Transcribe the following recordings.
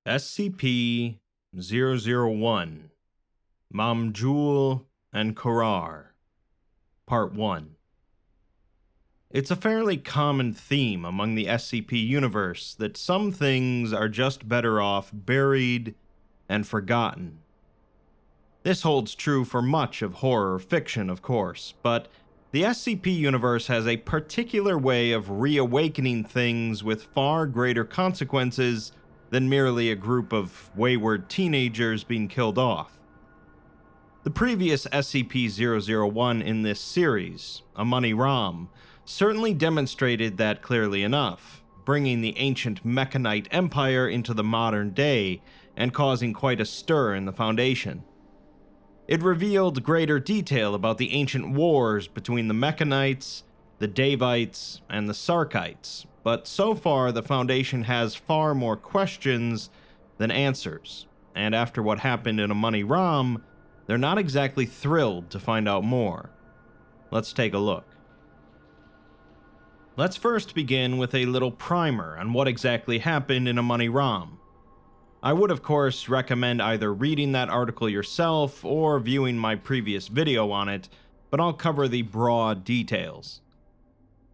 SCP-001 Mamjul and Korar Part 1. It's a fairly common theme among the SCP universe that some things are just better off buried and forgotten. This holds true for much of horror fiction, of course, but the SCP universe has a particular way of reawakening things with far greater consequences than merely a group of wayward teenagers being killed off. The previous SCP-001 in this series, a Money Rom, certainly demonstrated that clearly enough, bringing the ancient Mechanite Empire into the modern day and causing quite a stir in the Foundation. It revealed greater detail about the ancient wars between the Mechanites, the Davites, and the Sarkites, but so far the Foundation has far more questions than answers, and after what happened in a Money Rom, they're not exactly thrilled to find out more. Let's take a look. Let's first begin with a little primer on what exactly happened in a Money Rom. I would of course recommend either reading that article yourself or viewing my previous video on it, but I'll cover the broad details.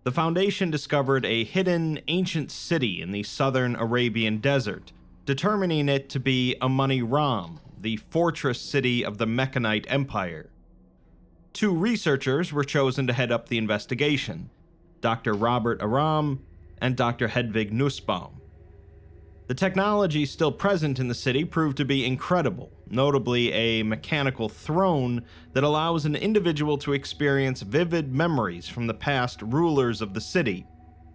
The Foundation discovered a hidden ancient city in the southern Arabian desert, determining it to be a Money Rom, the fortress city of the Mechanite Empire. Two researchers were chosen to head up the investigation, Dr. Robert Aram and Dr. Hedvig Nussbaum. The technology still present in the city proved to be incredible, notably a mechanical throne that allows an individual to experience vivid memories from the past rulers of the city,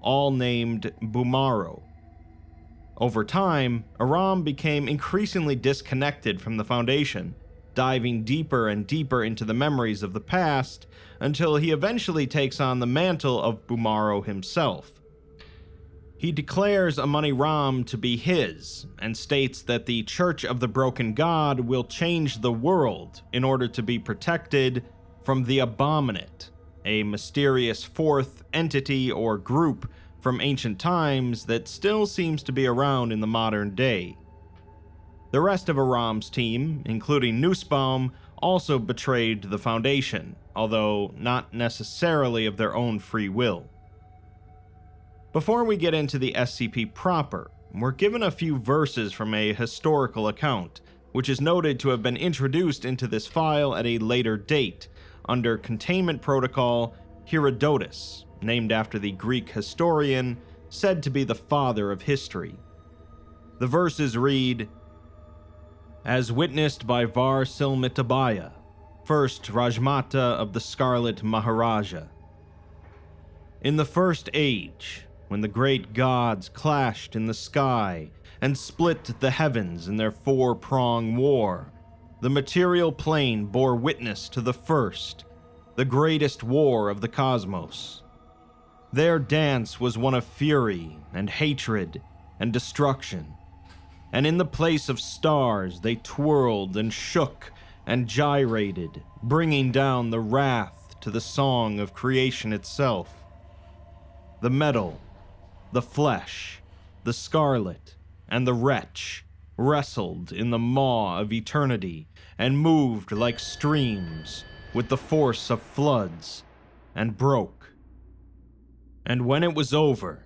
all named Bumaro. Over time, Aram became increasingly disconnected from the Foundation, diving deeper and deeper into the memories of the past until he eventually takes on the mantle of Bumaro himself. He declares a Money Rom to be his, and states that the Church of the Broken God will change the world in order to be protected from the Abominate, a mysterious fourth entity or group from ancient times that still seems to be around in the modern day. The rest of Aram's team, including Nussbaum, also betrayed the Foundation, although not necessarily of their own free will. Before we get into the SCP proper, we're given a few verses from a historical account, which is noted to have been introduced into this file at a later date, under Containment Protocol Herodotus, named after the Greek historian said to be the father of history. The verses read, "As witnessed by Var Silmitabaya, first Rajmata of the Scarlet Maharaja. In the first age, when the great gods clashed in the sky and split the heavens in their four-prong war, the material plane bore witness to the first, the greatest war of the cosmos. Their dance was one of fury and hatred and destruction, and in the place of stars they twirled and shook and gyrated, bringing down the wrath to the song of creation itself. The metal, the flesh, the scarlet, and the wretch wrestled in the maw of eternity and moved like streams with the force of floods and broke. And when it was over,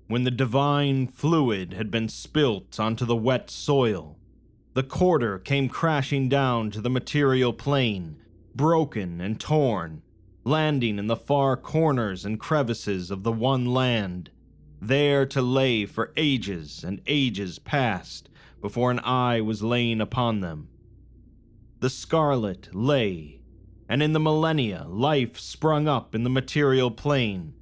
when the divine fluid had been spilt onto the wet soil, the quarter came crashing down to the material plane, broken and torn, landing in the far corners and crevices of the one land, there to lay for ages and ages past before an eye was lain upon them. The scarlet lay, and in the millennia life sprung up in the material plane,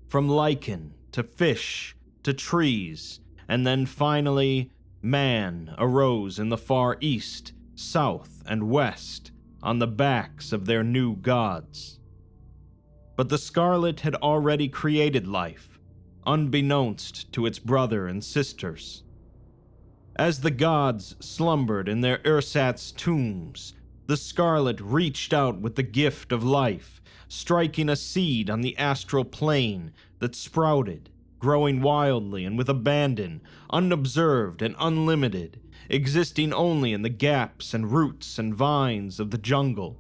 from lichen to fish to trees, and then finally man arose in the far east, south, and west on the backs of their new gods. But the scarlet had already created life, unbeknownst to its brother and sisters. As the gods slumbered in their ersatz tombs, the scarlet reached out with the gift of life, striking a seed on the astral plane that sprouted growing wildly and with abandon, unobserved and unlimited, existing only in the gaps and roots and vines of the jungle.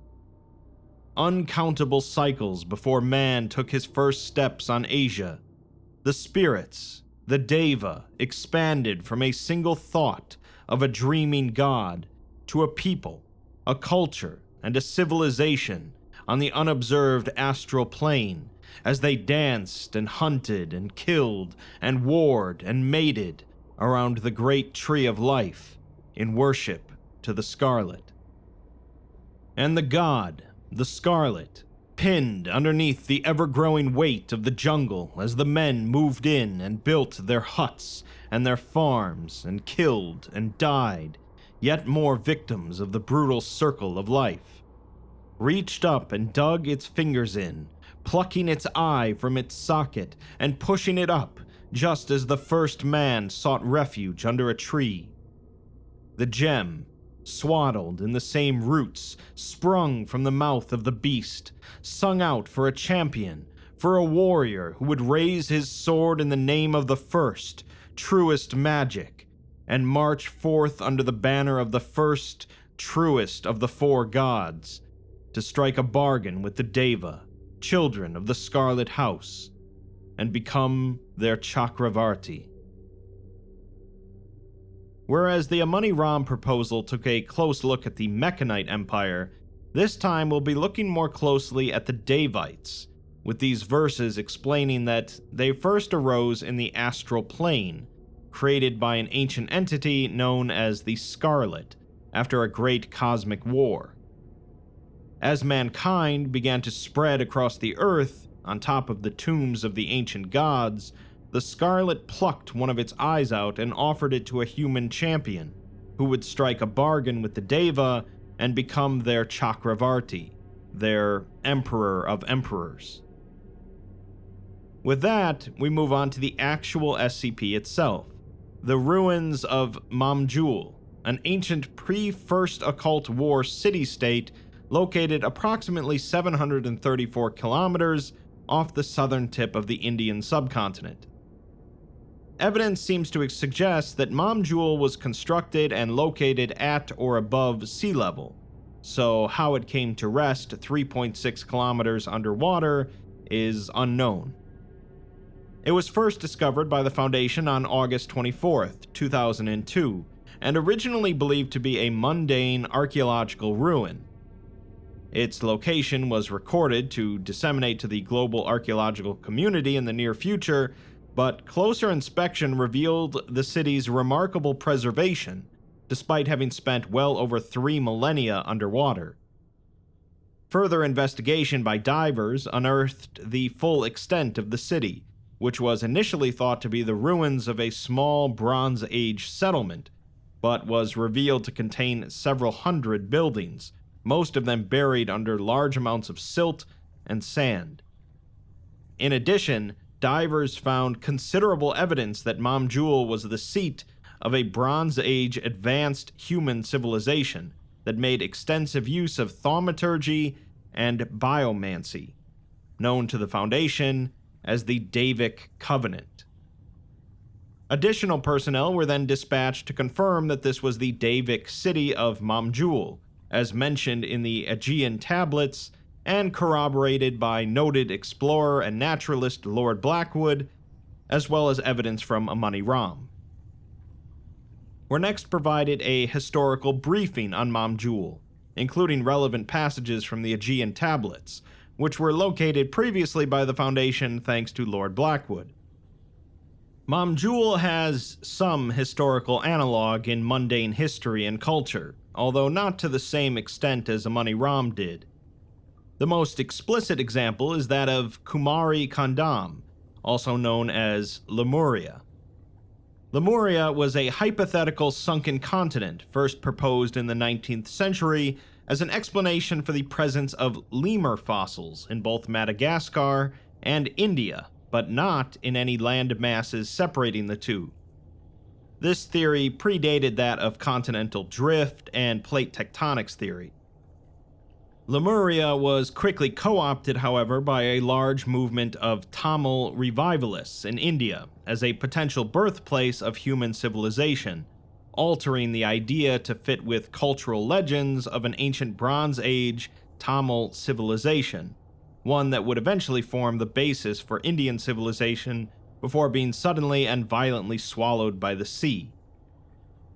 Uncountable cycles before man took his first steps on Asia, the spirits, the Deva, expanded from a single thought of a dreaming god to a people, a culture, and a civilization on the unobserved astral plane as they danced and hunted and killed and warred and mated around the great tree of life in worship to the Scarlet. And the god, the Scarlet, pinned underneath the ever-growing weight of the jungle as the men moved in and built their huts and their farms and killed and died yet more victims of the brutal circle of life, reached up and dug its fingers in, plucking its eye from its socket and pushing it up just as the first man sought refuge under a tree. The gem, swaddled in the same roots, sprung from the mouth of the beast, sung out for a champion, for a warrior who would raise his sword in the name of the first, truest magic, and march forth under the banner of the first, truest of the four gods, to strike a bargain with the Deva, children of the Scarlet House, and become their Chakravarti. Whereas the Amani Ram proposal took a close look at the Mechanite Empire, this time we'll be looking more closely at the Devites, with these verses explaining that they first arose in the astral plane, created by an ancient entity known as the Scarlet, after a great cosmic war. As mankind began to spread across the earth, on top of the tombs of the ancient gods, the Scarlet plucked one of its eyes out and offered it to a human champion, who would strike a bargain with the Deva and become their Chakravarti, their Emperor of Emperors. With that, we move on to the actual SCP itself, the ruins of Mamjul, an ancient pre-First Occult War city-state located approximately 734 kilometers off the southern tip of the Indian subcontinent. Evidence seems to suggest that Mamjul was constructed and located at or above sea level, so how it came to rest 3.6 kilometers underwater is unknown. It was first discovered by the Foundation on August 24, 2002, and originally believed to be a mundane archaeological ruin. Its location was recorded to disseminate to the global archaeological community in the near future, but closer inspection revealed the city's remarkable preservation, despite having spent well over 3 millennia underwater. Further investigation by divers unearthed the full extent of the city, which was initially thought to be the ruins of a small Bronze Age settlement, but was revealed to contain several hundred buildings, most of them buried under large amounts of silt and sand. In addition, divers found considerable evidence that Mamjul was the seat of a Bronze Age advanced human civilization that made extensive use of thaumaturgy and biomancy, known to the Foundation as the Davic Covenant. Additional personnel were then dispatched to confirm that this was the Davic city of Mamjul, as mentioned in the Aegean tablets, and corroborated by noted explorer and naturalist Lord Blackwood, as well as evidence from Amani Ram. We're next provided a historical briefing on Mamjul, including relevant passages from the Aegean tablets, which were located previously by the Foundation thanks to Lord Blackwood. Mamjul has some historical analog in mundane history and culture, although not to the same extent as Amani Ram did. The most explicit example is that of Kumari Kandam, also known as Lemuria. Lemuria was a hypothetical sunken continent first proposed in the 19th century as an explanation for the presence of lemur fossils in both Madagascar and India, but not in any land masses separating the two. This theory predated that of continental drift and plate tectonics theory. Lemuria was quickly co-opted, however, by a large movement of Tamil revivalists in India as a potential birthplace of human civilization, altering the idea to fit with cultural legends of an ancient Bronze Age Tamil civilization, one that would eventually form the basis for Indian civilization before being suddenly and violently swallowed by the sea.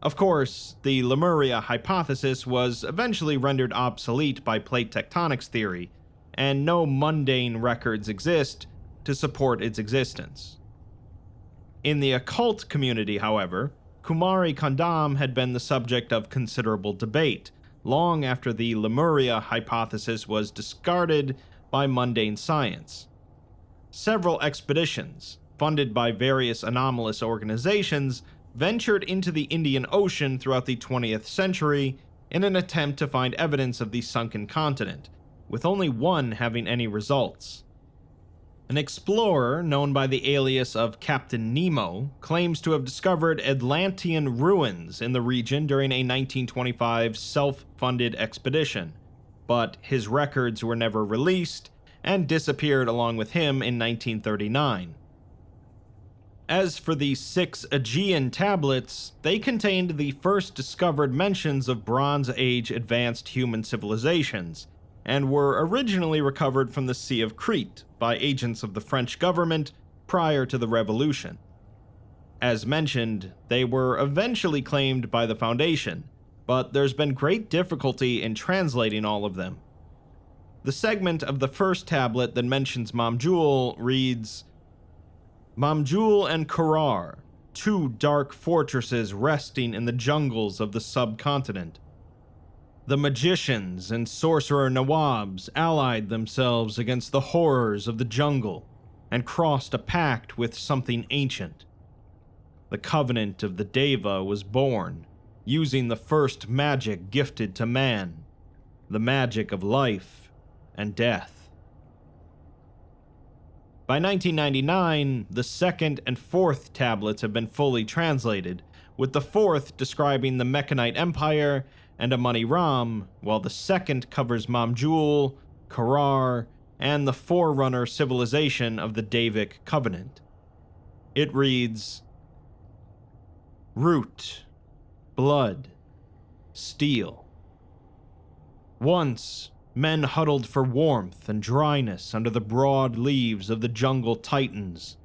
Of course, the Lemuria hypothesis was eventually rendered obsolete by plate tectonics theory, and no mundane records exist to support its existence. In the occult community, however, Kumari Kandam had been the subject of considerable debate, long after the Lemuria hypothesis was discarded by mundane science. Several expeditions, funded by various anomalous organizations, ventured into the Indian Ocean throughout the 20th century in an attempt to find evidence of the sunken continent, with only one having any results. An explorer known by the alias of Captain Nemo claims to have discovered Atlantean ruins in the region during a 1925 self-funded expedition, but his records were never released and disappeared along with him in 1939. As for the 6 Aegean tablets, they contained the first discovered mentions of Bronze Age advanced human civilizations, and were originally recovered from the Sea of Crete by agents of the French government prior to the Revolution. As mentioned, they were eventually claimed by the Foundation, but there's been great difficulty in translating all of them. The segment of the first tablet that mentions Mamjul reads, Mamjul and Korar, 2 dark fortresses resting in the jungles of the subcontinent. The magicians and sorcerer Nawabs allied themselves against the horrors of the jungle and crossed a pact with something ancient. The covenant of the Deva was born, using the first magic gifted to man, the magic of life and death. By 1999, the second and fourth tablets have been fully translated, with the fourth describing the Mechanite Empire and a Mani Ram, while the second covers Mamjul, Korar, and the forerunner civilization of the Davic Covenant. It reads, Root, blood, steel. Once, men huddled for warmth and dryness under the broad leaves of the jungle titans.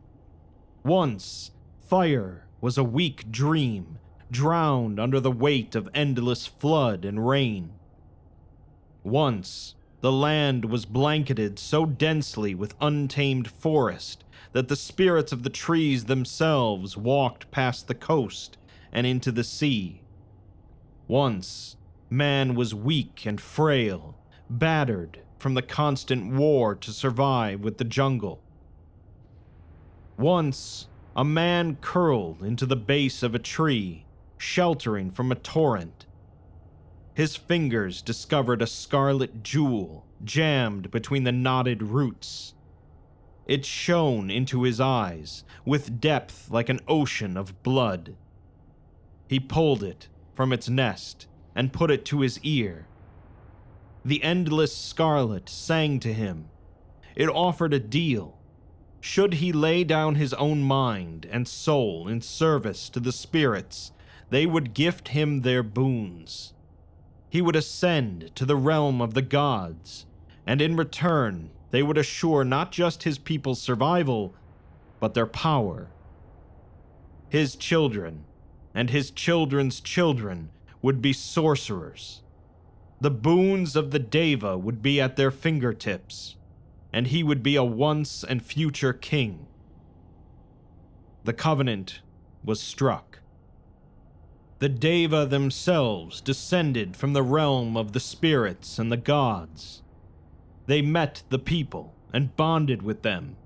Once, fire was a weak dream, drowned under the weight of endless flood and rain. Once, the land was blanketed so densely with untamed forest that the spirits of the trees themselves walked past the coast and into the sea. Once, man was weak and frail, battered from the constant war to survive with the jungle. Once, a man curled into the base of a tree, sheltering from a torrent. His fingers discovered a scarlet jewel jammed between the knotted roots. It shone into his eyes, with depth like an ocean of blood. He pulled it from its nest and put it to his ear. The endless scarlet sang to him. It offered a deal. Should he lay down his own mind and soul in service to the spirits, they would gift him their boons. He would ascend to the realm of the gods, and in return, they would assure not just his people's survival, but their power. His children, and his children's children, would be sorcerers. The boons of the Deva would be at their fingertips, and he would be a once and future king. The covenant was struck. The Deva themselves descended from the realm of the spirits and the gods. They met the people and bonded with them.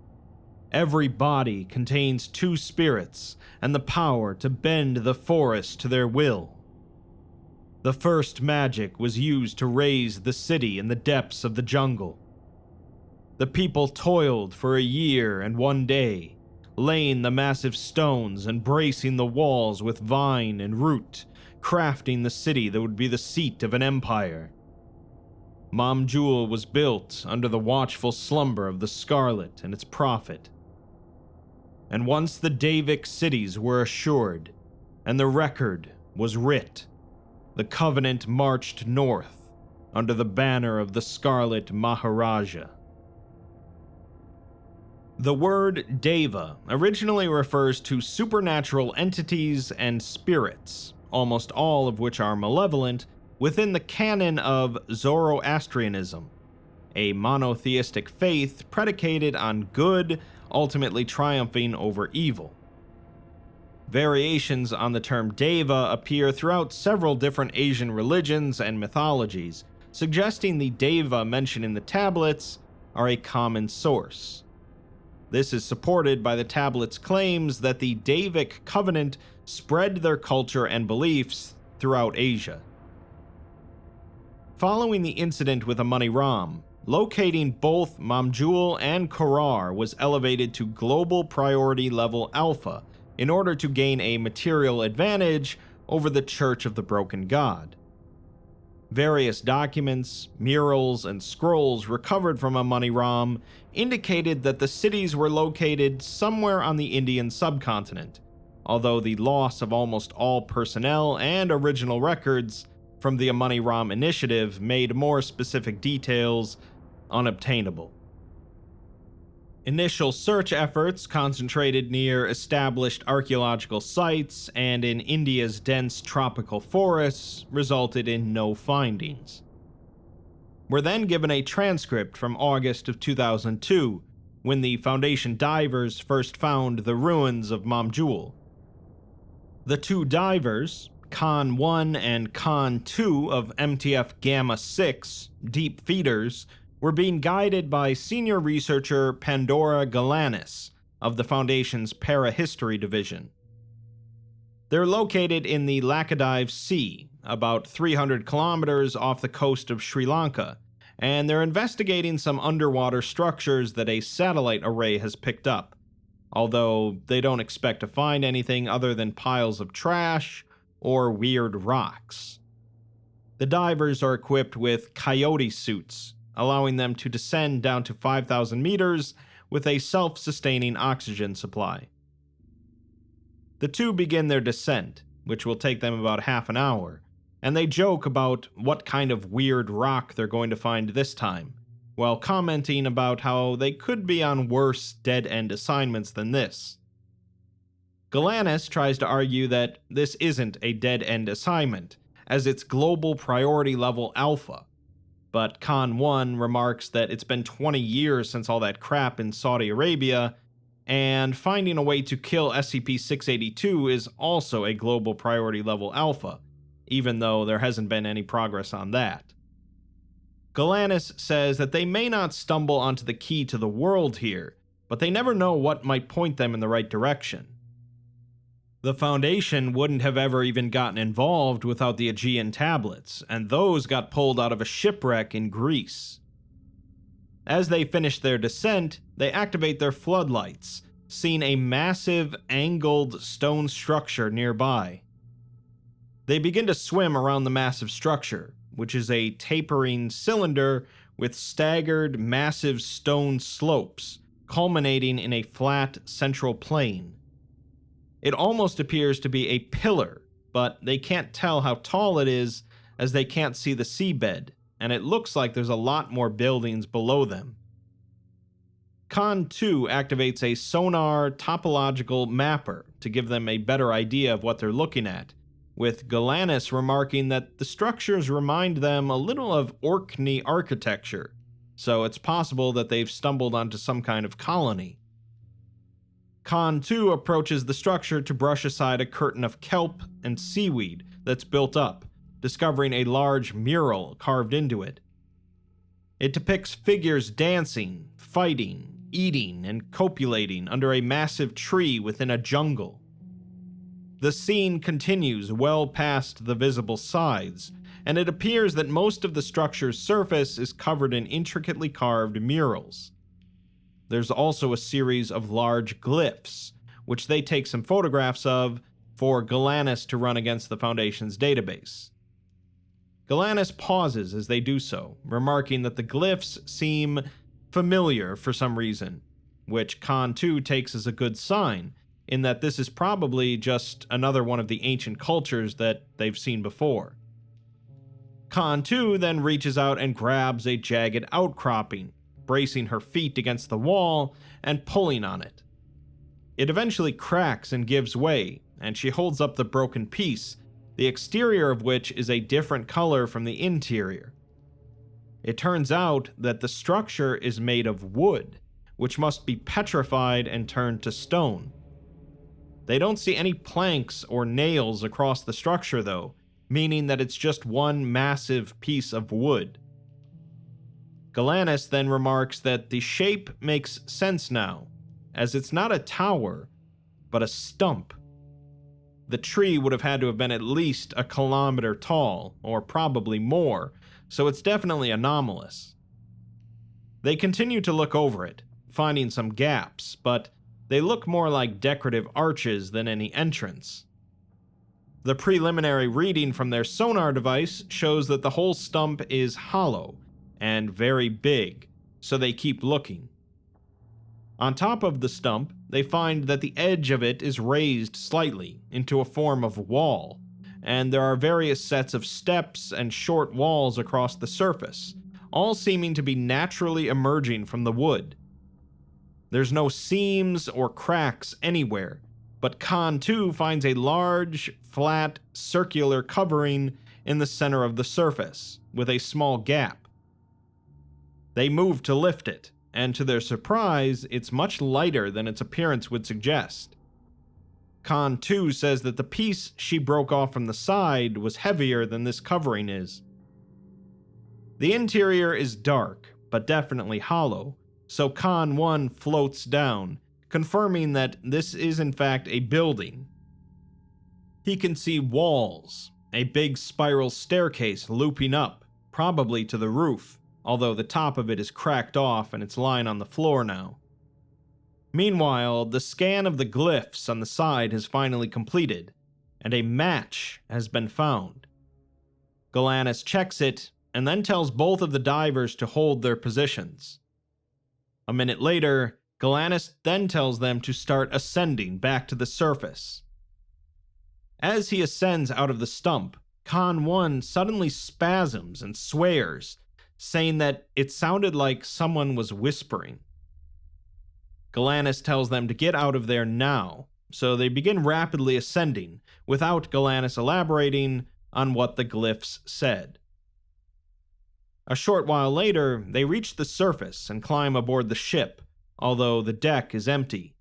Every body contains 2 spirits and the power to bend the forest to their will. The first magic was used to raise the city in the depths of the jungle. The people toiled for a year and 1 day, laying the massive stones and bracing the walls with vine and root, crafting the city that would be the seat of an empire. Mamjul was built under the watchful slumber of the Scarlet and its prophet. And once the Davik cities were assured, and the record was writ, the Covenant marched north under the banner of the Scarlet Maharaja. The word Deva originally refers to supernatural entities and spirits, almost all of which are malevolent, within the canon of Zoroastrianism, a monotheistic faith predicated on good ultimately triumphing over evil. Variations on the term Deva appear throughout several different Asian religions and mythologies, suggesting the Deva mentioned in the tablets are a common source. This is supported by the tablets' claims that the Davik Covenant spread their culture and beliefs throughout Asia. Following the incident with Amani Ram, locating both Mamjul and Korar was elevated to global priority level Alpha in order to gain a material advantage over the Church of the Broken God. Various documents, murals, and scrolls recovered from Amani Ram indicated that the cities were located somewhere on the Indian subcontinent, although the loss of almost all personnel and original records from the Amani Ram initiative made more specific details unobtainable. Initial search efforts concentrated near established archaeological sites and in India's dense tropical forests resulted in no findings. We're then given a transcript from August of 2002, when the Foundation divers first found the ruins of Mamjul. The two divers, Khan 1 and Khan 2 of MTF Gamma 6, deep feeders, were being guided by senior researcher Pandora Galanis of the Foundation's Parahistory Division. They're located in the Laccadive Sea, about 300 kilometers off the coast of Sri Lanka, and they're investigating some underwater structures that a satellite array has picked up, although they don't expect to find anything other than piles of trash or weird rocks. The divers are equipped with coyote suits, allowing them to descend down to 5,000 meters with a self-sustaining oxygen supply. The two begin their descent, which will take them about half an hour, and they joke about what kind of weird rock they're going to find this time, while commenting about how they could be on worse dead-end assignments than this. Galanis tries to argue that this isn't a dead-end assignment, as it's global priority level Alpha, but Khan 1 remarks that it's been 20 years since all that crap in Saudi Arabia, and finding a way to kill SCP-682 is also a global priority level Alpha, even though there hasn't been any progress on that. Galanis says that they may not stumble onto the key to the world here, but they never know what might point them in the right direction. The Foundation wouldn't have ever even gotten involved without the Aegean tablets, and those got pulled out of a shipwreck in Greece. As they finish their descent, they activate their floodlights, seeing a massive, angled stone structure nearby. They begin to swim around the massive structure, which is a tapering cylinder with staggered, massive stone slopes, culminating in a flat central plane. It almost appears to be a pillar, but they can't tell how tall it is as they can't see the seabed, and it looks like there's a lot more buildings below them. Khan 2 activates a sonar topological mapper to give them a better idea of what they're looking at, with Galanis remarking that the structures remind them a little of Orkney architecture, so it's possible that they've stumbled onto some kind of colony. Khan 2 approaches the structure to brush aside a curtain of kelp and seaweed that's built up, discovering a large mural carved into it. It depicts figures dancing, fighting, eating, and copulating under a massive tree within a jungle. The scene continues well past the visible sides, and it appears that most of the structure's surface is covered in intricately carved murals. There's also a series of large glyphs, which they take some photographs of for Galanis to run against the Foundation's database. Galanis pauses as they do so, remarking that the glyphs seem familiar for some reason, which Khan 2 takes as a good sign, in that this is probably just another one of the ancient cultures that they've seen before. Khan 2 then reaches out and grabs a jagged outcropping, bracing her feet against the wall and pulling on it. It eventually cracks and gives way, and she holds up the broken piece, the exterior of which is a different color from the interior. It turns out that the structure is made of wood, which must be petrified and turned to stone. They don't see any planks or nails across the structure though, meaning that it's just one massive piece of wood. Galanis then remarks that the shape makes sense now, as it's not a tower, but a stump. The tree would have had to have been at least a kilometer tall, or probably more, so it's definitely anomalous. They continue to look over it, finding some gaps, but they look more like decorative arches than any entrance. The preliminary reading from their sonar device shows that the whole stump is hollow and very big, so they keep looking. On top of the stump, they find that the edge of it is raised slightly into a form of wall, and there are various sets of steps and short walls across the surface, all seeming to be naturally emerging from the wood. There's no seams or cracks anywhere, but Khan 2 finds a large, flat, circular covering in the center of the surface, with a small gap. They move to lift it, and to their surprise, it's much lighter than its appearance would suggest. Khan 2 says that the piece she broke off from the side was heavier than this covering is. The interior is dark, but definitely hollow, so Khan 1 floats down, confirming that this is in fact a building. He can see walls, a big spiral staircase looping up, probably to the roof, although the top of it is cracked off and it's lying on the floor now. Meanwhile, the scan of the glyphs on the side has finally completed, and a match has been found. Galanis checks it, and then tells both of the divers to hold their positions. A minute later, Galanis then tells them to start ascending back to the surface. As he ascends out of the stump, Khan 1 suddenly spasms and swears, saying that it sounded like someone was whispering. Galanis tells them to get out of there now, so they begin rapidly ascending, without Galanis elaborating on what the glyphs said. A short while later, they reach the surface and climb aboard the ship, although the deck is empty.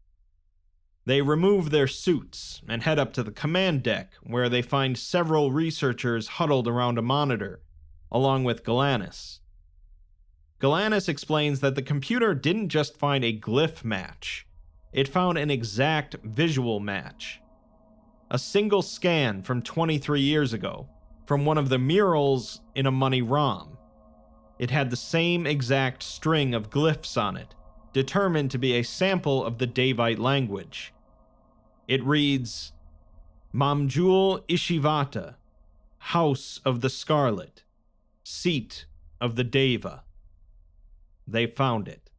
They remove their suits and head up to the command deck, where they find several researchers huddled around a monitor, along with Galanis. Galanis explains that the computer didn't just find a glyph match, it found an exact visual match. A single scan from 23 years ago, from one of the murals in a money ROM. It had the same exact string of glyphs on it, determined to be a sample of the Davite language. It reads, Mamjul Ishivata, House of the Scarlet, Seat of the Deva. They found it.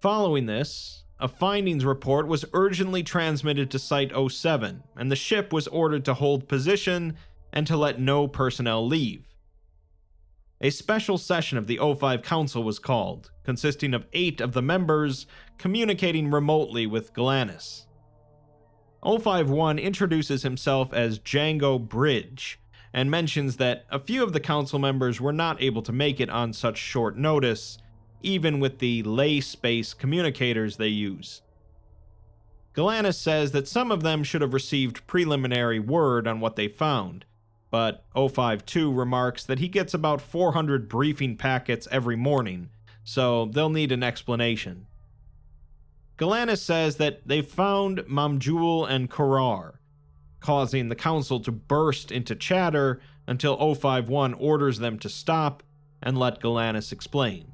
Following this, a findings report was urgently transmitted to Site-07, and the ship was ordered to hold position and to let no personnel leave. A special session of the O5 Council was called, consisting of 8 of the members communicating remotely with Galanis. O5-1 introduces himself as Django Bridge, and mentions that a few of the council members were not able to make it on such short notice, even with the lay space communicators they use. Galanis says that some of them should have received preliminary word on what they found, but O5-2 remarks that he gets about 400 briefing packets every morning, so they'll need an explanation. Galanis says that they found Mamjul and Korar, causing the council to burst into chatter until O5-1 orders them to stop and let Galanis explain.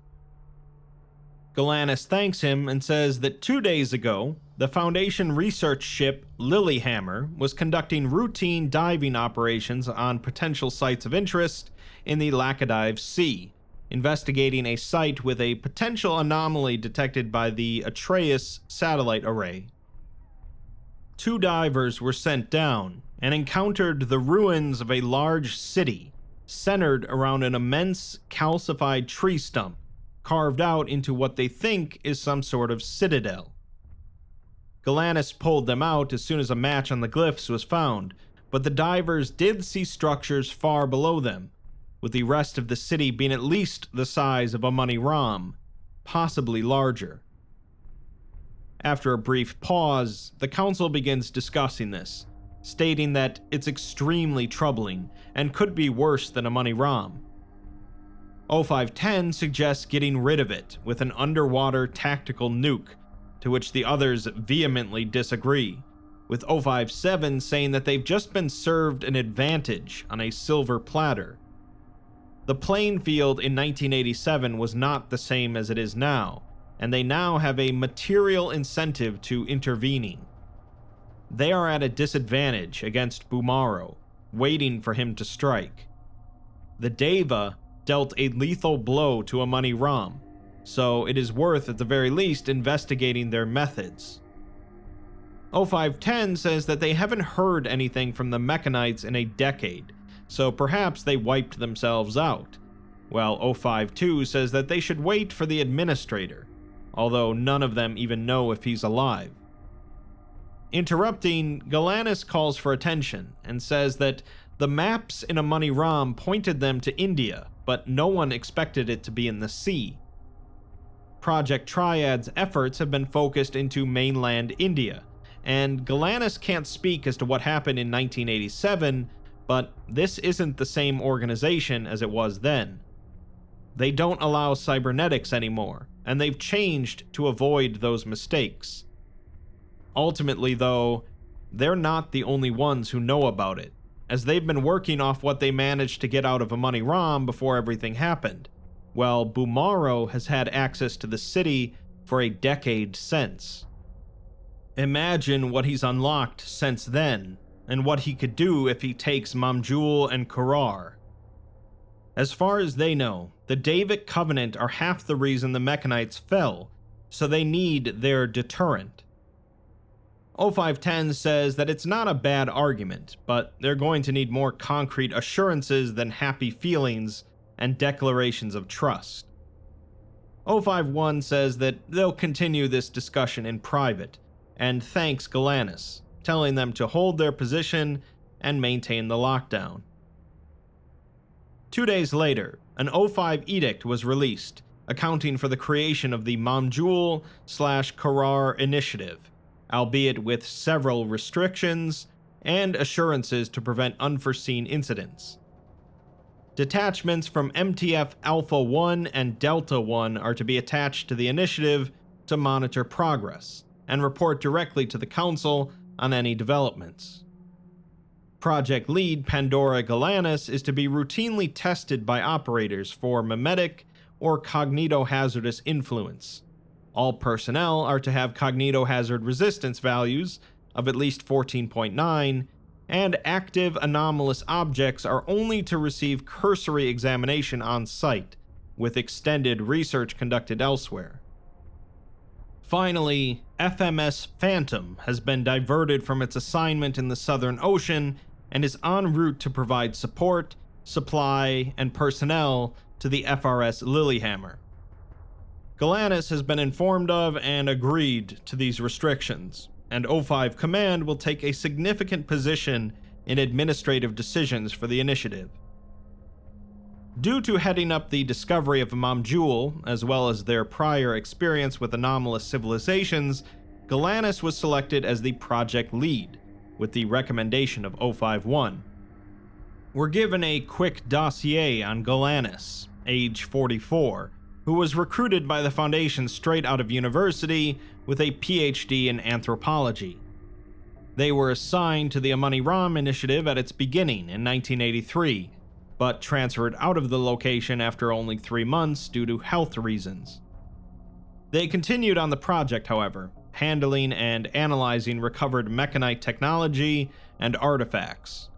Galanis thanks him and says that 2 days ago, the Foundation research ship Lilyhammer was conducting routine diving operations on potential sites of interest in the Laccadive Sea, investigating a site with a potential anomaly detected by the Atreus satellite array. 2 divers were sent down and encountered the ruins of a large city centered around an immense calcified tree stump carved out into what they think is some sort of citadel. Galanis pulled them out as soon as a match on the glyphs was found, but the divers did see structures far below them, with the rest of the city being at least the size of a money ROM, possibly larger. After a brief pause, the council begins discussing this, stating that it's extremely troubling and could be worse than a money ROM. 0510 suggests getting rid of it with an underwater tactical nuke, to which the others vehemently disagree, with 057 saying that they've just been served an advantage on a silver platter. The playing field in 1987 was not the same as it is now, and they now have a material incentive to intervening. They are at a disadvantage against Bumaro, waiting for him to strike. The Deva dealt a lethal blow to a money ROM, so it is worth at the very least investigating their methods. 0510 says that they haven't heard anything from the Mechanites in a decade, so perhaps they wiped themselves out, while 052 says that they should wait for the administrator, although none of them even know if he's alive. Interrupting, Galanis calls for attention and says that the maps in a money ROM pointed them to India, but no one expected it to be in the sea. Project Triad's efforts have been focused into mainland India, and Galanis can't speak as to what happened in 1987, but this isn't the same organization as it was then. They don't allow cybernetics anymore, and they've changed to avoid those mistakes. Ultimately, though, they're not the only ones who know about it, as they've been working off what they managed to get out of a money ROM before everything happened, while Bumaro has had access to the city for a decade since. Imagine what he's unlocked since then, and what he could do if he takes Mamjul and Korar. As far as they know, the Davic Covenant are half the reason the Mechanites fell, so they need their deterrent. 0510 says that it's not a bad argument, but they're going to need more concrete assurances than happy feelings and declarations of trust. 051 says that they'll continue this discussion in private, and thanks Galanis, telling them to hold their position and maintain the lockdown. 2 days later, an 05 edict was released, accounting for the creation of the Mamjul/Korar initiative, albeit with several restrictions and assurances to prevent unforeseen incidents. Detachments from MTF Alpha 1 and Delta 1 are to be attached to the initiative to monitor progress and report directly to the Council on any developments. Project lead Pandora Galanis is to be routinely tested by operators for memetic or cognitohazardous influence. All personnel are to have cognitohazard resistance values of at least 14.9, and active anomalous objects are only to receive cursory examination on site, with extended research conducted elsewhere. Finally, FMS Phantom has been diverted from its assignment in the Southern Ocean and is en route to provide support, supply, and personnel to the FRS Lilyhammer. Galanis has been informed of and agreed to these restrictions, and 05 Command will take a significant position in administrative decisions for the initiative. Due to heading up the discovery of Mamjul, as well as their prior experience with anomalous civilizations, Galanis was selected as the project lead, with the recommendation of 051. We're given a quick dossier on Galanis, age 44, who was recruited by the Foundation straight out of university with a PhD in anthropology. They were assigned to the Amani Ram initiative at its beginning in 1983, but transferred out of the location after only 3 months due to health reasons. They continued on the project, however, handling and analyzing recovered mechanite technology and artifacts.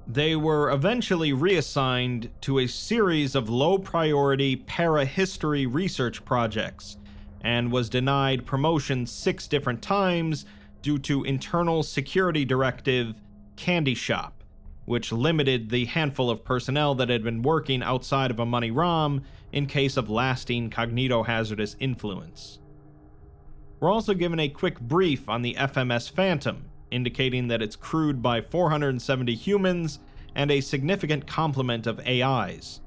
They were eventually reassigned to a series of low-priority para-history research projects, and was denied promotion 6 different times due to Internal Security Directive Candy Shop, which limited the handful of personnel that had been working outside of a money ROM in case of lasting cognitohazardous influence. We're also given a quick brief on the FMS Phantom, indicating that it's crewed by 470 humans and a significant complement of AIs.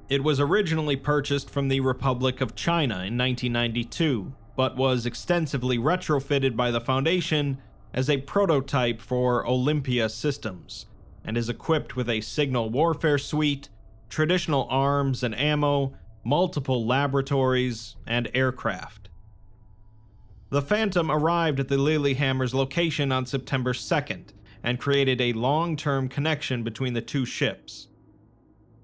It was originally purchased from the Republic of China in 1992, but was extensively retrofitted by the Foundation as a prototype for Olympia systems, and is equipped with a signal warfare suite, traditional arms and ammo, multiple laboratories, and aircraft. The Phantom arrived at the Lilyhammer's location on September 2nd, and created a long-term connection between the two ships.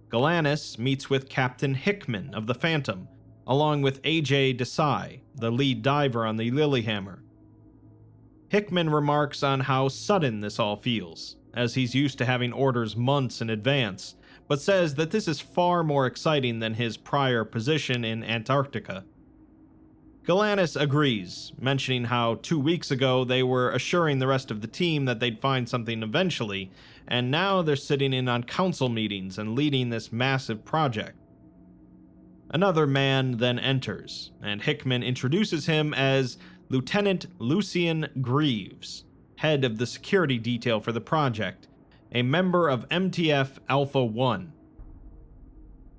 Galanis meets with Captain Hickman of the Phantom, along with AJ Desai, the lead diver on the Lilyhammer. Hickman remarks on how sudden this all feels, as he's used to having orders months in advance, but says that this is far more exciting than his prior position in Antarctica. Galanis agrees, mentioning how 2 weeks ago they were assuring the rest of the team that they'd find something eventually, and now they're sitting in on council meetings and leading this massive project. Another man then enters, and Hickman introduces him as Lieutenant Lucian Greaves, head of the security detail for the project, a member of MTF Alpha 1.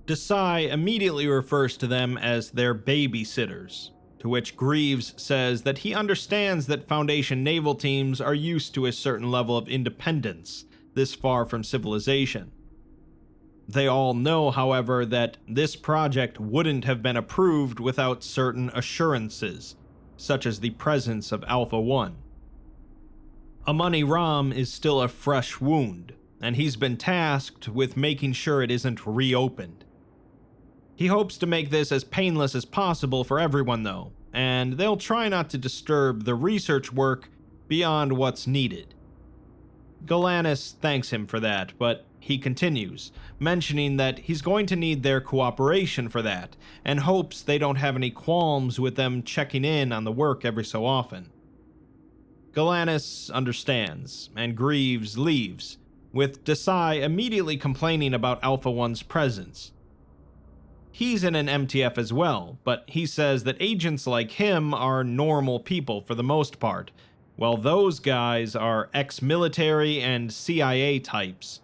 Desai immediately refers to them as their babysitters, to which Greaves says that he understands that Foundation naval teams are used to a certain level of independence this far from civilization. They all know, however, that this project wouldn't have been approved without certain assurances, such as the presence of Alpha 1. A money ROM is still a fresh wound, and he's been tasked with making sure it isn't reopened. He hopes to make this as painless as possible for everyone though, and they'll try not to disturb the research work beyond what's needed. Galanis thanks him for that, but he continues, mentioning that he's going to need their cooperation for that, and hopes they don't have any qualms with them checking in on the work every so often. Galanis understands, and Greaves leaves, with Desai immediately complaining about Alpha 1's presence. He's in an MTF as well, but he says that agents like him are normal people for the most part, while those guys are ex-military and CIA types,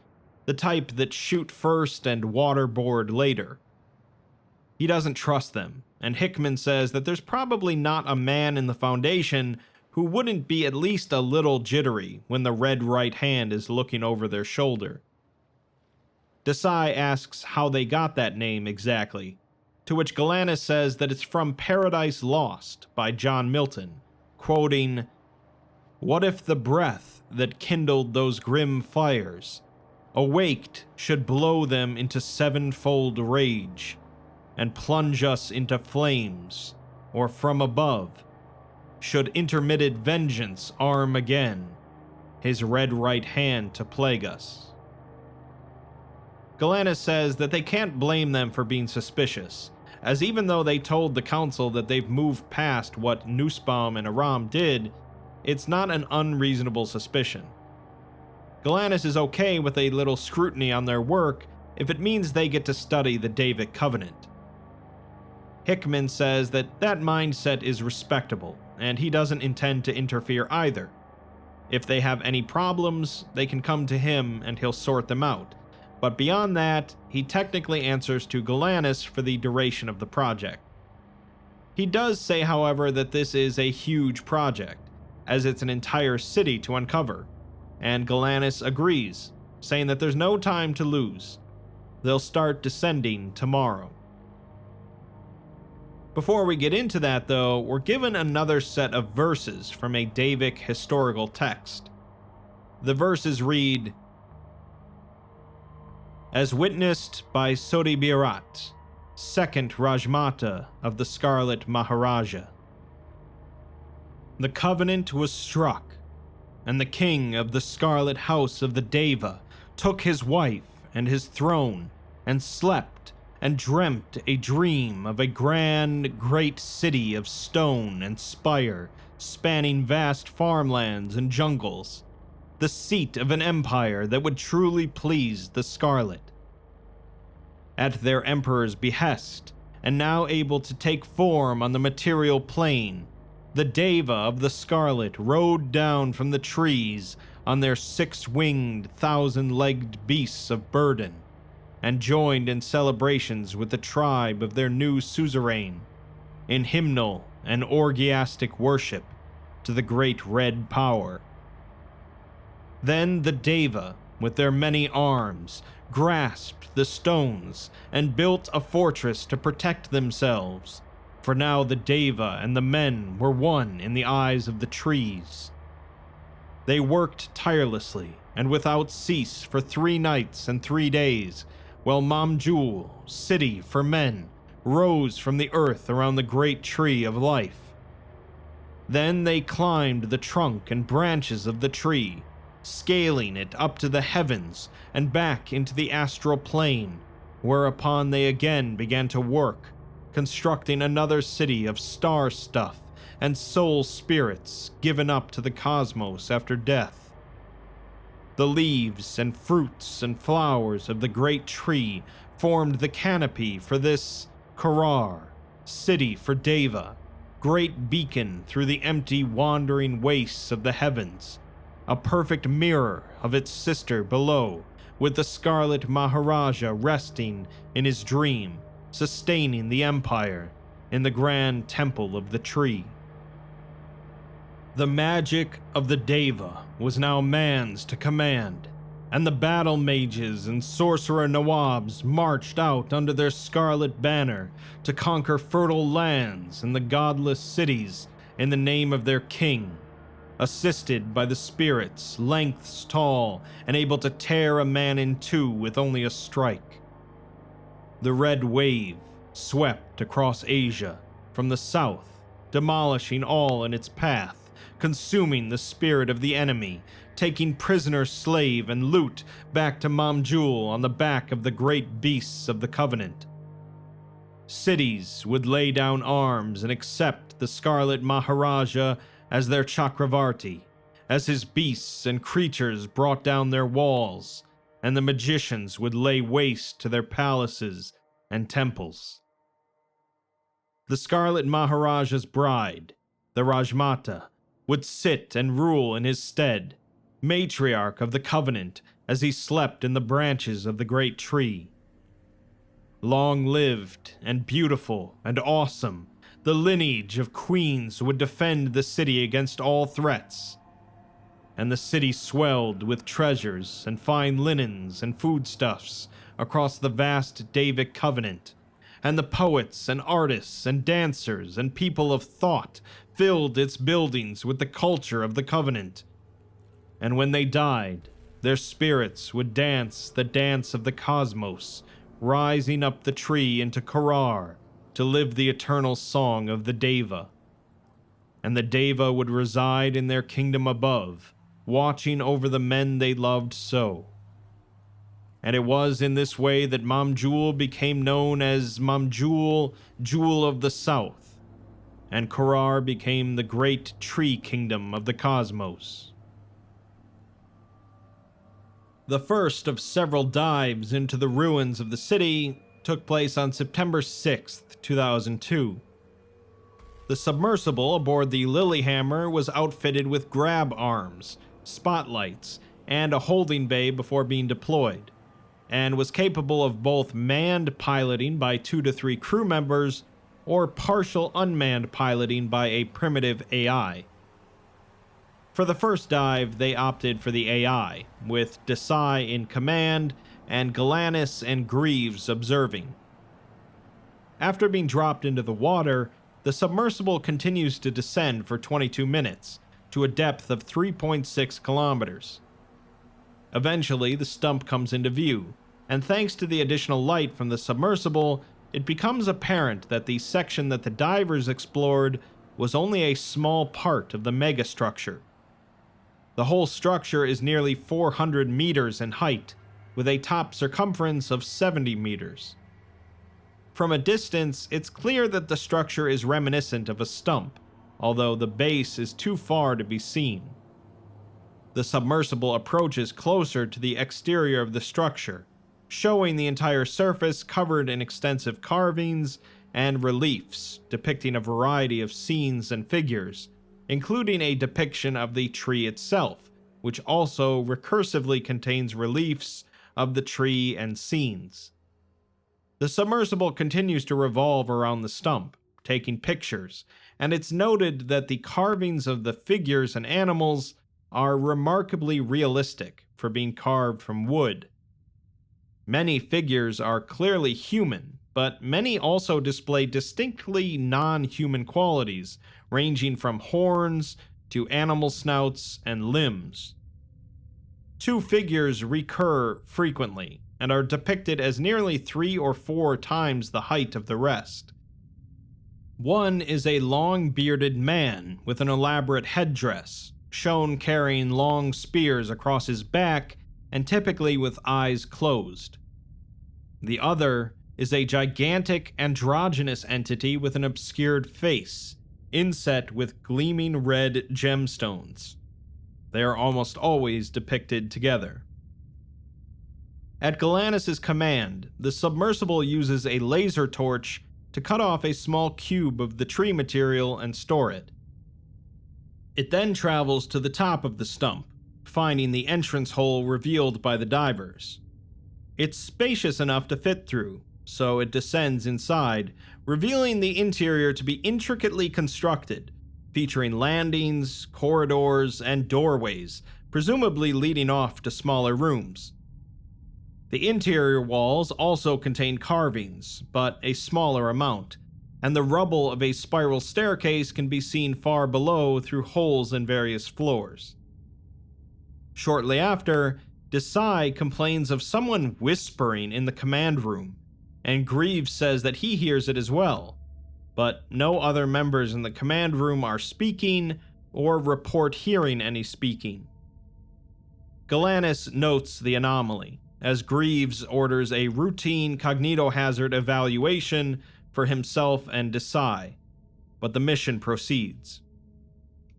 the type that shoot first and waterboard later. He doesn't trust them, and Hickman says that there's probably not a man in the Foundation who wouldn't be at least a little jittery when the red right hand is looking over their shoulder. Desai asks how they got that name exactly, to which Galanis says that it's from Paradise Lost by John Milton, quoting, "What if the breath that kindled those grim fires, awaked should blow them into sevenfold rage, and plunge us into flames, or from above, should intermitted vengeance arm again, his red right hand to plague us." Galanis says that they can't blame them for being suspicious, as even though they told the council that they've moved past what Nussbaum and Aram did, it's not an unreasonable suspicion. Galanis is okay with a little scrutiny on their work if it means they get to study the Davic Covenant. Hickman says that that mindset is respectable, and he doesn't intend to interfere either. If they have any problems, they can come to him and he'll sort them out. But beyond that, he technically answers to Galanis for the duration of the project. He does say, however, that this is a huge project, as it's an entire city to uncover, and Galanis agrees, saying that there's no time to lose. They'll start descending tomorrow. Before we get into that though, we're given another set of verses from a Davic historical text. The verses read, "As witnessed by Sodi Birat, second Rajmata of the Scarlet Maharaja. The covenant was struck, and the king of the Scarlet House of the Deva took his wife and his throne and slept and dreamt a dream of a grand, great city of stone and spire spanning vast farmlands and jungles, the seat of an empire that would truly please the Scarlet. At their emperor's behest, and now able to take form on the material plane, the Deva of the Scarlet rode down from the trees on their six-winged, thousand-legged beasts of burden, and joined in celebrations with the tribe of their new suzerain, in hymnal and orgiastic worship to the great Red Power. Then the Deva, with their many arms, grasped the stones and built a fortress to protect themselves, for now the Deva and the men were one in the eyes of the trees. They worked tirelessly and without cease for 3 nights and 3 days, while Mamjul, city for men, rose from the earth around the great tree of life. Then they climbed the trunk and branches of the tree, scaling it up to the heavens and back into the astral plane, whereupon they again began to work, constructing another city of star stuff and soul spirits given up to the cosmos after death. The leaves and fruits and flowers of the great tree formed the canopy for this Korar, city for Deva, great beacon through the empty wandering wastes of the heavens, a perfect mirror of its sister below, with the Scarlet Maharaja resting in his dream, sustaining the empire in the grand temple of the tree. The magic of the Deva was now man's to command, and the battle mages and sorcerer Nawabs marched out under their scarlet banner to conquer fertile lands and the godless cities in the name of their king, assisted by the spirits lengths tall and able to tear a man in two with only a strike. The red wave swept across Asia from the south, demolishing all in its path, consuming the spirit of the enemy, taking prisoner, slave, and loot back to Mamjul on the back of the great beasts of the Covenant. Cities would lay down arms and accept the Scarlet Maharaja as their Chakravarti, as his beasts and creatures brought down their walls, and the magicians would lay waste to their palaces and temples. The Scarlet Maharaja's bride, the Rajmata, would sit and rule in his stead, matriarch of the Covenant, as he slept in the branches of the great tree. Long-lived and beautiful and awesome, the lineage of queens would defend the city against all threats, and the city swelled with treasures and fine linens and foodstuffs across the vast Devic Covenant, and the poets and artists and dancers and people of thought filled its buildings with the culture of the Covenant. And when they died, their spirits would dance the dance of the cosmos, rising up the tree into Korar to live the eternal song of the Deva. And the Deva would reside in their kingdom above, watching over the men they loved so. And it was in this way that Mamjul became known as Mamjul, Jewel of the South, and Korar became the great tree kingdom of the cosmos. The first of several dives into the ruins of the city took place on September 6, 2002. The submersible aboard the Lilyhammer was outfitted with grab arms, spotlights, and a holding bay before being deployed, and was capable of both manned piloting by 2 to 3 crew members or partial unmanned piloting by a primitive AI. For the first dive, they opted for the AI, with Desai in command and Galanis and Greaves observing. After being dropped into the water, the submersible continues to descend for 22 minutes, to a depth of 3.6 kilometers. Eventually, the stump comes into view, and thanks to the additional light from the submersible, it becomes apparent that the section that the divers explored was only a small part of the megastructure. The whole structure is nearly 400 meters in height, with a top circumference of 70 meters. From a distance, it's clear that the structure is reminiscent of a stump, although the base is too far to be seen. The submersible approaches closer to the exterior of the structure, showing the entire surface covered in extensive carvings and reliefs depicting a variety of scenes and figures, including a depiction of the tree itself, which also recursively contains reliefs of the tree and scenes. The submersible continues to revolve around the stump, taking pictures, and it's noted that the carvings of the figures and animals are remarkably realistic for being carved from wood. Many figures are clearly human, but many also display distinctly non-human qualities, ranging from horns to animal snouts and limbs. Two figures recur frequently, and are depicted as nearly 3 or 4 times the height of the rest. One is a long-bearded man with an elaborate headdress, shown carrying long spears across his back and typically with eyes closed. The other is a gigantic androgynous entity with an obscured face, inset with gleaming red gemstones. They are almost always depicted together. At Galanis' command, the submersible uses a laser torch to cut off a small cube of the tree material and store it. It then travels to the top of the stump, finding the entrance hole revealed by the divers. It's spacious enough to fit through, so it descends inside, revealing the interior to be intricately constructed, featuring landings, corridors, and doorways, presumably leading off to smaller rooms. The interior walls also contain carvings, but a smaller amount, and the rubble of a spiral staircase can be seen far below through holes in various floors. Shortly after, Desai complains of someone whispering in the command room, and Greaves says that he hears it as well, but no other members in the command room are speaking or report hearing any speaking. Galanis notes the anomaly, as Greaves orders a routine cognitohazard evaluation for himself and Desai, but the mission proceeds.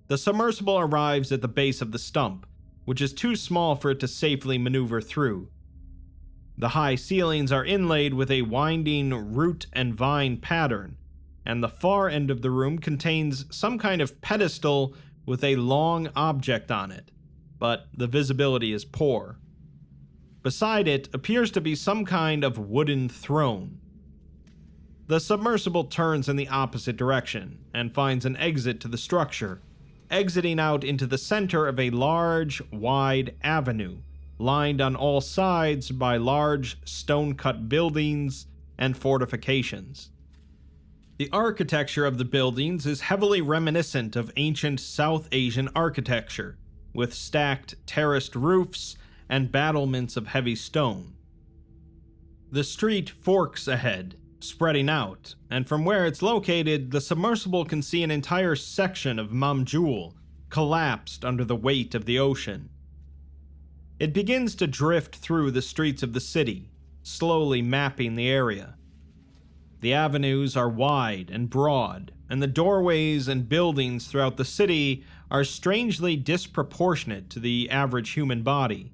The submersible arrives at the base of the stump, which is too small for it to safely maneuver through. The high ceilings are inlaid with a winding root and vine pattern, and the far end of the room contains some kind of pedestal with a long object on it, but the visibility is poor. Beside it appears to be some kind of wooden throne. The submersible turns in the opposite direction and finds an exit to the structure, exiting out into the center of a large, wide avenue, lined on all sides by large stone-cut buildings and fortifications. The architecture of the buildings is heavily reminiscent of ancient South Asian architecture, with stacked, terraced roofs and battlements of heavy stone. The street forks ahead, spreading out, and from where it's located, the submersible can see an entire section of Mamjul collapsed under the weight of the ocean. It begins to drift through the streets of the city, slowly mapping the area. The avenues are wide and broad, and the doorways and buildings throughout the city are strangely disproportionate to the average human body.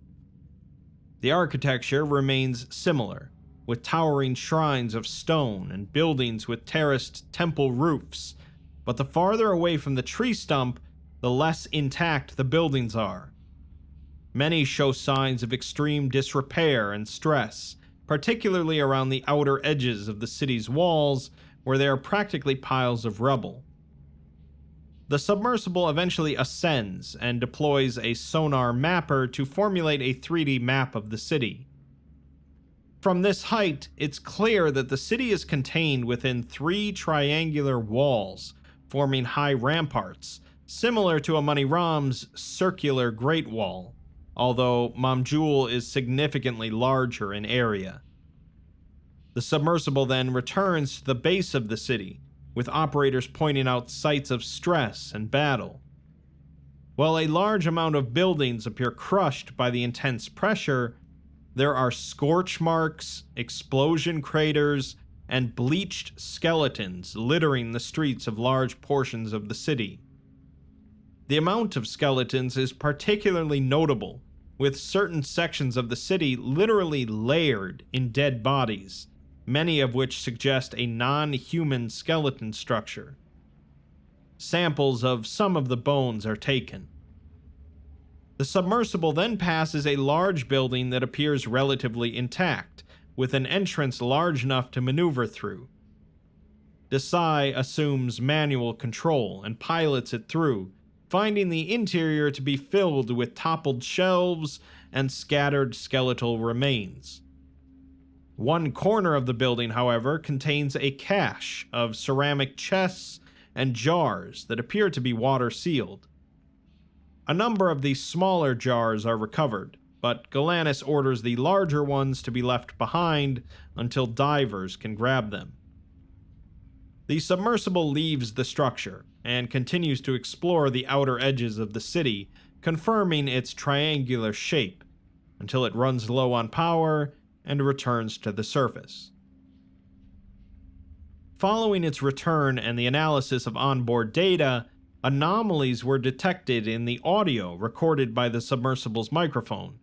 The architecture remains similar, with towering shrines of stone and buildings with terraced temple roofs, but the farther away from the tree stump, the less intact the buildings are. Many show signs of extreme disrepair and stress, particularly around the outer edges of the city's walls, where they are practically piles of rubble. The submersible eventually ascends and deploys a sonar mapper to formulate a 3D map of the city. From this height, it's clear that the city is contained within 3 triangular walls, forming high ramparts, similar to Amaniram's circular Great Wall, although Mamjul is significantly larger in area. The submersible then returns to the base of the city, with operators pointing out sites of stress and battle. While a large amount of buildings appear crushed by the intense pressure, there are scorch marks, explosion craters, and bleached skeletons littering the streets of large portions of the city. The amount of skeletons is particularly notable, with certain sections of the city literally layered in dead bodies, many of which suggest a non-human skeleton structure. Samples of some of the bones are taken. The submersible then passes a large building that appears relatively intact, with an entrance large enough to maneuver through. Desai assumes manual control and pilots it through, finding the interior to be filled with toppled shelves and scattered skeletal remains. One corner of the building, however, contains a cache of ceramic chests and jars that appear to be water-sealed. A number of these smaller jars are recovered, but Galanis orders the larger ones to be left behind until divers can grab them. The submersible leaves the structure and continues to explore the outer edges of the city, confirming its triangular shape, until it runs low on power and returns to the surface. Following its return and the analysis of onboard data, anomalies were detected in the audio recorded by the submersible's microphone.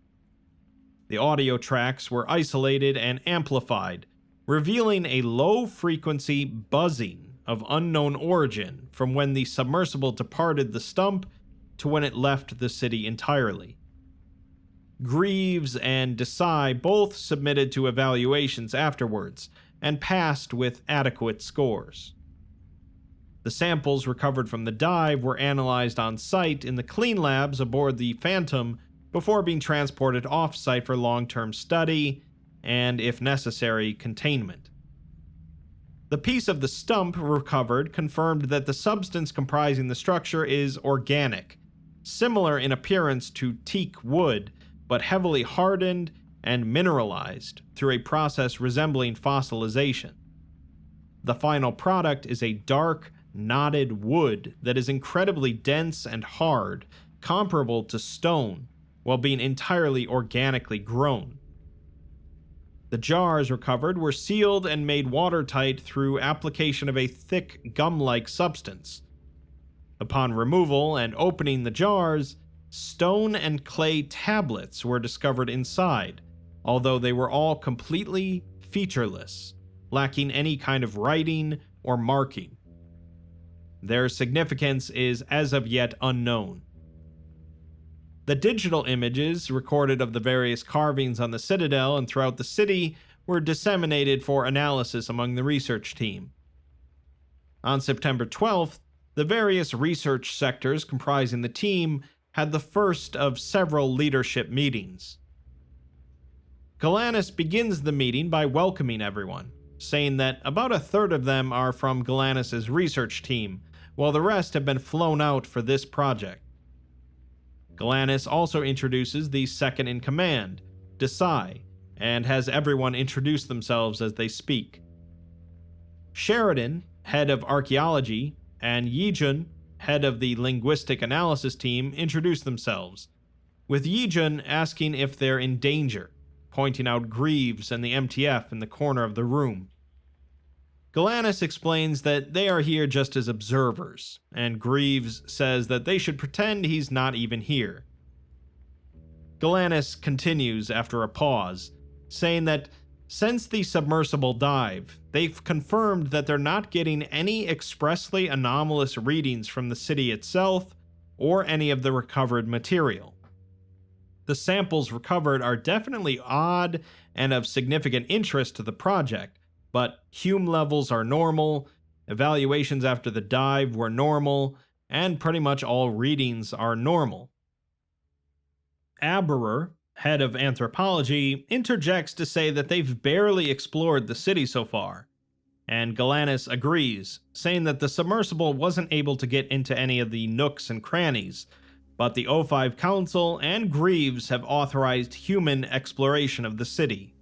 The audio tracks were isolated and amplified, revealing a low-frequency buzzing of unknown origin from when the submersible departed the stump to when it left the city entirely. Greaves and Desai both submitted to evaluations afterwards and passed with adequate scores. The samples recovered from the dive were analyzed on site in the clean labs aboard the Phantom before being transported off-site for long-term study and, if necessary, containment. The piece of the stump recovered confirmed that the substance comprising the structure is organic, similar in appearance to teak wood, but heavily hardened and mineralized through a process resembling fossilization. The final product is a dark, knotted wood that is incredibly dense and hard, comparable to stone, while being entirely organically grown. The jars recovered were sealed and made watertight through application of a thick gum-like substance. Upon removal and opening the jars, stone and clay tablets were discovered inside, although they were all completely featureless, lacking any kind of writing or marking. Their significance is as of yet unknown. The digital images recorded of the various carvings on the Citadel and throughout the city were disseminated for analysis among the research team. On September 12th, the various research sectors comprising the team had the first of several leadership meetings. Galanis begins the meeting by welcoming everyone, saying that about a third of them are from Galanis' research team, while the rest have been flown out for this project. Galanis also introduces the second-in-command, Desai, and has everyone introduce themselves as they speak. Sheridan, head of archaeology, and Yijun, head of the linguistic analysis team, introduce themselves, with Yijun asking if they're in danger, pointing out Greaves and the MTF in the corner of the room. Galanis explains that they are here just as observers, and Greaves says that they should pretend he's not even here. Galanis continues after a pause, saying that since the submersible dive, they've confirmed that they're not getting any expressly anomalous readings from the city itself or any of the recovered material. The samples recovered are definitely odd and of significant interest to the project, but Hume levels are normal, evaluations after the dive were normal, and pretty much all readings are normal. Aberer, head of anthropology, interjects to say that they've barely explored the city so far, and Galanis agrees, saying that the submersible wasn't able to get into any of the nooks and crannies, but the O5 Council and Greaves have authorized human exploration of the city.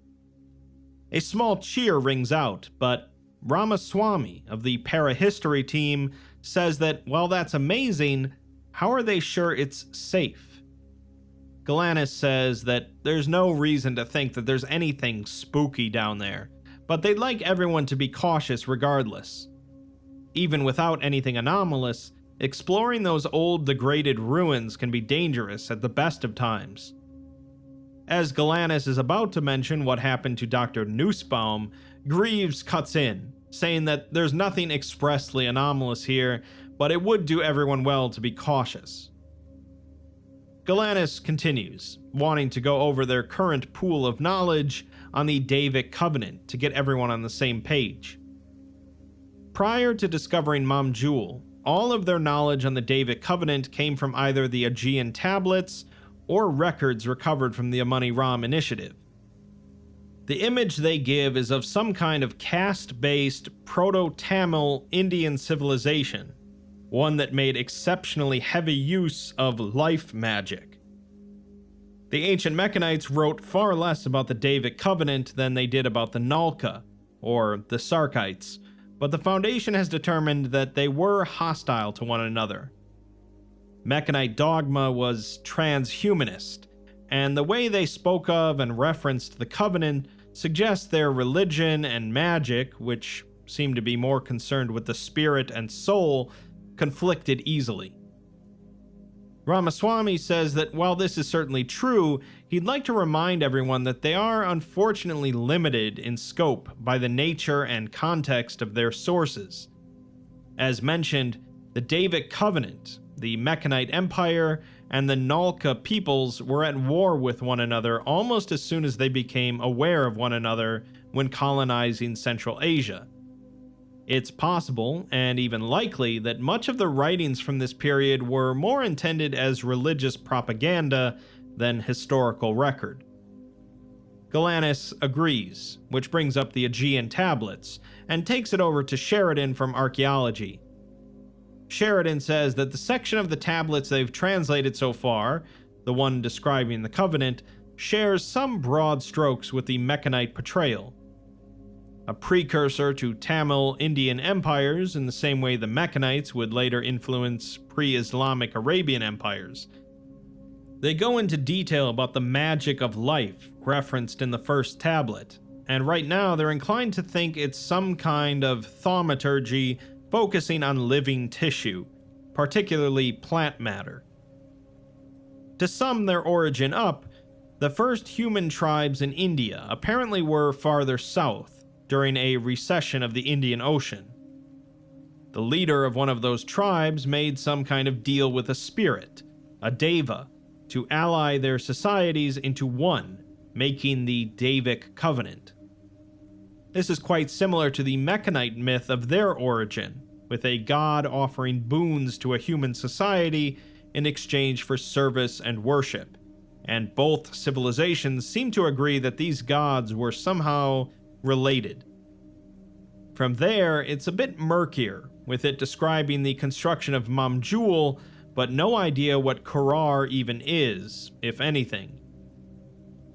A small cheer rings out, but Ramaswamy of the Parahistory team says that while that's amazing, how are they sure it's safe? Galanis says that there's no reason to think that there's anything spooky down there, but they'd like everyone to be cautious regardless. Even without anything anomalous, exploring those old degraded ruins can be dangerous at the best of times. As Galanis is about to mention what happened to Dr. Nussbaum, Greaves cuts in, saying that there's nothing expressly anomalous here, but it would do everyone well to be cautious. Galanis continues, wanting to go over their current pool of knowledge on the Davic Covenant to get everyone on the same page. Prior to discovering Mamjul, all of their knowledge on the Davic Covenant came from either the Aegean tablets or records recovered from the Amani Ram initiative. The image they give is of some kind of caste-based Proto-Tamil Indian civilization, one that made exceptionally heavy use of life magic. The ancient Mechanites wrote far less about the Davic Covenant than they did about the Nalka, or the Sarkites, but the Foundation has determined that they were hostile to one another. Mechanite dogma was transhumanist, and the way they spoke of and referenced the Covenant suggests their religion and magic, which seemed to be more concerned with the spirit and soul, conflicted easily. Ramaswamy says that while this is certainly true, he'd like to remind everyone that they are unfortunately limited in scope by the nature and context of their sources. As mentioned, the Davic Covenant, the Mechanite Empire, and the Nalka peoples were at war with one another almost as soon as they became aware of one another when colonizing Central Asia. It's possible, and even likely, that much of the writings from this period were more intended as religious propaganda than historical record. Galanis agrees, which brings up the Aegean tablets, and takes it over to Sheridan from archaeology. Sheridan says that the section of the tablets they've translated so far, the one describing the Covenant, shares some broad strokes with the Mechanite portrayal. A precursor to Tamil Indian empires in the same way the Mechanites would later influence pre-Islamic Arabian empires. They go into detail about the magic of life referenced in the first tablet, and right now they're inclined to think it's some kind of thaumaturgy focusing on living tissue, particularly plant matter. To sum their origin up, the first human tribes in India apparently were farther south, during a recession of the Indian Ocean. The leader of one of those tribes made some kind of deal with a spirit, a deva, to ally their societies into one, making the Davic Covenant. This is quite similar to the Mechanite myth of their origin, with a god offering boons to a human society in exchange for service and worship, and both civilizations seem to agree that these gods were somehow related. From there, it's a bit murkier, with it describing the construction of Mamjul, but no idea what Korar even is, if anything.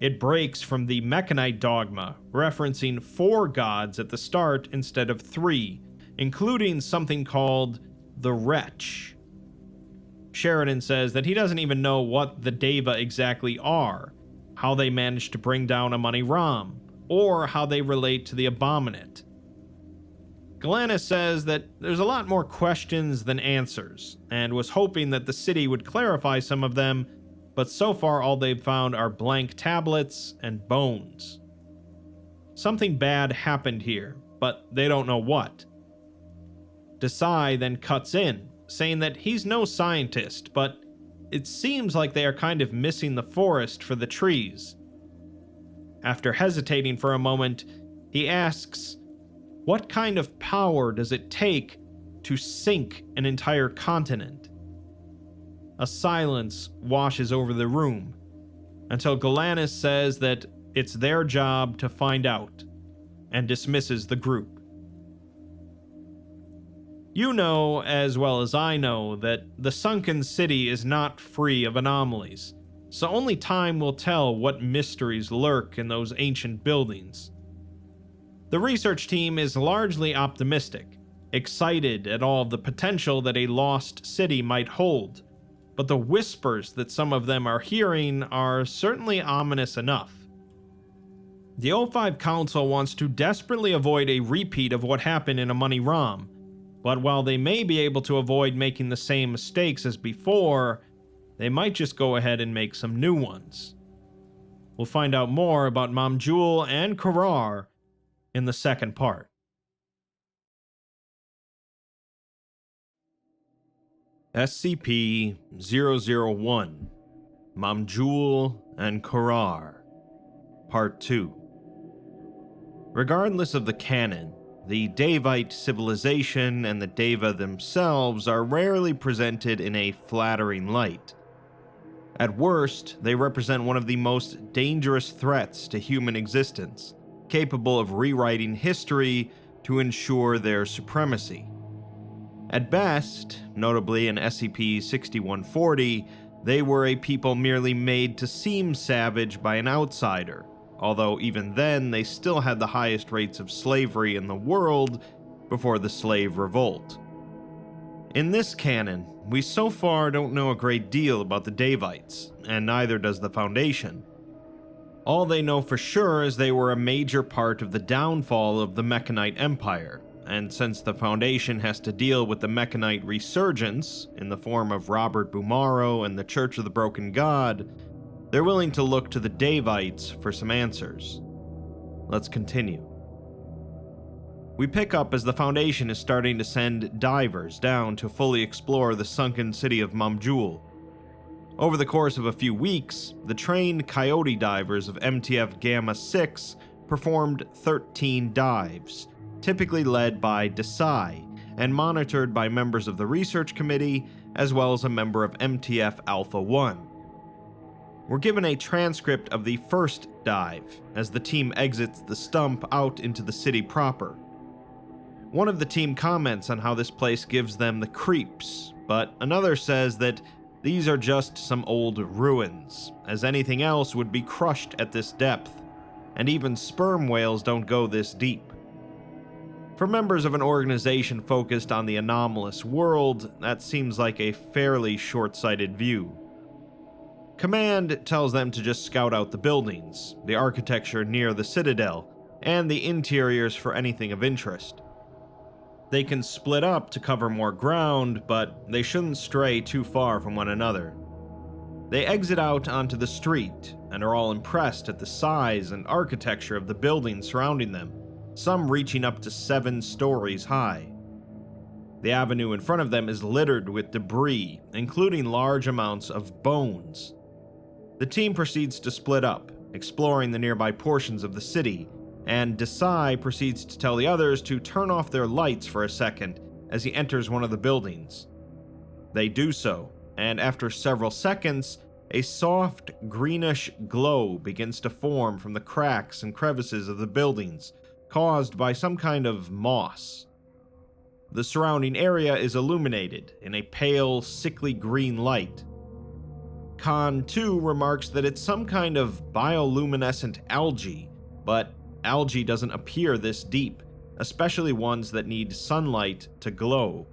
It breaks from the Mechanite dogma, referencing 4 gods at the start instead of 3, including something called the Wretch. Sheridan says that he doesn't even know what the Deva exactly are, how they managed to bring down Amani Ram, or how they relate to the Abominate. Galanis says that there's a lot more questions than answers, and was hoping that the city would clarify some of them, but so far all they've found are blank tablets and bones. Something bad happened here, but they don't know what. Desai then cuts in, saying that he's no scientist, but it seems like they are kind of missing the forest for the trees. After hesitating for a moment, he asks, what kind of power does it take to sink an entire continent? A silence washes over the room, until Galanis says that it's their job to find out, and dismisses the group. You know, as well as I know, that the sunken city is not free of anomalies, so only time will tell what mysteries lurk in those ancient buildings. The research team is largely optimistic, excited at all of the potential that a lost city might hold, but the whispers that some of them are hearing are certainly ominous enough. The O5 Council wants to desperately avoid a repeat of what happened in a money ROM, but while they may be able to avoid making the same mistakes as before, they might just go ahead and make some new ones. We'll find out more about Mamjul and Korar in the second part. SCP-001, Mamjul and Korar, Part 2. Regardless of the canon, the Davite civilization and the Deva themselves are rarely presented in a flattering light. At worst, they represent one of the most dangerous threats to human existence, capable of rewriting history to ensure their supremacy. At best, notably in SCP-6140, they were a people merely made to seem savage by an outsider, although even then they still had the highest rates of slavery in the world before the slave revolt. In this canon, we so far don't know a great deal about the Davites, and neither does the Foundation. All they know for sure is they were a major part of the downfall of the Mechanite Empire, and since the Foundation has to deal with the Mechanite resurgence, in the form of Robert Bumaro and the Church of the Broken God, they're willing to look to the Davites for some answers. Let's continue. We pick up as the Foundation is starting to send divers down to fully explore the sunken city of Mamjul. Over the course of a few weeks, the trained Coyote divers of MTF Gamma 6 performed 13 dives, typically led by Desai and monitored by members of the research committee as well as a member of MTF Alpha 1. We're given a transcript of the first dive as the team exits the stump out into the city proper. One of the team comments on how this place gives them the creeps, but another says that these are just some old ruins, as anything else would be crushed at this depth, and even sperm whales don't go this deep. For members of an organization focused on the anomalous world, that seems like a fairly short-sighted view. Command tells them to just scout out the buildings, the architecture near the Citadel, and the interiors for anything of interest. They can split up to cover more ground, but they shouldn't stray too far from one another. They exit out onto the street and are all impressed at the size and architecture of the buildings surrounding them, some reaching up to 7 stories high. The avenue in front of them is littered with debris, including large amounts of bones. The team proceeds to split up, exploring the nearby portions of the city, and Desai proceeds to tell the others to turn off their lights for a second as he enters one of the buildings. They do so, and after several seconds, a soft, greenish glow begins to form from the cracks and crevices of the buildings, caused by some kind of moss. The surrounding area is illuminated in a pale, sickly green light. Khan 2 remarks that it's some kind of bioluminescent algae, but algae doesn't appear this deep, especially ones that need sunlight to glow.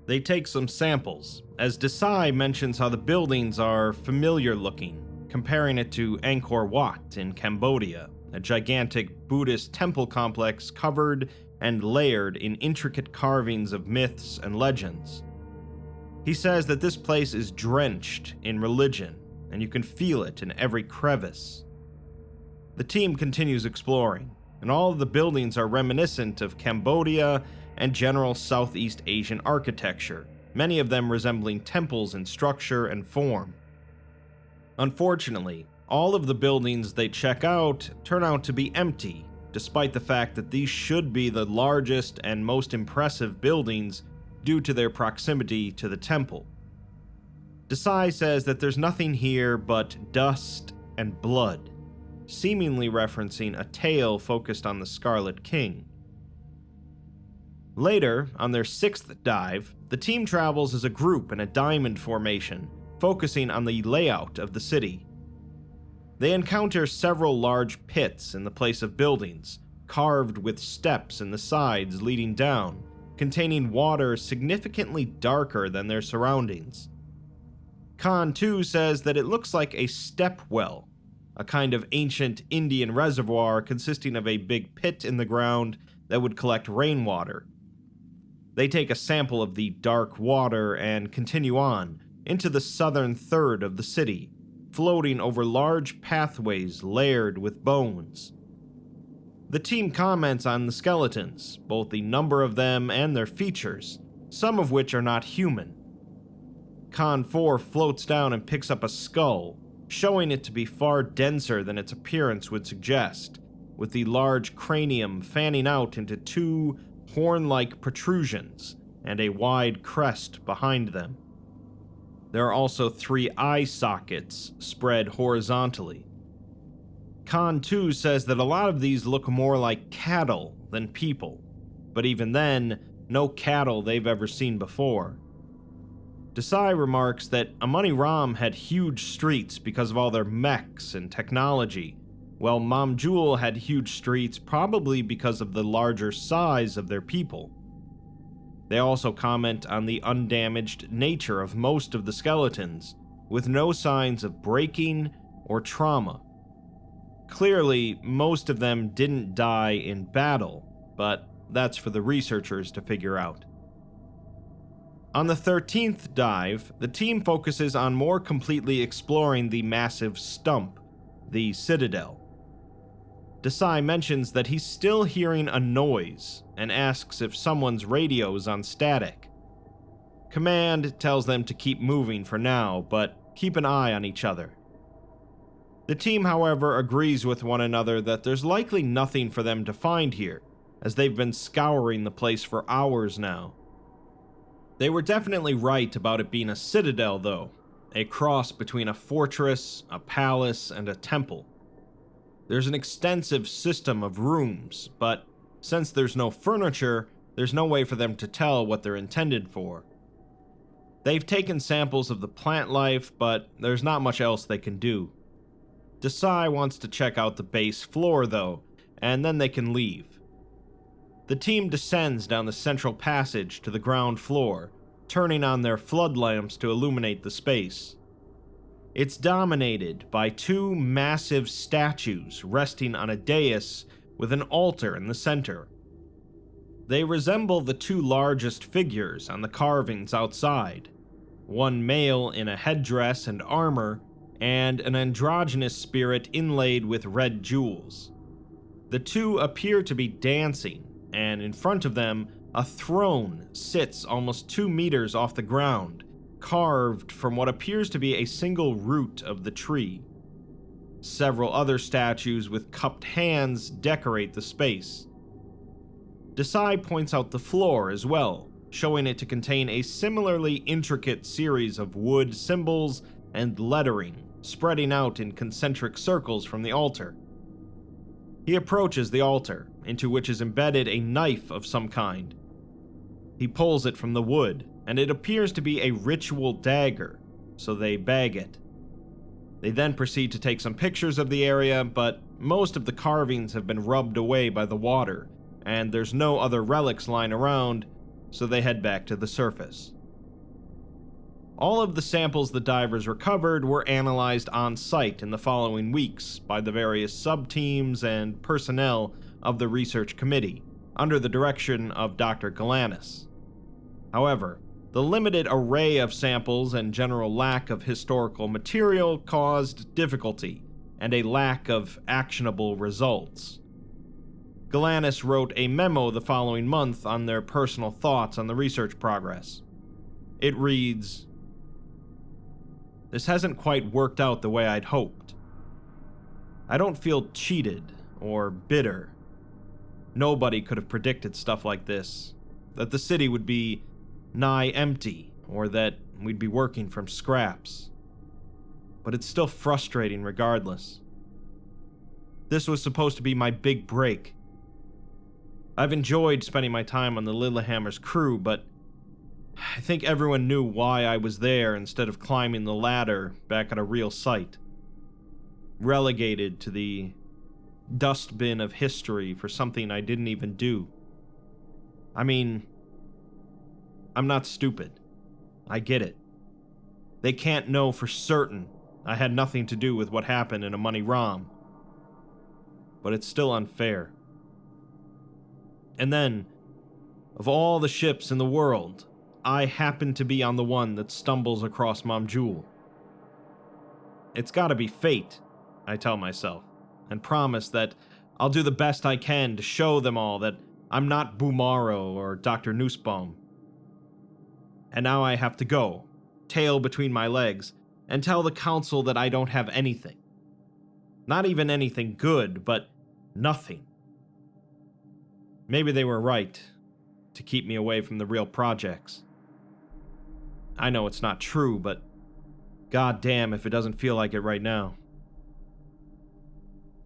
They take some samples, as Desai mentions how the buildings are familiar looking, comparing it to Angkor Wat in Cambodia, a gigantic Buddhist temple complex covered and layered in intricate carvings of myths and legends. He says that this place is drenched in religion, and you can feel it in every crevice. The team continues exploring, and all of the buildings are reminiscent of Cambodia and general Southeast Asian architecture, many of them resembling temples in structure and form. Unfortunately, all of the buildings they check out turn out to be empty, despite the fact that these should be the largest and most impressive buildings due to their proximity to the temple. Desai says that there's nothing here but dust and blood, seemingly referencing a tale focused on the Scarlet King. Later, on their 6th dive, the team travels as a group in a diamond formation, focusing on the layout of the city. They encounter several large pits in the place of buildings, carved with steps in the sides leading down, containing water significantly darker than their surroundings. Khan 2 says that it looks like a step well, a kind of ancient Indian reservoir consisting of a big pit in the ground that would collect rainwater. They take a sample of the dark water and continue on into the southern third of the city, floating over large pathways layered with bones. The team comments on the skeletons, both the number of them and their features, some of which are not human. Khan 4 floats down and picks up a skull, showing it to be far denser than its appearance would suggest, with the large cranium fanning out into two horn-like protrusions and a wide crest behind them. There are also 3 eye sockets spread horizontally. Khan 2 says that a lot of these look more like cattle than people, but even then, no cattle they've ever seen before. Desai remarks that Amani Ram had huge streets because of all their mechs and technology, while Mamjul had huge streets probably because of the larger size of their people. They also comment on the undamaged nature of most of the skeletons, with no signs of breaking or trauma. Clearly, most of them didn't die in battle, but that's for the researchers to figure out. On the 13th dive, the team focuses on more completely exploring the massive stump, the Citadel. Desai mentions that he's still hearing a noise and asks if someone's radio is on static. Command tells them to keep moving for now, but keep an eye on each other. The team, however, agrees with one another that there's likely nothing for them to find here, as they've been scouring the place for hours now. They were definitely right about it being a citadel, though, a cross between a fortress, a palace, and a temple. There's an extensive system of rooms, but since there's no furniture, there's no way for them to tell what they're intended for. They've taken samples of the plant life, but there's not much else they can do. Desai wants to check out the base floor, though, and then they can leave. The team descends down the central passage to the ground floor, turning on their flood lamps to illuminate the space. It's dominated by 2 massive statues resting on a dais with an altar in the center. They resemble the 2 largest figures on the carvings outside, one male in a headdress and armor, and an androgynous spirit inlaid with red jewels. The 2 appear to be dancing, and in front of them, a throne sits almost 2 meters off the ground, carved from what appears to be a single root of the tree. Several other statues with cupped hands decorate the space. Desai points out the floor as well, showing it to contain a similarly intricate series of wood symbols and lettering, spreading out in concentric circles from the altar. He approaches the altar, into which is embedded a knife of some kind. He pulls it from the wood, and it appears to be a ritual dagger, so they bag it. They then proceed to take some pictures of the area, but most of the carvings have been rubbed away by the water, and there's no other relics lying around, so they head back to the surface. All of the samples the divers recovered were analyzed on site in the following weeks by the various sub-teams and personnel of the research committee, under the direction of Dr. Galanis. However, the limited array of samples and general lack of historical material caused difficulty and a lack of actionable results. Galanis wrote a memo the following month on their personal thoughts on the research progress. It reads, "This hasn't quite worked out the way I'd hoped. I don't feel cheated or bitter. Nobody could have predicted stuff like this, that the city would be nigh empty, or that we'd be working from scraps. But it's still frustrating regardless. This was supposed to be my big break. I've enjoyed spending my time on the Lillehammer's crew, but I think everyone knew why I was there instead of climbing the ladder back at a real site. relegated to the dustbin of history for something I didn't even do. I mean, I'm not stupid. I get it. They can't know for certain I had nothing to do with what happened in a money ROM. But it's still unfair. And then, of all the ships in the world, I happen to be on the one that stumbles across Mamjul. It's gotta be fate, I tell myself, and promise that I'll do the best I can to show them all that I'm not Bumaro or Dr. Nussbaum. And now I have to go, tail between my legs, and tell the council that I don't have anything. Not even anything good, but nothing. Maybe they were right to keep me away from the real projects. I know it's not true, but goddamn if it doesn't feel like it right now.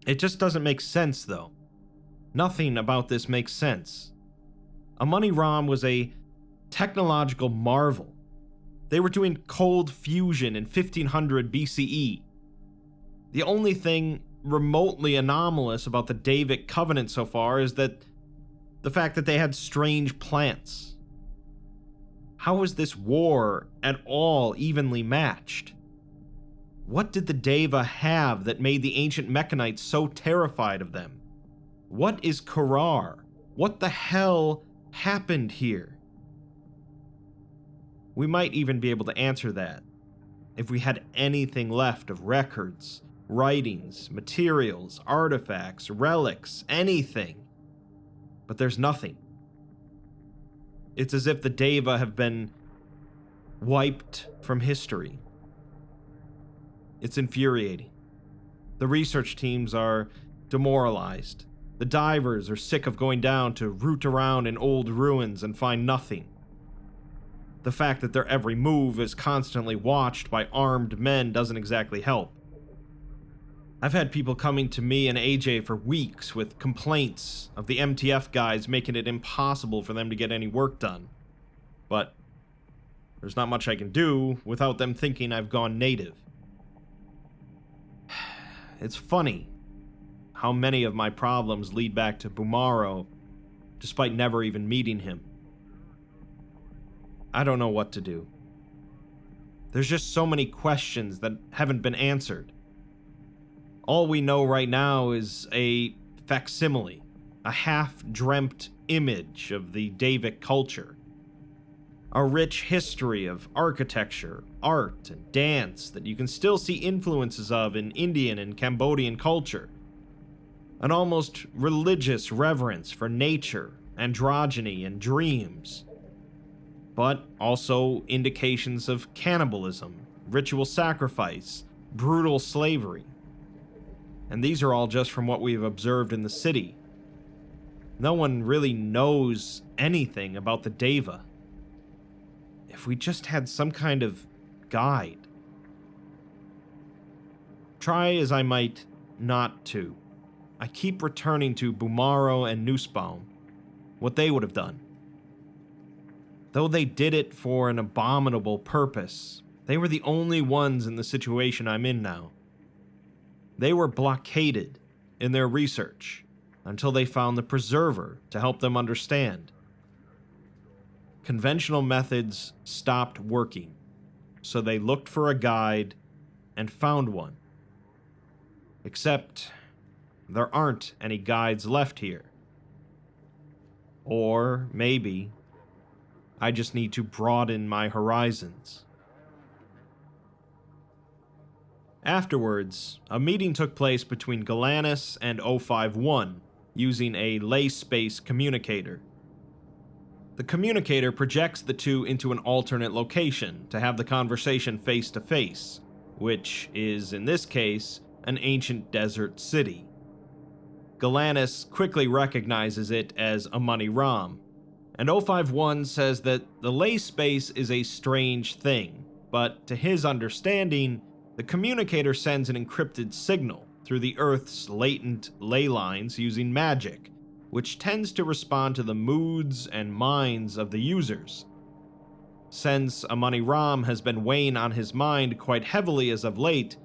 It just doesn't make sense, though. Nothing about this makes sense. A money ROM was a technological marvel. They were doing cold fusion in 1500 BCE. The only thing remotely anomalous about the Davic Covenant so far is that the fact that they had strange plants. How was this war at all evenly matched? What did the Deva have that made the ancient Mechanites so terrified of them? What is Korar? What the hell happened here? We might even be able to answer that if we had anything left of records, writings, materials, artifacts, relics, anything. But there's nothing. It's as if the Deva have been wiped from history. It's infuriating. The research teams are demoralized. The divers are sick of going down to root around in old ruins and find nothing. The fact that their every move is constantly watched by armed men doesn't exactly help. I've had people coming to me and AJ for weeks with complaints of the MTF guys making it impossible for them to get any work done. But there's not much I can do without them thinking I've gone native. It's funny how many of my problems lead back to Bumaro, despite never even meeting him. I don't know what to do. There's just so many questions that haven't been answered. All we know right now is a facsimile, a half-dreamt image of the Davic culture. A rich history of architecture, art, and dance that you can still see influences of in Indian and Cambodian culture. An almost religious reverence for nature, androgyny, and dreams. But also indications of cannibalism, ritual sacrifice, brutal slavery. And these are all just from what we've observed in the city. No one really knows anything about the Deva. If we just had some kind of guide. Try as I might not to, I keep returning to Bumaro and Nussbaum, what they would have done. Though they did it for an abominable purpose, they were the only ones in the situation I'm in now. They were blockaded in their research until they found the Preserver to help them understand. Conventional methods stopped working, so they looked for a guide and found one. Except there aren't any guides left here. Or maybe I just need to broaden my horizons. Afterwards, a meeting took place between Galanis and 051 using a lay space communicator. The communicator projects the two into an alternate location to have the conversation face to face, which is, in this case, an ancient desert city. Galanis quickly recognizes it as a money ROM, and 051 says that the lay space is a strange thing, but to his understanding, the communicator sends an encrypted signal through the Earth's latent ley lines using magic, which tends to respond to the moods and minds of the users. Since a money ROM has been weighing on his mind quite heavily as of late,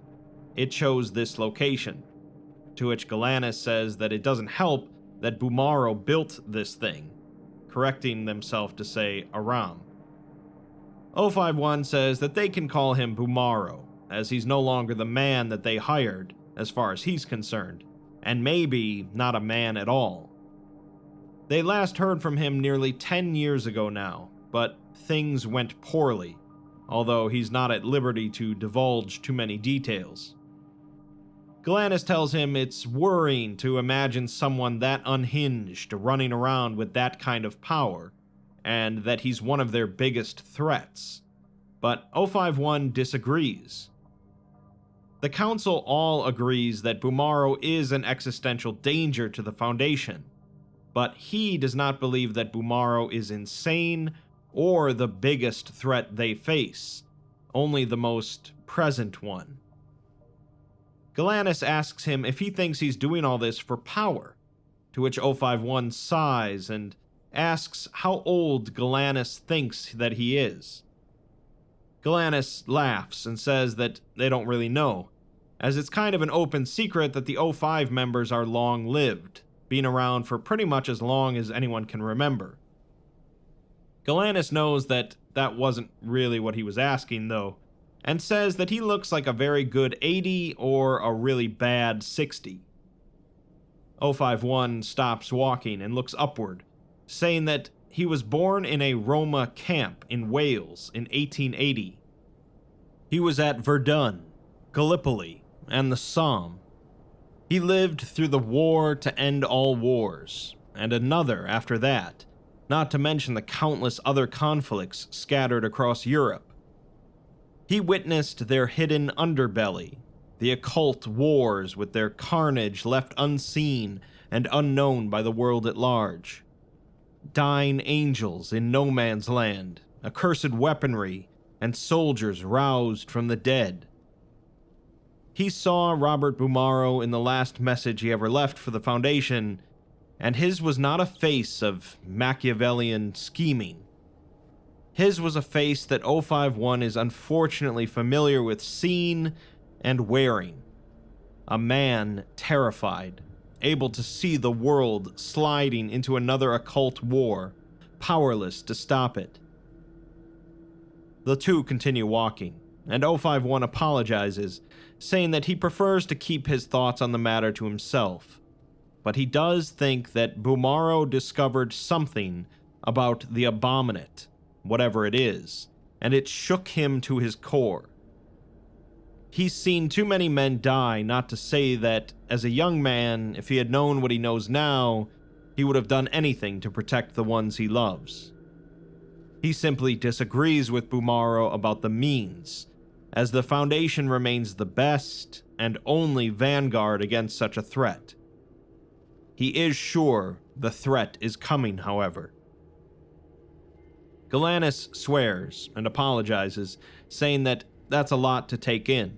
it chose this location, to which Galanis says that it doesn't help that Bumaro built this thing, correcting themselves to say Aram. 051 says that they can call him Bumaro, as he's no longer the man that they hired, as far as he's concerned, and maybe not a man at all. They last heard from him nearly 10 years ago now, but things went poorly, although he's not at liberty to divulge too many details. Galanis tells him it's worrying to imagine someone that unhinged running around with that kind of power, and that he's one of their biggest threats. But 051 disagrees. The Council all agrees that Bumaro is an existential danger to the Foundation, but he does not believe that Bumaro is insane or the biggest threat they face, only the most present one. Galanis asks him if he thinks he's doing all this for power, to which 051 sighs and asks how old Galanis thinks that he is. Galanis laughs and says that they don't really know, as it's kind of an open secret that the 05 members are long-lived, being around for pretty much as long as anyone can remember. Galanis knows that that wasn't really what he was asking, though, and says that he looks like a very good 80 or a really bad 60. 051 stops walking and looks upward, saying that he was born in a Roma camp in Wales in 1880. He was at Verdun, Gallipoli, and the Somme. He lived through the war to end all wars, and another after that, not to mention the countless other conflicts scattered across Europe. He witnessed their hidden underbelly, the occult wars with their carnage left unseen and unknown by the world at large. Dying angels in no man's land, accursed weaponry, and soldiers roused from the dead. He saw Robert Bumaro in the last message he ever left for the Foundation, and his was not a face of Machiavellian scheming. His was a face that 051 is unfortunately familiar with seeing and wearing. A man terrified, able to see the world sliding into another occult war, powerless to stop it. The two continue walking, and 051 apologizes, saying that he prefers to keep his thoughts on the matter to himself, but he does think that Bumaro discovered something about the Abominate, whatever it is, and it shook him to his core. He's seen too many men die not to say that, as a young man, if he had known what he knows now, he would have done anything to protect the ones he loves. He simply disagrees with Bumaro about the means, as the Foundation remains the best and only vanguard against such a threat. He is sure the threat is coming, however. Galanis swears and apologizes, saying that that's a lot to take in.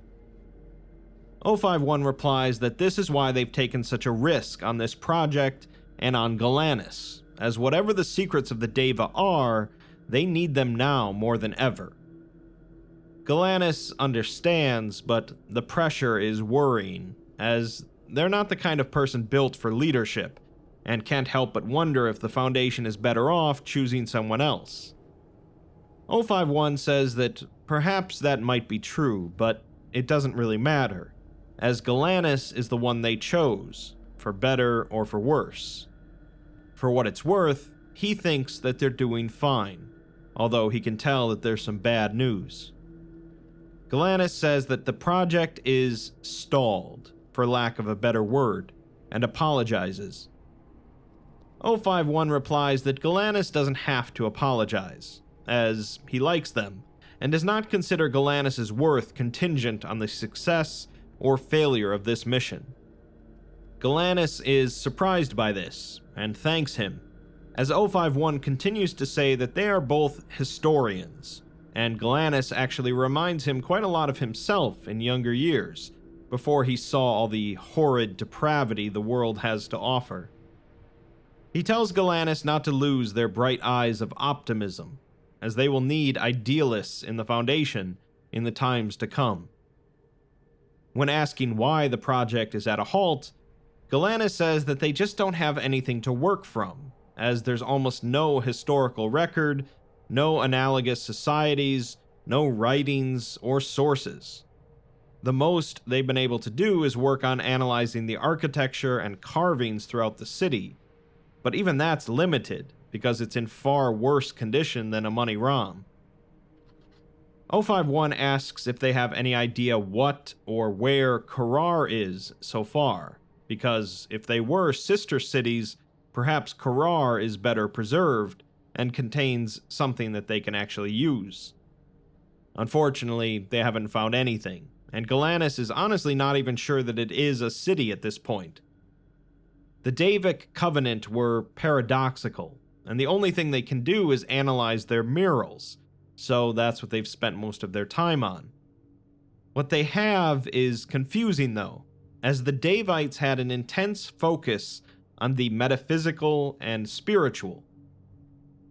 051 replies that this is why they've taken such a risk on this project and on Galanis, as whatever the secrets of the Deva are, they need them now more than ever. Galanis understands, but the pressure is worrying, as they're not the kind of person built for leadership, and can't help but wonder if the Foundation is better off choosing someone else. 051 says that perhaps that might be true, but it doesn't really matter, as Galanis is the one they chose, for better or for worse. For what it's worth, he thinks that they're doing fine, although he can tell that there's some bad news. Galanis says that the project is stalled, for lack of a better word, and apologizes. 051 replies that Galanis doesn't have to apologize, as he likes them, and does not consider Galanis' worth contingent on the success or failure of this mission. Galanis is surprised by this, and thanks him, as 051 continues to say that they are both historians, and Galanis actually reminds him quite a lot of himself in younger years, before he saw all the horrid depravity the world has to offer. He tells Galanis not to lose their bright eyes of optimism, as they will need idealists in the Foundation in the times to come. When asking why the project is at a halt, Galanis says that they just don't have anything to work from, as there's almost no historical record, no analogous societies, no writings or sources. The most they've been able to do is work on analyzing the architecture and carvings throughout the city, but even that's limited because it's in far worse condition than a money ROM. 051 asks if they have any idea what or where Korar is so far, because if they were sister cities, perhaps Korar is better preserved and contains something that they can actually use. Unfortunately, they haven't found anything, and Galanis is honestly not even sure that it is a city at this point. The Davic Covenant were paradoxical, and the only thing they can do is analyze their murals, so that's what they've spent most of their time on. What they have is confusing though, as the Davites had an intense focus on the metaphysical and spiritual.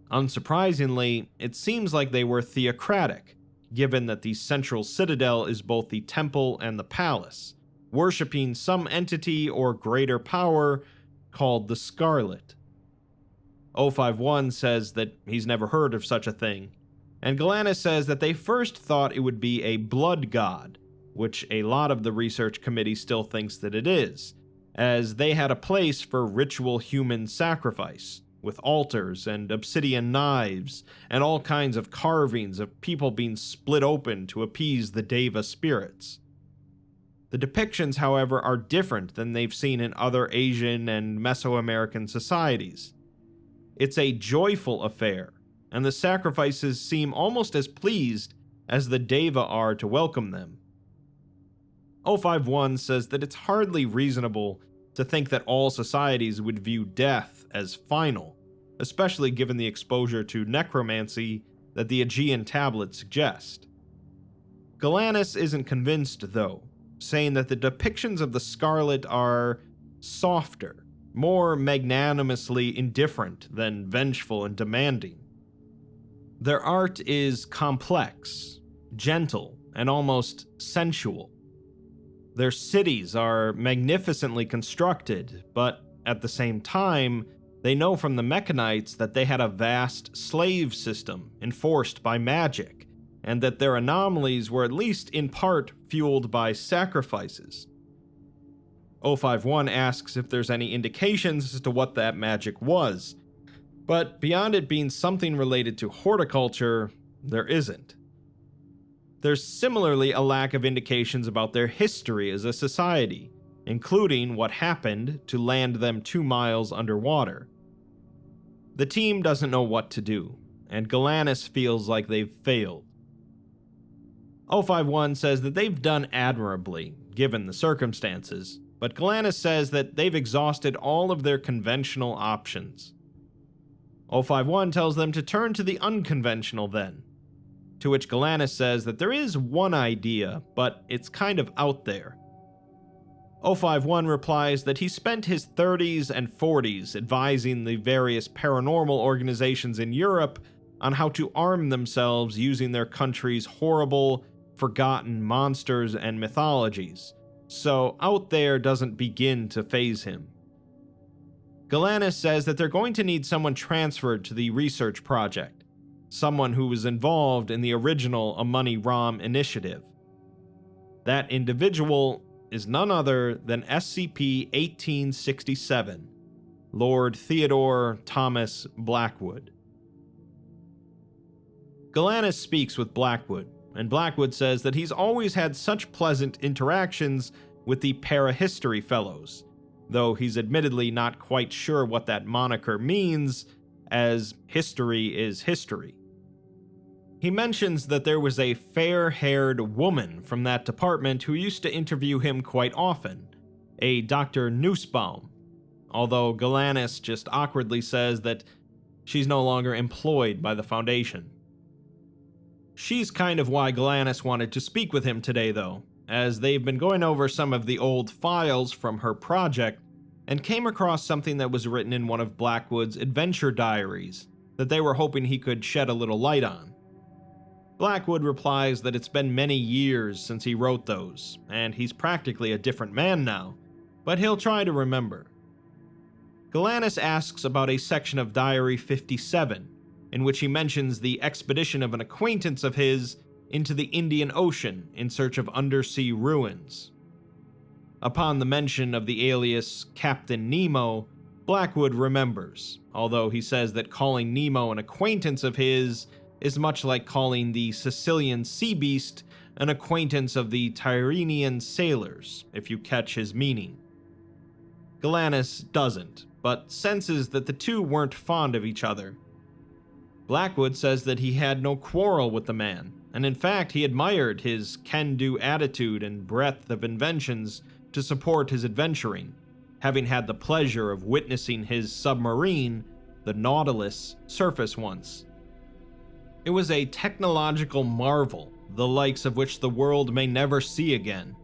Unsurprisingly, it seems like they were theocratic, given that the central citadel is both the temple and the palace, worshipping some entity or greater power called the Scarlet. 051 says that he's never heard of such a thing, and Galanis says that they first thought it would be a blood god, which a lot of the research committee still thinks that it is, as they had a place for ritual human sacrifice, with altars and obsidian knives, and all kinds of carvings of people being split open to appease the Deva spirits. The depictions, however, are different than they've seen in other Asian and Mesoamerican societies. It's a joyful affair, and the sacrifices seem almost as pleased as the Deva are to welcome them. 051 says that it's hardly reasonable to think that all societies would view death as final, especially given the exposure to necromancy that the Aegean tablets suggest. Galanis isn't convinced, though, saying that the depictions of the Scarlet are softer, more magnanimously indifferent than vengeful and demanding. Their art is complex, gentle, and almost sensual. Their cities are magnificently constructed, but at the same time, they know from the Mechanites that they had a vast slave system enforced by magic, and that their anomalies were at least in part fueled by sacrifices. 051 asks if there's any indications as to what that magic was, but beyond it being something related to horticulture, there isn't. There's similarly a lack of indications about their history as a society, including what happened to land them 2 miles underwater. The team doesn't know what to do, and Galanis feels like they've failed. 051 says that they've done admirably, given the circumstances, but Galanis says that they've exhausted all of their conventional options. 051 tells them to turn to the unconventional then, to which Galanis says that there is one idea, but it's kind of out there. 051 replies that he spent his 30s and 40s advising the various paranormal organizations in Europe on how to arm themselves using their country's horrible, forgotten monsters and mythologies, so out there doesn't begin to faze him. Galanis says that they're going to need someone transferred to the research project, someone who was involved in the original A Money ROM initiative. That individual is none other than SCP-1867, Lord Theodore Thomas Blackwood. Galanis speaks with Blackwood, and Blackwood says that he's always had such pleasant interactions with the Parahistory Fellows, though he's admittedly not quite sure what that moniker means, as history is history. He mentions that there was a fair-haired woman from that department who used to interview him quite often, a Dr. Nussbaum, although Galanis just awkwardly says that she's no longer employed by the Foundation. She's kind of why Galanis wanted to speak with him today, though, as they've been going over some of the old files from her project and came across something that was written in one of Blackwood's adventure diaries that they were hoping he could shed a little light on. Blackwood replies that it's been many years since he wrote those, and he's practically a different man now, but he'll try to remember. Galanis asks about a section of Diary 57, in which he mentions the expedition of an acquaintance of his into the Indian Ocean in search of undersea ruins. Upon the mention of the alias Captain Nemo, Blackwood remembers, although he says that calling Nemo an acquaintance of his is much like calling the Sicilian sea beast an acquaintance of the Tyrrhenian sailors, if you catch his meaning. Galanis doesn't, but senses that the two weren't fond of each other. Blackwood says that he had no quarrel with the man, and in fact he admired his can-do attitude and breadth of inventions to support his adventuring, having had the pleasure of witnessing his submarine, the Nautilus, surface once. It was a technological marvel, the likes of which the world may never see again,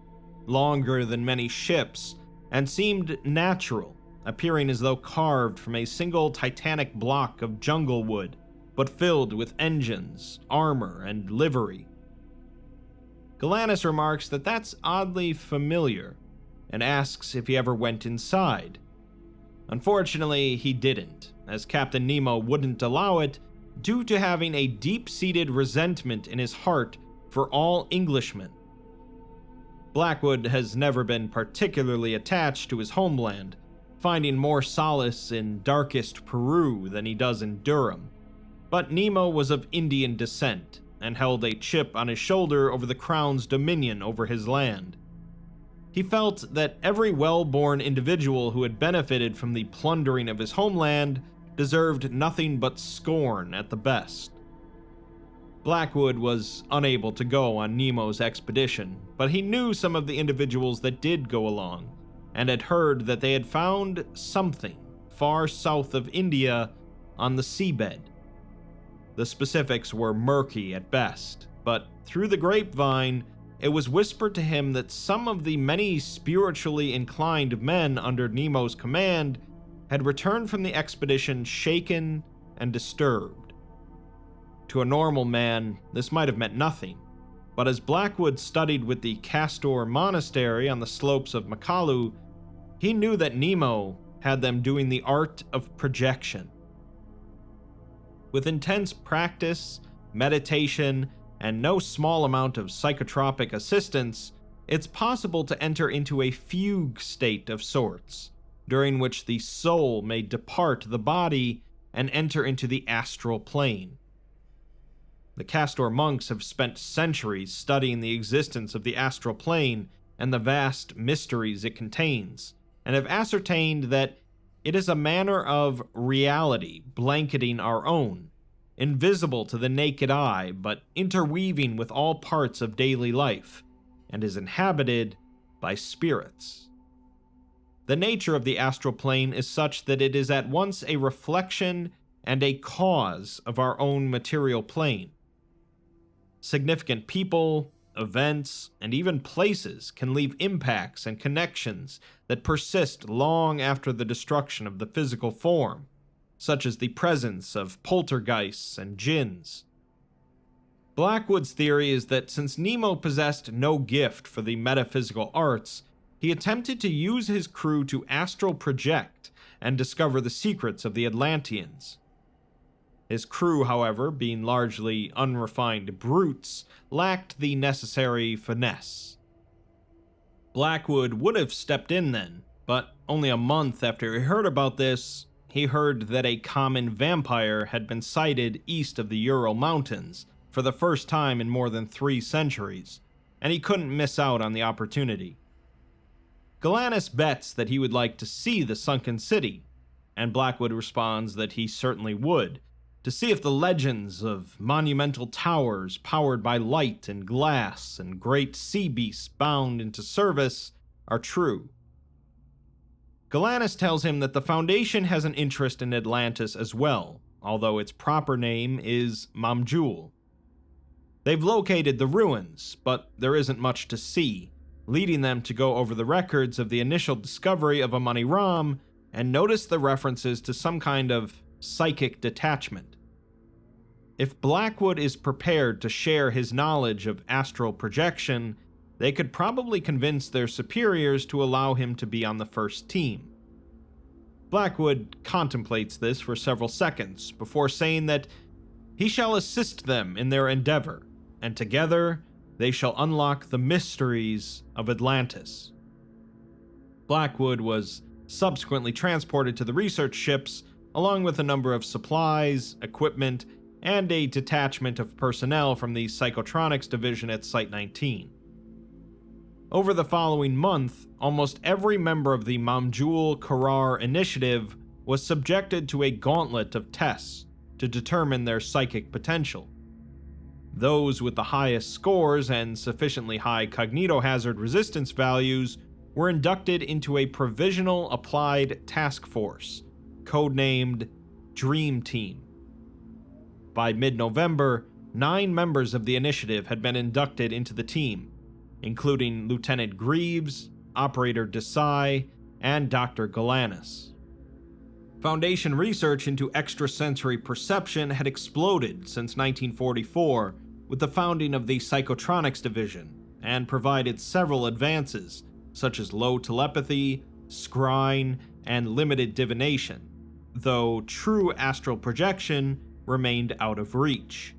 longer than many ships, and seemed natural, appearing as though carved from a single titanic block of jungle wood, but filled with engines, armor, and livery. Galanis remarks that that's oddly familiar, and asks if he ever went inside. Unfortunately, he didn't, as Captain Nemo wouldn't allow it due to having a deep-seated resentment in his heart for all Englishmen. Blackwood has never been particularly attached to his homeland, finding more solace in darkest Peru than he does in Durham. But Nemo was of Indian descent, and held a chip on his shoulder over the Crown's dominion over his land. He felt that every well-born individual who had benefited from the plundering of his homeland deserved nothing but scorn at the best. Blackwood was unable to go on Nemo's expedition, but he knew some of the individuals that did go along, and had heard that they had found something far south of India on the seabed. The specifics were murky at best, but through the grapevine, it was whispered to him that some of the many spiritually inclined men under Nemo's command had returned from the expedition shaken and disturbed. To a normal man, this might have meant nothing, but as Blackwood studied with the Castor Monastery on the slopes of Makalu, he knew that Nemo had them doing the art of projection. With intense practice, meditation, and no small amount of psychotropic assistance, it's possible to enter into a fugue state of sorts, during which the soul may depart the body and enter into the astral plane. The Castor monks have spent centuries studying the existence of the astral plane and the vast mysteries it contains, and have ascertained that it is a manner of reality blanketing our own, invisible to the naked eye but interweaving with all parts of daily life, and is inhabited by spirits. The nature of the astral plane is such that it is at once a reflection and a cause of our own material plane. Significant people, events, and even places can leave impacts and connections that persist long after the destruction of the physical form, such as the presence of poltergeists and jinns. Blackwood's theory is that since Nemo possessed no gift for the metaphysical arts, he attempted to use his crew to astral project and discover the secrets of the Atlanteans. His crew, however, being largely unrefined brutes, lacked the necessary finesse. Blackwood would have stepped in then, but only a month after he heard about this, he heard that a common vampire had been sighted east of the Ural Mountains for the first time in more than 3 centuries, and he couldn't miss out on the opportunity. Galanis bets that he would like to see the sunken city, and Blackwood responds that he certainly would, to see if the legends of monumental towers powered by light and glass and great sea beasts bound into service are true. Galanis tells him that the Foundation has an interest in Atlantis as well, although its proper name is Mamjul. They've located the ruins, but there isn't much to see, leading them to go over the records of the initial discovery of a money ROM and notice the references to some kind of psychic detachment. If Blackwood is prepared to share his knowledge of astral projection, they could probably convince their superiors to allow him to be on the first team. Blackwood contemplates this for several seconds before saying that he shall assist them in their endeavor, and together they shall unlock the mysteries of Atlantis. Blackwood was subsequently transported to the research ships, along with a number of supplies, equipment, and a detachment of personnel from the Psychotronics Division at Site-19. Over the following month, almost every member of the Mamjul Korar initiative was subjected to a gauntlet of tests to determine their psychic potential. Those with the highest scores and sufficiently high cognitohazard resistance values were inducted into a provisional applied task force, codenamed Dream Team. By mid-November, 9 members of the initiative had been inducted into the team, including Lieutenant Greaves, Operator Desai, and Dr. Galanis. Foundation research into extrasensory perception had exploded since 1944 with the founding of the Psychotronics Division, and provided several advances, such as low telepathy, scrying, and limited divination, though true astral projection remained out of reach.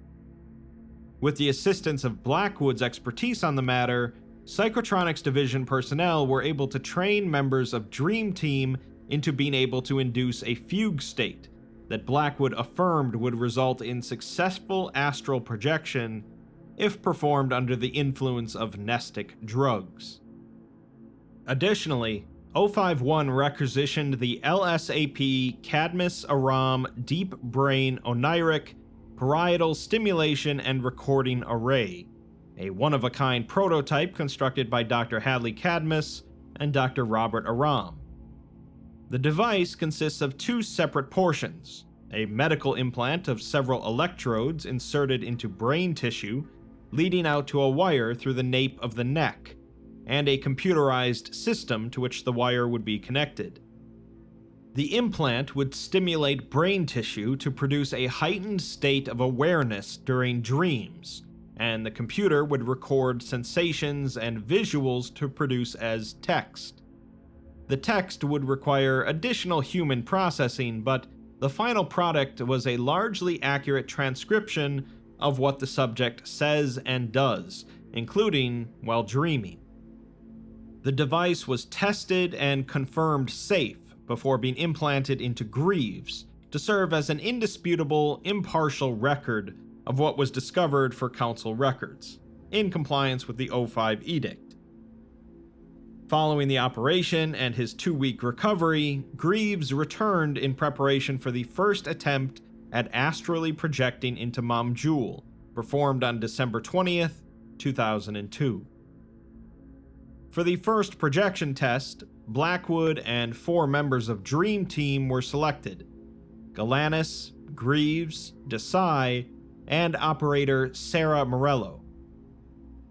With the assistance of Blackwood's expertise on the matter, Psychotronics Division personnel were able to train members of Dream Team into being able to induce a fugue state that Blackwood affirmed would result in successful astral projection if performed under the influence of nestic drugs. Additionally, 051 requisitioned the LSAP Cadmus Aram Deep Brain Oniric Parietal Stimulation and Recording Array, a one-of-a-kind prototype constructed by Dr. Hadley Cadmus and Dr. Robert Aram. The device consists of 2 separate portions, a medical implant of several electrodes inserted into brain tissue, leading out to a wire through the nape of the neck, and a computerized system to which the wire would be connected. The implant would stimulate brain tissue to produce a heightened state of awareness during dreams, and the computer would record sensations and visuals to produce as text. The text would require additional human processing, but the final product was a largely accurate transcription of what the subject says and does, including while dreaming. The device was tested and confirmed safe before being implanted into Greaves to serve as an indisputable, impartial record of what was discovered for Council records, in compliance with the 05 Edict. Following the operation and his 2-week recovery, Greaves returned in preparation for the first attempt at astrally projecting into Mamjul, performed on December 20th, 2002. For the first projection test, Blackwood and 4 members of Dream Team were selected: Galanis, Greaves, Desai, and operator Sarah Morello.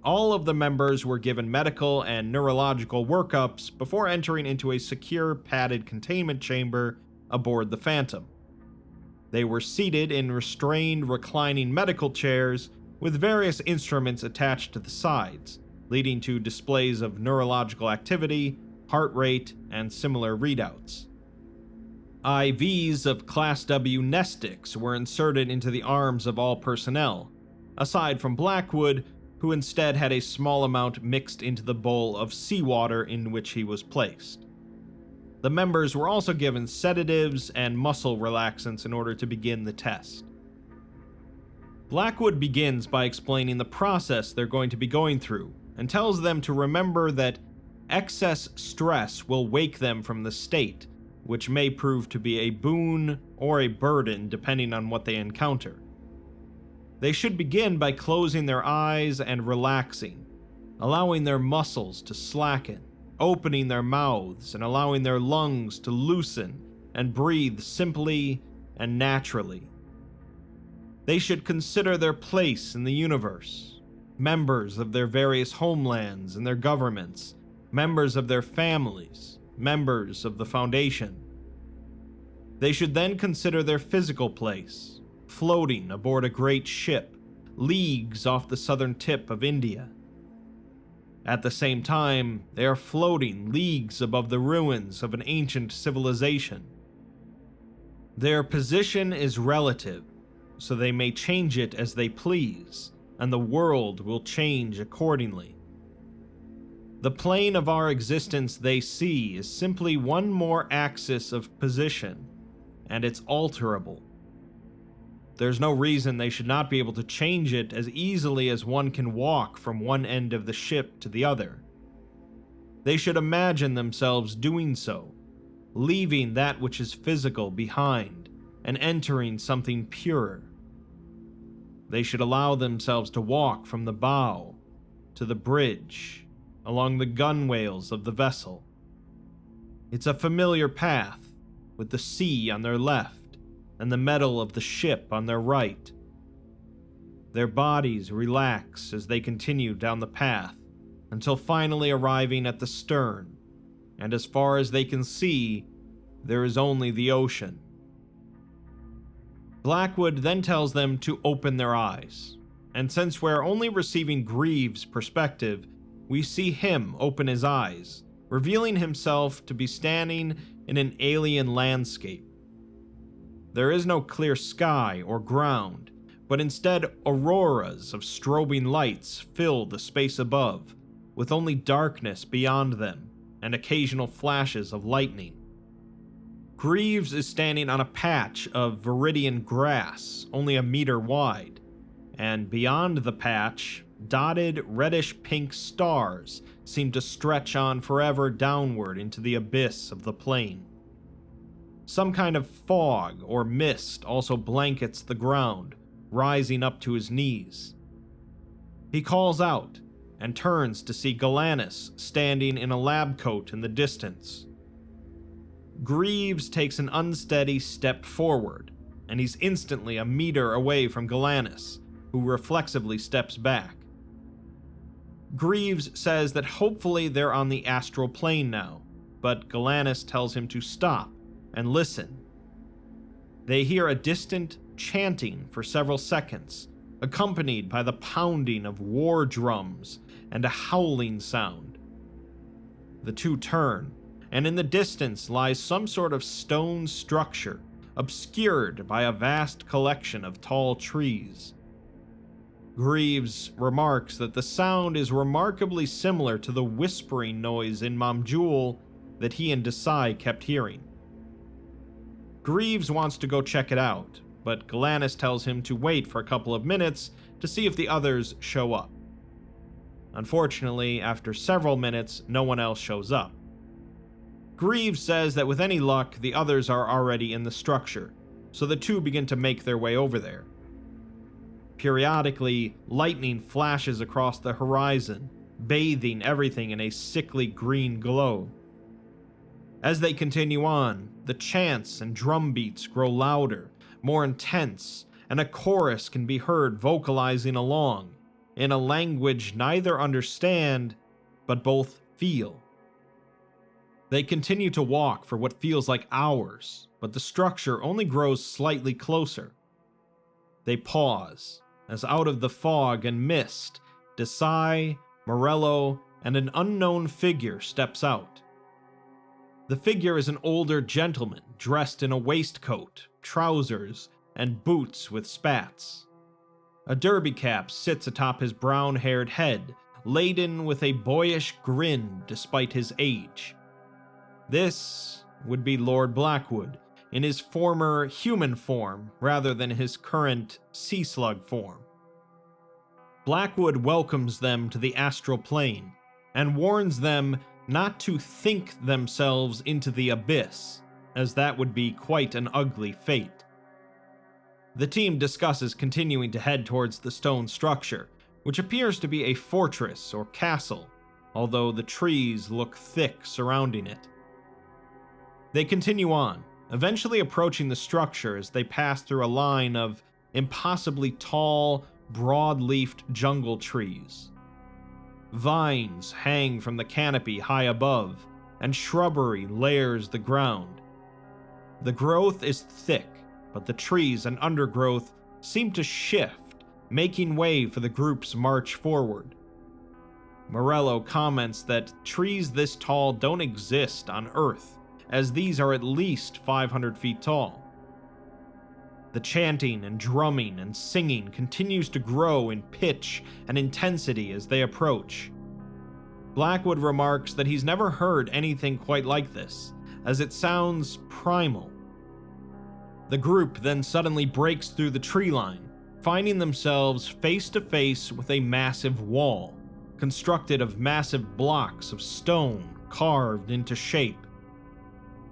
All of the members were given medical and neurological workups before entering into a secure padded containment chamber aboard the Phantom. They were seated in restrained reclining medical chairs with various instruments attached to the sides, leading to displays of neurological activity, heart rate, and similar readouts. IVs of Class W Nestics were inserted into the arms of all personnel, aside from Blackwood, who instead had a small amount mixed into the bowl of seawater in which he was placed. The members were also given sedatives and muscle relaxants in order to begin the test. Blackwood begins by explaining the process they're going to be going through, and tells them to remember that excess stress will wake them from the state, which may prove to be a boon or a burden depending on what they encounter. They should begin by closing their eyes and relaxing, allowing their muscles to slacken, opening their mouths and allowing their lungs to loosen and breathe simply and naturally. They should consider their place in the universe, members of their various homelands and their governments, members of their families, members of the Foundation. They should then consider their physical place, floating aboard a great ship, leagues off the southern tip of India. At the same time, they are floating leagues above the ruins of an ancient civilization. Their position is relative, so they may change it as they please, and the world will change accordingly. The plane of our existence they see is simply one more axis of position, and it's alterable. There's no reason they should not be able to change it as easily as one can walk from one end of the ship to the other. They should imagine themselves doing so, leaving that which is physical behind and entering something purer. They should allow themselves to walk from the bow to the bridge, along the gunwales of the vessel. It's a familiar path, with the sea on their left and the metal of the ship on their right. Their bodies relax as they continue down the path, until finally arriving at the stern, and as far as they can see, there is only the ocean. Blackwood then tells them to open their eyes, and since we're only receiving Greaves' perspective, we see him open his eyes, revealing himself to be standing in an alien landscape. There is no clear sky or ground, but instead auroras of strobing lights fill the space above, with only darkness beyond them and occasional flashes of lightning. Greaves is standing on a patch of viridian grass only a meter wide, and beyond the patch, dotted reddish-pink stars seem to stretch on forever downward into the abyss of the plain. Some kind of fog or mist also blankets the ground, rising up to his knees. He calls out and turns to see Galanis standing in a lab coat in the distance. Greaves takes an unsteady step forward, and he's instantly a meter away from Galanis, who reflexively steps back. Greaves says that hopefully they're on the astral plane now, but Galanis tells him to stop and listen. They hear a distant chanting for several seconds, accompanied by the pounding of war drums and a howling sound. The two turn, and in the distance lies some sort of stone structure, obscured by a vast collection of tall trees. Greaves remarks that the sound is remarkably similar to the whispering noise in Mamjul that he and Desai kept hearing. Greaves wants to go check it out, but Galanis tells him to wait for a couple of minutes to see if the others show up. Unfortunately, after several minutes, no one else shows up. Greaves says that with any luck, the others are already in the structure, so the two begin to make their way over there. Periodically, lightning flashes across the horizon, bathing everything in a sickly green glow. As they continue on, the chants and drum beats grow louder, more intense, and a chorus can be heard vocalizing along, in a language neither understand, but both feel. They continue to walk for what feels like hours, but the structure only grows slightly closer. They pause, as out of the fog and mist, Desai, Morello, and an unknown figure steps out. The figure is an older gentleman dressed in a waistcoat, trousers, and boots with spats. A derby cap sits atop his brown-haired head, laden with a boyish grin despite his age. This would be Lord Blackwood, in his former human form rather than his current sea slug form. Blackwood welcomes them to the astral plane, and warns them not to think themselves into the abyss, as that would be quite an ugly fate. The team discusses continuing to head towards the stone structure, which appears to be a fortress or castle, although the trees look thick surrounding it. They continue on, eventually approaching the structure as they pass through a line of impossibly tall, broad-leafed jungle trees. Vines hang from the canopy high above, and shrubbery layers the ground. The growth is thick, but the trees and undergrowth seem to shift, making way for the group's march forward. Morello comments that trees this tall don't exist on Earth, as these are at least 500 feet tall. The chanting and drumming and singing continues to grow in pitch and intensity as they approach. Blackwood remarks that he's never heard anything quite like this, as it sounds primal. The group then suddenly breaks through the tree line, finding themselves face to face with a massive wall, constructed of massive blocks of stone carved into shape.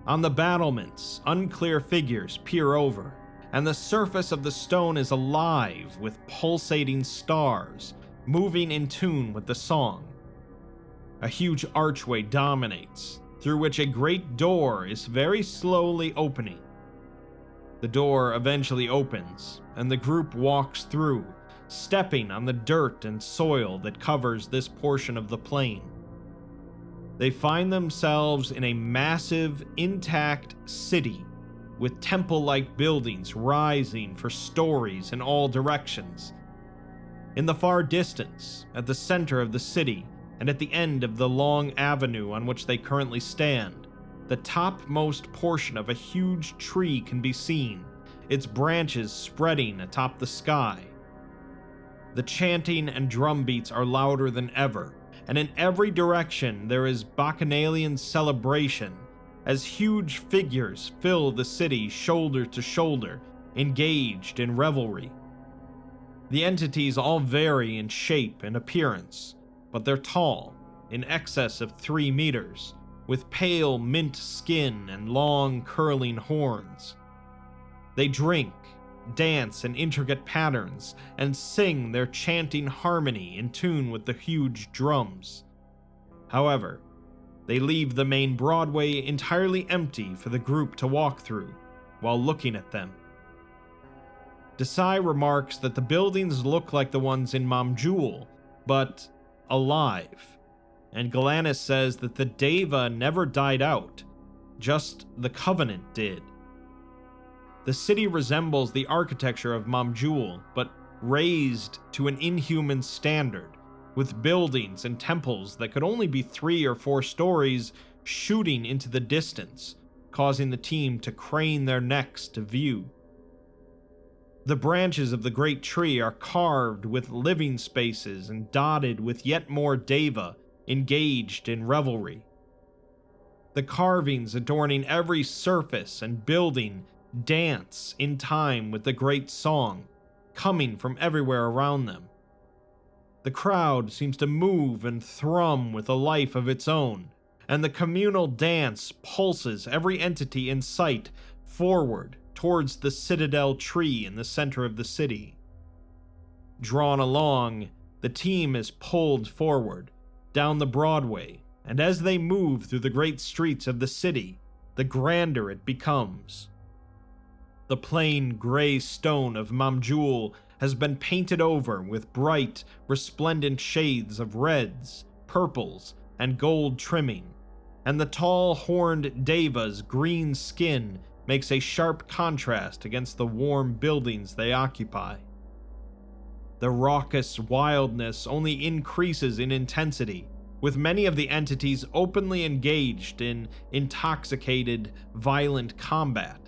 On the battlements, unclear figures peer over, and the surface of the stone is alive with pulsating stars, moving in tune with the song. A huge archway dominates, through which a great door is very slowly opening. The door eventually opens, and the group walks through, stepping on the dirt and soil that covers this portion of the plain. They find themselves in a massive, intact city, with temple-like buildings rising for stories in all directions. In the far distance, at the center of the city, and at the end of the long avenue on which they currently stand, the topmost portion of a huge tree can be seen, its branches spreading atop the sky. The chanting and drum beats are louder than ever, and in every direction there is bacchanalian celebration, as huge figures fill the city shoulder to shoulder, engaged in revelry. The entities all vary in shape and appearance, but they're tall, in excess of 3 meters, with pale mint skin and long curling horns. They drink, dance in intricate patterns, and sing their chanting harmony in tune with the huge drums. However, they leave the main Broadway entirely empty for the group to walk through, while looking at them. Desai remarks that the buildings look like the ones in Mamjul, but alive, and Galanis says that the Deva never died out, just the Covenant did. The city resembles the architecture of Mamjul, but raised to an inhuman standard, with buildings and temples that could only be 3 or 4 stories shooting into the distance, causing the team to crane their necks to view. The branches of the great tree are carved with living spaces and dotted with yet more Deva engaged in revelry. The carvings adorning every surface and building dance in time with the great song, coming from everywhere around them. The crowd seems to move and thrum with a life of its own, and the communal dance pulses every entity in sight forward towards the citadel tree in the center of the city. Drawn along, the team is pulled forward, down the Broadway, and as they move through the great streets of the city, the grander it becomes. The plain gray stone of Mamjul has been painted over with bright, resplendent shades of reds, purples, and gold trimming, and the tall horned Deva's green skin makes a sharp contrast against the warm buildings they occupy. The raucous wildness only increases in intensity, with many of the entities openly engaged in intoxicated, violent combat.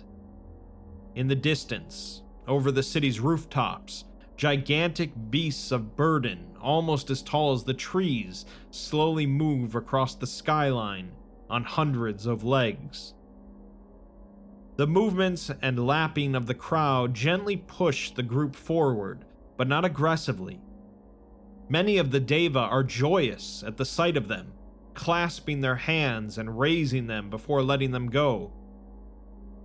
In the distance, over the city's rooftops, gigantic beasts of burden, almost as tall as the trees, slowly move across the skyline on hundreds of legs. The movements and lapping of the crowd gently push the group forward, but not aggressively. Many of the Deva are joyous at the sight of them, clasping their hands and raising them before letting them go.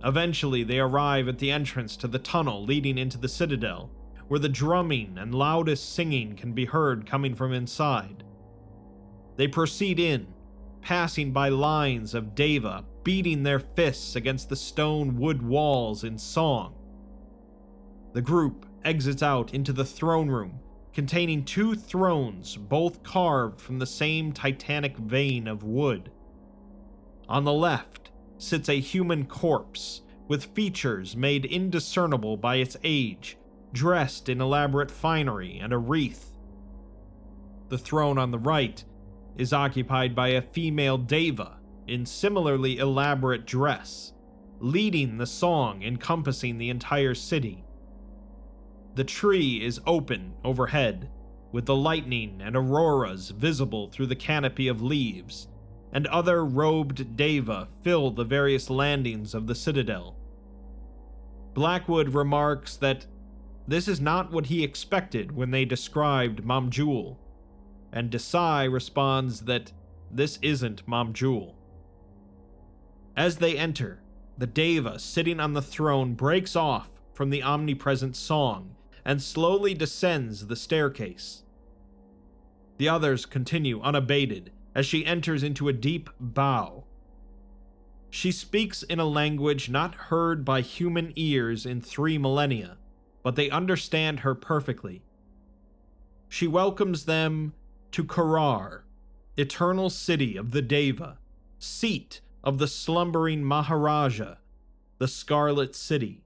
Eventually, they arrive at the entrance to the tunnel leading into the citadel, where the drumming and loudest singing can be heard coming from inside. They proceed in, passing by lines of Deva beating their fists against the stone wood walls in song. The group exits out into the throne room, containing 2 thrones, both carved from the same titanic vein of wood. On the left sits a human corpse, with features made indiscernible by its age, dressed in elaborate finery and a wreath. The throne on the right is occupied by a female deva in similarly elaborate dress, leading the song encompassing the entire city. The tree is open overhead, with the lightning and auroras visible through the canopy of leaves, and other robed deva fill the various landings of the citadel. Blackwood remarks that this is not what he expected when they described Mamjul, and Desai responds that this isn't Mamjul. As they enter, the deva sitting on the throne breaks off from the omnipresent song and slowly descends the staircase. The others continue unabated as she enters into a deep bow. She speaks in a language not heard by human ears in 3 millennia, but they understand her perfectly. She welcomes them to Korar, eternal city of the Deva, seat of the slumbering Maharaja, the Scarlet City.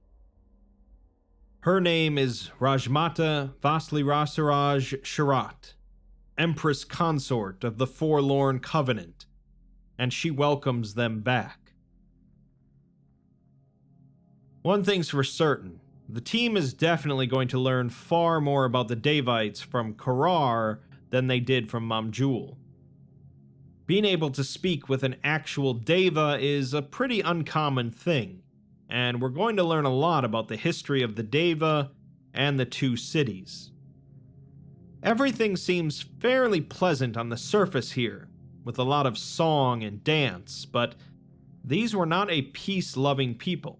Her name is Rajmata Vaslirasaraj Sharat, Empress Consort of the Forlorn Covenant, and she welcomes them back. One thing's for certain, the team is definitely going to learn far more about the Devites from Korar than they did from Mamjul. Being able to speak with an actual Deva is a pretty uncommon thing, and we're going to learn a lot about the history of the Deva and the 2 cities. Everything seems fairly pleasant on the surface here, with a lot of song and dance, but these were not a peace-loving people,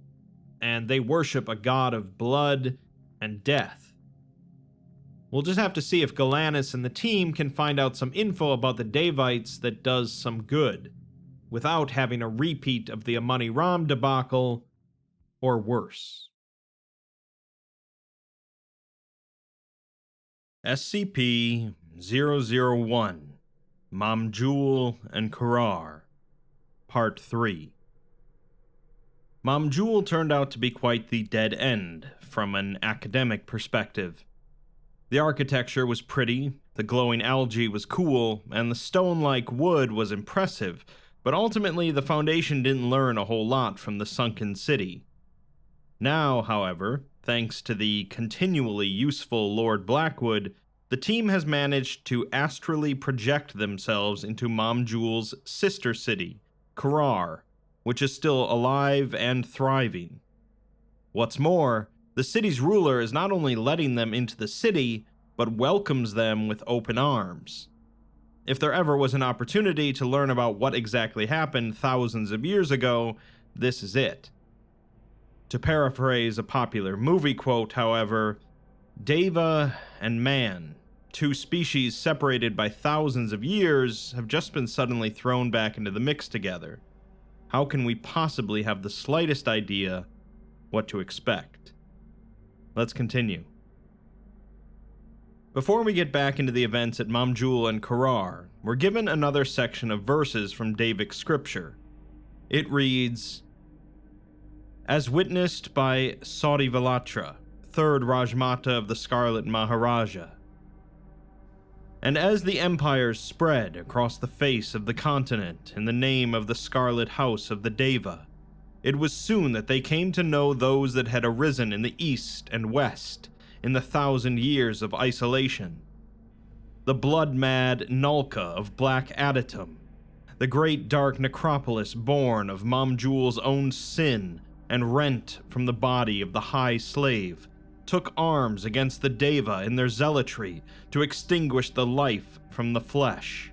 and they worship a god of blood and death. We'll just have to see if Galanis and the team can find out some info about the Devites that does some good, without having a repeat of the Amani Ram debacle, or worse. SCP-001, Mamjul and Korar, Part 3. Mamjul turned out to be quite the dead end from an academic perspective. The architecture was pretty, the glowing algae was cool, and the stone-like wood was impressive, but ultimately the Foundation didn't learn a whole lot from the sunken city. Now, however, thanks to the continually useful Lord Blackwood, the team has managed to astrally project themselves into Mamjul's sister city, Korar, which is still alive and thriving. What's more, the city's ruler is not only letting them into the city, but welcomes them with open arms. If there ever was an opportunity to learn about what exactly happened thousands of years ago, this is it. To paraphrase a popular movie quote, however, Deva and man, 2 species separated by thousands of years, have just been suddenly thrown back into the mix together. How can we possibly have the slightest idea what to expect? Let's continue. Before we get back into the events at Mamjul and Korar, we're given another section of verses from Devic scripture. It reads, "As witnessed by Saudi Valatra, 3rd Rajmata of the Scarlet Maharaja. And as the empires spread across the face of the continent in the name of the Scarlet House of the Deva, it was soon that they came to know those that had arisen in the east and west in the 1,000 years of isolation. The blood-mad Nulka of Black Adatum, the great dark necropolis born of Mamjul's own sin and rent from the body of the High Slave, took arms against the Deva in their zealotry to extinguish the life from the flesh.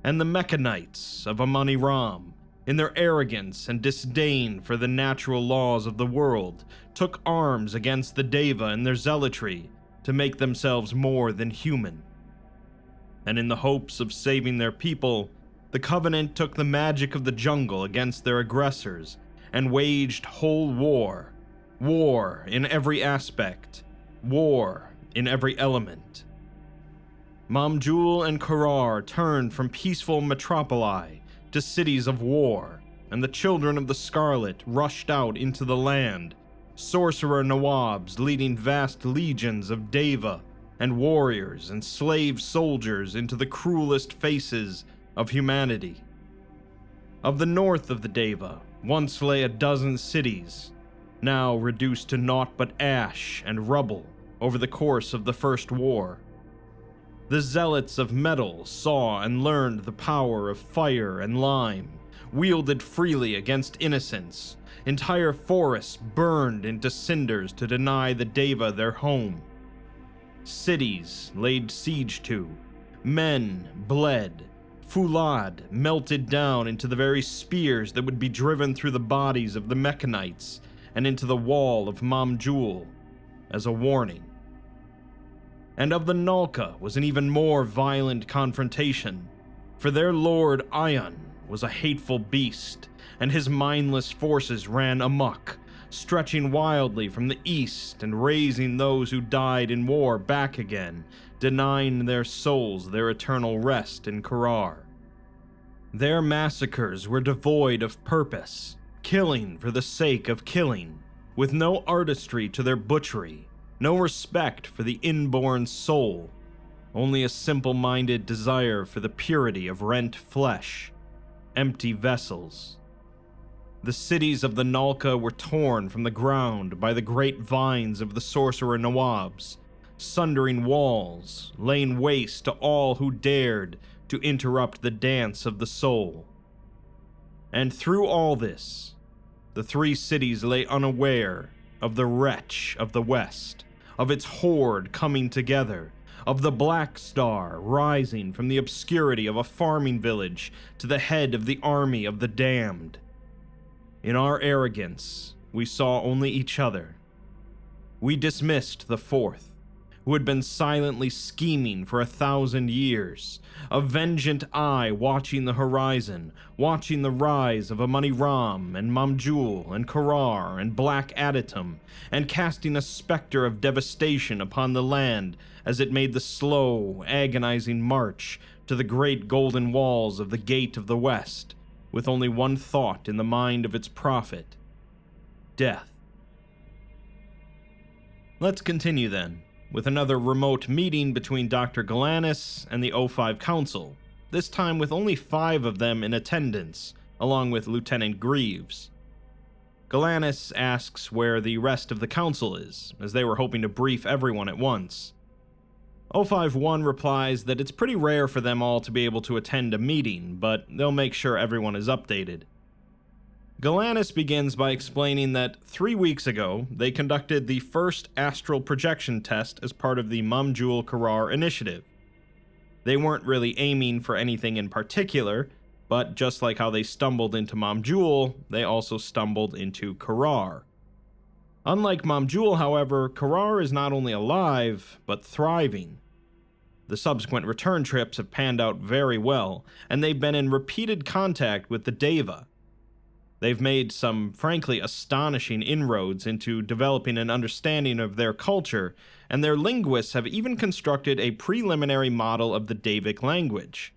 And the Mechanites of Amani Ram, in their arrogance and disdain for the natural laws of the world, took arms against the Deva in their zealotry to make themselves more than human. And in the hopes of saving their people, the Covenant took the magic of the jungle against their aggressors and waged whole war. War in every aspect. War in every element. Mamjul and Korar turned from peaceful metropoli to cities of war, and the children of the Scarlet rushed out into the land, sorcerer nawabs leading vast legions of deva and warriors and slave soldiers into the cruelest faces of humanity. Of the north of the Deva, once lay a dozen cities, now reduced to naught but ash and rubble over the course of the First War. The zealots of metal saw and learned the power of fire and lime, wielded freely against innocents. Entire forests burned into cinders to deny the Deva their home. Cities laid siege to, men bled, Fulad melted down into the very spears that would be driven through the bodies of the Mechanites and into the wall of Mamjul as a warning. And of the Nalka was an even more violent confrontation, for their lord Ion was a hateful beast, and his mindless forces ran amok, stretching wildly from the east and raising those who died in war back again, denying their souls their eternal rest in Korar. Their massacres were devoid of purpose, killing for the sake of killing, with no artistry to their butchery, no respect for the inborn soul, only a simple-minded desire for the purity of rent flesh, empty vessels. The cities of the Nalka were torn from the ground by the great vines of the sorcerer Nawabs, sundering walls, laying waste to all who dared to interrupt the dance of the soul. And through all this, the three cities lay unaware of the wretch of the West, of its horde coming together, of the Black Star rising from the obscurity of a farming village to the head of the army of the damned. In our arrogance, we saw only each other. We dismissed the fourth, who had been silently scheming for 1,000 years, a vengeant eye watching the horizon, watching the rise of Amani Ram and Mamjul and Korar and Black Aditum, and casting a specter of devastation upon the land as it made the slow, agonizing march to the great golden walls of the Gate of the West, with only one thought in the mind of its prophet: death. Let's continue then, with another remote meeting between Dr. Galanis and the O5 Council, this time with only 5 of them in attendance, along with Lieutenant Greaves. Galanis asks where the rest of the council is, as they were hoping to brief everyone at once. O51 replies that it's pretty rare for them all to be able to attend a meeting, but they'll make sure everyone is updated. Galanis begins by explaining that 3 weeks ago, they conducted the first astral projection test as part of the Mamjul Korar initiative. They weren't really aiming for anything in particular, but just like how they stumbled into Mamjul, they also stumbled into Korar. Unlike Mamjul, however, Korar is not only alive, but thriving. The subsequent return trips have panned out very well, and they've been in repeated contact with the Deva. They've made some, frankly, astonishing inroads into developing an understanding of their culture, and their linguists have even constructed a preliminary model of the Devic language.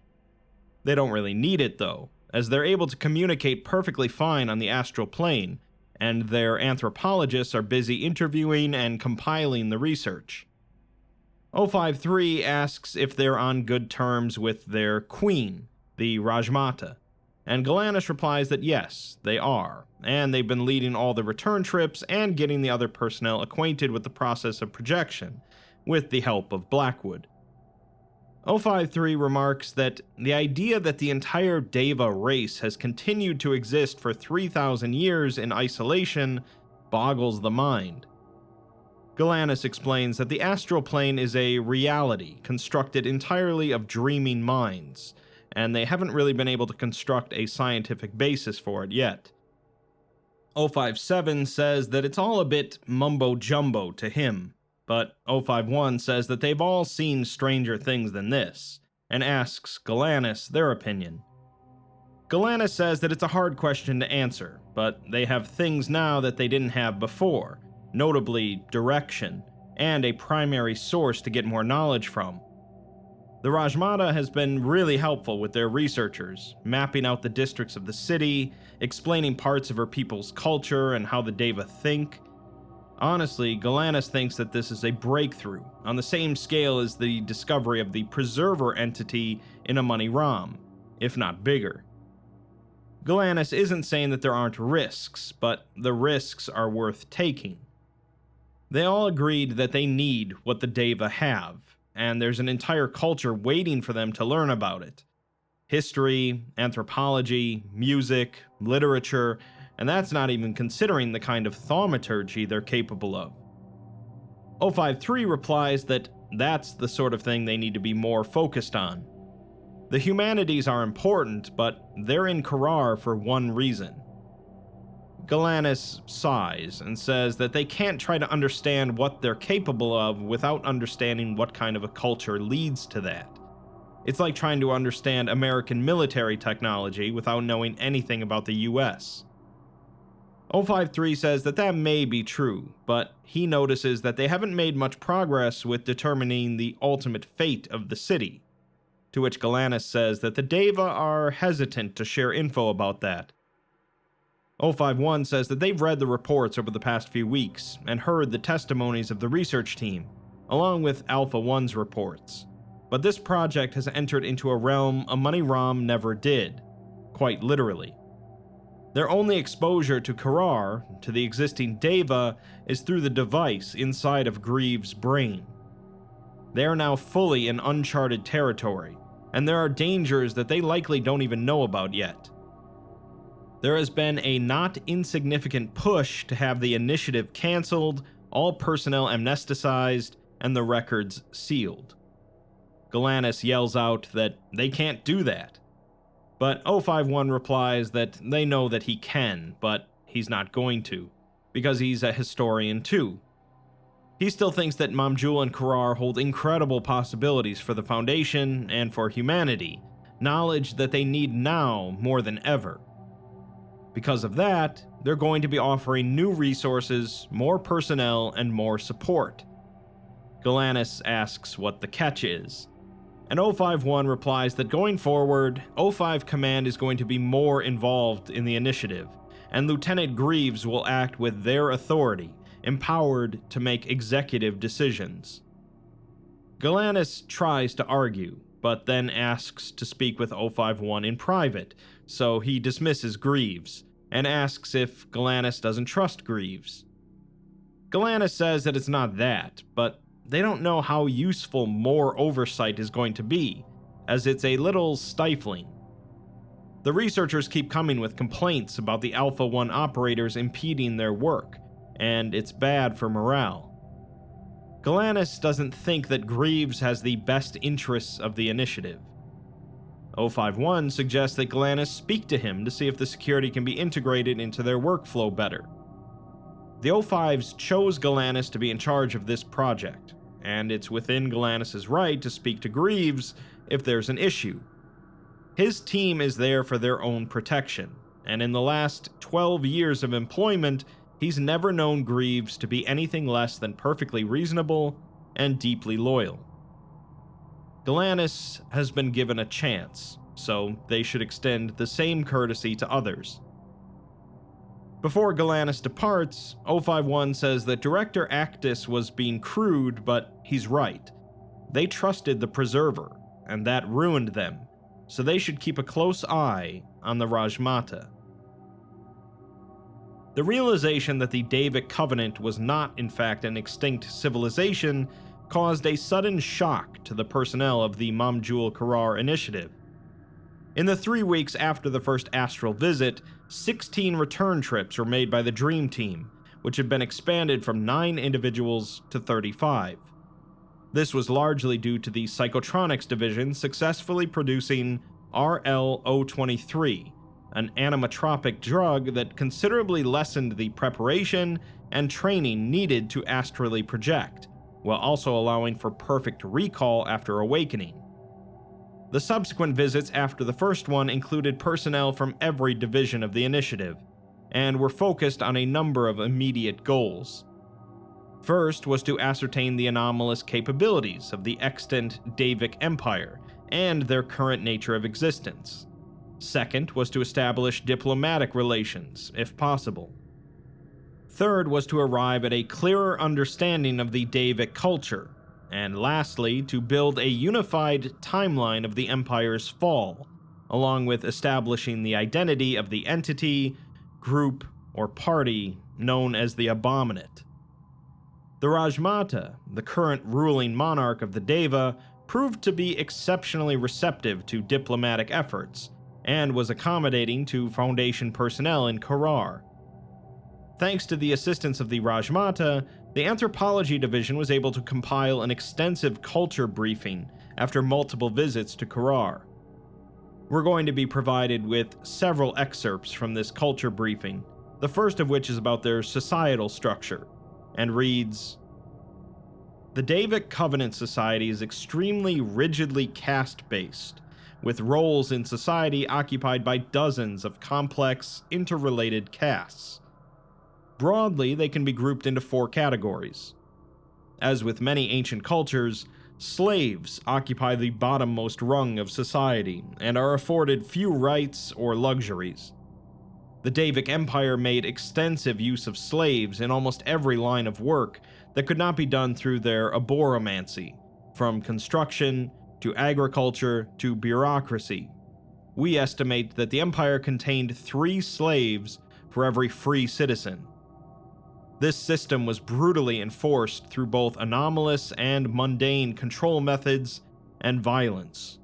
They don't really need it, though, as they're able to communicate perfectly fine on the astral plane, and their anthropologists are busy interviewing and compiling the research. 053 asks if they're on good terms with their queen, the Rajmata, and Galanis replies that yes, they are, and they've been leading all the return trips and getting the other personnel acquainted with the process of projection, with the help of Blackwood. 053 remarks that the idea that the entire Deva race has continued to exist for 3,000 years in isolation boggles the mind. Galanis explains that the astral plane is a reality constructed entirely of dreaming minds, and they haven't really been able to construct a scientific basis for it yet. 057 says that it's all a bit mumbo-jumbo to him, but 051 says that they've all seen stranger things than this, and asks Galanis their opinion. Galanis says that it's a hard question to answer, but they have things now that they didn't have before, notably direction, and a primary source to get more knowledge from. The Rajmata has been really helpful with their researchers, mapping out the districts of the city, explaining parts of her people's culture and how the Deva think. Honestly, Galanis thinks that this is a breakthrough, on the same scale as the discovery of the Preserver entity in a money ROM, if not bigger. Galanis isn't saying that there aren't risks, but the risks are worth taking. They all agreed that they need what the Deva have, and there's an entire culture waiting for them to learn about it. History, anthropology, music, literature, and that's not even considering the kind of thaumaturgy they're capable of. 053 replies that that's the sort of thing they need to be more focused on. The humanities are important, but they're in Korar for one reason. Galanis sighs and says that they can't try to understand what they're capable of without understanding what kind of a culture leads to that. It's like trying to understand American military technology without knowing anything about the US. 053 says that that may be true, but he notices that they haven't made much progress with determining the ultimate fate of the city, to which Galanis says that the Deva are hesitant to share info about that. 051 says that they've read the reports over the past few weeks and heard the testimonies of the research team, along with Alpha 1's reports. But this project has entered into a realm a money ROM never did, quite literally. Their only exposure to Korar, to the existing Deva, is through the device inside of Greaves' brain. They are now fully in uncharted territory, and there are dangers that they likely don't even know about yet. There has been a not insignificant push to have the initiative cancelled, all personnel amnesticized, and the records sealed. Galanis yells out that they can't do that. But 051 replies that they know that he can, but he's not going to, because he's a historian too. He still thinks that Mamjul and Korar hold incredible possibilities for the Foundation and for humanity, knowledge that they need now more than ever. Because of that, they're going to be offering new resources, more personnel, and more support. Galanis asks what the catch is, and 051 replies that going forward, 05 Command is going to be more involved in the initiative, and Lieutenant Greaves will act with their authority, empowered to make executive decisions. Galanis tries to argue, but then asks to speak with 051 in private, so he dismisses Greaves, and asks if Galanis doesn't trust Greaves. Galanis says that it's not that, but they don't know how useful more oversight is going to be, as it's a little stifling. The researchers keep coming with complaints about the Alpha 1 operators impeding their work, and it's bad for morale. Galanis doesn't think that Greaves has the best interests of the initiative. 051 suggests that Galanis speak to him to see if the security can be integrated into their workflow better. The 05s chose Galanis to be in charge of this project, and it's within Galanis' right to speak to Greaves if there's an issue. His team is there for their own protection, and in the last 12 years of employment, he's never known Greaves to be anything less than perfectly reasonable and deeply loyal. Galanis has been given a chance, so they should extend the same courtesy to others. Before Galanis departs, 051 says that Director Actus was being crude, but he's right. They trusted the Preserver, and that ruined them, so they should keep a close eye on the Rajmata. The realization that the Davic Covenant was not in fact an extinct civilization caused a sudden shock to the personnel of the Mamjul Korar initiative. In the 3 weeks after the first astral visit, 16 return trips were made by the Dream Team, which had been expanded from 9 individuals to 35. This was largely due to the Psychotronics Division successfully producing RL-023, an animatropic drug that considerably lessened the preparation and training needed to astrally project, while also allowing for perfect recall after awakening. The subsequent visits after the first one included personnel from every division of the initiative, and were focused on a number of immediate goals. First was to ascertain the anomalous capabilities of the extant Davic Empire and their current nature of existence. Second was to establish diplomatic relations, if possible. Third was to arrive at a clearer understanding of the Davic culture, and lastly, to build a unified timeline of the Empire's fall, along with establishing the identity of the entity, group, or party known as the Abominate. The Rajmata, the current ruling monarch of the Deva, proved to be exceptionally receptive to diplomatic efforts, and was accommodating to Foundation personnel in Korar. Thanks to the assistance of the Rajmata, the Anthropology Division was able to compile an extensive culture briefing after multiple visits to Korar. We're going to be provided with several excerpts from this culture briefing, the first of which is about their societal structure, and reads, "The Davic Covenant Society is extremely rigidly caste-based, with roles in society occupied by dozens of complex, interrelated castes. Broadly, they can be grouped into 4 categories. As with many ancient cultures, slaves occupy the bottommost rung of society and are afforded few rights or luxuries. The Davic Empire made extensive use of slaves in almost every line of work that could not be done through their aboromancy, from construction to agriculture to bureaucracy. We estimate that the Empire contained 3 slaves for every free citizen. This system was brutally enforced through both anomalous and mundane control methods and violence.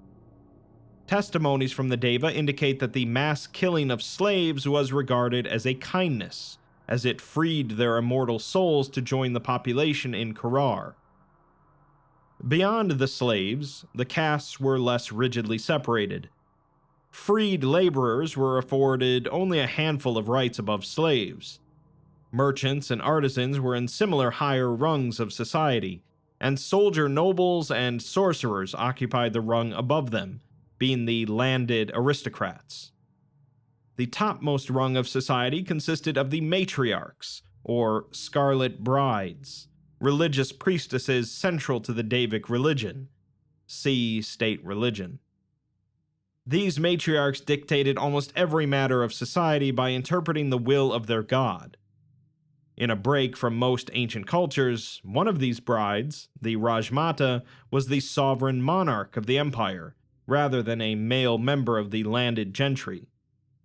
Testimonies from the Deva indicate that the mass killing of slaves was regarded as a kindness, as it freed their immortal souls to join the population in Korar. Beyond the slaves, the castes were less rigidly separated. Freed laborers were afforded only a handful of rights above slaves. Merchants and artisans were in similar higher rungs of society, and soldier nobles and sorcerers occupied the rung above them, being the landed aristocrats. The topmost rung of society consisted of the matriarchs, or scarlet brides, religious priestesses central to the Davic religion. See state religion. These matriarchs dictated almost every matter of society by interpreting the will of their god. In a break from most ancient cultures, one of these brides, the Rajmata, was the sovereign monarch of the empire, rather than a male member of the landed gentry.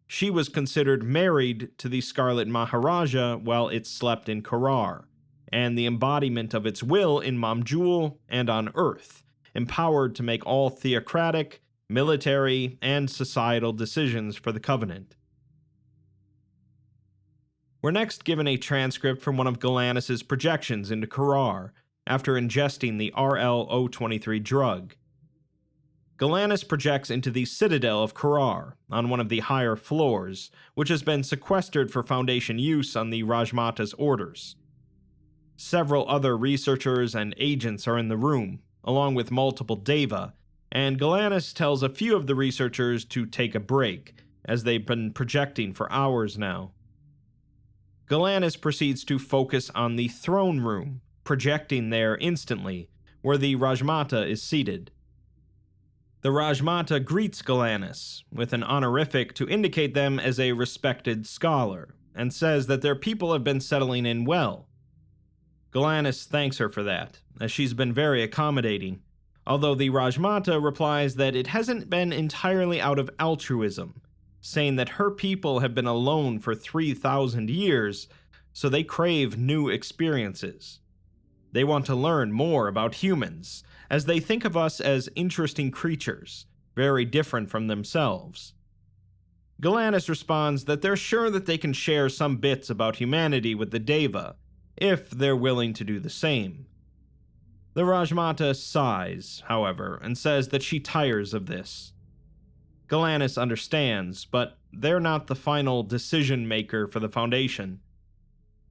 She was considered married to the Scarlet Maharaja while it slept in Korar, and the embodiment of its will in Mamjul and on Earth, empowered to make all theocratic, military, and societal decisions for the Covenant. We're next given a transcript from one of Galanis' projections into Korar after ingesting the RL-023 drug. Galanis projects into the citadel of Korar on one of the higher floors, which has been sequestered for Foundation use on the Rajmata's orders. Several other researchers and agents are in the room, along with multiple Deva, and Galanis tells a few of the researchers to take a break, as they've been projecting for hours now. Galanis proceeds to focus on the throne room, projecting there instantly, where the Rajmata is seated. The Rajmata greets Galanis with an honorific to indicate them as a respected scholar, and says that their people have been settling in well. Galanis thanks her for that, as she's been very accommodating, although the Rajmata replies that it hasn't been entirely out of altruism, saying that her people have been alone for 3,000 years, so they crave new experiences. They want to learn more about humans, as they think of us as interesting creatures, very different from themselves. Galanis responds that they're sure that they can share some bits about humanity with the Deva, if they're willing to do the same. The Rajmata sighs, however, and says that she tires of this. Galanis understands, but they're not the final decision-maker for the Foundation.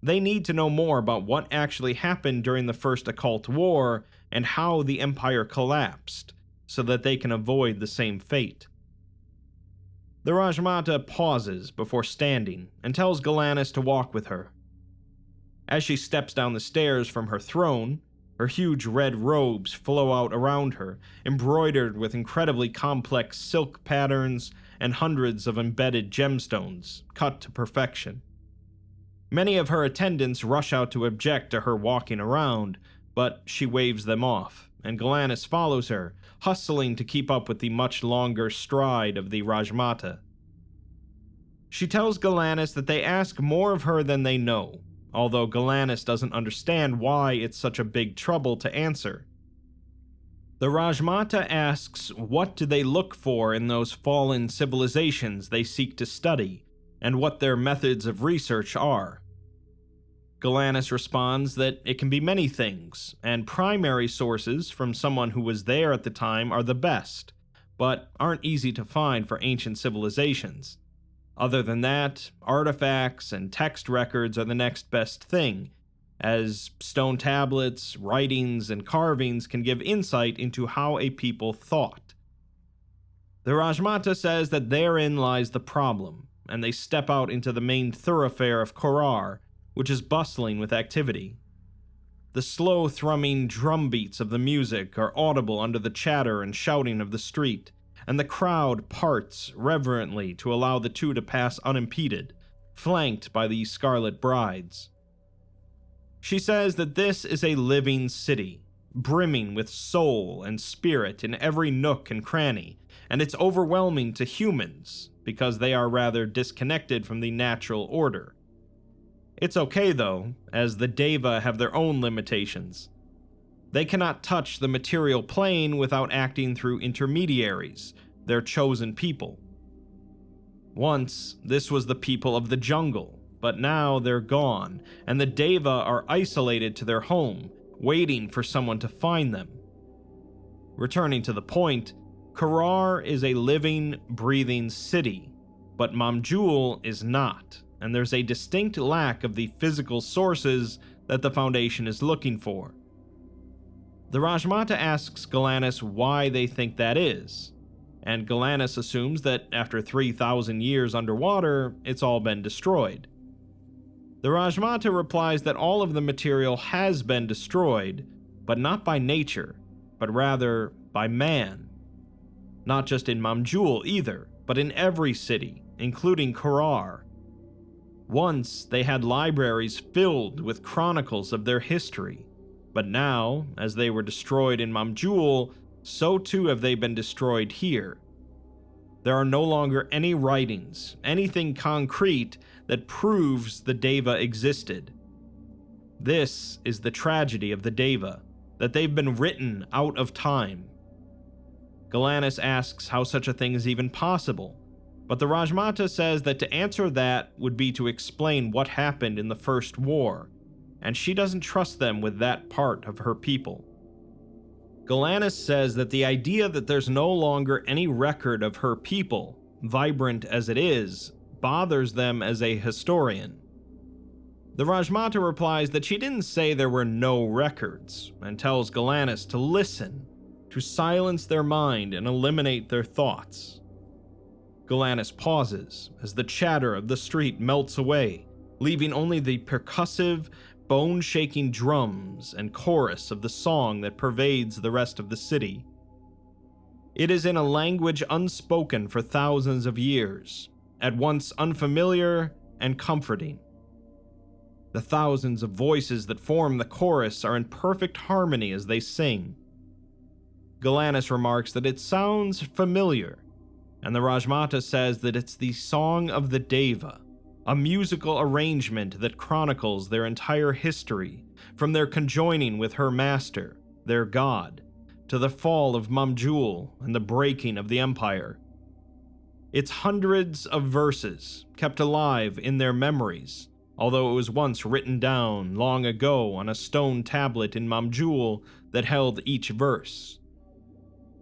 They need to know more about what actually happened during the First Occult War and how the Empire collapsed, so that they can avoid the same fate. The Rajmata pauses before standing and tells Galanis to walk with her. As she steps down the stairs from her throne, her huge red robes flow out around her, embroidered with incredibly complex silk patterns and hundreds of embedded gemstones, cut to perfection. Many of her attendants rush out to object to her walking around, but she waves them off, and Galanis follows her, hustling to keep up with the much longer stride of the Rajmata. She tells Galanis that they ask more of her than they know, although Galanis doesn't understand why it's such a big trouble to answer. The Rajmata asks what do they look for in those fallen civilizations they seek to study, and what their methods of research are. Galanis responds that it can be many things, and primary sources from someone who was there at the time are the best, but aren't easy to find for ancient civilizations. Other than that, artifacts and text records are the next best thing, as stone tablets, writings, and carvings can give insight into how a people thought. The Rajmata says that therein lies the problem, and they step out into the main thoroughfare of Korar, which is bustling with activity. The slow thrumming drum beats of the music are audible under the chatter and shouting of the street, and the crowd parts reverently to allow the two to pass unimpeded, flanked by the Scarlet Brides. She says that this is a living city, brimming with soul and spirit in every nook and cranny, and it's overwhelming to humans because they are rather disconnected from the natural order. It's okay though, as the Deva have their own limitations. They cannot touch the material plane without acting through intermediaries, their chosen people. Once, this was the people of the jungle, but now they're gone, and the Deva are isolated to their home, waiting for someone to find them. Returning to the point, Korar is a living, breathing city, but Mamjul is not, and there's a distinct lack of the physical sources that the Foundation is looking for. The Rajmata asks Galanis why they think that is, and Galanis assumes that after 3,000 years underwater, it's all been destroyed. The Rajmata replies that all of the material has been destroyed, but not by nature, but rather by man. Not just in Mamjul either, but in every city, including Korar. Once, they had libraries filled with chronicles of their history, but now, as they were destroyed in Mamjul, so too have they been destroyed here. There are no longer any writings, anything concrete that proves the Deva existed. This is the tragedy of the Deva, that they've been written out of time. Galanis asks how such a thing is even possible, but the Rajmata says that to answer that would be to explain what happened in the First War, and she doesn't trust them with that part of her people. Galanis says that the idea that there's no longer any record of her people, vibrant as it is, bothers them as a historian. The Rajmata replies that she didn't say there were no records, and tells Galanis to listen, to silence their mind and eliminate their thoughts. Galanis pauses as the chatter of the street melts away, leaving only the percussive, bone-shaking drums and chorus of the song that pervades the rest of the city. It is in a language unspoken for thousands of years, at once unfamiliar and comforting. The thousands of voices that form the chorus are in perfect harmony as they sing. Galanis remarks that it sounds familiar, and the Rajmata says that it's the Song of the Deva, a musical arrangement that chronicles their entire history, from their conjoining with her master, their god, to the fall of Mamjul and the breaking of the empire. It's hundreds of verses, kept alive in their memories, although it was once written down long ago on a stone tablet in Mamjul that held each verse.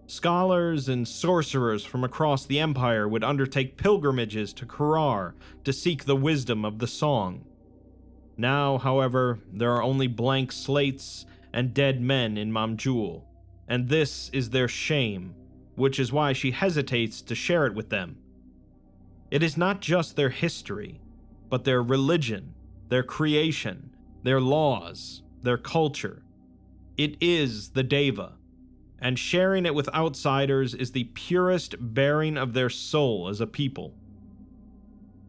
Scholars and sorcerers from across the empire would undertake pilgrimages to Korar to seek the wisdom of the song. Now, however, there are only blank slates and dead men in Mamjul, and this is their shame, which is why she hesitates to share it with them. It is not just their history, but their religion, their creation, their laws, their culture. It is the Deva, and sharing it with outsiders is the purest bearing of their soul as a people.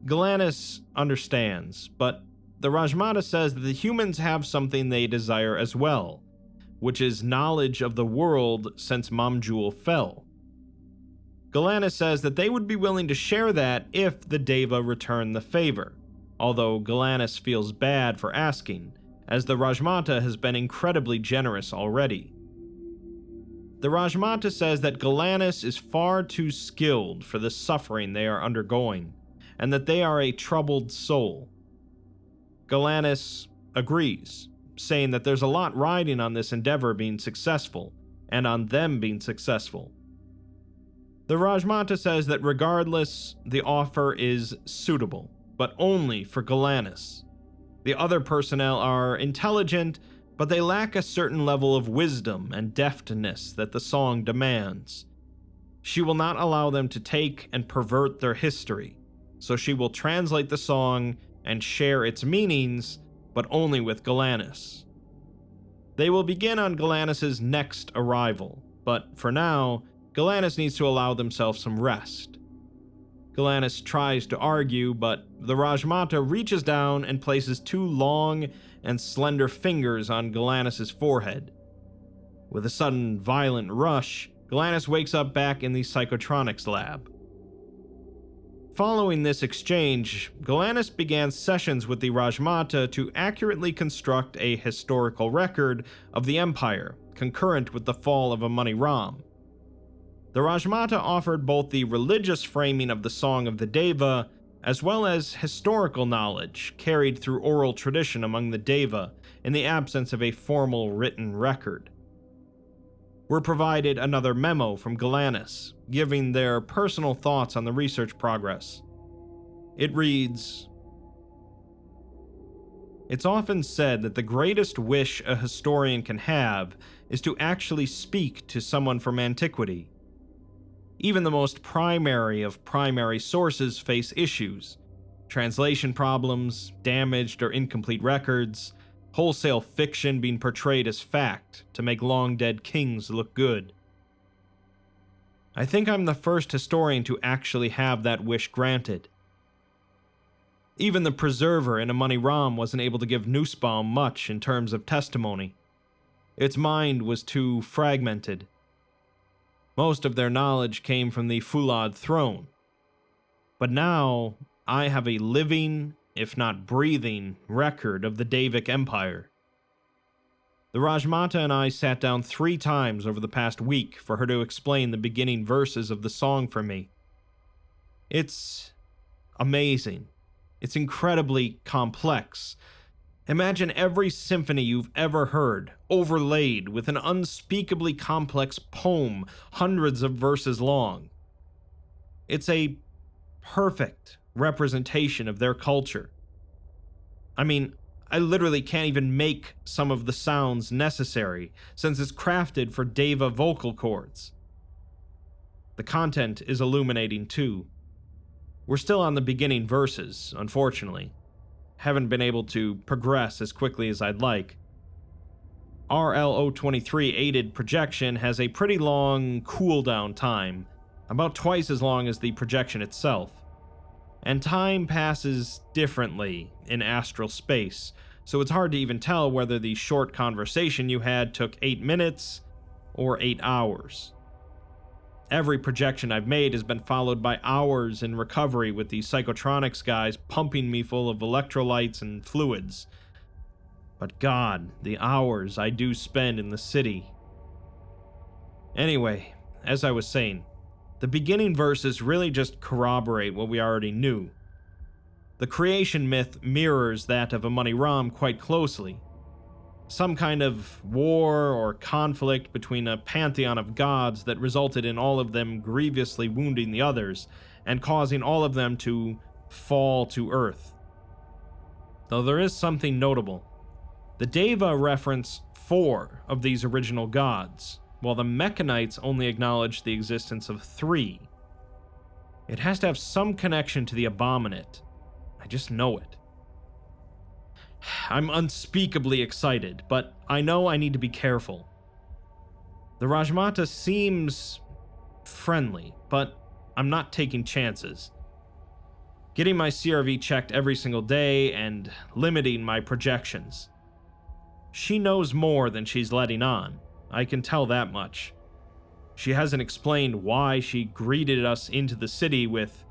Galanis understands, but the Rajmata says that the humans have something they desire as well, which is knowledge of the world since Mamjul fell. Galanis says that they would be willing to share that if the Deva return the favor, although Galanis feels bad for asking, as the Rajmata has been incredibly generous already. The Rajmata says that Galanis is far too skilled for the suffering they are undergoing, and that they are a troubled soul. Galanis agrees, saying that there's a lot riding on this endeavor being successful, and on them being successful. The Rajmata says that regardless, the offer is suitable, but only for Galanis. The other personnel are intelligent, but they lack a certain level of wisdom and deftness that the song demands. She will not allow them to take and pervert their history, so she will translate the song and share its meanings, but only with Galanis. They will begin on Galanis' next arrival, but for now, Galanis needs to allow themselves some rest. Galanis tries to argue, but the Rajmata reaches down and places two long and slender fingers on Galanis' forehead. With a sudden violent rush, Galanis wakes up back in the psychotronics lab. Following this exchange, Galanis began sessions with the Rajmata to accurately construct a historical record of the Empire, concurrent with the fall of a Money Ram. The Rajmata offered both the religious framing of the Song of the Deva, as well as historical knowledge carried through oral tradition among the Deva in the absence of a formal written record. We're provided another memo from Galanis, giving their personal thoughts on the research progress. It reads, "It's often said that the greatest wish a historian can have is to actually speak to someone from antiquity. Even the most primary of primary sources face issues: translation problems, damaged or incomplete records, wholesale fiction being portrayed as fact to make long-dead kings look good. I think I'm the first historian to actually have that wish granted. Even the preserver in a Money Ram wasn't able to give Nussbaum much in terms of testimony. Its mind was too fragmented. Most of their knowledge came from the Fulad throne. But now, I have a living, if not breathing, record of the Devic Empire. The Rajmata and I sat down 3 times over the past week for her to explain the beginning verses of the song for me. It's amazing. It's incredibly complex. Imagine every symphony you've ever heard, overlaid with an unspeakably complex poem, hundreds of verses long. It's a perfect representation of their culture. I mean, I literally can't even make some of the sounds necessary, since it's crafted for Deva vocal cords. The content is illuminating too. We're still on the beginning verses, unfortunately. Haven't been able to progress as quickly as I'd like. RL-023 aided projection has a pretty long cooldown time, about twice as long as the projection itself. And time passes differently in astral space, so it's hard to even tell whether the short conversation you had took 8 minutes or 8 hours. Every projection I've made has been followed by hours in recovery with the psychotronics guys pumping me full of electrolytes and fluids. But God, the hours I do spend in the city. Anyway, as I was saying, the beginning verses really just corroborate what we already knew. The creation myth mirrors that of a Money Ram quite closely. Some kind of war or conflict between a pantheon of gods that resulted in all of them grievously wounding the others and causing all of them to fall to earth. Though there is something notable. The Deva reference 4 of these original gods, while the Mechanites only acknowledge the existence of 3. It has to have some connection to the Abominate. I just know it. I'm unspeakably excited, but I know I need to be careful. The Rajmata seems friendly, but I'm not taking chances. getting my CRV checked every single day and limiting my projections. She knows more than she's letting on, I can tell that much. She hasn't explained why she greeted us into the city with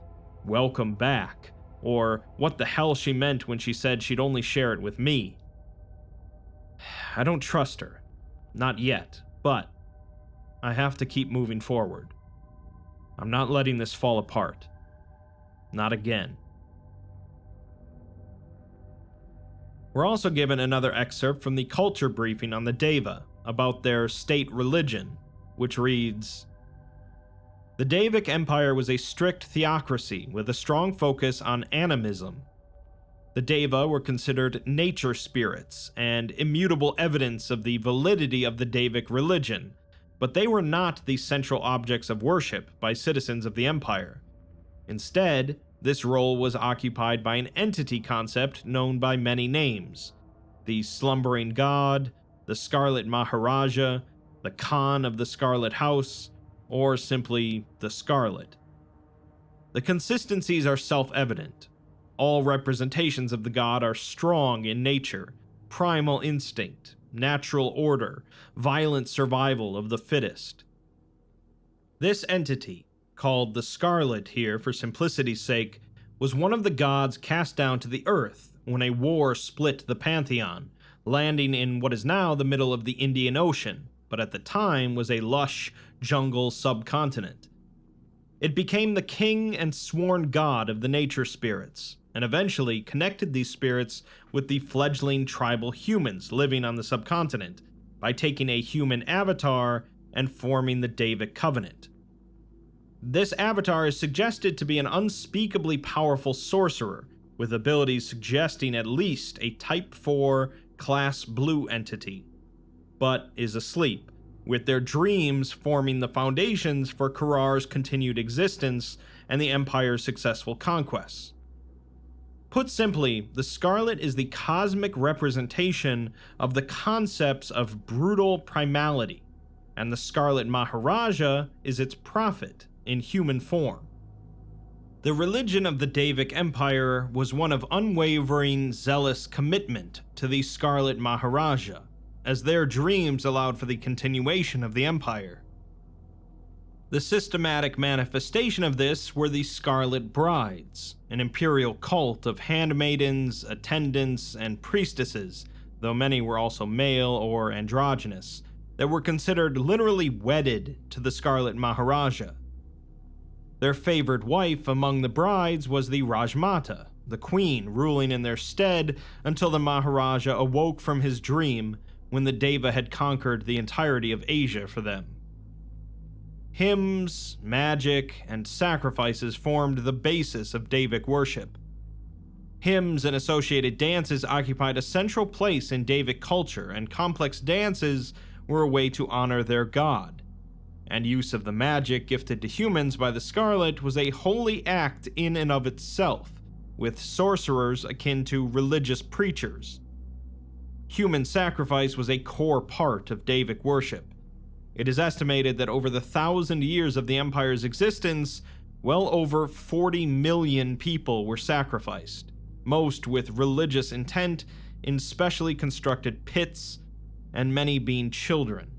"welcome back," or what the hell she meant when she said she'd only share it with me. I don't trust her. Not yet, but I have to keep moving forward. I'm not letting this fall apart. Not again. We're also given another excerpt from the culture briefing on the Deva about their state religion, which reads, "The Davic Empire was a strict theocracy with a strong focus on animism. The Deva were considered nature spirits and immutable evidence of the validity of the Davic religion, but they were not the central objects of worship by citizens of the Empire. Instead, this role was occupied by an entity concept known by many names: the Slumbering God, the Scarlet Maharaja, the Khan of the Scarlet House, or simply the Scarlet. The consistencies are self-evident. All representations of the god are strong in nature, primal instinct, natural order, violent survival of the fittest. This entity, called the Scarlet here for simplicity's sake, was one of the gods cast down to the earth when a war split the pantheon, landing in what is now the middle of the Indian Ocean, but at the time was a lush jungle subcontinent. It became the king and sworn god of the nature spirits, and eventually connected these spirits with the fledgling tribal humans living on the subcontinent by taking a human avatar and forming the Davic Covenant. This avatar is suggested to be an unspeakably powerful sorcerer, with abilities suggesting at least a Type 4 Class Blue entity, but is asleep, with their dreams forming the foundations for Korar's continued existence and the Empire's successful conquests. Put simply, the Scarlet is the cosmic representation of the concepts of brutal primality, and the Scarlet Maharaja is its prophet in human form. The religion of the Davic Empire was one of unwavering, zealous commitment to the Scarlet Maharaja, as their dreams allowed for the continuation of the Empire. The systematic manifestation of this were the Scarlet Brides, an imperial cult of handmaidens, attendants, and priestesses, though many were also male or androgynous, that were considered literally wedded to the Scarlet Maharaja. Their favored wife among the brides was the Rajmata, the queen ruling in their stead until the Maharaja awoke from his dream when the Deva had conquered the entirety of Asia for them. Hymns, magic, and sacrifices formed the basis of Davic worship. Hymns and associated dances occupied a central place in Davic culture, and complex dances were a way to honor their god. And use of the magic gifted to humans by the Scarlet was a holy act in and of itself, with sorcerers akin to religious preachers. Human sacrifice was a core part of Davic worship. It is estimated that over the 1,000 years of the Empire's existence, well over 40 million people were sacrificed, most with religious intent in specially constructed pits, and many being children.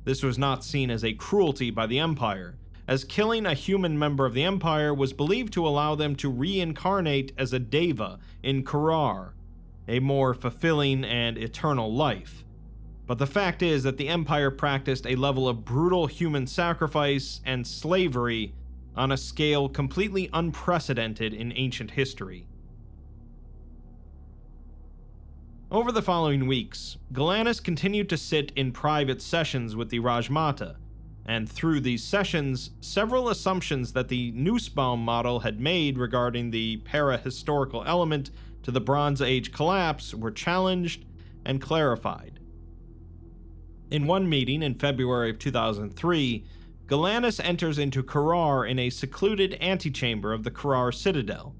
This was not seen as a cruelty by the Empire, as killing a human member of the Empire was believed to allow them to reincarnate as a Deva in Korar, a more fulfilling and eternal life. But the fact is that the Empire practiced a level of brutal human sacrifice and slavery on a scale completely unprecedented in ancient history. Over the following weeks, Galanis continued to sit in private sessions with the Rajmata, and through these sessions, several assumptions that the Nussbaum model had made regarding the para-historical element to the Bronze Age collapse were challenged and clarified. In one meeting in February of 2003, Galanis enters into Korar in a secluded antechamber of the Korar Citadel.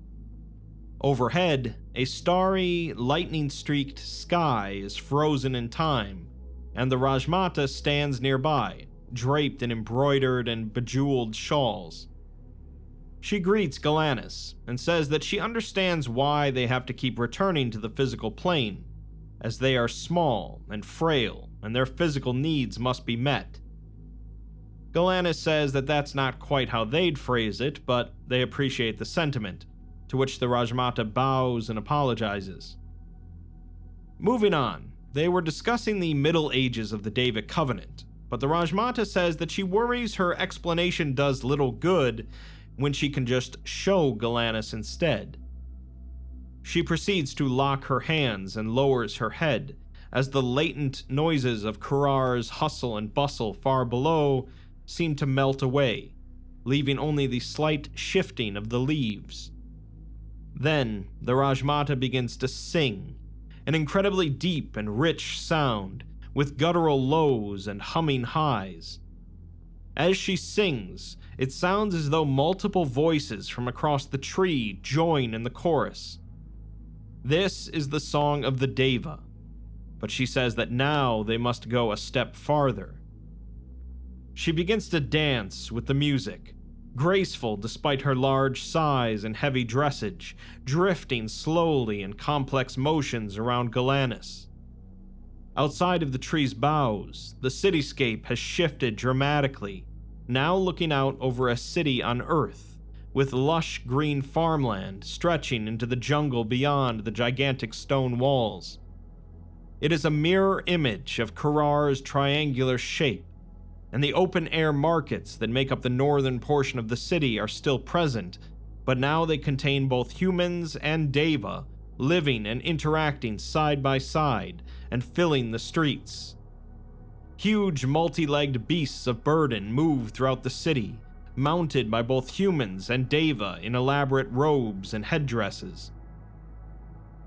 Overhead, a starry, lightning-streaked sky is frozen in time, and the Rajmata stands nearby, draped in embroidered and bejeweled shawls. She greets Galanis and says that she understands why they have to keep returning to the physical plane, as they are small and frail and their physical needs must be met. Galanis says that that's not quite how they'd phrase it, but they appreciate the sentiment, to which the Rajmata bows and apologizes. Moving on, they were discussing the Middle Ages of the Davic Covenant, but the Rajmata says that she worries her explanation does little good when she can just show Galanis instead. She proceeds to lock her hands and lowers her head, as the latent noises of Korar's hustle and bustle far below seem to melt away, leaving only the slight shifting of the leaves. Then, the Rajmata begins to sing, an incredibly deep and rich sound, with guttural lows and humming highs. As she sings, it sounds as though multiple voices from across the tree join in the chorus. This is the song of the Deva, but she says that now they must go a step farther. She begins to dance with the music, graceful despite her large size and heavy dressage, drifting slowly in complex motions around Galanis. Outside of the tree's boughs, the cityscape has shifted dramatically, now looking out over a city on Earth, with lush green farmland stretching into the jungle beyond the gigantic stone walls. It is a mirror image of Korar's triangular shape, and the open-air markets that make up the northern portion of the city are still present, but now they contain both humans and Deva, living and interacting side by side and filling the streets. Huge multi-legged beasts of burden move throughout the city, mounted by both humans and Deva in elaborate robes and headdresses.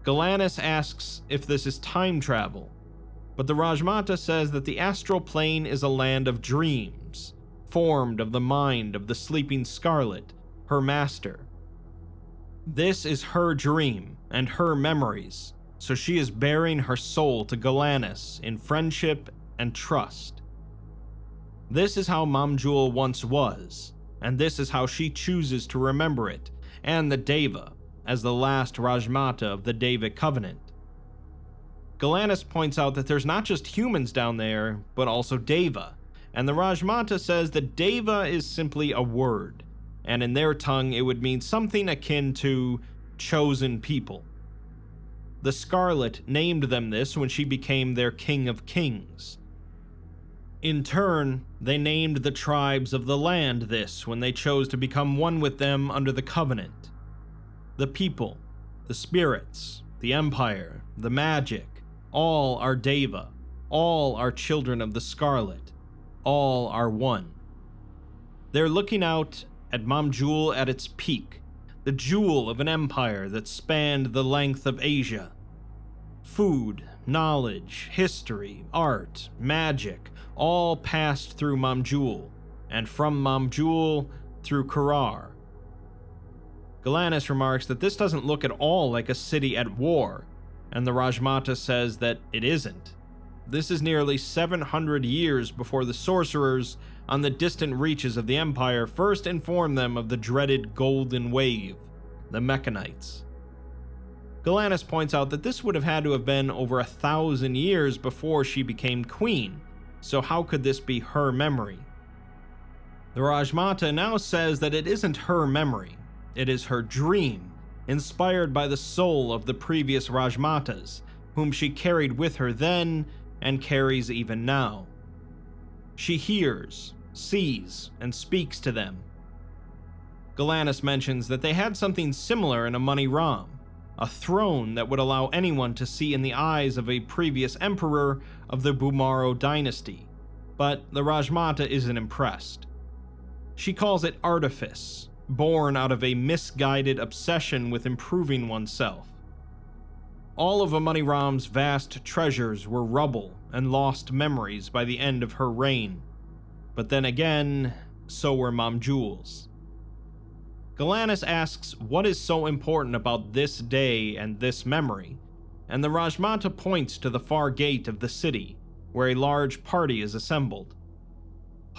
Galanis asks if this is time travel, but the Rajmata says that the astral plane is a land of dreams, formed of the mind of the sleeping Scarlet, her master. This is her dream and her memories, so she is bearing her soul to Galanis in friendship and trust. This is how Mamjul once was, and this is how she chooses to remember it, and the Deva, as the last Rajmata of the Davic Covenant. Galanis points out that there's not just humans down there, but also Deva, and the Rajmata says that Deva is simply a word, and in their tongue it would mean something akin to chosen people. The Scarlet named them this when she became their King of Kings. In turn, they named the tribes of the land this when they chose to become one with them under the Covenant. The people, the spirits, the empire, the magic, all are Deva, all are children of the Scarlet, all are one. They're looking out at Mamjul at its peak, the jewel of an empire that spanned the length of Asia. Food, knowledge, history, art, magic, all passed through Mamjul, and from Mamjul through Korar. Galanis remarks that this doesn't look at all like a city at war, and the Rajmata says that it isn't. This is nearly 700 years before the sorcerers on the distant reaches of the Empire first informed them of the dreaded Golden Wave, the Mechanites. Galanis points out that this would have had to have been over 1,000 years before she became queen, so how could this be her memory? The Rajmata now says that it isn't her memory, it is her dream, inspired by the soul of the previous Rajmatas, whom she carried with her then and carries even now. She hears, sees, and speaks to them. Galanis mentions that they had something similar in a Money Ram, a throne that would allow anyone to see in the eyes of a previous emperor of the Bumaro dynasty, but the Rajmata isn't impressed. She calls it artifice, born out of a misguided obsession with improving oneself. All of Amaniram's vast treasures were rubble and lost memories by the end of her reign, but then again, so were Mamjul's. Galanis asks what is so important about this day and this memory, and the Rajmata points to the far gate of the city, where a large party is assembled.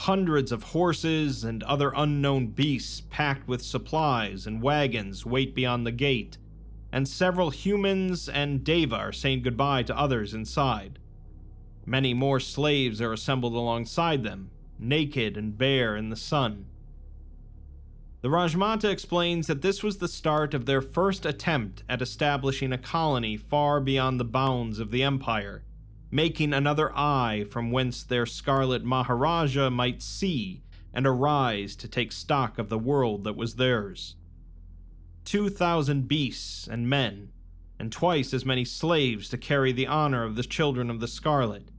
Hundreds of horses and other unknown beasts packed with supplies and wagons wait beyond the gate, and several humans and Deva are saying goodbye to others inside. Many more slaves are assembled alongside them, naked and bare in the sun. The Rajmata explains that this was the start of their first attempt at establishing a colony far beyond the bounds of the empire, making another eye from whence their Scarlet Maharaja might see and arise to take stock of the world that was theirs. 2,000 beasts and men, and twice as many slaves to carry the honor of the Children of the Scarlet.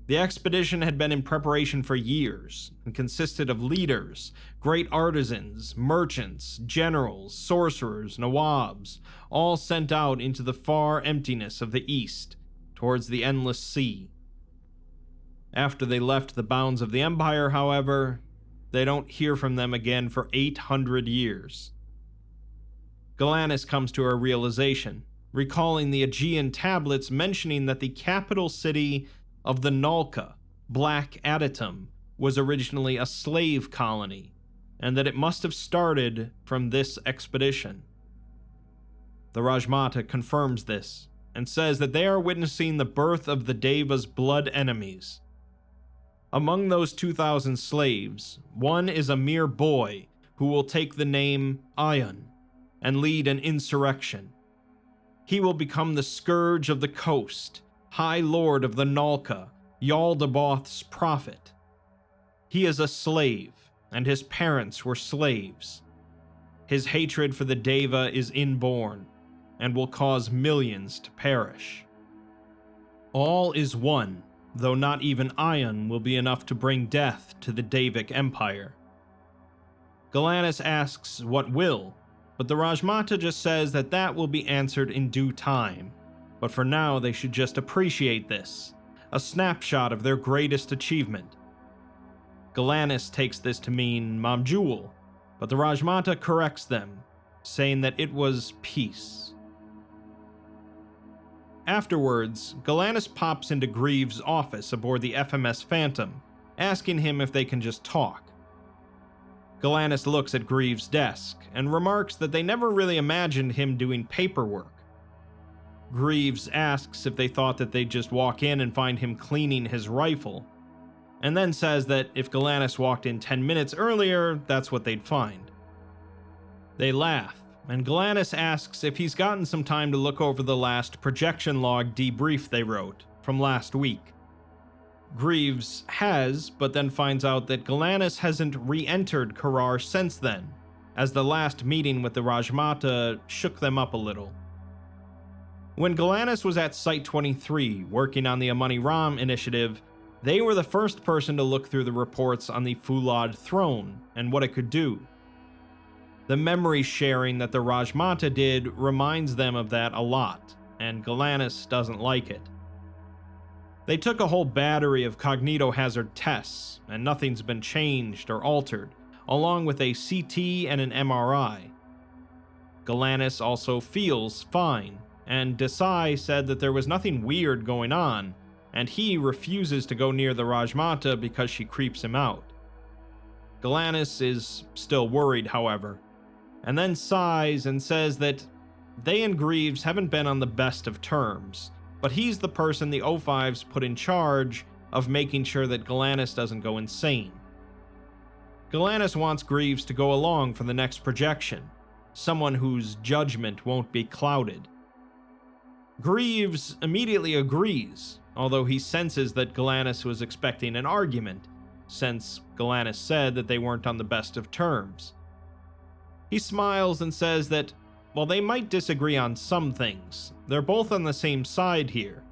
The expedition had been in preparation for years and consisted of leaders, great artisans, merchants, generals, sorcerers, nawabs, all sent out into the far emptiness of the east, towards the endless sea. After they left the bounds of the empire, however, they don't hear from them again for 800 years. Galanis comes to a realization, recalling the Aegean tablets mentioning that the capital city of the Nalka, Black Adytum, was originally a slave colony, and that it must have started from this expedition. The Rajmata confirms this, and says that they are witnessing the birth of the Deva's blood enemies. Among those 2,000 slaves, one is a mere boy who will take the name Ayan and lead an insurrection. He will become the scourge of the coast, High Lord of the Nalka, Yaldabaoth's prophet. He is a slave, and his parents were slaves. His hatred for the Deva is inborn, and will cause millions to perish. All is one, though not even Ayan will be enough to bring death to the Devic Empire. Galanis asks what will, but the Rajmata just says that that will be answered in due time, but for now they should just appreciate this, a snapshot of their greatest achievement. Galanis takes this to mean Mamjul, but the Rajmata corrects them, saying that it was peace. Afterwards, Galanis pops into Greaves' office aboard the FMS Phantom, asking him if they can just talk. Galanis looks at Greaves' desk and remarks that they never really imagined him doing paperwork. Greaves asks if they thought that they'd just walk in and find him cleaning his rifle, and then says that if Galanis walked in 10 minutes earlier, that's what they'd find. They laugh, and Galanis asks if he's gotten some time to look over the last projection log debrief they wrote from last week. Greaves has, but then finds out that Galanis hasn't re-entered Korar since then, as the last meeting with the Rajmata shook them up a little. When Galanis was at Site 23 working on the Amani Ram initiative, they were the first person to look through the reports on the Fulad throne and what it could do. The memory sharing that the Rajmata did reminds them of that a lot, and Galanis doesn't like it. They took a whole battery of cognitohazard tests, and nothing's been changed or altered, along with a CT and an MRI. Galanis also feels fine, and Desai said that there was nothing weird going on, and he refuses to go near the Rajmata because she creeps him out. Galanis is still worried, however, and then sighs and says that they and Greaves haven't been on the best of terms, but he's the person the O5s put in charge of making sure that Galanis doesn't go insane. Galanis wants Greaves to go along for the next projection, someone whose judgment won't be clouded. Greaves immediately agrees, although he senses that Galanis was expecting an argument, since Galanis said that they weren't on the best of terms. He smiles and says that, while they might disagree on some things, they're both on the same side here.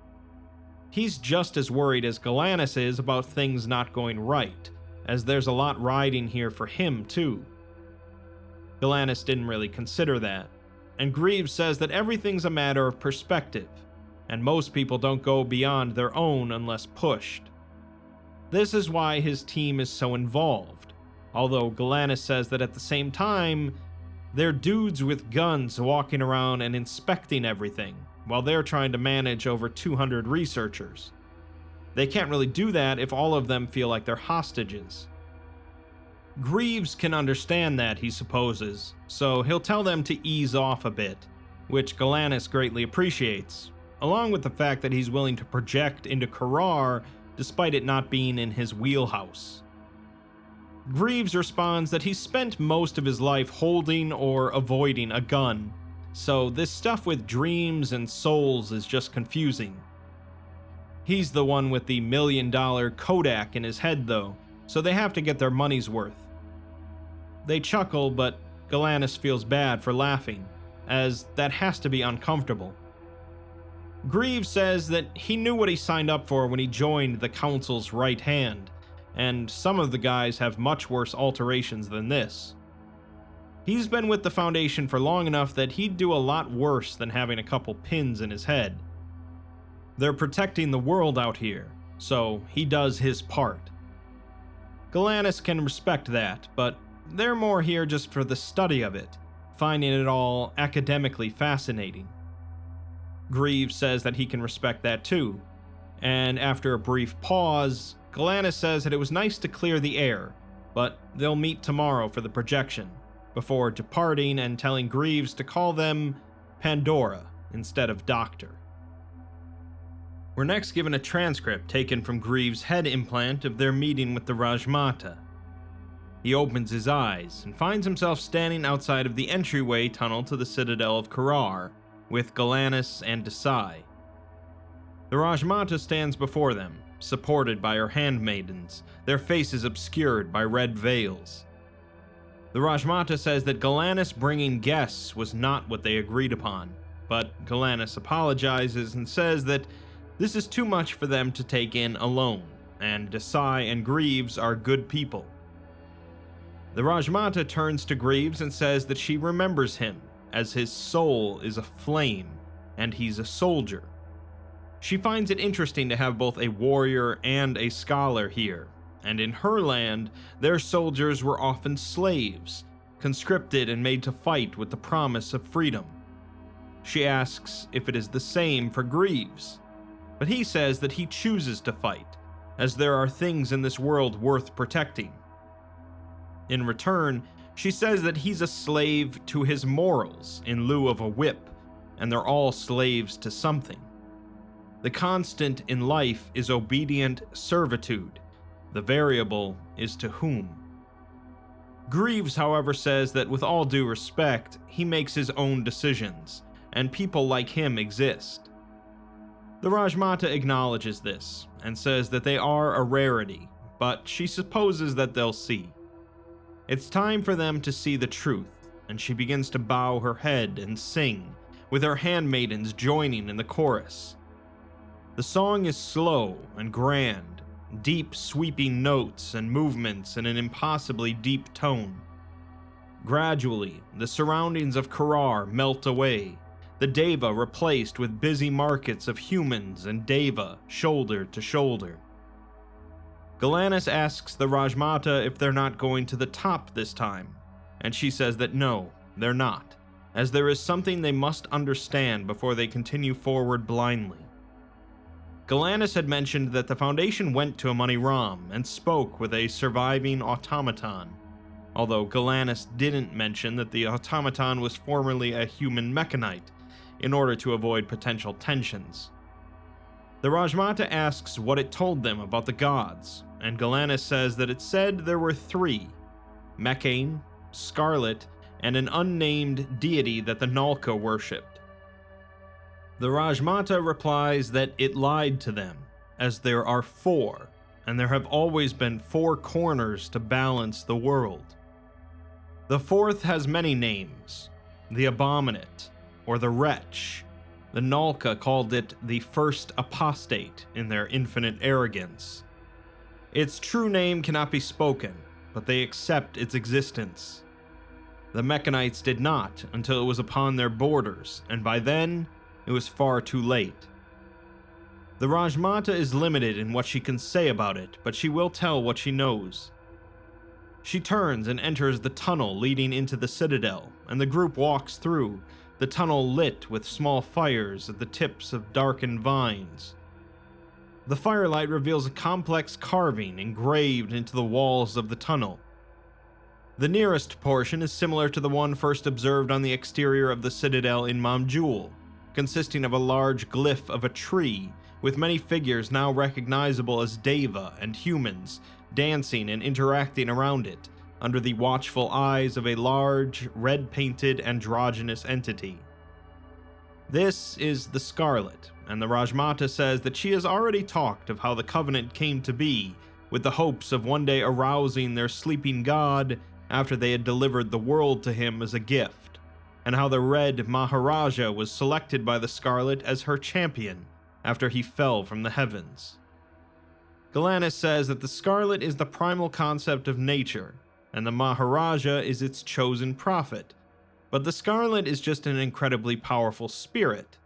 He's just as worried as Galanis is about things not going right, as there's a lot riding here for him too. Galanis didn't really consider that, and Greaves says that everything's a matter of perspective, and most people don't go beyond their own unless pushed. This is why his team is so involved, although Galanis says that at the same time, they're dudes with guns walking around and inspecting everything, while they're trying to manage over 200 researchers. They can't really do that if all of them feel like they're hostages. Greaves can understand that, he supposes, so he'll tell them to ease off a bit, which Galanis greatly appreciates, along with the fact that he's willing to project into Korar despite it not being in his wheelhouse. Greaves responds that he's spent most of his life holding or avoiding a gun, so this stuff with dreams and souls is just confusing. He's the one with the $1 million Kodak in his head though, so they have to get their money's worth. They chuckle, but Galanis feels bad for laughing, as that has to be uncomfortable. Greaves says that he knew what he signed up for when he joined the Council's right hand, and some of the guys have much worse alterations than this. He's been with the Foundation for long enough that he'd do a lot worse than having a couple pins in his head. They're protecting the world out here, so he does his part. Galanis can respect that, but they're more here just for the study of it, finding it all academically fascinating. Greaves says that he can respect that too, and after a brief pause, Galanis says that it was nice to clear the air, but they'll meet tomorrow for the projection, before departing and telling Greaves to call them Pandora instead of Doctor. We're next given a transcript taken from Greaves' head implant of their meeting with the Rajmata. He opens his eyes and finds himself standing outside of the entryway tunnel to the citadel of Korar, with Galanis and Desai. The Rajmata stands before them, supported by her handmaidens, their faces obscured by red veils. The Rajmata says that Galanis bringing guests was not what they agreed upon, but Galanis apologizes and says that this is too much for them to take in alone, and Desai and Greaves are good people. The Rajmata turns to Greaves and says that she remembers him, as his soul is a flame, and he's a soldier. She finds it interesting to have both a warrior and a scholar here, and in her land, their soldiers were often slaves, conscripted and made to fight with the promise of freedom. She asks if it is the same for Greaves, but he says that he chooses to fight, as there are things in this world worth protecting. In return, she says that he's a slave to his morals in lieu of a whip, and they're all slaves to something. The constant in life is obedient servitude. The variable is to whom. Greaves, however, says that with all due respect, he makes his own decisions, and people like him exist. The Rajmata acknowledges this, and says that they are a rarity, but she supposes that they'll see. It's time for them to see the truth, and she begins to bow her head and sing, with her handmaidens joining in the chorus. The song is slow and grand, deep sweeping notes and movements in an impossibly deep tone. Gradually, the surroundings of Korar melt away, the Deva replaced with busy markets of humans and Deva shoulder to shoulder. Galanis asks the Rajmata if they're not going to the top this time, and she says that no, they're not, as there is something they must understand before they continue forward blindly. Galanis had mentioned that the Foundation went to Amani Ram and spoke with a surviving automaton, although Galanis didn't mention that the automaton was formerly a human mechanite, in order to avoid potential tensions. The Rajmata asks what it told them about the gods, and Galanis says that it said there were 3, Mechane, Scarlet, and an unnamed deity that the Nalka worshipped. The Rajmata replies that it lied to them, as there are 4, and there have always been 4 corners to balance the world. The 4th has many names: the Abominate, or the Wretch. The Nalka called it the First Apostate in their infinite arrogance. Its true name cannot be spoken, but they accept its existence. The Mechanites did not until it was upon their borders, and by then, it was far too late. The Rajmata is limited in what she can say about it, but she will tell what she knows. She turns and enters the tunnel leading into the citadel, and the group walks through, the tunnel lit with small fires at the tips of darkened vines. The firelight reveals a complex carving engraved into the walls of the tunnel. The nearest portion is similar to the one first observed on the exterior of the citadel in Mamjul, consisting of a large glyph of a tree, with many figures now recognizable as Deva and humans dancing and interacting around it, under the watchful eyes of a large, red-painted androgynous entity. This is the Scarlet, and the Rajmata says that she has already talked of how the Covenant came to be, with the hopes of one day arousing their sleeping god after they had delivered the world to him as a gift, and how the Red Maharaja was selected by the Scarlet as her champion after he fell from the heavens. Galanis says that the Scarlet is the primal concept of nature, and the Maharaja is its chosen prophet, but the Scarlet is just an incredibly powerful spirit,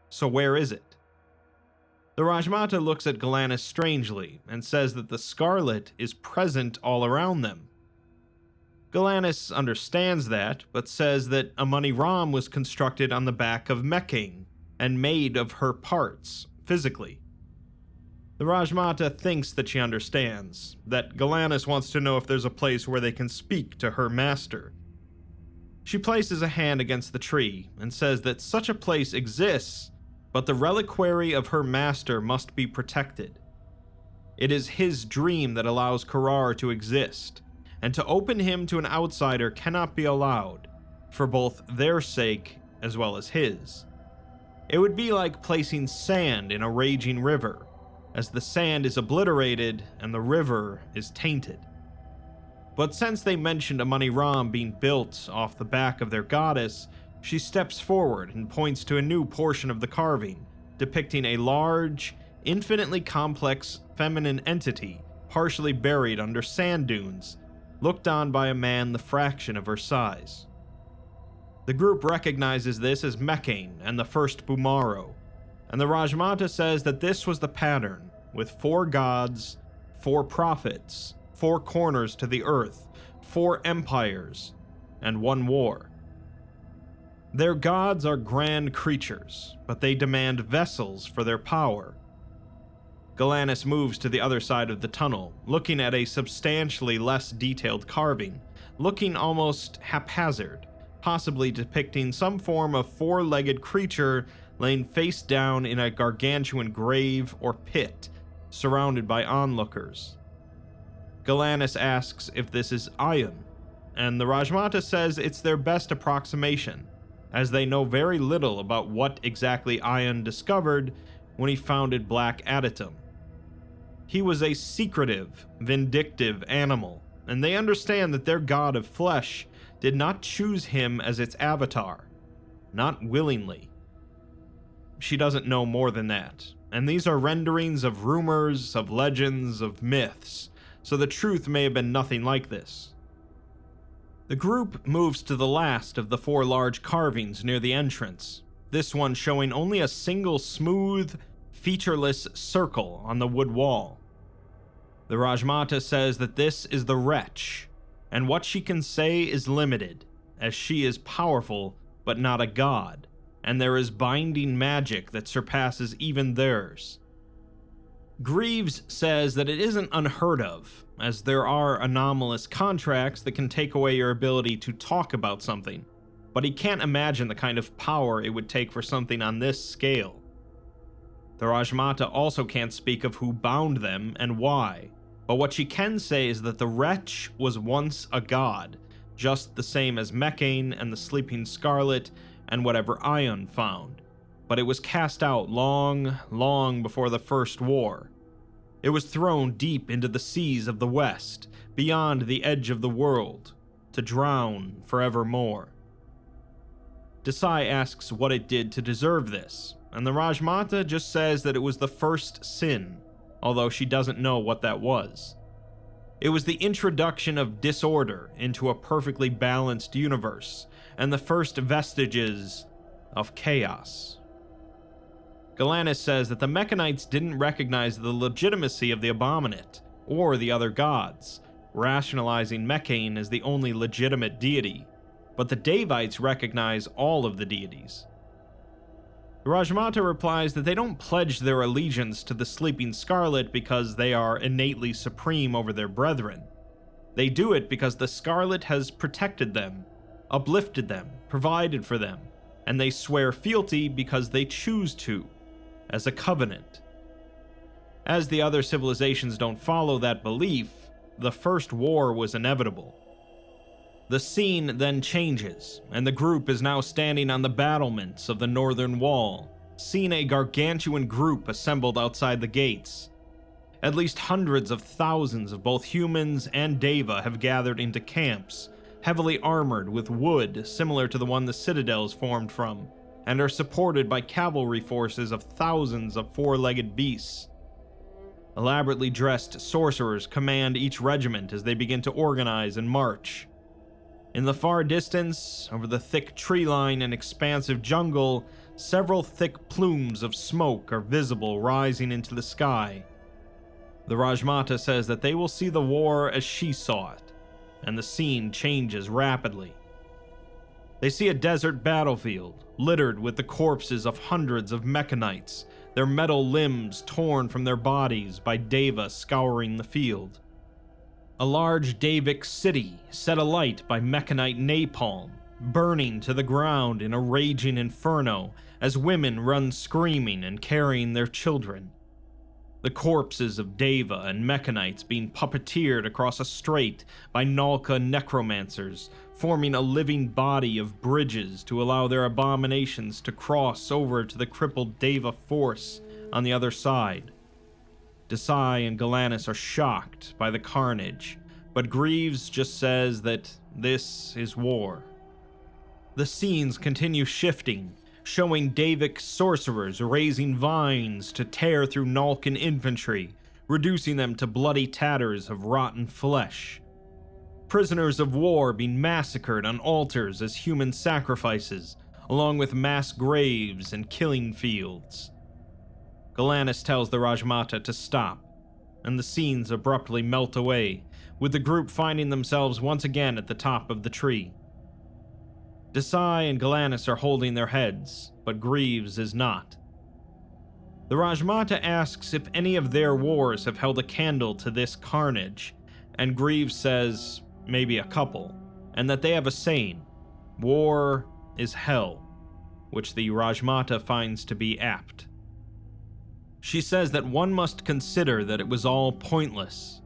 so where is it? The Rajmata looks at Galanis strangely and says that the Scarlet is present all around them. Galanis understands that, but says that a Mani Ram was constructed on the back of Mekane and made of her parts, physically. The Rajmata thinks that she understands, that Galanis wants to know if there's a place where they can speak to her master. She places a hand against the tree and says that such a place exists, but the reliquary of her master must be protected. It is his dream that allows Korar to exist, and to open him to an outsider cannot be allowed, for both their sake as well as his. It would be like placing sand in a raging river, as the sand is obliterated and the river is tainted. But since they mentioned a Mani Ram being built off the back of their goddess, she steps forward and points to a new portion of the carving, depicting a large, infinitely complex feminine entity partially buried under sand dunes, looked on by a man the fraction of her size. The group recognizes this as Mekane and the first Bumaro, and the Rajmata says that this was the pattern, with 4 gods, 4 prophets, 4 corners to the earth, 4 empires, and 1 war. Their gods are grand creatures, but they demand vessels for their power. Galanis moves to the other side of the tunnel, looking at a substantially less detailed carving, looking almost haphazard, possibly depicting some form of 4-legged creature laying face down in a gargantuan grave or pit, surrounded by onlookers. Galanis asks if this is Ion, and the Rajmata says it's their best approximation, as they know very little about what exactly Ion discovered when he founded Black Adytum. He was a secretive, vindictive animal, and they understand that their god of flesh did not choose him as its avatar, not willingly. She doesn't know more than that, and these are renderings of rumors, of legends, of myths, so the truth may have been nothing like this. The group moves to the last of the 4 large carvings near the entrance, this one showing only a single smooth, featureless circle on the wood wall. The Rajmata says that this is the Wretch, and what she can say is limited, as she is powerful but not a god, and there is binding magic that surpasses even theirs. Greaves says that it isn't unheard of, as there are anomalous contracts that can take away your ability to talk about something, but he can't imagine the kind of power it would take for something on this scale. The Rajmata also can't speak of who bound them and why, but what she can say is that the Wretch was once a god, just the same as Mekane and the Sleeping Scarlet and whatever Ion found, but it was cast out long, long before the First War. It was thrown deep into the seas of the West, beyond the edge of the world, to drown forevermore. Desai asks what it did to deserve this, and the Rajmata just says that it was the first sin, although she doesn't know what that was. It was the introduction of disorder into a perfectly balanced universe, and the first vestiges of chaos. Galanis says that the Mechanites didn't recognize the legitimacy of the Abominate, or the other gods, rationalizing Mekane as the only legitimate deity, but the Davites recognize all of the deities. The Rajmata replies that they don't pledge their allegiance to the Sleeping Scarlet because they are innately supreme over their brethren. They do it because the Scarlet has protected them, uplifted them, provided for them, and they swear fealty because they choose to, as a covenant. As the other civilizations don't follow that belief, the first war was inevitable. The scene then changes, and the group is now standing on the battlements of the northern wall, seeing a gargantuan group assembled outside the gates. At least hundreds of thousands of both humans and Deva have gathered into camps, heavily armored with wood similar to the one the Citadel is formed from, and are supported by cavalry forces of thousands of four-legged beasts. Elaborately dressed sorcerers command each regiment as they begin to organize and march. In the far distance, over the thick tree line and expansive jungle, several thick plumes of smoke are visible rising into the sky. The Rajmata says that they will see the war as she saw it, and the scene changes rapidly. They see a desert battlefield, littered with the corpses of hundreds of mechanites, their metal limbs torn from their bodies by Deva scouring the field. A large Davic city set alight by mechanite napalm, burning to the ground in a raging inferno as women run screaming and carrying their children. The corpses of Deva and mechanites being puppeteered across a strait by Nalka necromancers, forming a living body of bridges to allow their abominations to cross over to the crippled Deva force on the other side. Desai and Galanis are shocked by the carnage, but Greaves just says that this is war. The scenes continue shifting, showing Davic sorcerers raising vines to tear through Nalkan infantry, reducing them to bloody tatters of rotten flesh. Prisoners of war being massacred on altars as human sacrifices, along with mass graves and killing fields. Galanis tells the Rajmata to stop, and the scenes abruptly melt away, with the group finding themselves once again at the top of the tree. Desai and Galanis are holding their heads, but Greaves is not. The Rajmata asks if any of their wars have held a candle to this carnage, and Greaves says maybe a couple, and that they have a saying, "War is hell," which the Rajmata finds to be apt. She says that one must consider that it was all pointless.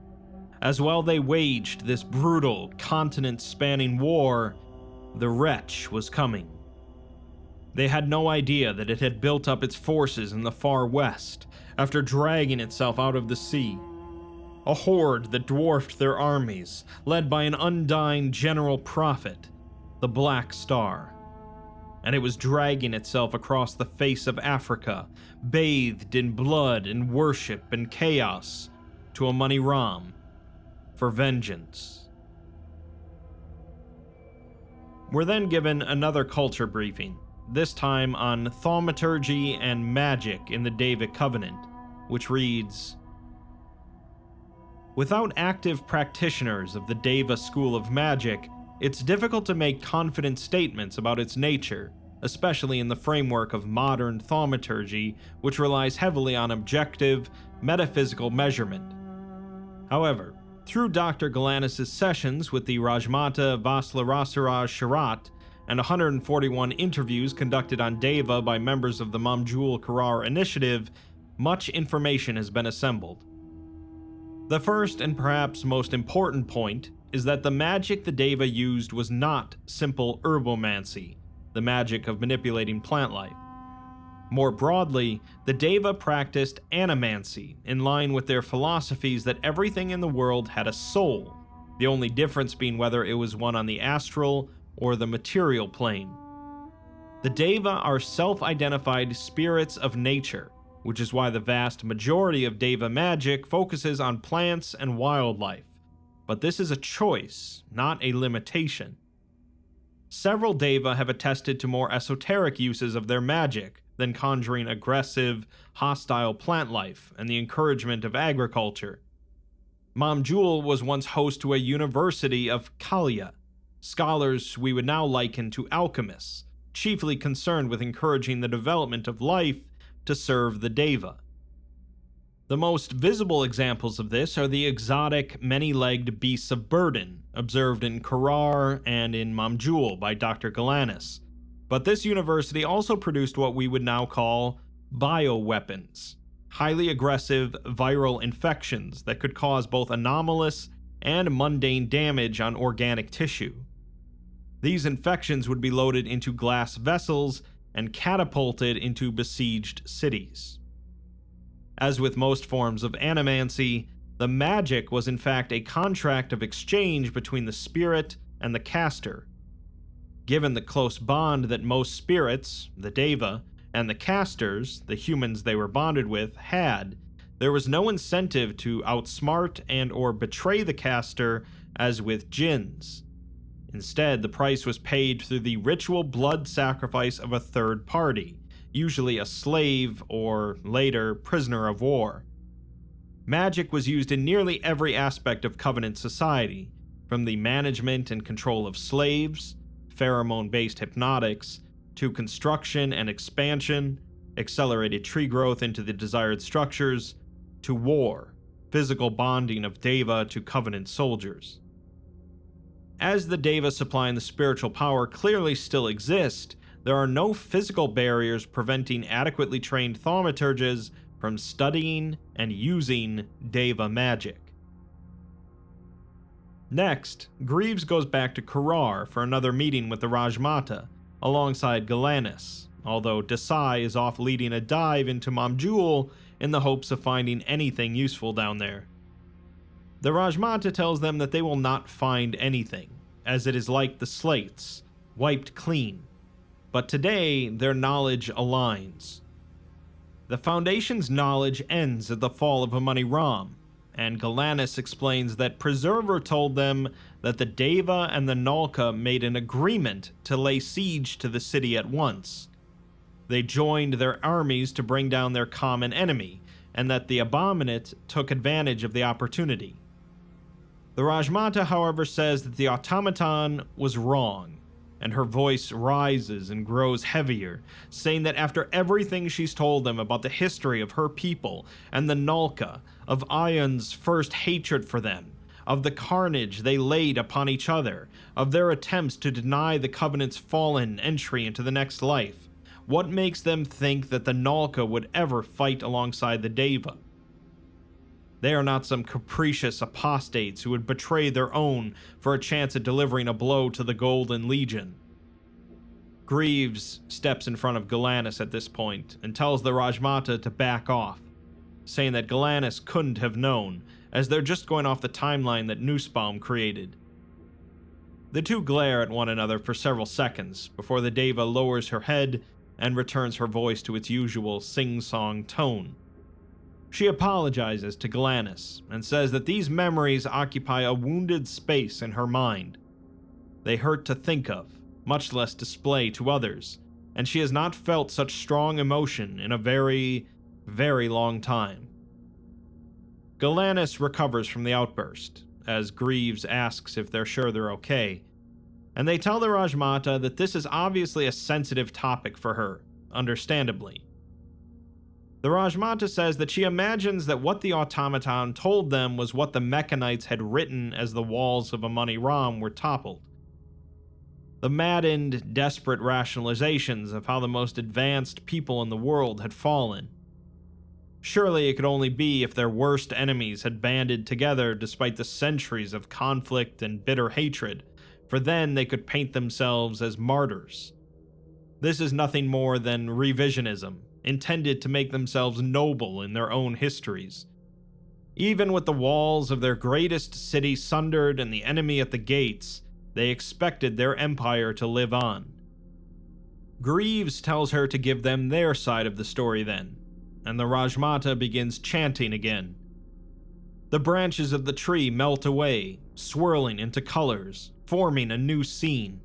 As while they waged this brutal, continent-spanning war, the wretch was coming. They had no idea that it had built up its forces in the far west, after dragging itself out of the sea. A horde that dwarfed their armies, led by an undying general prophet, the Black Star. And it was dragging itself across the face of Africa, bathed in blood and worship and chaos, to a Money Ram, for vengeance. We're then given another culture briefing, this time on thaumaturgy and magic in the Davic Covenant, which reads, "Without active practitioners of the Deva school of magic, it's difficult to make confident statements about its nature, especially in the framework of modern thaumaturgy, which relies heavily on objective, metaphysical measurement. However, through Dr. Galanis' sessions with the Rajmata Vaslarasaraj Sharat and 141 interviews conducted on Deva by members of the Mamjul Korar initiative, much information has been assembled. The first and perhaps most important point is that the magic the Deva used was not simple herbomancy, the magic of manipulating plant life. More broadly, the Deva practiced animancy, in line with their philosophies that everything in the world had a soul, the only difference being whether it was one on the astral or the material plane. The Deva are self-identified spirits of nature, which is why the vast majority of Deva magic focuses on plants and wildlife. But this is a choice, not a limitation. Several Deva have attested to more esoteric uses of their magic than conjuring aggressive, hostile plant life and the encouragement of agriculture. Mamjul was once host to a university of Kalya, scholars we would now liken to alchemists, chiefly concerned with encouraging the development of life to serve the Deva. The most visible examples of this are the exotic, many-legged beasts of burden observed in Korar and in Mamjul by Dr. Galanis. But this university also produced what we would now call bioweapons, highly aggressive viral infections that could cause both anomalous and mundane damage on organic tissue. These infections would be loaded into glass vessels and catapulted into besieged cities. As with most forms of animancy, the magic was in fact a contract of exchange between the spirit and the caster. Given the close bond that most spirits, the Deva, and the casters, the humans they were bonded with, had, there was no incentive to outsmart and or betray the caster as with jinns. Instead, the price was paid through the ritual blood sacrifice of a third party, usually a slave or, later, prisoner of war. Magic was used in nearly every aspect of Covenant society, from the management and control of slaves, pheromone-based hypnotics, to construction and expansion, accelerated tree growth into the desired structures, to war, physical bonding of Deva to Covenant soldiers. As the Deva supplying the spiritual power clearly still exist, there are no physical barriers preventing adequately trained thaumaturges from studying and using Deva magic. Next, Greaves goes back to Korar for another meeting with the Rajmata, alongside Galanis, although Desai is off leading a dive into Mamjul in the hopes of finding anything useful down there. The Rajmata tells them that they will not find anything, as it is like the slates, wiped clean. But today, their knowledge aligns. The Foundation's knowledge ends at the fall of Amani Ram, and Galanis explains that Preserver told them that the Deva and the Nalka made an agreement to lay siege to the city at once. They joined their armies to bring down their common enemy, and that the Abominate took advantage of the opportunity. The Rajmata, however, says that the automaton was wrong, and her voice rises and grows heavier, saying that after everything she's told them about the history of her people and the Nalka, of Ion's first hatred for them, of the carnage they laid upon each other, of their attempts to deny the Covenant's fallen entry into the next life, what makes them think that the Nalka would ever fight alongside the Deva? They are not some capricious apostates who would betray their own for a chance at delivering a blow to the Golden Legion. Greaves steps in front of Galanis at this point and tells the Rajmata to back off, saying that Galanis couldn't have known, as they're just going off the timeline that Nussbaum created. The two glare at one another for several seconds before the Deva lowers her head and returns her voice to its usual sing-song tone. She apologizes to Galanis and says that these memories occupy a wounded space in her mind. They hurt to think of, much less display to others, and she has not felt such strong emotion in a very, very long time. Galanis recovers from the outburst, as Greaves asks if they're sure they're okay, and they tell the Rajmata that this is obviously a sensitive topic for her, understandably. The Rajmata says that she imagines that what the automaton told them was what the Mechanites had written as the walls of Amani Ram were toppled. The maddened, desperate rationalizations of how the most advanced people in the world had fallen. Surely it could only be if their worst enemies had banded together despite the centuries of conflict and bitter hatred, for then they could paint themselves as martyrs. This is nothing more than revisionism, intended to make themselves noble in their own histories. Even with the walls of their greatest city sundered and the enemy at the gates, they expected their empire to live on. Greaves tells her to give them their side of the story then, and the Rajmata begins chanting again. The branches of the tree melt away, swirling into colors, forming a new scene.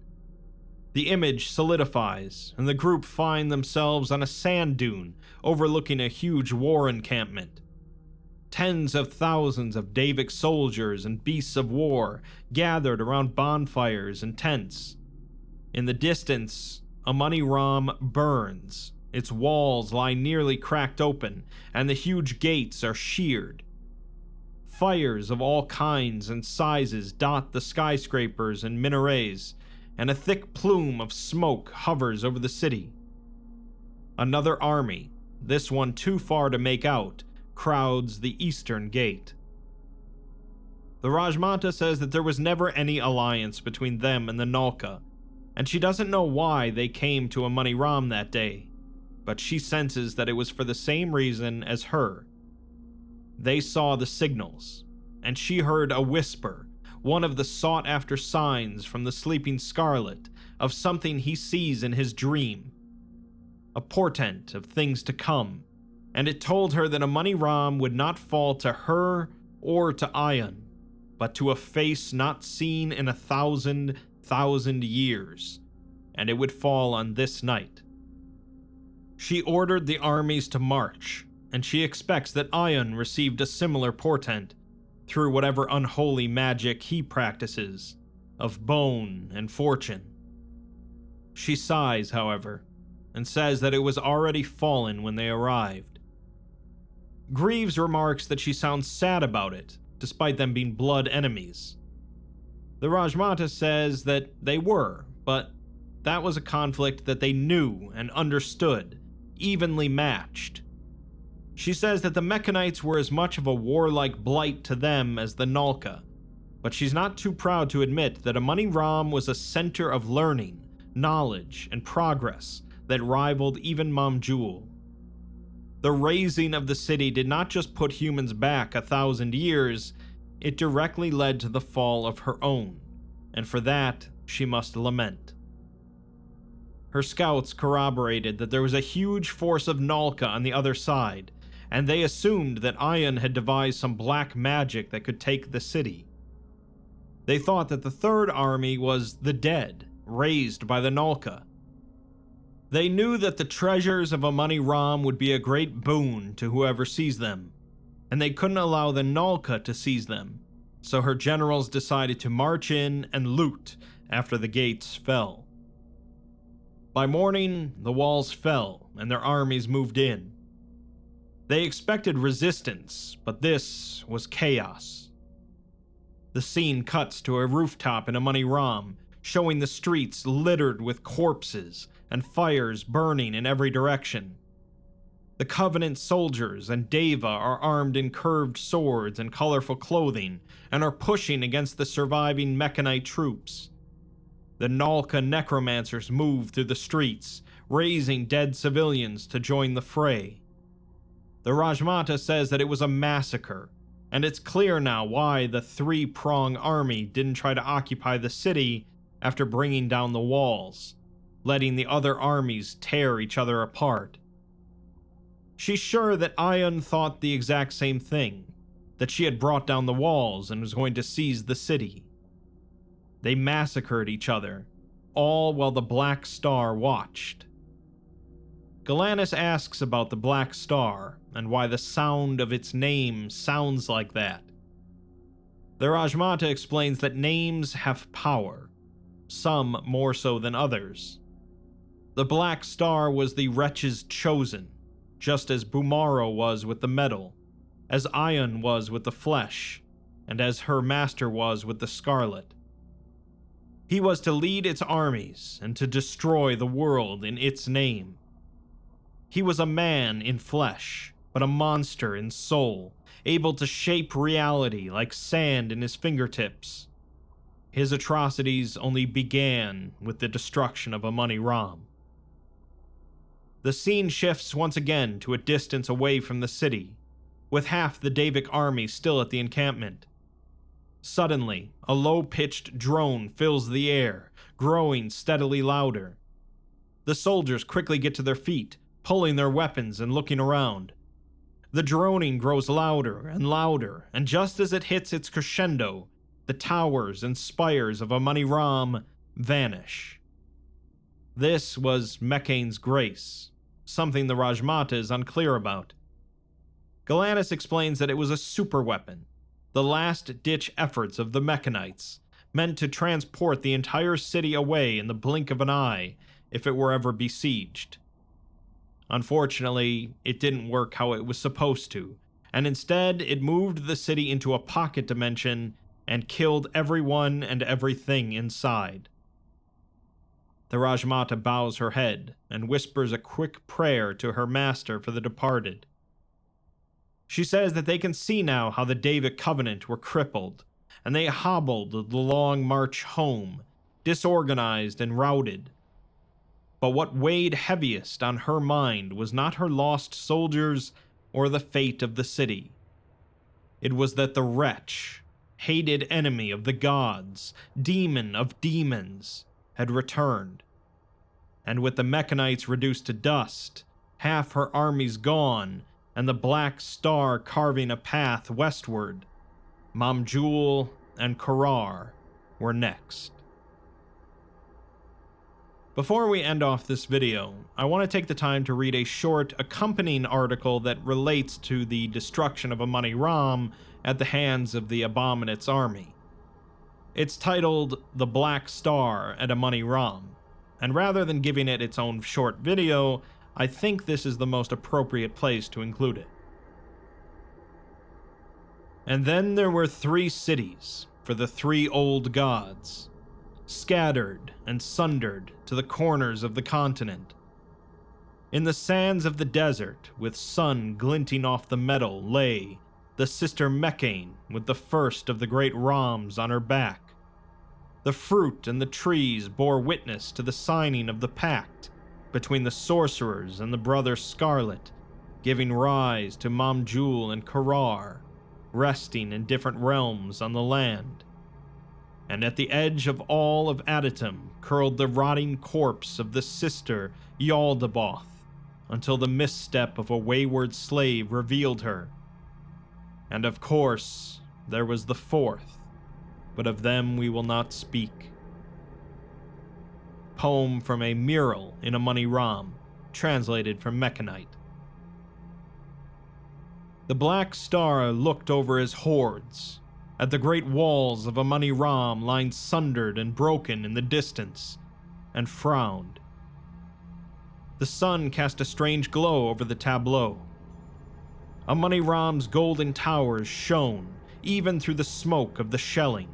The image solidifies, and the group find themselves on a sand dune overlooking a huge war encampment. Tens of thousands of Davic soldiers and beasts of war gathered around bonfires and tents. In the distance, Amani Ram burns. Its walls lie nearly cracked open, and the huge gates are sheared. Fires of all kinds and sizes dot the skyscrapers and minarets, and a thick plume of smoke hovers over the city. Another army, this one too far to make out, crowds the eastern gate. The Rajmata says that there was never any alliance between them and the Nalka, and she doesn't know why they came to Amani Ram that day, but she senses that it was for the same reason as her. They saw the signals, and she heard a whisper, one of the sought-after signs from the sleeping Scarlet of something he sees in his dream, a portent of things to come, and it told her that Amani Ram would not fall to her or to Ayan, but to a face not seen in 1,000,000 years, and it would fall on this night. She ordered the armies to march, and she expects that Ayan received a similar portent through whatever unholy magic he practices, of bone and fortune. She sighs, however, and says that it was already fallen when they arrived. Greaves remarks that she sounds sad about it, despite them being blood enemies. The Rajmata says that they were, but that was a conflict that they knew and understood, evenly matched. She says that the Mechanites were as much of a warlike blight to them as the Nalka, but she's not too proud to admit that Amani Ram was a center of learning, knowledge, and progress that rivaled even Mamjul. The razing of the city did not just put humans back 1,000 years, it directly led to the fall of her own, and for that she must lament. Her scouts corroborated that there was a huge force of Nalka on the other side, and they assumed that Ayan had devised some black magic that could take the city. They thought that the third army was the dead, raised by the Nalka. They knew that the treasures of Amani Ram would be a great boon to whoever sees them, and they couldn't allow the Nalka to seize them, so her generals decided to march in and loot after the gates fell. By morning, the walls fell and their armies moved in. They expected resistance, but this was chaos. The scene cuts to a rooftop in Amani Ram, showing the streets littered with corpses and fires burning in every direction. The Covenant soldiers and Deva are armed in curved swords and colorful clothing and are pushing against the surviving Mechanite troops. The Nalka necromancers move through the streets, raising dead civilians to join the fray. The Rajmata says that it was a massacre, and it's clear now why the three-prong army didn't try to occupy the city after bringing down the walls, letting the other armies tear each other apart. She's sure that Ayan thought the exact same thing, that she had brought down the walls and was going to seize the city. They massacred each other, all while the Black Star watched. Galanis asks about the Black Star and why the sound of its name sounds like that. The Rajmata explains that names have power, some more so than others. The Black Star was the wretch's chosen, just as Bumaro was with the metal, as Ayan was with the flesh, and as her master was with the scarlet. He was to lead its armies and to destroy the world in its name. He was a man in flesh, but a monster in soul, able to shape reality like sand in his fingertips. His atrocities only began with the destruction of Amani Ram. The scene shifts once again to a distance away from the city, with half the Davic army still at the encampment. Suddenly, a low-pitched drone fills the air, growing steadily louder. The soldiers quickly get to their feet, pulling their weapons and looking around. The droning grows louder, and just as it hits its crescendo, the towers and spires of Amani Ram vanish. This was Meccane's grace, something the Rajmata is unclear about. Galanis explains that it was a superweapon, the last-ditch efforts of the Mechanites, meant to transport the entire city away in the blink of an eye, if it were ever besieged. Unfortunately, it didn't work how it was supposed to, and instead it moved the city into a pocket dimension and killed everyone and everything inside. The Rajmata bows her head and whispers a quick prayer to her master for the departed. She says that they can see now how the Davic Covenant were crippled, and they hobbled the long march home, disorganized and routed. But what weighed heaviest on her mind was not her lost soldiers or the fate of the city. It was that the wretch, hated enemy of the gods, demon of demons, had returned. And with the Mechanites reduced to dust, half her armies gone, and the Black Star carving a path westward, Mamjul and Korar were next. Before we end off this video, I want to take the time to read a short accompanying article that relates to the destruction of a Money Ram at the hands of the Abominate's army. It's titled The Black Star at a Money Ram, and rather than giving it its own short video, I think this is the most appropriate place to include it. And then there were 3 cities for the 3 old gods, scattered and sundered to the corners of the continent. In the sands of the desert, with sun glinting off the metal, lay the sister Mechane with the first of the great Rams on her back. The fruit and the trees bore witness to the signing of the pact between the sorcerers and the brother Scarlet, giving rise to Mamjul and Korar, resting in different realms on the land. And at the edge of all of Aditum curled the rotting corpse of the sister Yaldabaoth, until the misstep of a wayward slave revealed her. And of course, there was the 4th, but of them we will not speak. Poem from a mural in a Money Ram, translated from Mechanite. The Black Star looked over his hordes, at the great walls of a Money Ram lying sundered and broken in the distance, and frowned. The sun cast a strange glow over the tableau. A Money Ram's golden towers shone, even through the smoke of the shelling.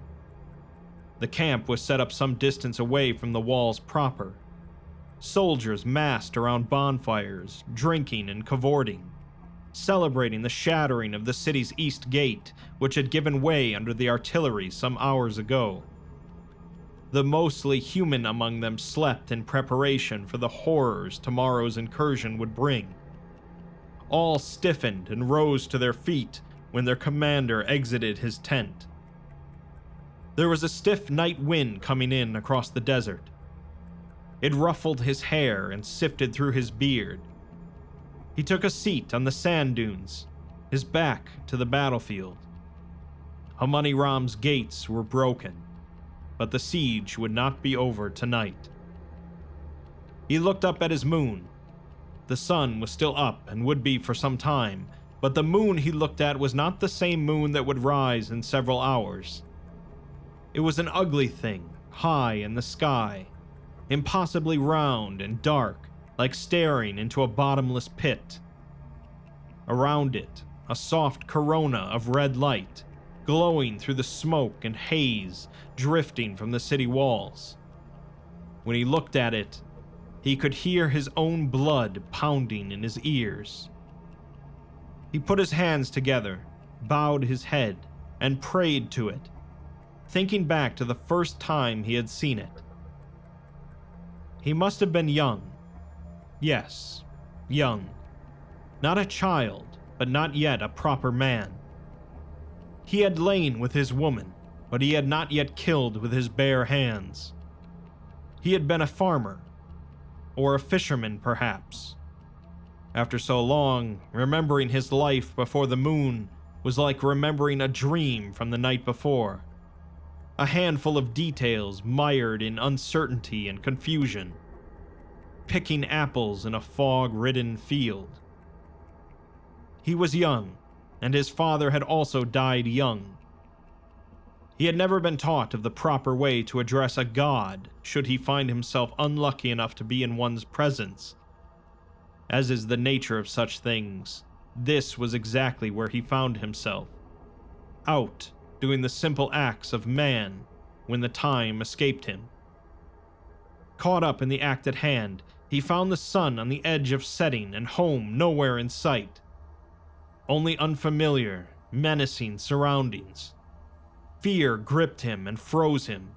The camp was set up some distance away from the walls proper. Soldiers massed around bonfires, drinking and cavorting, celebrating the shattering of the city's east gate, which had given way under the artillery some hours ago. The mostly human among them slept in preparation for the horrors tomorrow's incursion would bring. All stiffened and rose to their feet when their commander exited his tent. There was a stiff night wind coming in across the desert. It ruffled his hair and sifted through his beard. He took a seat on the sand dunes, his back to the battlefield. Money Ram's gates were broken, but the siege would not be over tonight. He looked up at his moon. The sun was still up and would be for some time, but the moon he looked at was not the same moon that would rise in several hours. It was an ugly thing, high in the sky, impossibly round and dark, like staring into a bottomless pit. Around it, a soft corona of red light, glowing through the smoke and haze drifting from the city walls. When he looked at it, he could hear his own blood pounding in his ears. He put his hands together, bowed his head, and prayed to it, thinking back to the first time he had seen it. He must have been young. Yes, young. Not a child, but not yet a proper man. He had lain with his woman, but he had not yet killed with his bare hands. He had been a farmer, or a fisherman perhaps. After so long, remembering his life before the moon was like remembering a dream from the night before. A handful of details mired in uncertainty and confusion. Picking apples in a fog-ridden field. He was young, and his father had also died young. He had never been taught of the proper way to address a god should he find himself unlucky enough to be in one's presence. As is the nature of such things, this was exactly where he found himself. Out, doing the simple acts of man when the time escaped him. Caught up in the act at hand, he found the sun on the edge of setting and home nowhere in sight. Only unfamiliar, menacing surroundings. Fear gripped him and froze him.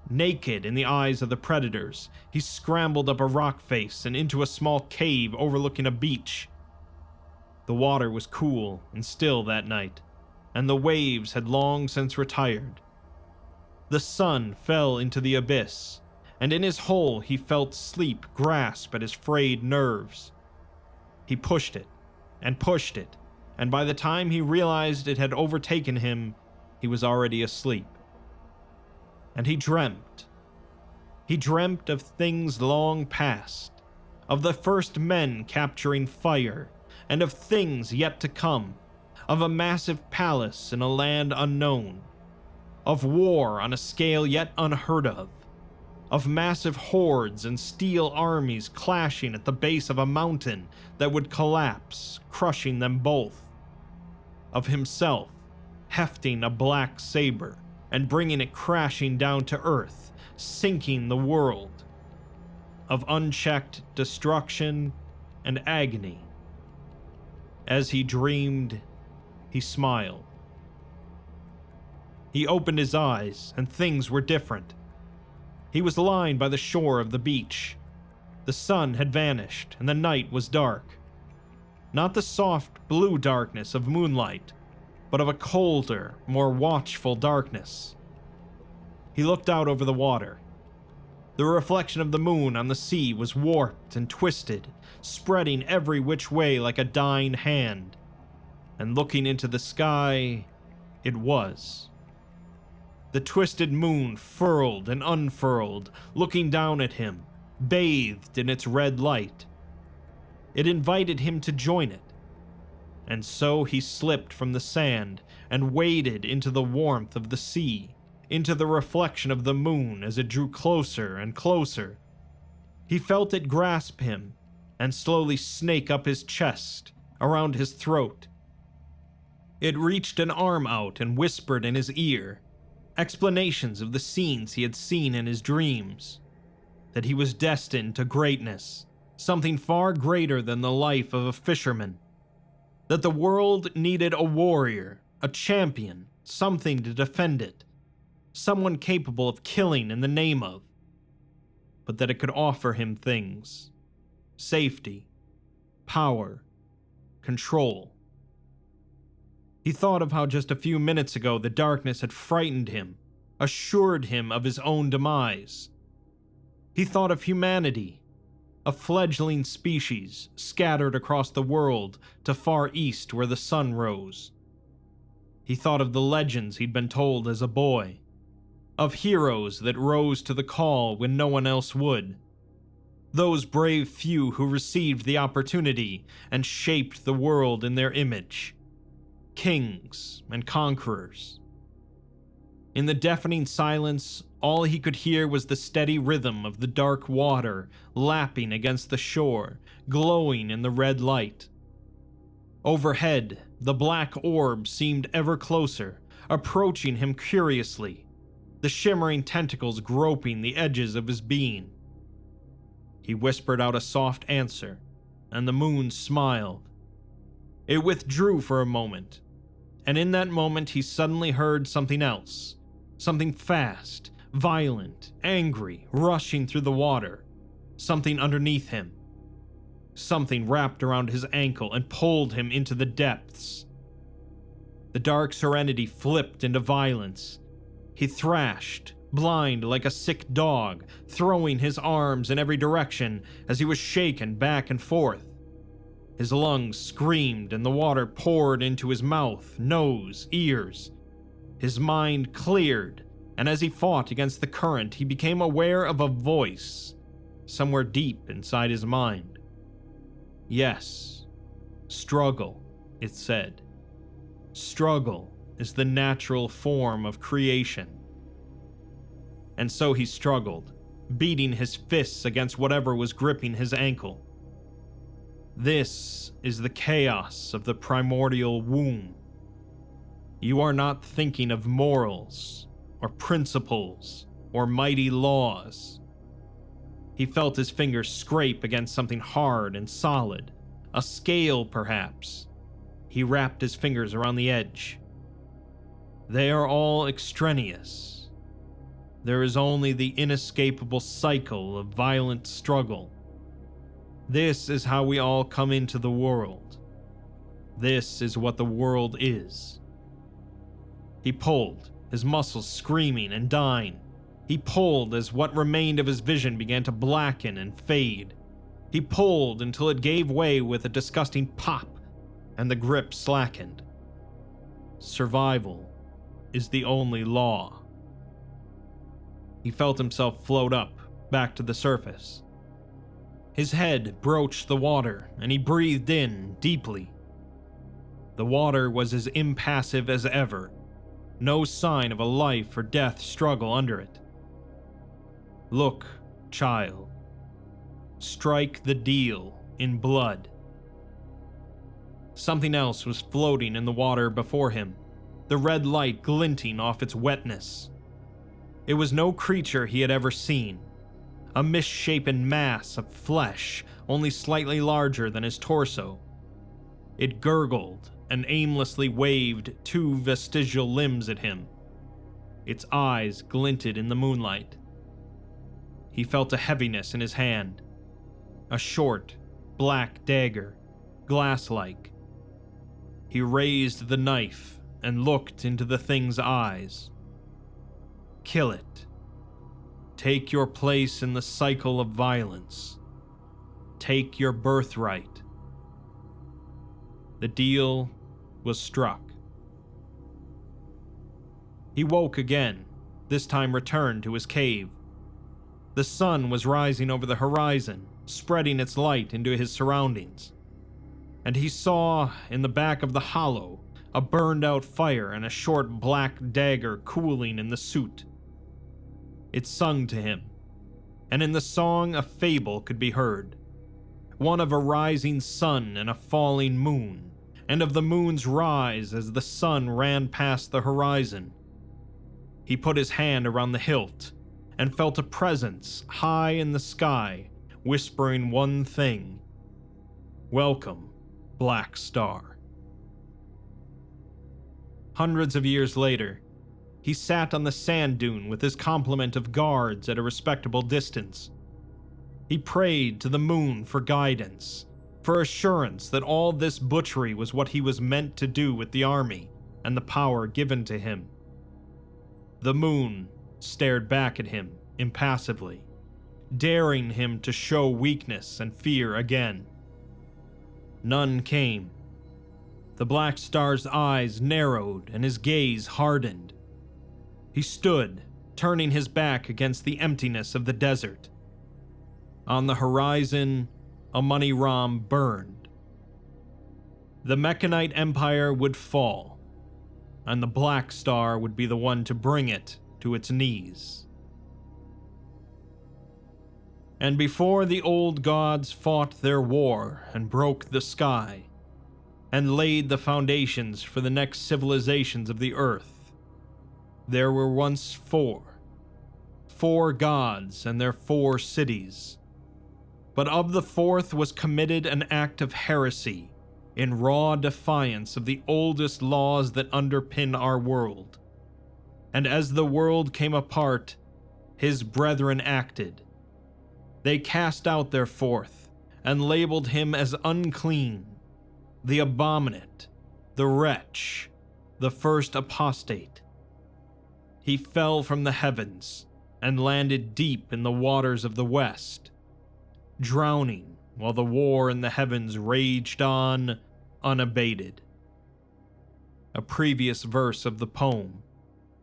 Naked in the eyes of the predators, he scrambled up a rock face and into a small cave overlooking a beach. The water was cool and still that night, and the waves had long since retired. The sun fell into the abyss, and in his hole he felt sleep grasp at his frayed nerves. He pushed it, and by the time he realized it had overtaken him, he was already asleep. And he dreamt. He dreamt of things long past, of the first men capturing fire, and of things yet to come, of a massive palace in a land unknown, of war on a scale yet unheard of massive hordes and steel armies clashing at the base of a mountain that would collapse, crushing them both, of himself hefting a black saber and bringing it crashing down to earth, sinking the world, of unchecked destruction and agony. As he dreamed, he smiled. He opened his eyes, and things were different. He was lying by the shore of the beach. The sun had vanished, and the night was dark. Not the soft blue darkness of moonlight, but of a colder, more watchful darkness. He looked out over the water. The reflection of the moon on the sea was warped and twisted, spreading every which way like a dying hand. And looking into the sky, it was. The twisted moon furled and unfurled, looking down at him, bathed in its red light. It invited him to join it. And so he slipped from the sand and waded into the warmth of the sea, into the reflection of the moon as it drew closer and closer. He felt it grasp him and slowly snake up his chest, around his throat. It reached an arm out and whispered in his ear, explanations of the scenes he had seen in his dreams, that he was destined to greatness, something far greater than the life of a fisherman, that the world needed a warrior, a champion, something to defend it, someone capable of killing in the name of, but that it could offer him things: safety, power, control. He thought of how just a few minutes ago the darkness had frightened him, assured him of his own demise. He thought of humanity, a fledgling species scattered across the world to far east where the sun rose. He thought of the legends he'd been told as a boy, of heroes that rose to the call when no one else would, those brave few who received the opportunity and shaped the world in their image. Kings and conquerors. In the deafening silence, all he could hear was the steady rhythm of the dark water lapping against the shore, glowing in the red light. Overhead, the black orb seemed ever closer, approaching him curiously, the shimmering tentacles groping the edges of his being. He whispered out a soft answer, and the moon smiled. It withdrew for a moment, and in that moment he suddenly heard something else, something fast, violent, angry, rushing through the water, something underneath him. Something wrapped around his ankle and pulled him into the depths. The dark serenity flipped into violence. He thrashed, blind like a sick dog, throwing his arms in every direction as he was shaken back and forth. His lungs screamed and the water poured into his mouth, nose, ears. His mind cleared, and as he fought against the current, he became aware of a voice somewhere deep inside his mind. Yes, struggle, it said. Struggle is the natural form of creation. And so he struggled, beating his fists against whatever was gripping his ankle. This is the chaos of the primordial womb. You are not thinking of morals, or principles, or mighty laws. He felt his fingers scrape against something hard and solid, a scale perhaps. He wrapped his fingers around the edge. They are all extraneous. There is only the inescapable cycle of violent struggle. This is how we all come into the world. This is what the world is. He pulled, his muscles screaming and dying. He pulled as what remained of his vision began to blacken and fade. He pulled until it gave way with a disgusting pop, and the grip slackened. Survival is the only law. He felt himself float up, back to the surface. His head broached the water, and he breathed in deeply. The water was as impassive as ever, no sign of a life or death struggle under it. Look, child. Strike the deal in blood. Something else was floating in the water before him, the red light glinting off its wetness. It was no creature he had ever seen, a misshapen mass of flesh only slightly larger than his torso. It gurgled and aimlessly waved two vestigial limbs at him. Its eyes glinted in the moonlight. He felt a heaviness in his hand, a short, black dagger, glass-like. He raised the knife and looked into the thing's eyes. Kill it. Take your place in the cycle of violence. Take your birthright. The deal was struck. He woke again, this time returned to his cave. The sun was rising over the horizon, spreading its light into his surroundings. And he saw, in the back of the hollow, a burned-out fire and a short black dagger cooling in the soot. It sung to him, and in the song a fable could be heard. One of a rising sun and a falling moon, and of the moon's rise as the sun ran past the horizon. He put his hand around the hilt, and felt a presence high in the sky, whispering one thing. Welcome, Black Star. Hundreds of years later, he sat on the sand dune with his complement of guards at a respectable distance. He prayed to the moon for guidance, for assurance that all this butchery was what he was meant to do with the army and the power given to him. The moon stared back at him impassively, daring him to show weakness and fear again. None came. The Black Star's eyes narrowed and his gaze hardened. He stood, turning his back against the emptiness of the desert. On the horizon, a money ROM burned. The Mechanite Empire would fall, and the Black Star would be the one to bring it to its knees. And before the old gods fought their war and broke the sky, and laid the foundations for the next civilizations of the earth, there were once four gods and their 4 cities. But of the 4th was committed an act of heresy in raw defiance of the oldest laws that underpin our world. And as the world came apart, his brethren acted. They cast out their 4th and labeled him as unclean, the abominate, the wretch, the first apostate. He fell from the heavens and landed deep in the waters of the west, drowning while the war in the heavens raged on unabated. A previous verse of the poem,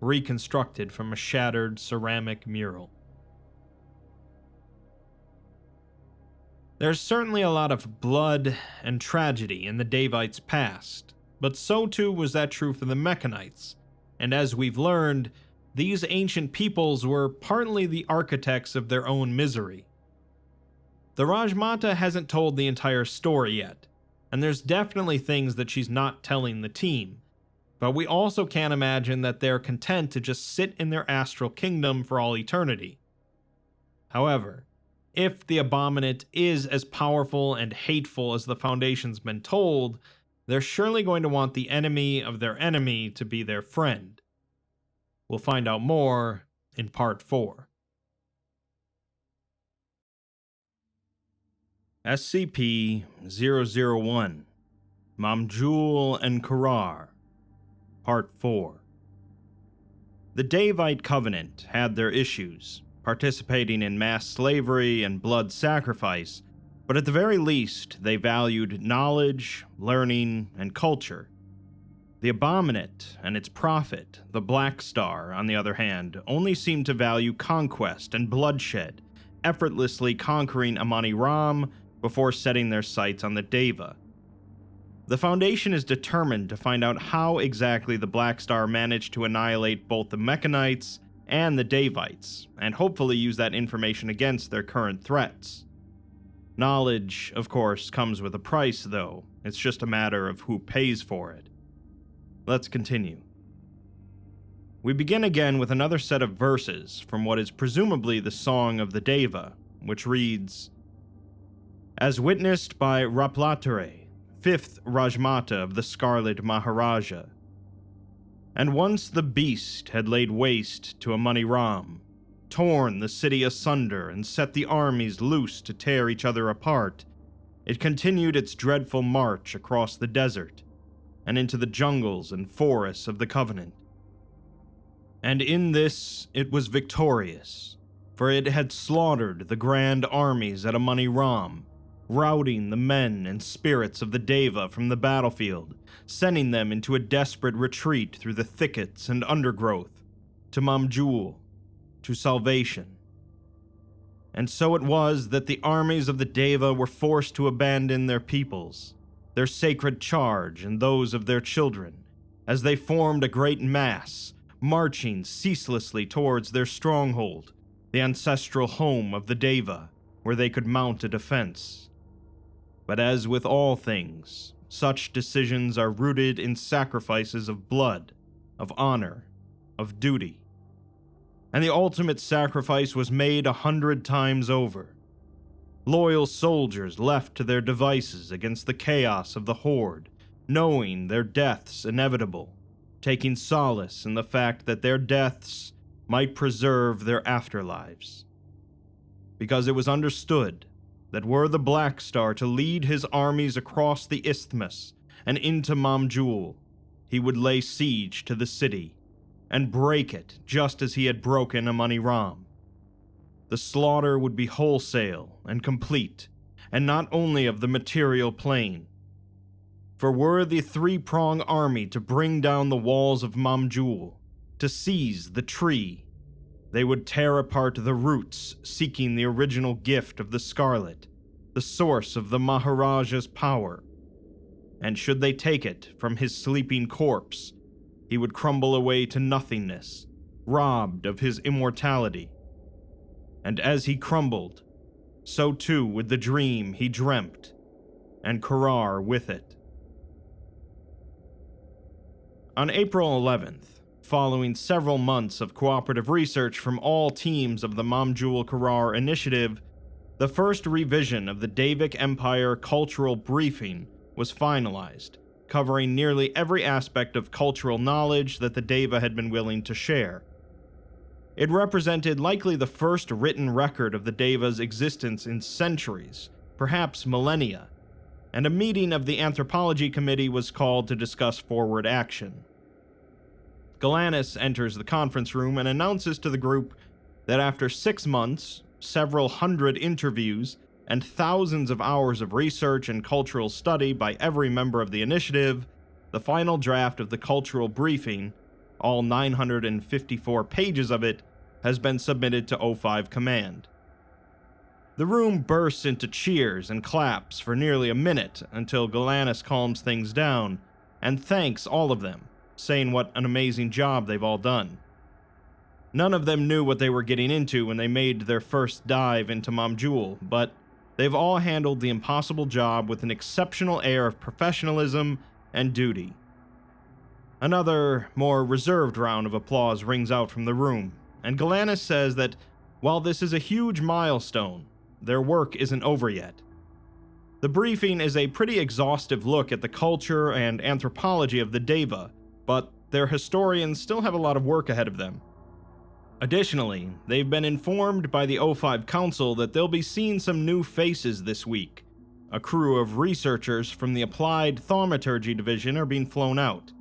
reconstructed from a shattered ceramic mural. There's certainly a lot of blood and tragedy in the Davites' past, But so too was that true for the Mechanites, and as we've learned, these ancient peoples were partly the architects of their own misery. The Rajmata hasn't told the entire story yet, and there's definitely things that she's not telling the team, but we also can't imagine that they're content to just sit in their astral kingdom for all eternity. However, if the Abominate is as powerful and hateful as the Foundation's been told, they're surely going to want the enemy of their enemy to be their friend. We'll find out more in Part 4. SCP-001 Mamjul and Korar Part 4. The Davite Covenant had their issues, participating in mass slavery and blood sacrifice, but at the very least, they valued knowledge, learning, and culture. The Abominate and its prophet, the Black Star, on the other hand, only seemed to value conquest and bloodshed, effortlessly conquering Amani Ram before setting their sights on the Deva. The Foundation is determined to find out how exactly the Black Star managed to annihilate both the Mechanites and the Davites, and hopefully use that information against their current threats. Knowledge, of course, comes with a price, though. It's just a matter of who pays for it. Let's continue. We begin again with another set of verses from what is presumably the Song of the Deva, which reads, "As witnessed by Raplatere, 5th Rajmata of the Scarlet Maharaja. And once the beast had laid waste to Amani Ram, torn the city asunder and set the armies loose to tear each other apart, it continued its dreadful march across the desert and into the jungles and forests of the Covenant. And in this it was victorious, for it had slaughtered the grand armies at Amani Ram, routing the men and spirits of the Deva from the battlefield, sending them into a desperate retreat through the thickets and undergrowth, to Mamjul, to salvation. And so it was that the armies of the Deva were forced to abandon their peoples, their sacred charge and those of their children, as they formed a great mass, marching ceaselessly towards their stronghold, the ancestral home of the Deva, where they could mount a defense. But as with all things, such decisions are rooted in sacrifices of blood, of honor, of duty. And the ultimate sacrifice was made 100 times over. Loyal soldiers left to their devices against the chaos of the Horde, knowing their deaths inevitable, taking solace in the fact that their deaths might preserve their afterlives. Because it was understood that were the Black Star to lead his armies across the isthmus and into Mamjul, he would lay siege to the city and break it just as he had broken Amani Ram. The slaughter would be wholesale and complete, and not only of the material plane. For were the three-prong army to bring down the walls of Mamjul, to seize the tree, they would tear apart the roots, seeking the original gift of the Scarlet, the source of the Maharaja's power. And should they take it from his sleeping corpse, he would crumble away to nothingness, robbed of his immortality. And as he crumbled, so too would the dream he dreamt, and Korar with it. On April 11th, following several months of cooperative research from all teams of the Mamjul Korar Initiative, the first revision of the Davic Empire Cultural Briefing was finalized, covering nearly every aspect of cultural knowledge that the Deva had been willing to share. It represented likely the first written record of the Deva's existence in centuries, perhaps millennia, and a meeting of the Anthropology Committee was called to discuss forward action. Galanis enters the conference room and announces to the group that after 6 months, several hundred interviews, and thousands of hours of research and cultural study by every member of the initiative, the final draft of the cultural briefing, all 954 pages of it, has been submitted to O5 Command. The room bursts into cheers and claps for nearly a minute until Galanis calms things down and thanks all of them, saying what an amazing job they've all done. None of them knew what they were getting into when they made their first dive into Mamjul, but they've all handled the impossible job with an exceptional air of professionalism and duty. Another, more reserved round of applause rings out from the room, and Galanis says that while this is a huge milestone, their work isn't over yet. The briefing is a pretty exhaustive look at the culture and anthropology of the Deva, but their historians still have a lot of work ahead of them. Additionally, they've been informed by the O5 Council that they'll be seeing some new faces this week. A crew of researchers from the Applied Thaumaturgy Division are being flown out.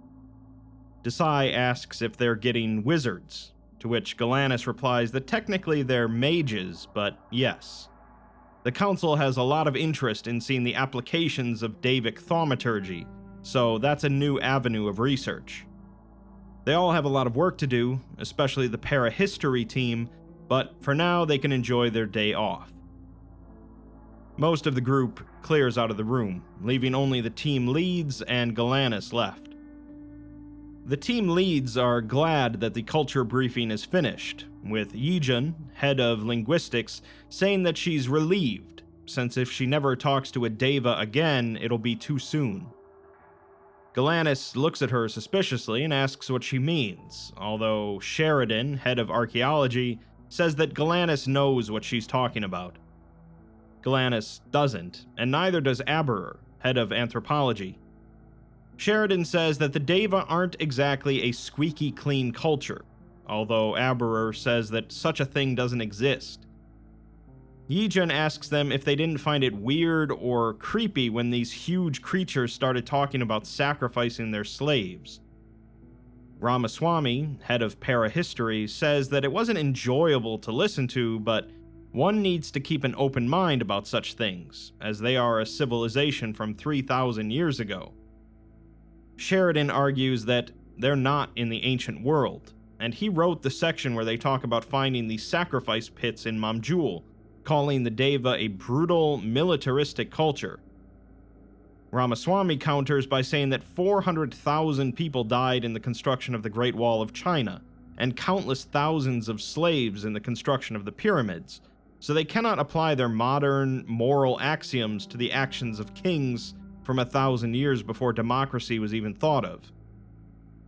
Desai asks if they're getting wizards, to which Galanis replies that technically they're mages, but yes. The Council has a lot of interest in seeing the applications of Davic thaumaturgy, so that's a new avenue of research. They all have a lot of work to do, especially the parahistory team, but for now they can enjoy their day off. Most of the group clears out of the room, leaving only the team leads and Galanis left. The team leads are glad that the culture briefing is finished, with Yijun, head of linguistics, saying that she's relieved, since if she never talks to a Deva again, it'll be too soon. Galanis looks at her suspiciously and asks what she means, although Sheridan, head of archaeology, says that Galanis knows what she's talking about. Galanis doesn't, and neither does Aberer, head of anthropology. Sheridan says that the Deva aren't exactly a squeaky clean culture, although Aberer says that such a thing doesn't exist. Yijun asks them if they didn't find it weird or creepy when these huge creatures started talking about sacrificing their slaves. Ramaswamy, head of parahistory, says that it wasn't enjoyable to listen to, but one needs to keep an open mind about such things, as they are a civilization from 3,000 years ago. Sheridan argues that they're not in the ancient world, and he wrote the section where they talk about finding the sacrifice pits in Mamjul, calling the Deva a brutal, militaristic culture. Ramaswamy counters by saying that 400,000 people died in the construction of the Great Wall of China, and countless thousands of slaves in the construction of the pyramids, so they cannot apply their modern, moral axioms to the actions of kings from 1,000 years before democracy was even thought of.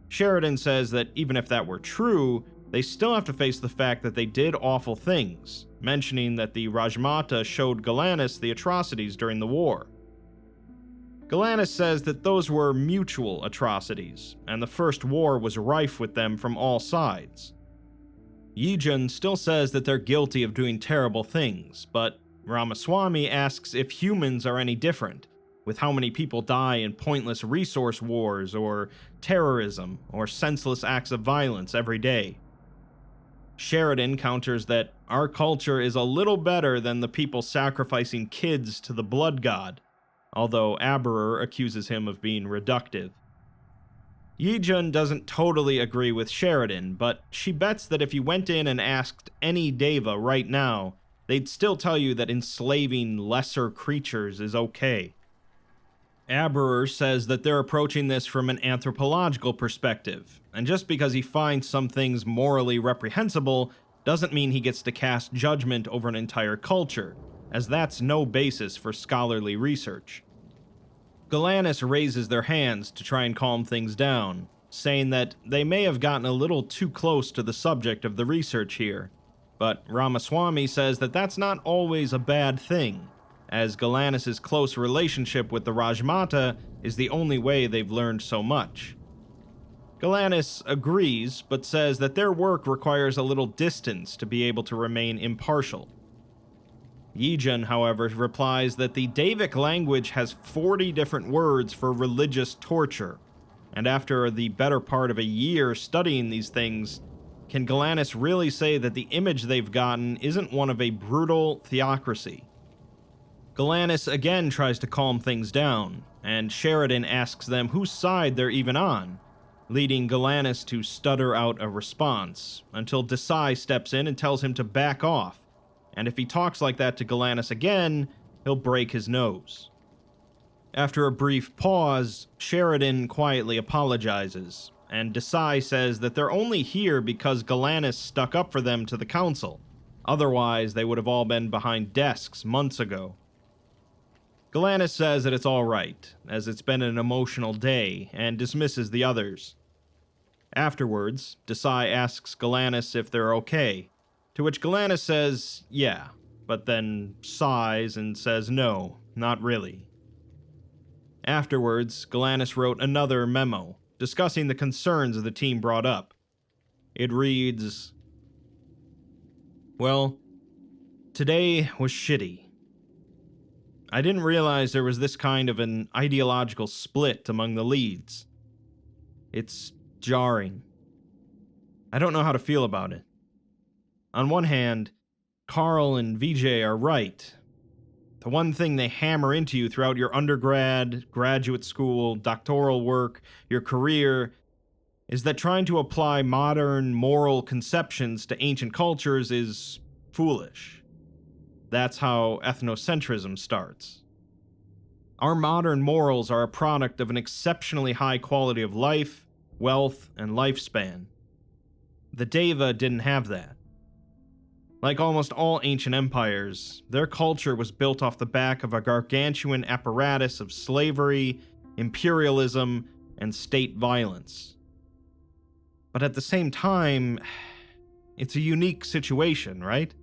Sheridan says that even if that were true, they still have to face the fact that they did awful things, mentioning that the Rajmata showed Galanis the atrocities during the war. Galanis says that those were mutual atrocities, and the First War was rife with them from all sides. Yijun still says that they're guilty of doing terrible things, but Ramaswamy asks if humans are any different, with how many people die in pointless resource wars or terrorism or senseless acts of violence every day. Sheridan counters that our culture is a little better than the people sacrificing kids to the blood god, although Aberer accuses him of being reductive. Yijun doesn't totally agree with Sheridan, but she bets that if you went in and asked any Deva right now, they'd still tell you that enslaving lesser creatures is okay. Aberer says that they're approaching this from an anthropological perspective, and just because he finds some things morally reprehensible doesn't mean he gets to cast judgment over an entire culture, as that's no basis for scholarly research. Galanis raises their hands to try and calm things down, saying that they may have gotten a little too close to the subject of the research here, but Ramaswamy says that that's not always a bad thing, as Galanis' close relationship with the Rajmata is the only way they've learned so much. Galanis agrees, but says that their work requires a little distance to be able to remain impartial. Yijun, however, replies that the Davic language has 40 different words for religious torture, and after the better part of a year studying these things, can Galanis really say that the image they've gotten isn't one of a brutal theocracy? Galanis again tries to calm things down, and Sheridan asks them whose side they're even on, leading Galanis to stutter out a response, until Desai steps in and tells him to back off, and if he talks like that to Galanis again, he'll break his nose. After a brief pause, Sheridan quietly apologizes, and Desai says that they're only here because Galanis stuck up for them to the council. Otherwise, they would have all been behind desks months ago. Galanis says that it's alright, as it's been an emotional day, and dismisses the others. Afterwards, Desai asks Galanis if they're okay, to which Galanis says, yeah, but then sighs and says no, not really. Afterwards, Galanis wrote another memo, discussing the concerns the team brought up. It reads, "Well, today was shitty. I didn't realize there was this kind of an ideological split among the leads. It's jarring. I don't know how to feel about it. On one hand, Carl and VJ are right. The one thing they hammer into you throughout your undergrad, graduate school, doctoral work, your career, is that trying to apply modern moral conceptions to ancient cultures is foolish. That's how ethnocentrism starts. Our modern morals are a product of an exceptionally high quality of life, wealth, and lifespan. The Deva didn't have that. Like almost all ancient empires, their culture was built off the back of a gargantuan apparatus of slavery, imperialism, and state violence. But at the same time, it's a unique situation, right?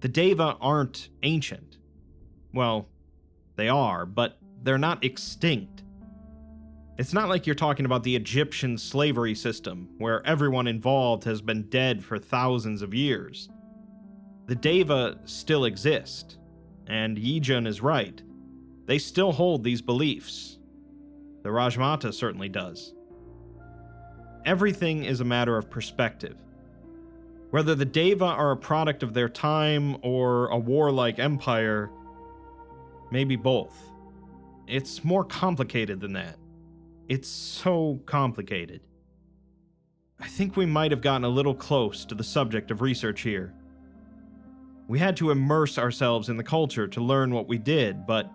The Deva aren't ancient. Well, they are, but they're not extinct. It's not like you're talking about the Egyptian slavery system, where everyone involved has been dead for thousands of years. The Deva still exist, and Yijun is right. They still hold these beliefs. The Rajmata certainly does. Everything is a matter of perspective. Whether the Deva are a product of their time or a warlike empire, maybe both. It's more complicated than that. It's so complicated. I think we might have gotten a little close to the subject of research here. We had to immerse ourselves in the culture to learn what we did, but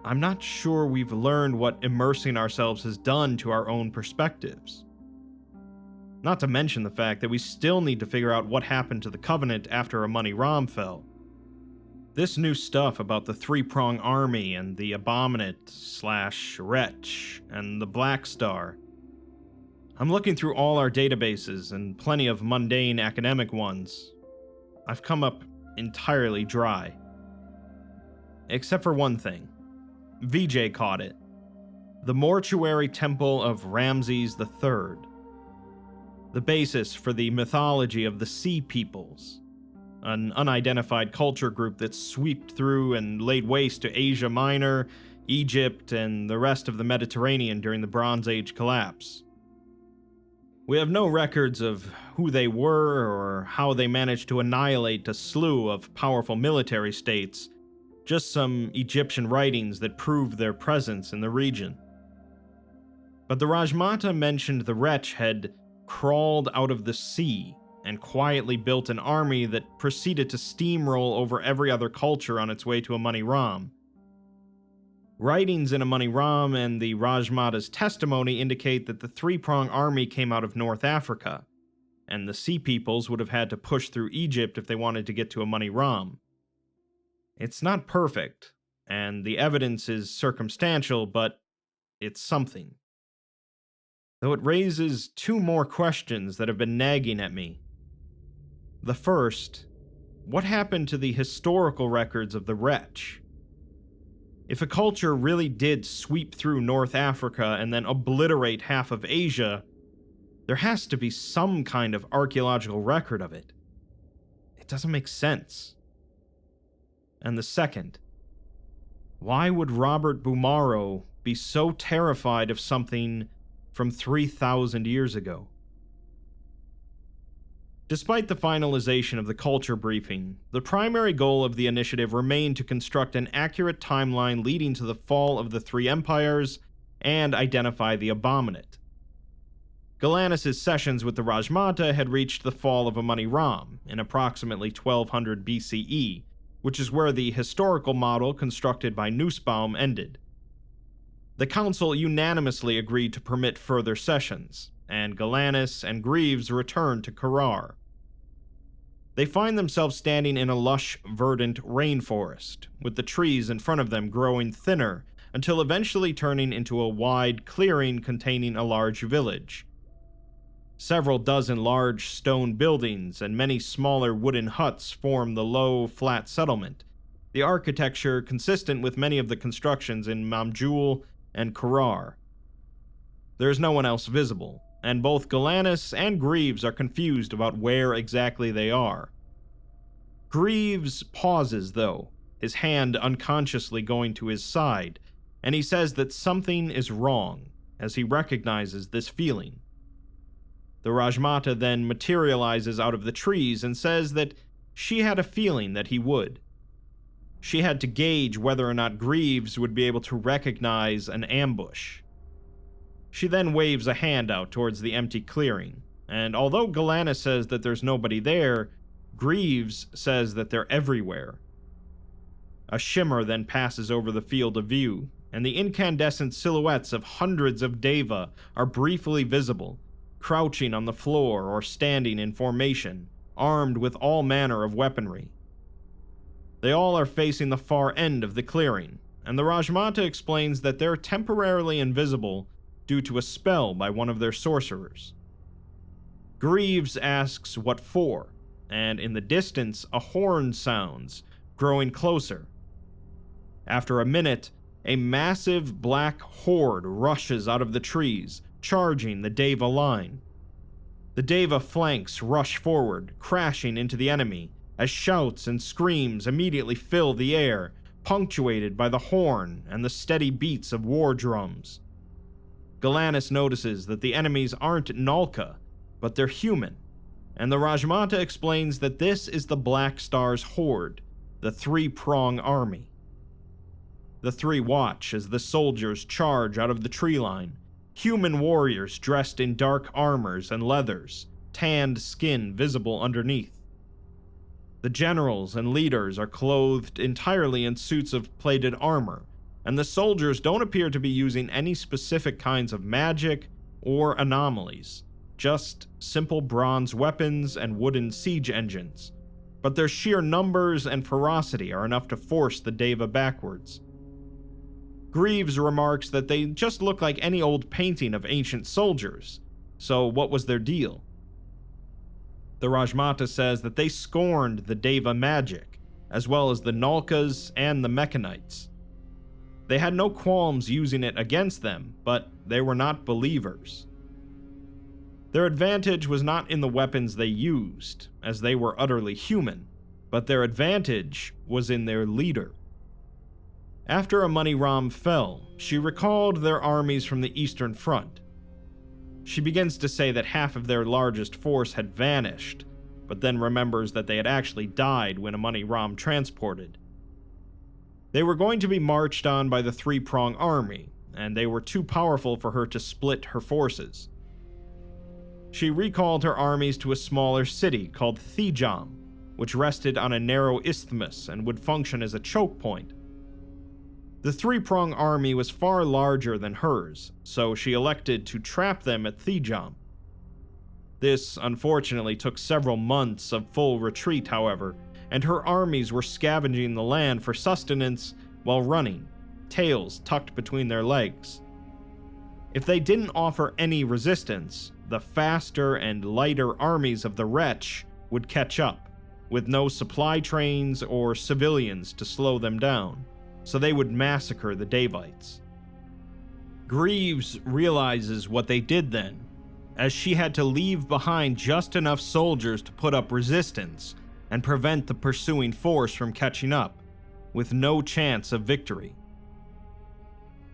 I'm not sure we've learned what immersing ourselves has done to our own perspectives. Not to mention the fact that we still need to figure out what happened to the Covenant after Amani Ram fell. This new stuff about the Three-Prong Army and the Abominate/Wretch and the Black Star. I'm looking through all our databases and plenty of mundane academic ones. I've come up entirely dry. Except for one thing. VJ caught it. The Mortuary Temple of Ramses III. The basis for the mythology of the Sea Peoples, an unidentified culture group that swept through and laid waste to Asia Minor, Egypt, and the rest of the Mediterranean during the Bronze Age collapse. We have no records of who they were or how they managed to annihilate a slew of powerful military states, just some Egyptian writings that prove their presence in the region. But the Rajmata mentioned the Wretch had crawled out of the sea and quietly built an army that proceeded to steamroll over every other culture on its way to Amani Ram. Writings in Amani Ram and the Rajmata's testimony indicate that the Three-Prong Army came out of North Africa, and the Sea Peoples would have had to push through Egypt if they wanted to get to Amani Ram. It's not perfect, and the evidence is circumstantial, but it's something. Though it raises two more questions that have been nagging at me. The first, what happened to the historical records of the Wretch? If a culture really did sweep through North Africa and then obliterate half of Asia, there has to be some kind of archaeological record of it. It doesn't make sense. And the second, why would Robert Bumaro be so terrified of something from 3,000 years ago? Despite the finalization of the culture briefing, the primary goal of the initiative remained to construct an accurate timeline leading to the fall of the three empires and identify the Abominate. Galanis' sessions with the Rajmata had reached the fall of Amani Ram in approximately 1200 BCE, which is where the historical model constructed by Nussbaum ended. The council unanimously agreed to permit further sessions, and Galanis and Greaves return to Korar. They find themselves standing in a lush, verdant rainforest, with the trees in front of them growing thinner until eventually turning into a wide clearing containing a large village. Several dozen large stone buildings and many smaller wooden huts form the low, flat settlement, the architecture consistent with many of the constructions in Mamjul and Korar. There is no one else visible, and both Galanis and Greaves are confused about where exactly they are. Greaves pauses, though, his hand unconsciously going to his side, and he says that something is wrong, as he recognizes this feeling. The Rajmata then materializes out of the trees and says that she had a feeling that he would. She had to gauge whether or not Greaves would be able to recognize an ambush. She then waves a hand out towards the empty clearing, and although Galanis says that there's nobody there, Greaves says that they're everywhere. A shimmer then passes over the field of view, and the incandescent silhouettes of hundreds of Deva are briefly visible, crouching on the floor or standing in formation, armed with all manner of weaponry. They all are facing the far end of the clearing, and the Rajmata explains that they're temporarily invisible due to a spell by one of their sorcerers. Greaves asks what for, and in the distance a horn sounds, growing closer. After a minute, a massive black horde rushes out of the trees, charging the Deva line. The Deva flanks rush forward, crashing into the enemy, as shouts and screams immediately fill the air, punctuated by the horn and the steady beats of war drums. Galanis notices that the enemies aren't Nalka, but they're human, and the Rajmata explains that this is the Black Star's horde, the three-prong army. The three watch as the soldiers charge out of the tree line, human warriors dressed in dark armors and leathers, tanned skin visible underneath. The generals and leaders are clothed entirely in suits of plated armor, and the soldiers don't appear to be using any specific kinds of magic or anomalies, just simple bronze weapons and wooden siege engines, but their sheer numbers and ferocity are enough to force the Deva backwards. Greaves remarks that they just look like any old painting of ancient soldiers, so what was their deal? The Rajmata says that they scorned the Deva magic, as well as the Nalkas and the Mechanites. They had no qualms using it against them, but they were not believers. Their advantage was not in the weapons they used, as they were utterly human, but their advantage was in their leader. After Amani-Ram fell, she recalled their armies from the Eastern Front. She begins to say that half of their largest force had vanished, but then remembers that they had actually died when Amani-Ram transported. They were going to be marched on by the three-prong army, and they were too powerful for her to split her forces. She recalled her armies to a smaller city called Thijam, which rested on a narrow isthmus and would function as a choke point. The three-prong army was far larger than hers, so she elected to trap them at Thijam. This, unfortunately, took several months of full retreat, however, and her armies were scavenging the land for sustenance while running, tails tucked between their legs. If they didn't offer any resistance, the faster and lighter armies of the wretch would catch up, with no supply trains or civilians to slow them down, so they would massacre the Devites. Greaves realizes what they did then, as she had to leave behind just enough soldiers to put up resistance and prevent the pursuing force from catching up, with no chance of victory.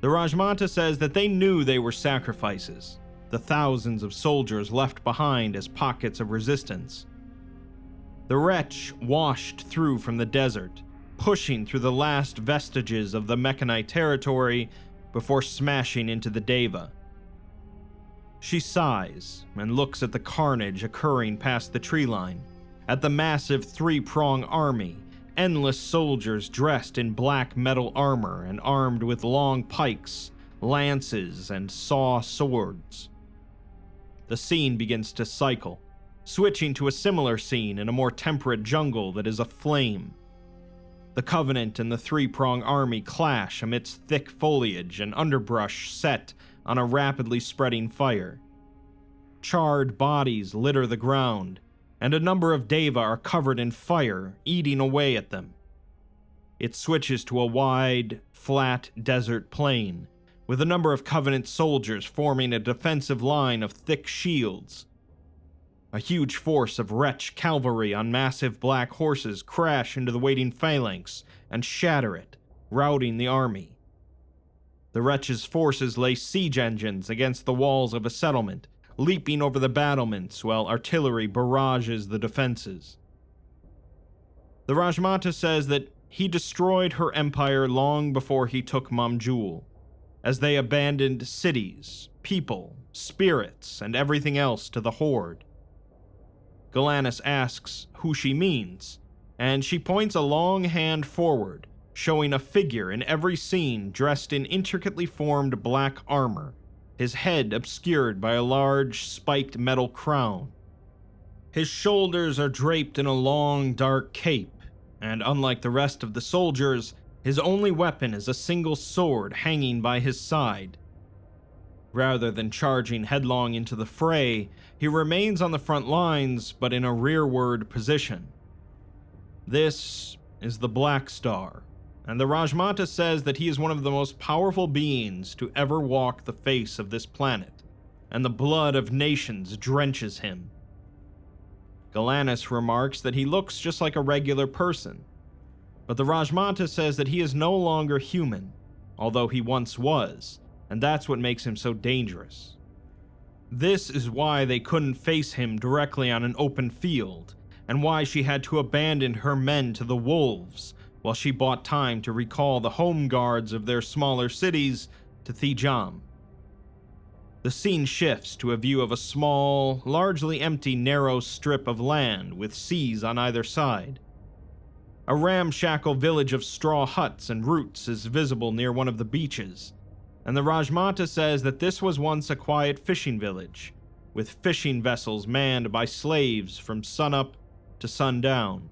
The Rajmata says that they knew they were sacrifices, the thousands of soldiers left behind as pockets of resistance. The wretch washed through from the desert, pushing through the last vestiges of the Mechanite territory before smashing into the Deva. She sighs and looks at the carnage occurring past the tree line, at the massive three-prong army, endless soldiers dressed in black metal armor and armed with long pikes, lances, and saw swords. The scene begins to cycle, switching to a similar scene in a more temperate jungle that is aflame. The Covenant and the three-prong army clash amidst thick foliage and underbrush set on a rapidly spreading fire. Charred bodies litter the ground, and a number of Deva are covered in fire, eating away at them. It switches to a wide, flat desert plain, with a number of Covenant soldiers forming a defensive line of thick shields. A huge force of wretch cavalry on massive black horses crash into the waiting phalanx and shatter it, routing the army. The wretch's forces lay siege engines against the walls of a settlement, leaping over the battlements while artillery barrages the defenses. The Rajmata says that he destroyed her empire long before he took Mamjul, as they abandoned cities, people, spirits, and everything else to the Horde. Galanis asks who she means, and she points a long hand forward, showing a figure in every scene dressed in intricately formed black armor, his head obscured by a large, spiked metal crown. His shoulders are draped in a long, dark cape, and unlike the rest of the soldiers, his only weapon is a single sword hanging by his side. Rather than charging headlong into the fray, he remains on the front lines, but in a rearward position. This is the Black Star, and the Rajmata says that he is one of the most powerful beings to ever walk the face of this planet, and the blood of nations drenches him. Galanis remarks that he looks just like a regular person, but the Rajmata says that he is no longer human, although he once was, and that's what makes him so dangerous. This is why they couldn't face him directly on an open field, and why she had to abandon her men to the wolves, while she bought time to recall the home guards of their smaller cities to Thijam. The scene shifts to a view of a small, largely empty narrow strip of land with seas on either side. A ramshackle village of straw huts and roots is visible near one of the beaches, and the Rajmata says that this was once a quiet fishing village, with fishing vessels manned by slaves from sunup to sundown.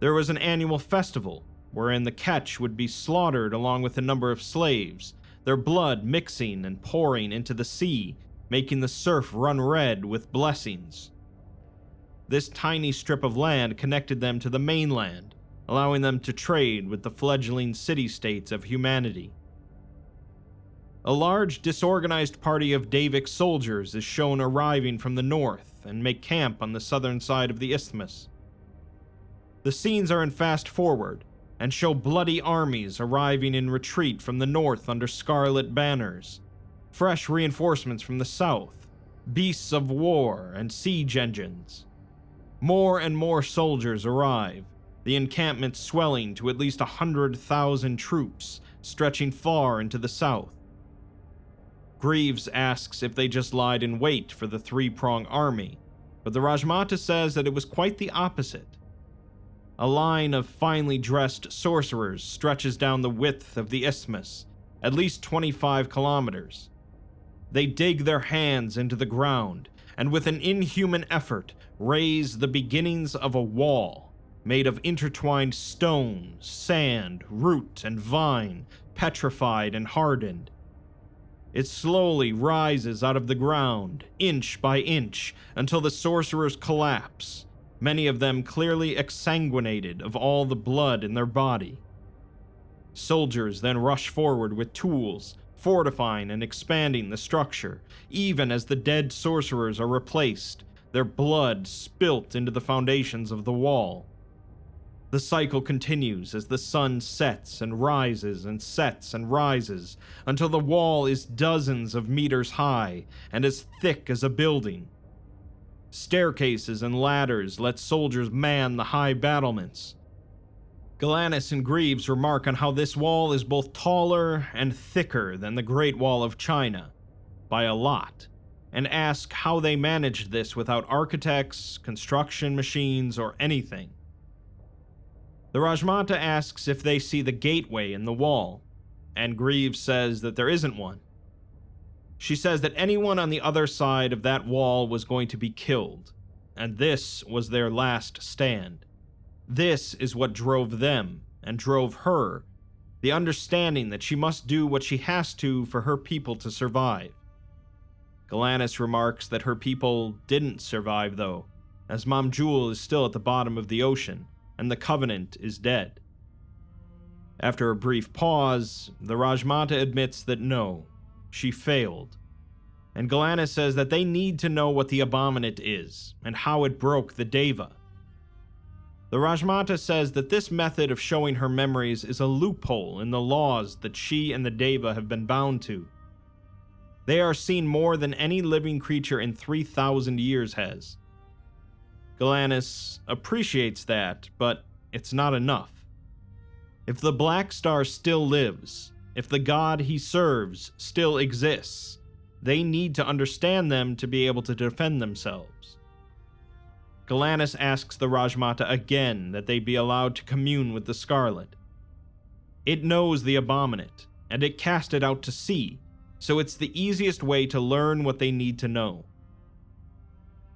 There was an annual festival, wherein the catch would be slaughtered along with a number of slaves, their blood mixing and pouring into the sea, making the surf run red with blessings. This tiny strip of land connected them to the mainland, allowing them to trade with the fledgling city-states of humanity. A large, disorganized party of Davik soldiers is shown arriving from the north and make camp on the southern side of the isthmus. The scenes are in fast forward, and show bloody armies arriving in retreat from the north under scarlet banners, fresh reinforcements from the south, beasts of war, and siege engines. More and more soldiers arrive, the encampment swelling to at least 100,000 troops, stretching far into the south. Greaves asks if they just lied in wait for the three-prong army, but the Rajmata says that it was quite the opposite. A line of finely dressed sorcerers stretches down the width of the isthmus, at least 25 kilometers. They dig their hands into the ground, and with an inhuman effort, raise the beginnings of a wall, made of intertwined stone, sand, root, and vine, petrified and hardened. It slowly rises out of the ground, inch by inch, until the sorcerers collapse, many of them clearly exsanguinated of all the blood in their body. Soldiers then rush forward with tools, fortifying and expanding the structure, even as the dead sorcerers are replaced, their blood spilt into the foundations of the wall. The cycle continues as the sun sets and rises and sets and rises, until the wall is dozens of meters high and as thick as a building. Staircases and ladders let soldiers man the high battlements. Galanis and Greaves remark on how this wall is both taller and thicker than the Great Wall of China, by a lot, and ask how they managed this without architects, construction machines, or anything. The Rajmata asks if they see the gateway in the wall, and Greaves says that there isn't one. She says that anyone on the other side of that wall was going to be killed, and this was their last stand. This is what drove them, and drove her, the understanding that she must do what she has to for her people to survive. Galanis remarks that her people didn't survive though, as Mamjul is still at the bottom of the ocean, and the Covenant is dead. After a brief pause, the Rajmata admits that no, she failed, and Galanis says that they need to know what the Abominate is, and how it broke the Deva. The Rajmata says that this method of showing her memories is a loophole in the laws that she and the Deva have been bound to. They are seen more than any living creature in 3,000 years has. Galanis appreciates that, but it's not enough. If the Black Star still lives, if the god he serves still exists, they need to understand them to be able to defend themselves. Galanis asks the Rajmata again that they be allowed to commune with the Scarlet. It knows the Abominate, and it cast it out to sea, so it's the easiest way to learn what they need to know.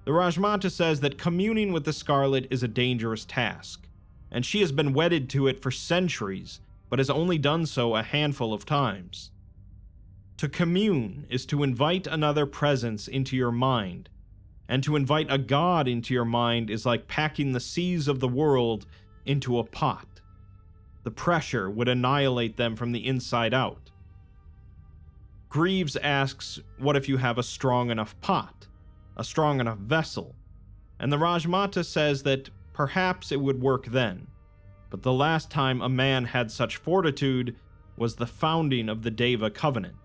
The Rajmata says that communing with the Scarlet is a dangerous task, and she has been wedded to it for centuries, but has only done so a handful of times. To commune is to invite another presence into your mind, and to invite a god into your mind is like packing the seas of the world into a pot. The pressure would annihilate them from the inside out. Greaves asks, what if you have a strong enough pot, a strong enough vessel? And the Rajmata says that perhaps it would work then, but the last time a man had such fortitude was the founding of the Deva Covenant.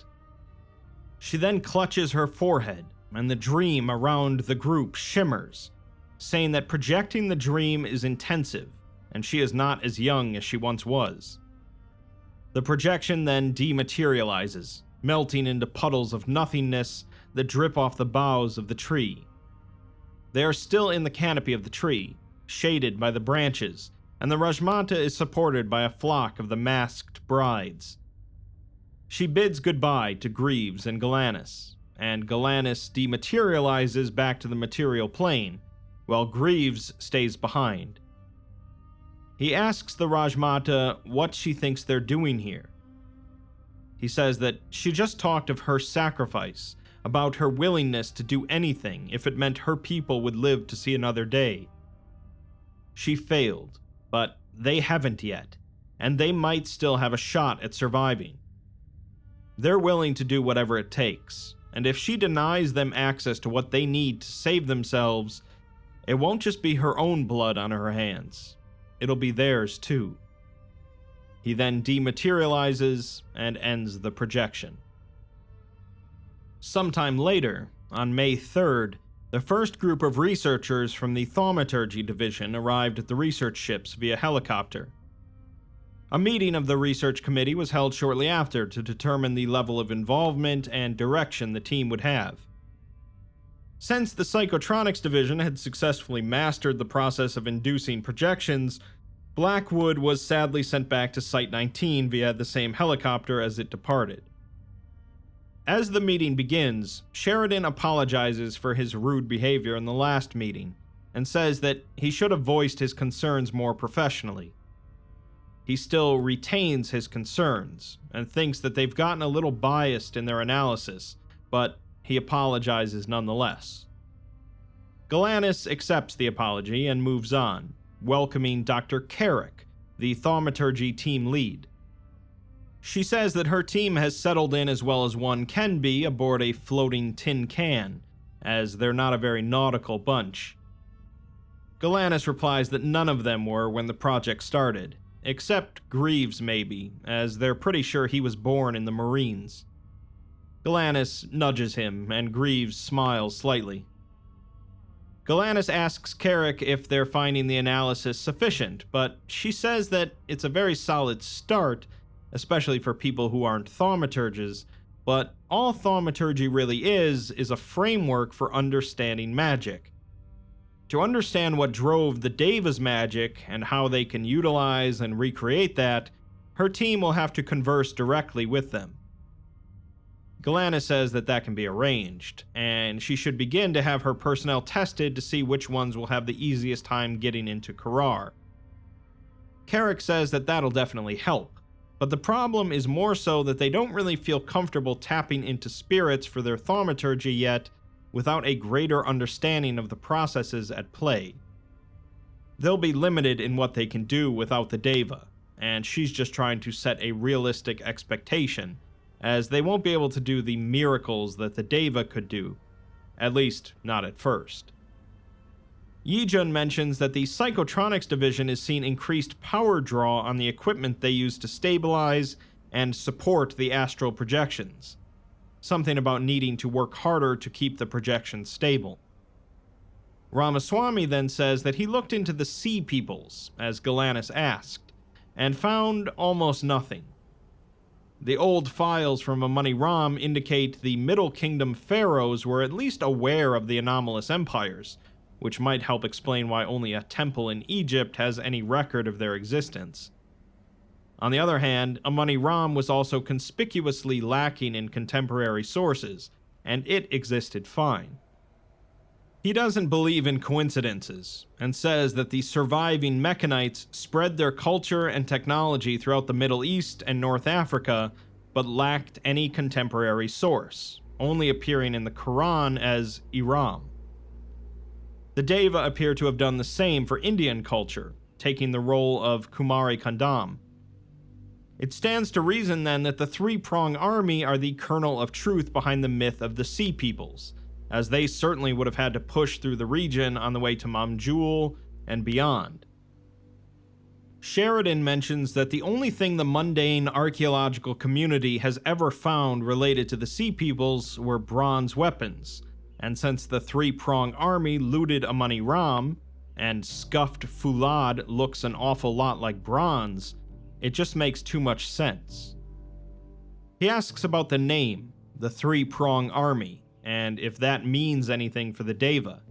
She then clutches her forehead, and the dream around the group shimmers, saying that projecting the dream is intensive, and she is not as young as she once was. The projection then dematerializes, melting into puddles of nothingness that drip off the boughs of the tree. They are still in the canopy of the tree, shaded by the branches, and the Rajmata is supported by a flock of the masked brides. She bids goodbye to Greaves and Galanis, and Galanis dematerializes back to the material plane, while Greaves stays behind. He asks the Rajmata what she thinks they're doing here. He says that she just talked of her sacrifice, about her willingness to do anything if it meant her people would live to see another day. She failed, but they haven't yet, and they might still have a shot at surviving. They're willing to do whatever it takes, and if she denies them access to what they need to save themselves, it won't just be her own blood on her hands. It'll be theirs too. He then dematerializes and ends the projection. Sometime later, on May 3rd, the first group of researchers from the Thaumaturgy Division arrived at the research ships via helicopter. A meeting of the research committee was held shortly after to determine the level of involvement and direction the team would have. Since the Psychotronics Division had successfully mastered the process of inducing projections, Blackwood was sadly sent back to Site-19 via the same helicopter as it departed. As the meeting begins, Sheridan apologizes for his rude behavior in the last meeting, and says that he should have voiced his concerns more professionally. He still retains his concerns, and thinks that they've gotten a little biased in their analysis, but he apologizes nonetheless. Galanis accepts the apology and moves on, welcoming Dr. Carrick, the thaumaturgy team lead. She says that her team has settled in as well as one can be aboard a floating tin can, as they're not a very nautical bunch. Galanis replies that none of them were when the project started, except Greaves maybe, as they're pretty sure he was born in the Marines. Galanis nudges him, and Greaves smiles slightly. Galanis asks Carrick if they're finding the analysis sufficient, but she says that it's a very solid start, especially for people who aren't thaumaturges, but all thaumaturgy really is a framework for understanding magic. To understand what drove the Deva's magic and how they can utilize and recreate that, her her team will have to converse directly with them. Galanis says that that can be arranged, and she should begin to have her personnel tested to see which ones will have the easiest time getting into Korar. Carrick says that that'll definitely help, but the problem is more so that they don't really feel comfortable tapping into spirits for their thaumaturgy yet without a greater understanding of the processes at play. They'll be limited in what they can do without the Deva, and she's just trying to set a realistic expectation, as they won't be able to do the miracles that the Deva could do, at least not at first. Yijun mentions that the Psychotronics division is seeing increased power draw on the equipment they use to stabilize and support the astral projections, something about needing to work harder to keep the projections stable. Ramaswamy then says that he looked into the Sea Peoples, as Galanis asked, and found almost nothing. The old files from Amani Ram indicate the Middle Kingdom pharaohs were at least aware of the anomalous empires, which might help explain why only a temple in Egypt has any record of their existence. On the other hand, Amani Ram was also conspicuously lacking in contemporary sources, and it existed fine. He doesn't believe in coincidences, and says that the surviving Mechanites spread their culture and technology throughout the Middle East and North Africa, but lacked any contemporary source, only appearing in the Quran as Iram. The Deva appear to have done the same for Indian culture, taking the role of Kumari Kandam. It stands to reason then that the three-prong army are the kernel of truth behind the myth of the Sea Peoples, as they certainly would have had to push through the region on the way to Mamjul and beyond. Sheridan mentions that the only thing the mundane archaeological community has ever found related to the Sea Peoples were bronze weapons, and since the three-prong army looted Amani Ram, and scuffed Fulad looks an awful lot like bronze, it just makes too much sense. He asks about the name, the three-prong army, and if that means anything for the Deva.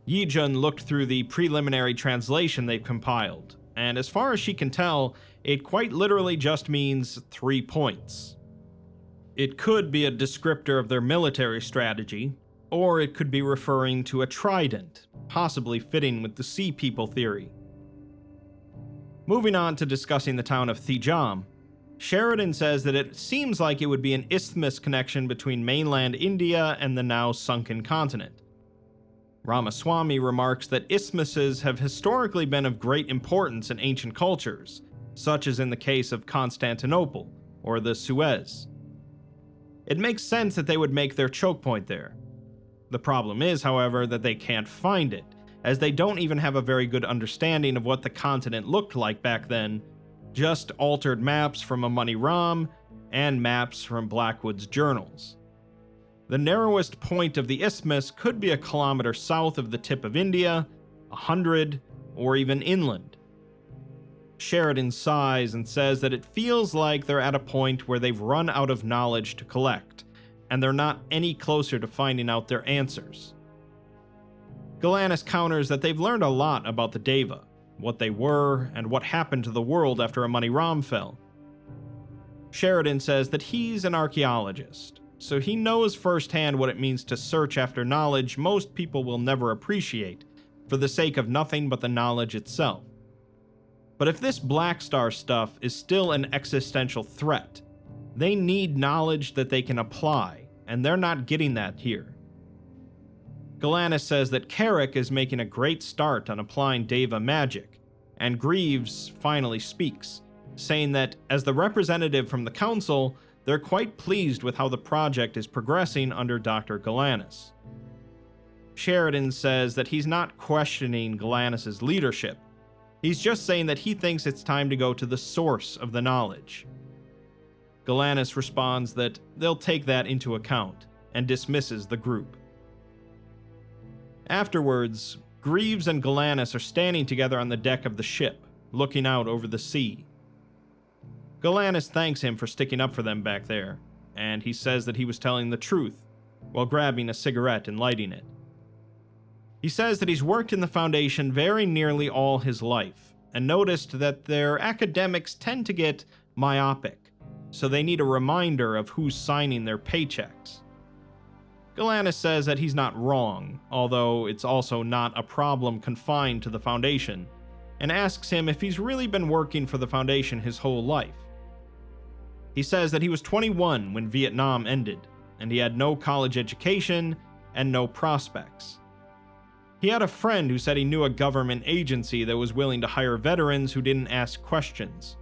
Yijun looked through the preliminary translation they've compiled, and as far as she can tell, it quite literally just means 3 points. It could be a descriptor of their military strategy, or it could be referring to a trident, possibly fitting with the Sea People theory. Moving on to discussing the town of Thijam, Sheridan says that it seems like it would be an isthmus connection between mainland India and the now sunken continent. Ramaswamy remarks that isthmuses have historically been of great importance in ancient cultures, such as in the case of Constantinople or the Suez. It makes sense that they would make their choke point there. The problem is, however, that they can't find it, as they don't even have a very good understanding of what the continent looked like back then, just altered maps from Amani Ram and maps from Blackwood's journals. The narrowest point of the isthmus could be a kilometer south of the tip of India, 100, or even inland. Sheridan sighs and says that it feels like they're at a point where they've run out of knowledge to collect, and they're not any closer to finding out their answers. Galanis counters that they've learned a lot about the Deva, what they were, and what happened to the world after Amani Ram fell. Sheridan says that he's an archaeologist, so he knows firsthand what it means to search after knowledge most people will never appreciate, for the sake of nothing but the knowledge itself. But if this Black Star stuff is still an existential threat, they need knowledge that they can apply, and they're not getting that here. Galanis says that Carrick is making a great start on applying Deva magic, and Greaves finally speaks, saying that, as the representative from the council, they're quite pleased with how the project is progressing under Dr. Galanis. Sheridan says that he's not questioning Galanis' leadership, he's just saying that he thinks it's time to go to the source of the knowledge. Galanis responds that they'll take that into account, and dismisses the group. Afterwards, Greaves and Galanis are standing together on the deck of the ship, looking out over the sea. Galanis thanks him for sticking up for them back there, and he says that he was telling the truth, while grabbing a cigarette and lighting it. He says that he's worked in the Foundation very nearly all his life, and noticed that their academics tend to get myopic, so they need a reminder of who's signing their paychecks. Galanis says that he's not wrong, although it's also not a problem confined to the Foundation, and asks him if he's really been working for the Foundation his whole life. He says that he was 21 when Vietnam ended, and he had no college education and no prospects. He had a friend who said he knew a government agency that was willing to hire veterans who didn't ask questions.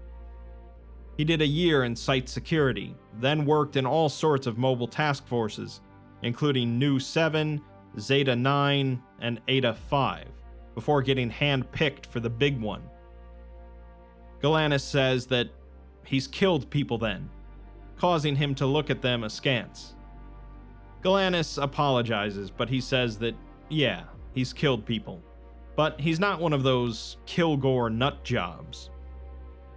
He did a year in site security, then worked in all sorts of mobile task forces, including Nu 7, Zeta 9, and Eta 5, before getting hand-picked for the big one. Galanis says that he's killed people then, causing him to look at them askance. Galanis apologizes, but he says that, yeah, he's killed people, but he's not one of those Kilgore nut jobs.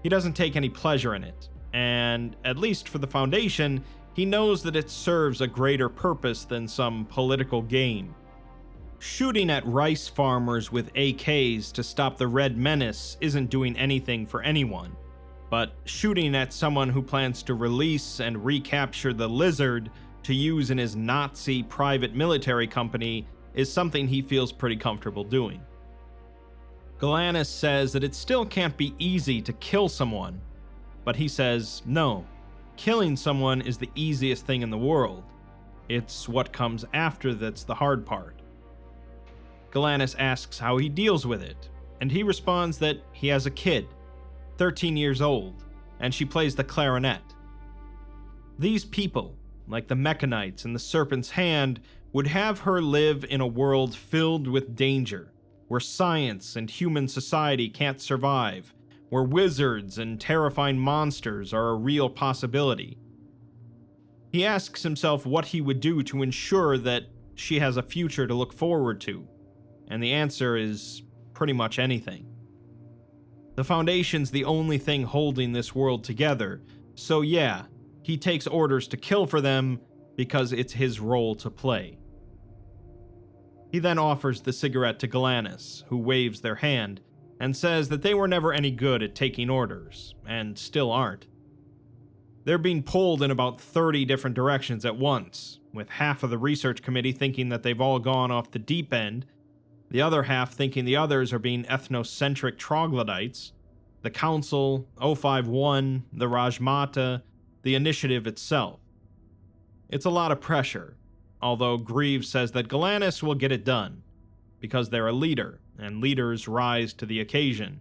He doesn't take any pleasure in it, and, at least for the Foundation, he knows that it serves a greater purpose than some political game. Shooting at rice farmers with AKs to stop the Red Menace isn't doing anything for anyone, but shooting at someone who plans to release and recapture the Lizard to use in his Nazi private military company is something he feels pretty comfortable doing. Galanis says that it still can't be easy to kill someone, but he says no. Killing someone is the easiest thing in the world. It's what comes after that's the hard part. Galanis asks how he deals with it, and he responds that he has a kid, 13 years old, and she plays the clarinet. These people, like the Mechanites and the Serpent's Hand, would have her live in a world filled with danger, where science and human society can't survive, where wizards and terrifying monsters are a real possibility. He asks himself what he would do to ensure that she has a future to look forward to, and the answer is pretty much anything. The Foundation's the only thing holding this world together, so yeah, he takes orders to kill for them because it's his role to play. He then offers the cigarette to Galanis, who waves their hand, and says that they were never any good at taking orders, and still aren't. They're being pulled in about 30 different directions at once, with half of the research committee thinking that they've all gone off the deep end, the other half thinking the others are being ethnocentric troglodytes, the Council, 051, the Rajmata, the Initiative itself. It's a lot of pressure, although Greaves says that Galanis will get it done, because they're a leader, and leaders rise to the occasion.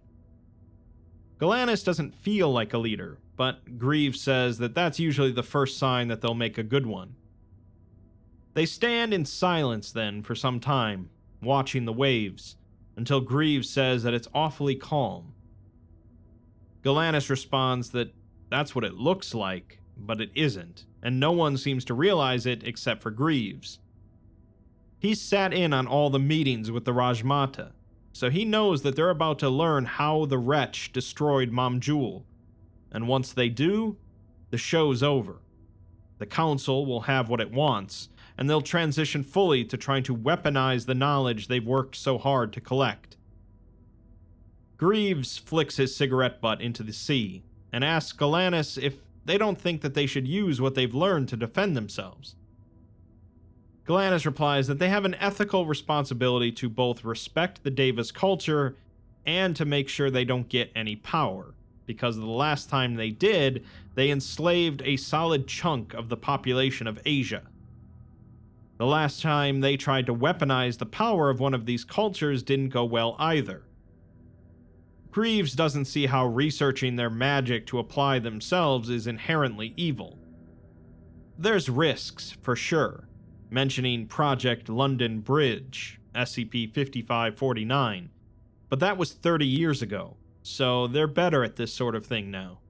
Galanis doesn't feel like a leader, but Greaves says that that's usually the first sign that they'll make a good one. They stand in silence then for some time, watching the waves, until Greaves says that it's awfully calm. Galanis responds that that's what it looks like, but it isn't, and no one seems to realize it except for Greaves. He's sat in on all the meetings with the Rajmata, so he knows that they're about to learn how the wretch destroyed Mamjul, and once they do, the show's over. The Council will have what it wants, and they'll transition fully to trying to weaponize the knowledge they've worked so hard to collect. Greaves flicks his cigarette butt into the sea, and asks Galanis if they don't think that they should use what they've learned to defend themselves. Galanis replies that they have an ethical responsibility to both respect the Davis culture and to make sure they don't get any power, because the last time they did, they enslaved a solid chunk of the population of Asia. The last time they tried to weaponize the power of one of these cultures didn't go well either. Greaves doesn't see how researching their magic to apply themselves is inherently evil. There's risks, for sure, mentioning Project London Bridge, SCP-5549, but that was 30 years ago, so they're better at this sort of thing now.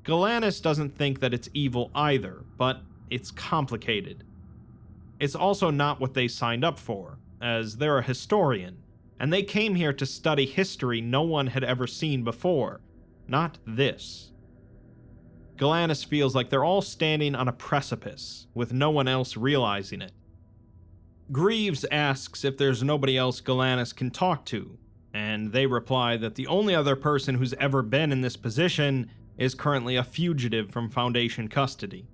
Galanis doesn't think that it's evil either, but it's complicated. It's also not what they signed up for, as they're a historian, and they came here to study history no one had ever seen before, not this. Galanis feels like they're all standing on a precipice, with no one else realizing it. Greaves asks if there's nobody else Galanis can talk to, and they reply that the only other person who's ever been in this position is currently a fugitive from Foundation custody.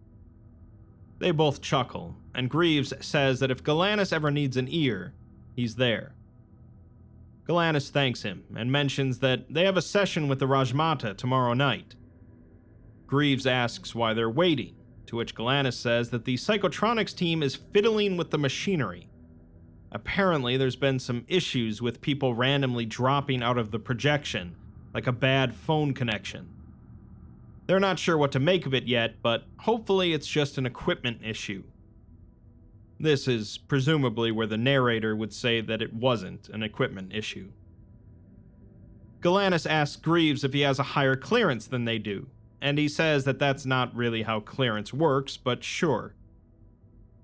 They both chuckle, and Greaves says that if Galanis ever needs an ear, he's there. Galanis thanks him and mentions that they have a session with the Rajmata tomorrow night. Greaves asks why they're waiting, to which Galanis says that the psychotronics team is fiddling with the machinery. Apparently, there's been some issues with people randomly dropping out of the projection, like a bad phone connection. They're not sure what to make of it yet, but hopefully it's just an equipment issue. This is presumably where the narrator would say that it wasn't an equipment issue. Galanis asks Greaves if he has a higher clearance than they do, and he says that that's not really how clearance works, but sure.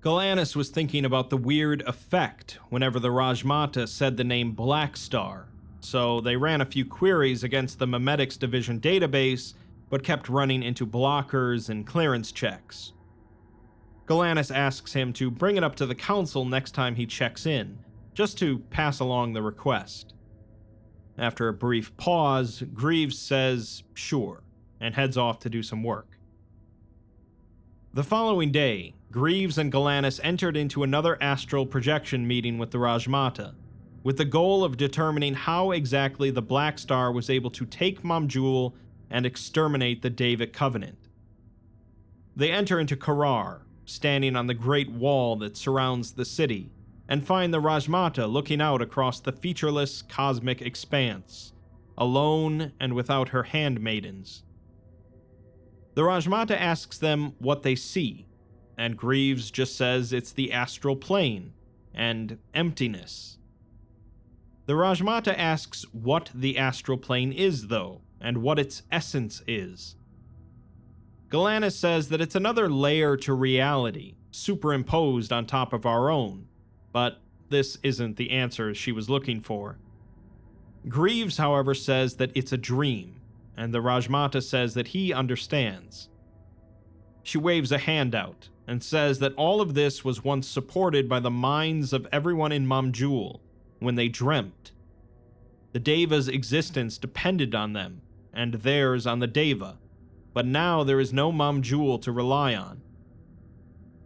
Galanis was thinking about the weird effect whenever the Rajmata said the name Black Star, so they ran a few queries against the Memetics Division database, but kept running into blockers and clearance checks. Galanis asks him to bring it up to the council next time he checks in, just to pass along the request. After a brief pause, Greaves says sure, and heads off to do some work. The following day, Greaves and Galanis entered into another astral projection meeting with the Rajmata, with the goal of determining how exactly the Black Star was able to take Mamjul and exterminate the Davic Covenant. They enter into Korar, standing on the great wall that surrounds the city, and find the Rajmata looking out across the featureless cosmic expanse, alone and without her handmaidens. The Rajmata asks them what they see, and Greaves just says it's the astral plane and emptiness. The Rajmata asks what the astral plane is, though, and what its essence is. Galanis says that it's another layer to reality, superimposed on top of our own, but this isn't the answer she was looking for. Greaves, however, says that it's a dream, and the Rajmata says that he understands. She waves a hand out and says that all of this was once supported by the minds of everyone in Mamjul when they dreamt. The Deva's existence depended on them, and theirs on the Deva, but now there is no Mamjul to rely on.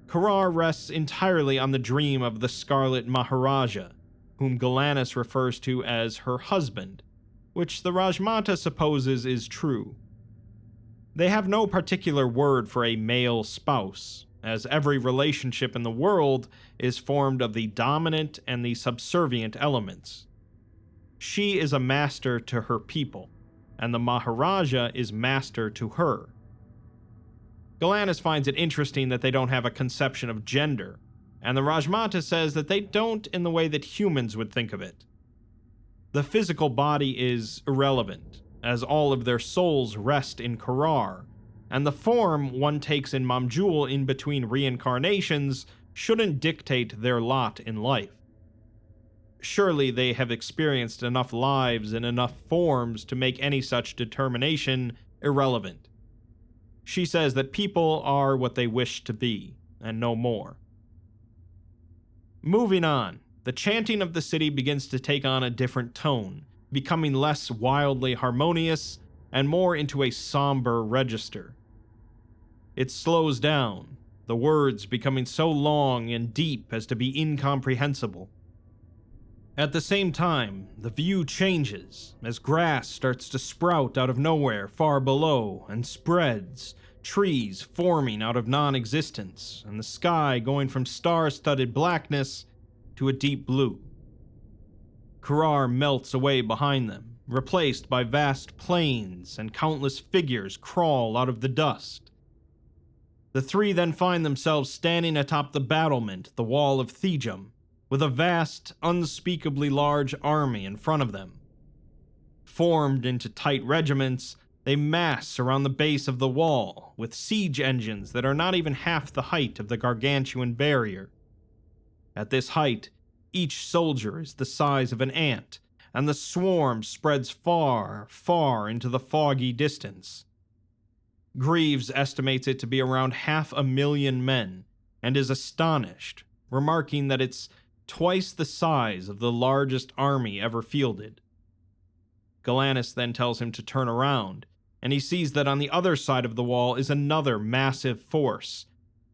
Korar rests entirely on the dream of the Scarlet Maharaja, whom Galanis refers to as her husband, which the Rajmata supposes is true. They have no particular word for a male spouse, as every relationship in the world is formed of the dominant and the subservient elements. She is a master to her people, and the Maharaja is master to her. Galanis finds it interesting that they don't have a conception of gender, and the Rajmata says that they don't in the way that humans would think of it. The physical body is irrelevant, as all of their souls rest in Korar, and the form one takes in Mamjul in between reincarnations shouldn't dictate their lot in life. Surely they have experienced enough lives and enough forms to make any such determination irrelevant. She says that people are what they wish to be, and no more. Moving on, the chanting of the city begins to take on a different tone, becoming less wildly harmonious and more into a somber register. It slows down, the words becoming so long and deep as to be incomprehensible. At the same time, the view changes as grass starts to sprout out of nowhere far below and spreads, trees forming out of non-existence, and the sky going from star-studded blackness to a deep blue. Korar melts away behind them, replaced by vast plains, and countless figures crawl out of the dust. The three then find themselves standing atop the battlement, the Wall of Thejum, with a vast, unspeakably large army in front of them. Formed into tight regiments, they mass around the base of the wall, with siege engines that are not even half the height of the gargantuan barrier. At this height, each soldier is the size of an ant, and the swarm spreads far, far into the foggy distance. Greaves estimates it to be around 500,000 men, and is astonished, remarking that it's twice the size of the largest army ever fielded. Galanis then tells him to turn around, and he sees that on the other side of the wall is another massive force,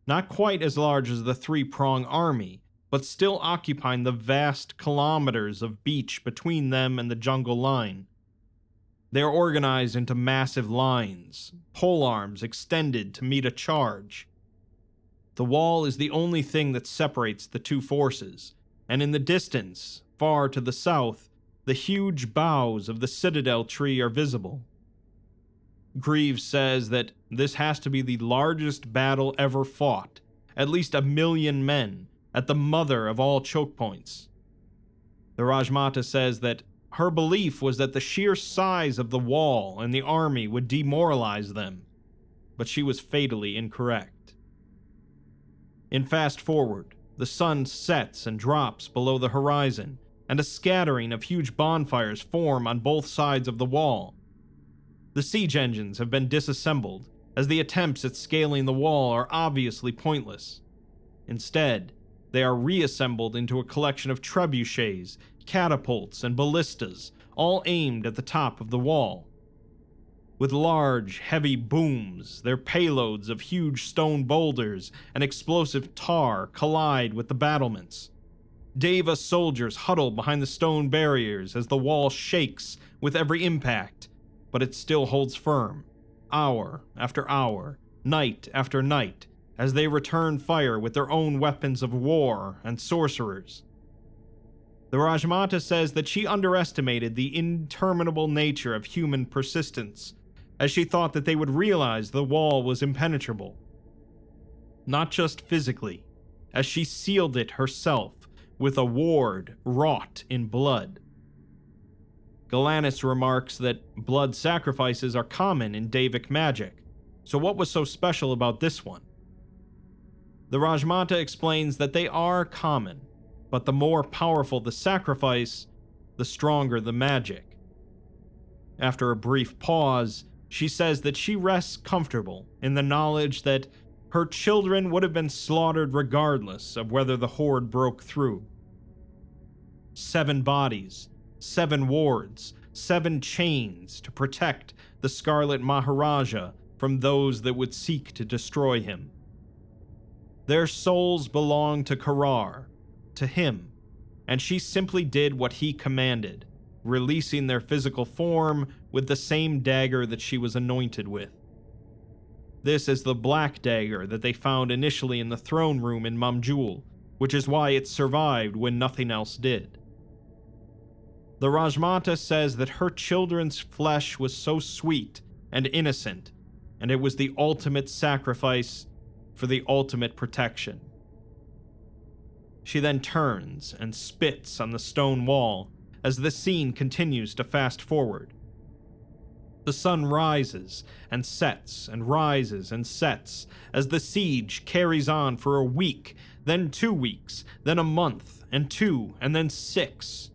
not quite as large as the three-prong army, but still occupying the vast kilometers of beach between them and the jungle line. They are organized into massive lines, polearms extended to meet a charge. The wall is the only thing that separates the two forces, and in the distance, far to the south, the huge boughs of the citadel tree are visible. Greaves says that this has to be the largest battle ever fought, at least 1 million men, at the mother of all choke points. The Rajmata says that her belief was that the sheer size of the wall and the army would demoralize them, but she was fatally incorrect. In fast forward, the sun sets and drops below the horizon, and a scattering of huge bonfires form on both sides of the wall. The siege engines have been disassembled, as the attempts at scaling the wall are obviously pointless. Instead, they are reassembled into a collection of trebuchets, catapults, and ballistas, all aimed at the top of the wall. With large, heavy booms, their payloads of huge stone boulders and explosive tar collide with the battlements. Deva soldiers huddle behind the stone barriers as the wall shakes with every impact, but it still holds firm, hour after hour, night after night, as they return fire with their own weapons of war and sorcerers. The Rajmata says that she underestimated the interminable nature of human persistence, as she thought that they would realize the wall was impenetrable. Not just physically, as she sealed it herself with a ward wrought in blood. Galanis remarks that blood sacrifices are common in Davic magic, so what was so special about this one? The Rajmata explains that they are common, but the more powerful the sacrifice, the stronger the magic. After a brief pause, she says that she rests comfortable in the knowledge that her children would have been slaughtered regardless of whether the horde broke through. 7 bodies, 7 wards, 7 chains to protect the Scarlet Maharaja from those that would seek to destroy him. Their souls belong to Korar, to him, and she simply did what he commanded, releasing their physical form with the same dagger that she was anointed with. This is the black dagger that they found initially in the throne room in Mamjul, which is why it survived when nothing else did. The Rajmata says that her children's flesh was so sweet and innocent, and it was the ultimate sacrifice for the ultimate protection. She then turns and spits on the stone wall as the scene continues to fast forward. The sun rises and sets and rises and sets as the siege carries on for a week, then 2 weeks, then a month, and 2, and then 6.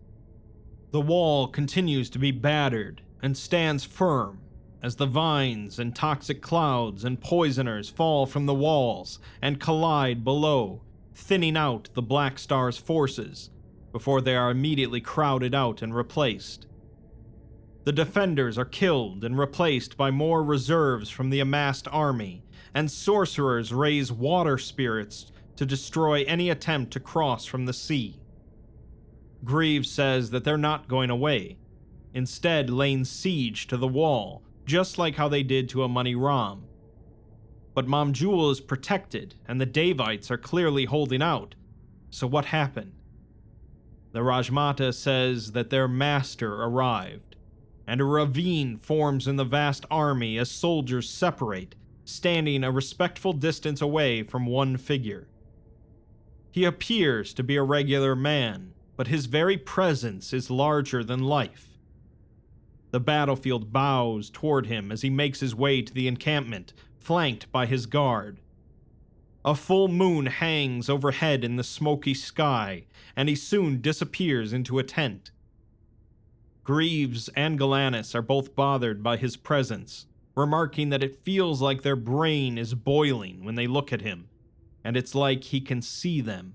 The wall continues to be battered and stands firm as the vines and toxic clouds and poisoners fall from the walls and collide below, thinning out the Black Star's forces before they are immediately crowded out and replaced. The defenders are killed and replaced by more reserves from the amassed army, and sorcerers raise water spirits to destroy any attempt to cross from the sea. Greaves says that they're not going away, instead laying siege to the wall, just like how they did to Amani Ram. But Mamjul is protected, and the Davites are clearly holding out, so what happened? The Rajmata says that their master arrived, and a ravine forms in the vast army as soldiers separate, standing a respectful distance away from one figure. He appears to be a regular man, but his very presence is larger than life. The battlefield bows toward him as he makes his way to the encampment, flanked by his guard. A full moon hangs overhead in the smoky sky, and he soon disappears into a tent. Greaves and Galanis are both bothered by his presence, remarking that it feels like their brain is boiling when they look at him, and it's like he can see them.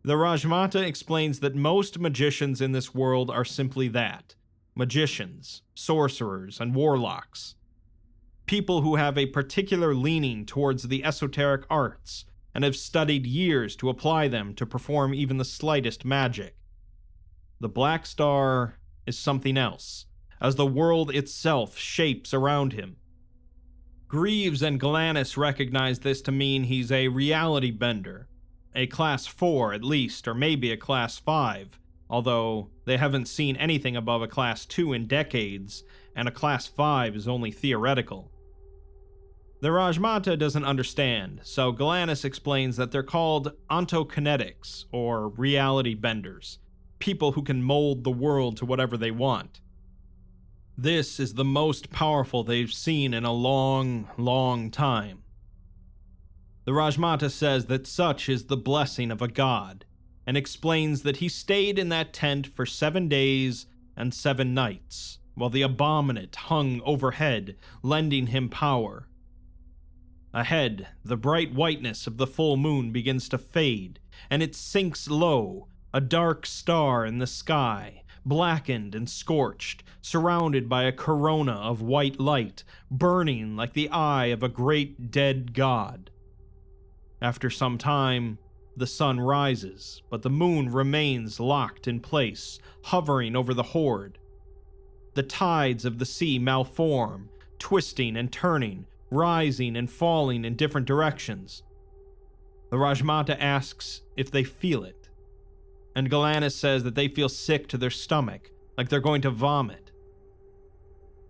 The Rajmata explains that most magicians in this world are simply that, magicians, sorcerers, and warlocks. People who have a particular leaning towards the esoteric arts and have studied years to apply them to perform even the slightest magic. The Black Star is something else, as the world itself shapes around him. Greaves and Galanis recognize this to mean he's a reality bender, a Class 4 at least, or maybe a Class 5, although they haven't seen anything above a Class 2 in decades, and a Class 5 is only theoretical. The Rajmata doesn't understand, so Galanis explains that they're called ontokinetics, or reality benders, people who can mold the world to whatever they want. This is the most powerful they've seen in a long, long time. The Rajmata says that such is the blessing of a god, and explains that he stayed in that tent for 7 days and 7 nights, while the abominate hung overhead, lending him power. Ahead, the bright whiteness of the full moon begins to fade, and it sinks low, a dark star in the sky, blackened and scorched, surrounded by a corona of white light, burning like the eye of a great dead god. After some time, the sun rises, but the moon remains locked in place, hovering over the horde. The tides of the sea malform, twisting and turning, rising and falling in different directions. The Rajmata asks if they feel it, and Galanis says that they feel sick to their stomach, like they're going to vomit.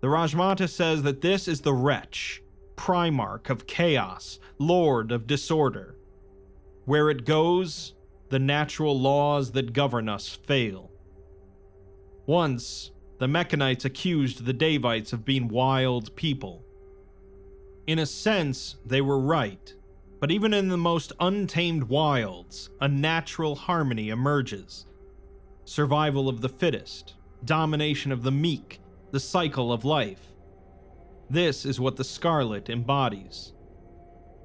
The Rajmata says that this is the wretch, Primarch of chaos, Lord of disorder. Where it goes, the natural laws that govern us fail. Once, the Mechanites accused the Davites of being wild people. In a sense, they were right, but even in the most untamed wilds, a natural harmony emerges. Survival of the fittest, domination of the meek, the cycle of life. This is what the Scarlet embodies.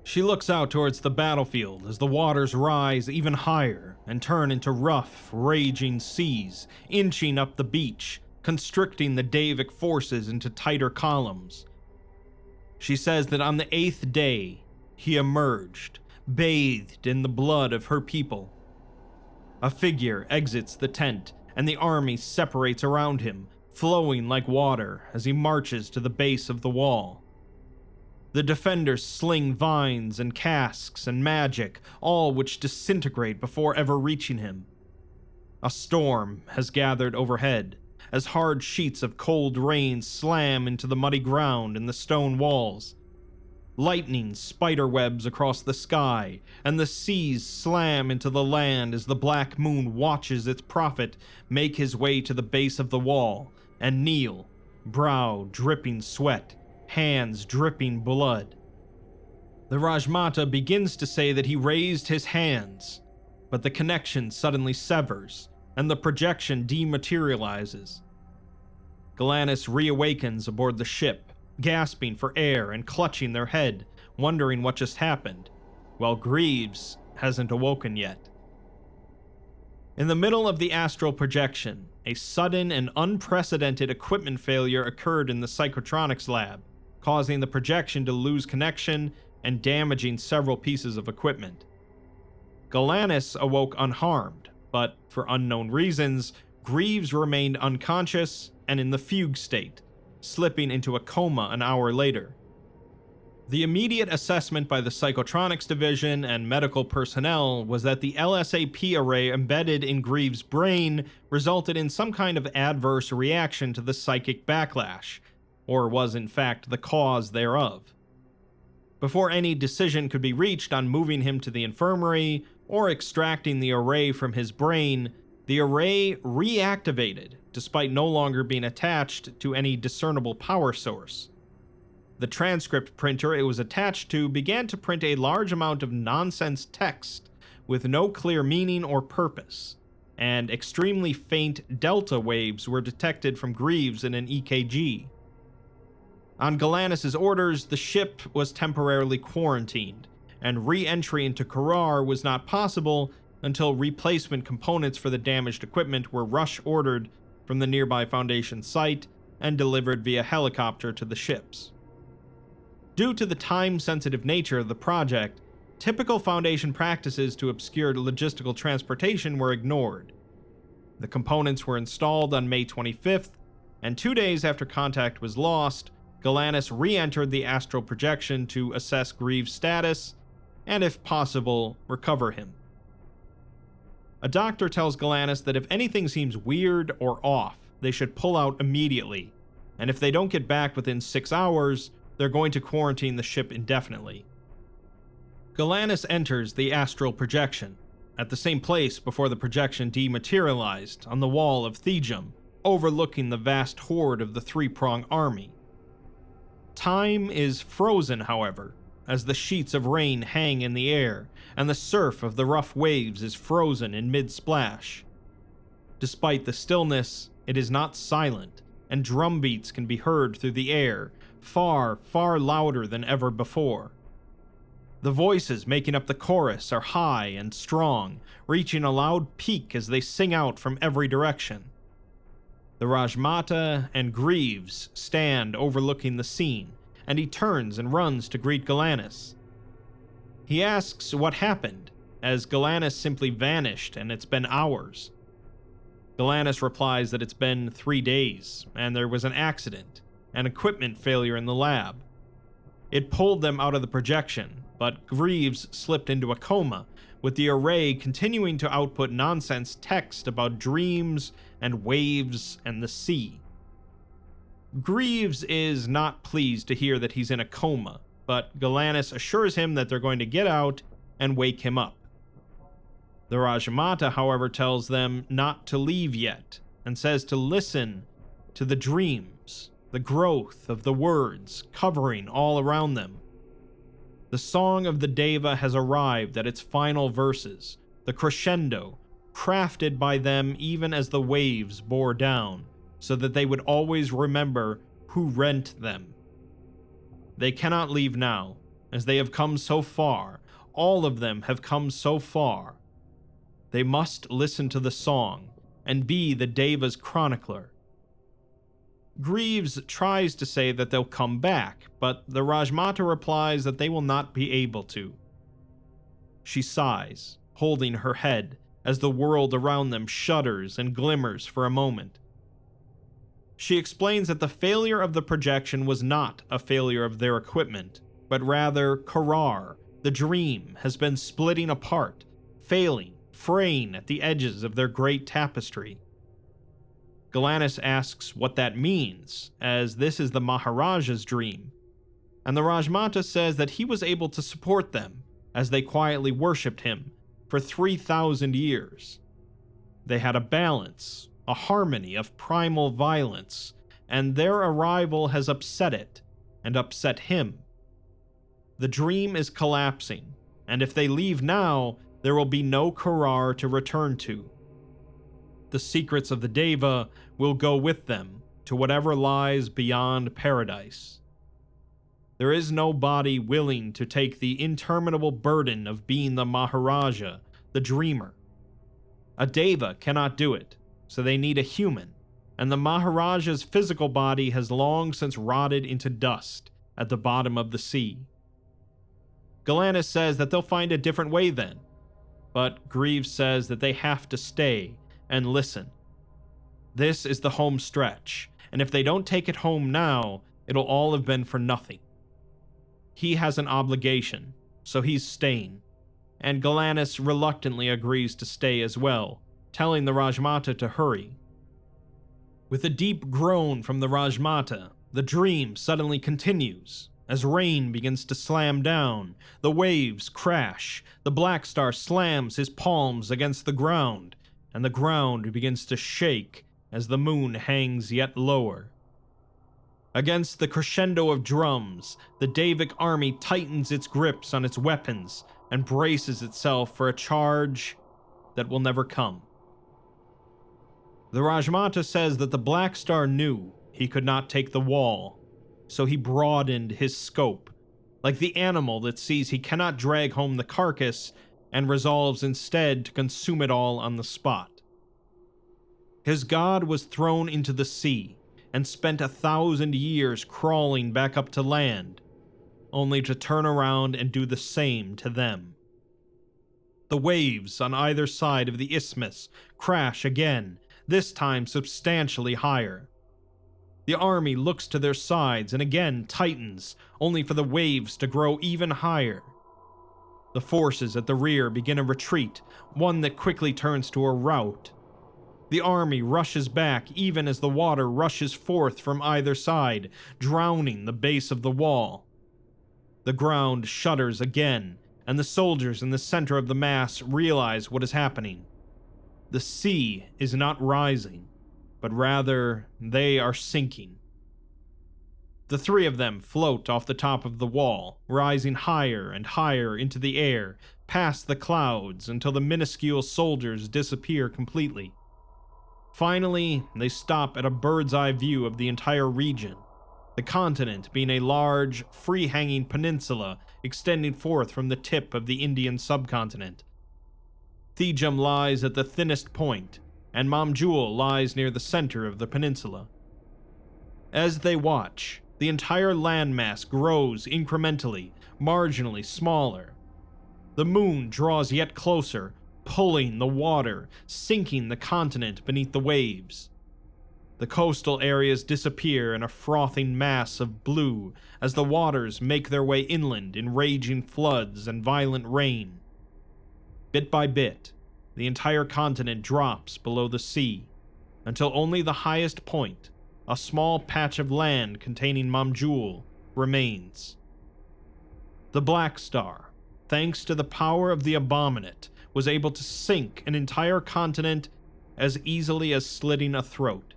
She looks out towards the battlefield as the waters rise even higher and turn into rough, raging seas, inching up the beach, constricting the Davic forces into tighter columns. She says that on the 8th day, he emerged, bathed in the blood of her people. A figure exits the tent, and the army separates around him, flowing like water as he marches to the base of the wall. The defenders sling vines and casks and magic, all which disintegrate before ever reaching him. A storm has gathered overhead, as hard sheets of cold rain slam into the muddy ground and the stone walls. Lightning spiderwebs across the sky, and the seas slam into the land as the black moon watches its prophet make his way to the base of the wall and kneel, brow dripping sweat, hands dripping blood. The Rajmata begins to say that he raised his hands, but the connection suddenly severs, and the projection dematerializes. Galanis reawakens aboard the ship, gasping for air and clutching their head, wondering what just happened, while Greaves hasn't awoken yet. In the middle of the astral projection, a sudden and unprecedented equipment failure occurred in the psychotronics lab, causing the projection to lose connection and damaging several pieces of equipment. Galanis awoke unharmed, but for unknown reasons, Greaves remained unconscious and in the fugue state, slipping into a coma an hour later. The immediate assessment by the Psychotronics Division and medical personnel was that the LSAP array embedded in Greaves' brain resulted in some kind of adverse reaction to the psychic backlash, or was in fact the cause thereof. Before any decision could be reached on moving him to the infirmary or extracting the array from his brain, the array reactivated, despite no longer being attached to any discernible power source. The transcript printer it was attached to began to print a large amount of nonsense text with no clear meaning or purpose, and extremely faint delta waves were detected from Greaves in an EKG. On Galanis' orders, the ship was temporarily quarantined, and re-entry into Korar was not possible until replacement components for the damaged equipment were rush-ordered from the nearby Foundation site and delivered via helicopter to the ships. Due to the time-sensitive nature of the project, typical Foundation practices to obscure logistical transportation were ignored. The components were installed on May 25th, and 2 days after contact was lost, Galanis re-entered the astral projection to assess Greaves' status and, if possible, recover him. A doctor tells Galanis that if anything seems weird or off, they should pull out immediately, and if they don't get back within 6 hours, they're going to quarantine the ship indefinitely. Galanis enters the astral projection, at the same place before the projection dematerialized on the wall of Thejum, overlooking the vast horde of the three-prong army. Time is frozen, however, as the sheets of rain hang in the air, and the surf of the rough waves is frozen in mid-splash. Despite the stillness, it is not silent, and drum beats can be heard through the air, far, far louder than ever before. The voices making up the chorus are high and strong, reaching a loud peak as they sing out from every direction. The Rajmata and Greaves stand overlooking the scene, and he turns and runs to greet Galanis. He asks what happened, as Galanis simply vanished and it's been hours. Galanis replies that it's been 3 days, and there was an accident, an equipment failure in the lab. It pulled them out of the projection, but Greaves slipped into a coma, with the array continuing to output nonsense text about dreams and waves and the sea. Greaves is not pleased to hear that he's in a coma, but Galanis assures him that they're going to get out and wake him up. The Rajmata, however, tells them not to leave yet, and says to listen to the dreams, the growth of the words covering all around them. The song of the Deva has arrived at its final verses, the crescendo, crafted by them even as the waves bore down, so that they would always remember who rent them. They cannot leave now, as they have come so far. All of them have come so far. They must listen to the song, and be the Deva's chronicler. Greaves tries to say that they'll come back, but the Rajmata replies that they will not be able to. She sighs, holding her head, as the world around them shudders and glimmers for a moment. She explains that the failure of the projection was not a failure of their equipment, but rather Korar, the dream, has been splitting apart, failing, fraying at the edges of their great tapestry. Galanis asks what that means, as this is the Maharaja's dream, and the Rajmata says that he was able to support them as they quietly worshipped him for 3,000 years. They had a balance, a harmony of primal violence, and their arrival has upset it, and upset him. The dream is collapsing, and if they leave now, there will be no Korar to return to. The secrets of the Deva will go with them to whatever lies beyond paradise. There is no body willing to take the interminable burden of being the Maharaja, the dreamer. A Deva cannot do it, so they need a human, and the Maharaja's physical body has long since rotted into dust at the bottom of the sea. Galanis says that they'll find a different way then, but Greaves says that they have to stay and listen. This is the home stretch, and if they don't take it home now, it'll all have been for nothing. He has an obligation, so he's staying, and Galanis reluctantly agrees to stay as well, telling the Rajmata to hurry. With a deep groan from the Rajmata, the dream suddenly continues. As rain begins to slam down, the waves crash, the Black Star slams his palms against the ground, and the ground begins to shake as the moon hangs yet lower. Against the crescendo of drums, the Devic army tightens its grips on its weapons and braces itself for a charge that will never come. The Rajmata says that the Black Star knew he could not take the wall, so he broadened his scope, like the animal that sees he cannot drag home the carcass and resolves instead to consume it all on the spot. His god was thrown into the sea and spent 1,000 years crawling back up to land, only to turn around and do the same to them. The waves on either side of the isthmus crash again, this time substantially higher. The army looks to their sides and again tightens, only for the waves to grow even higher. The forces at the rear begin a retreat, one that quickly turns to a rout. The army rushes back even as the water rushes forth from either side, drowning the base of the wall. The ground shudders again, and the soldiers in the center of the mass realize what is happening. The sea is not rising, but rather they are sinking. The three of them float off the top of the wall, rising higher and higher into the air, past the clouds until the minuscule soldiers disappear completely. Finally, they stop at a bird's-eye view of the entire region, the continent being a large, free-hanging peninsula extending forth from the tip of the Indian subcontinent. Thejum lies at the thinnest point, and Mamjul lies near the center of the peninsula. As they watch, the entire landmass grows incrementally, marginally smaller. The moon draws yet closer, pulling the water, sinking the continent beneath the waves. The coastal areas disappear in a frothing mass of blue as the waters make their way inland in raging floods and violent rain. Bit by bit, the entire continent drops below the sea, until only the highest point, a small patch of land containing Mamjul, remains. The Black Star, thanks to the power of the Abominate, was able to sink an entire continent as easily as slitting a throat.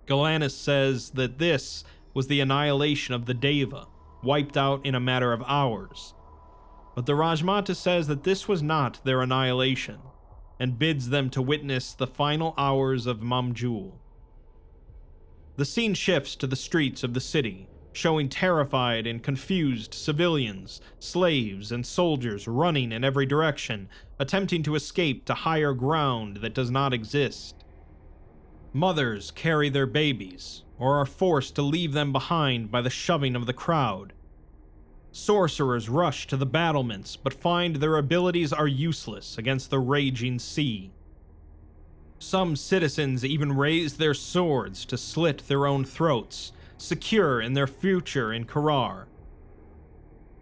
Galanis says that this was the annihilation of the Deva, wiped out in a matter of hours. But the Rajmata says that this was not their annihilation, and bids them to witness the final hours of Mamjul. The scene shifts to the streets of the city, showing terrified and confused civilians, slaves, and soldiers running in every direction, attempting to escape to higher ground that does not exist. Mothers carry their babies, or are forced to leave them behind by the shoving of the crowd. Sorcerers rush to the battlements, but find their abilities are useless against the raging sea. Some citizens even raise their swords to slit their own throats, secure in their future in Korar.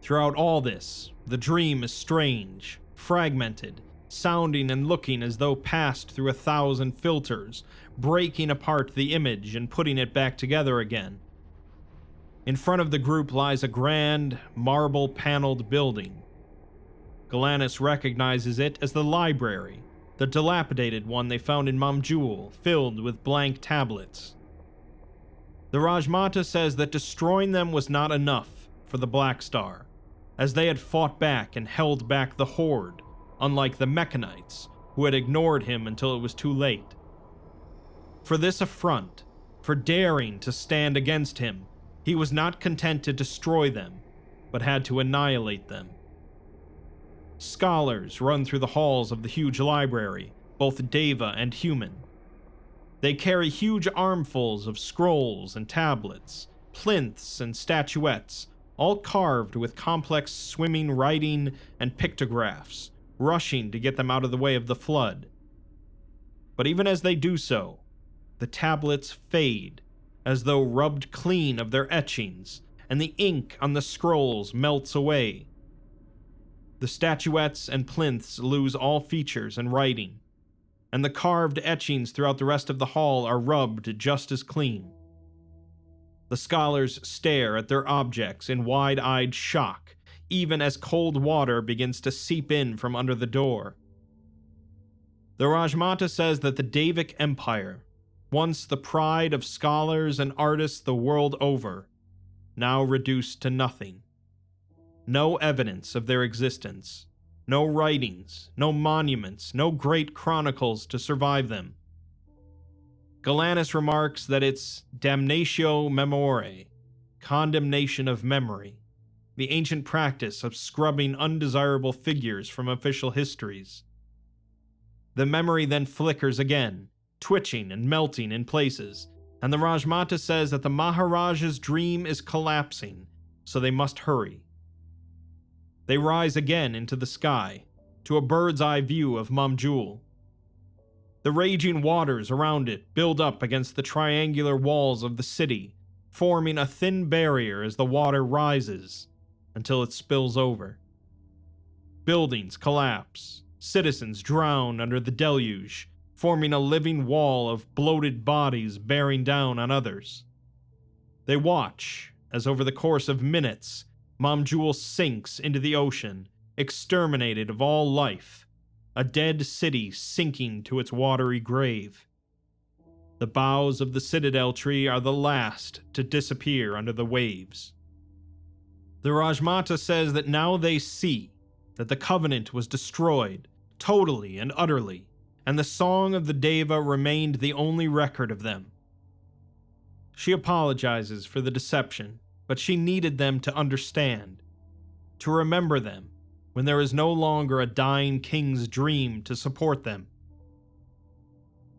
Throughout all this, the dream is strange, fragmented, sounding and looking as though passed through 1,000 filters, breaking apart the image and putting it back together again. In front of the group lies a grand, marble-paneled building. Galanis recognizes it as the library, the dilapidated one they found in Mamjul, filled with blank tablets. The Rajmata says that destroying them was not enough for the Black Star, as they had fought back and held back the Horde, unlike the Mechanites, who had ignored him until it was too late. For this affront, for daring to stand against him, he was not content to destroy them, but had to annihilate them. Scholars run through the halls of the huge library, both Deva and human. They carry huge armfuls of scrolls and tablets, plinths and statuettes, all carved with complex swimming writing and pictographs, rushing to get them out of the way of the flood. But even as they do so, the tablets fade, as though rubbed clean of their etchings, and the ink on the scrolls melts away. The statuettes and plinths lose all features and writing, and the carved etchings throughout the rest of the hall are rubbed just as clean. The scholars stare at their objects in wide-eyed shock, even as cold water begins to seep in from under the door. The Rajmata says that the Devic Empire, once the pride of scholars and artists the world over, now reduced to nothing. No evidence of their existence, no writings, no monuments, no great chronicles to survive them. Galanis remarks that it's damnatio memoriae, condemnation of memory, the ancient practice of scrubbing undesirable figures from official histories. The memory then flickers again, twitching and melting in places, and the Rajmata says that the Maharaja's dream is collapsing, so they must hurry. They rise again into the sky, to a bird's eye view of Mamjul. The raging waters around it build up against the triangular walls of the city, forming a thin barrier as the water rises, until it spills over. Buildings collapse, citizens drown under the deluge, forming a living wall of bloated bodies bearing down on others. They watch as over the course of minutes, Mamjul sinks into the ocean, exterminated of all life, a dead city sinking to its watery grave. The boughs of the citadel tree are the last to disappear under the waves. The Rajmata says that now they see that the Covenant was destroyed, totally and utterly, and the song of the Deva remained the only record of them. She apologizes for the deception, but she needed them to understand, to remember them, when there is no longer a dying king's dream to support them.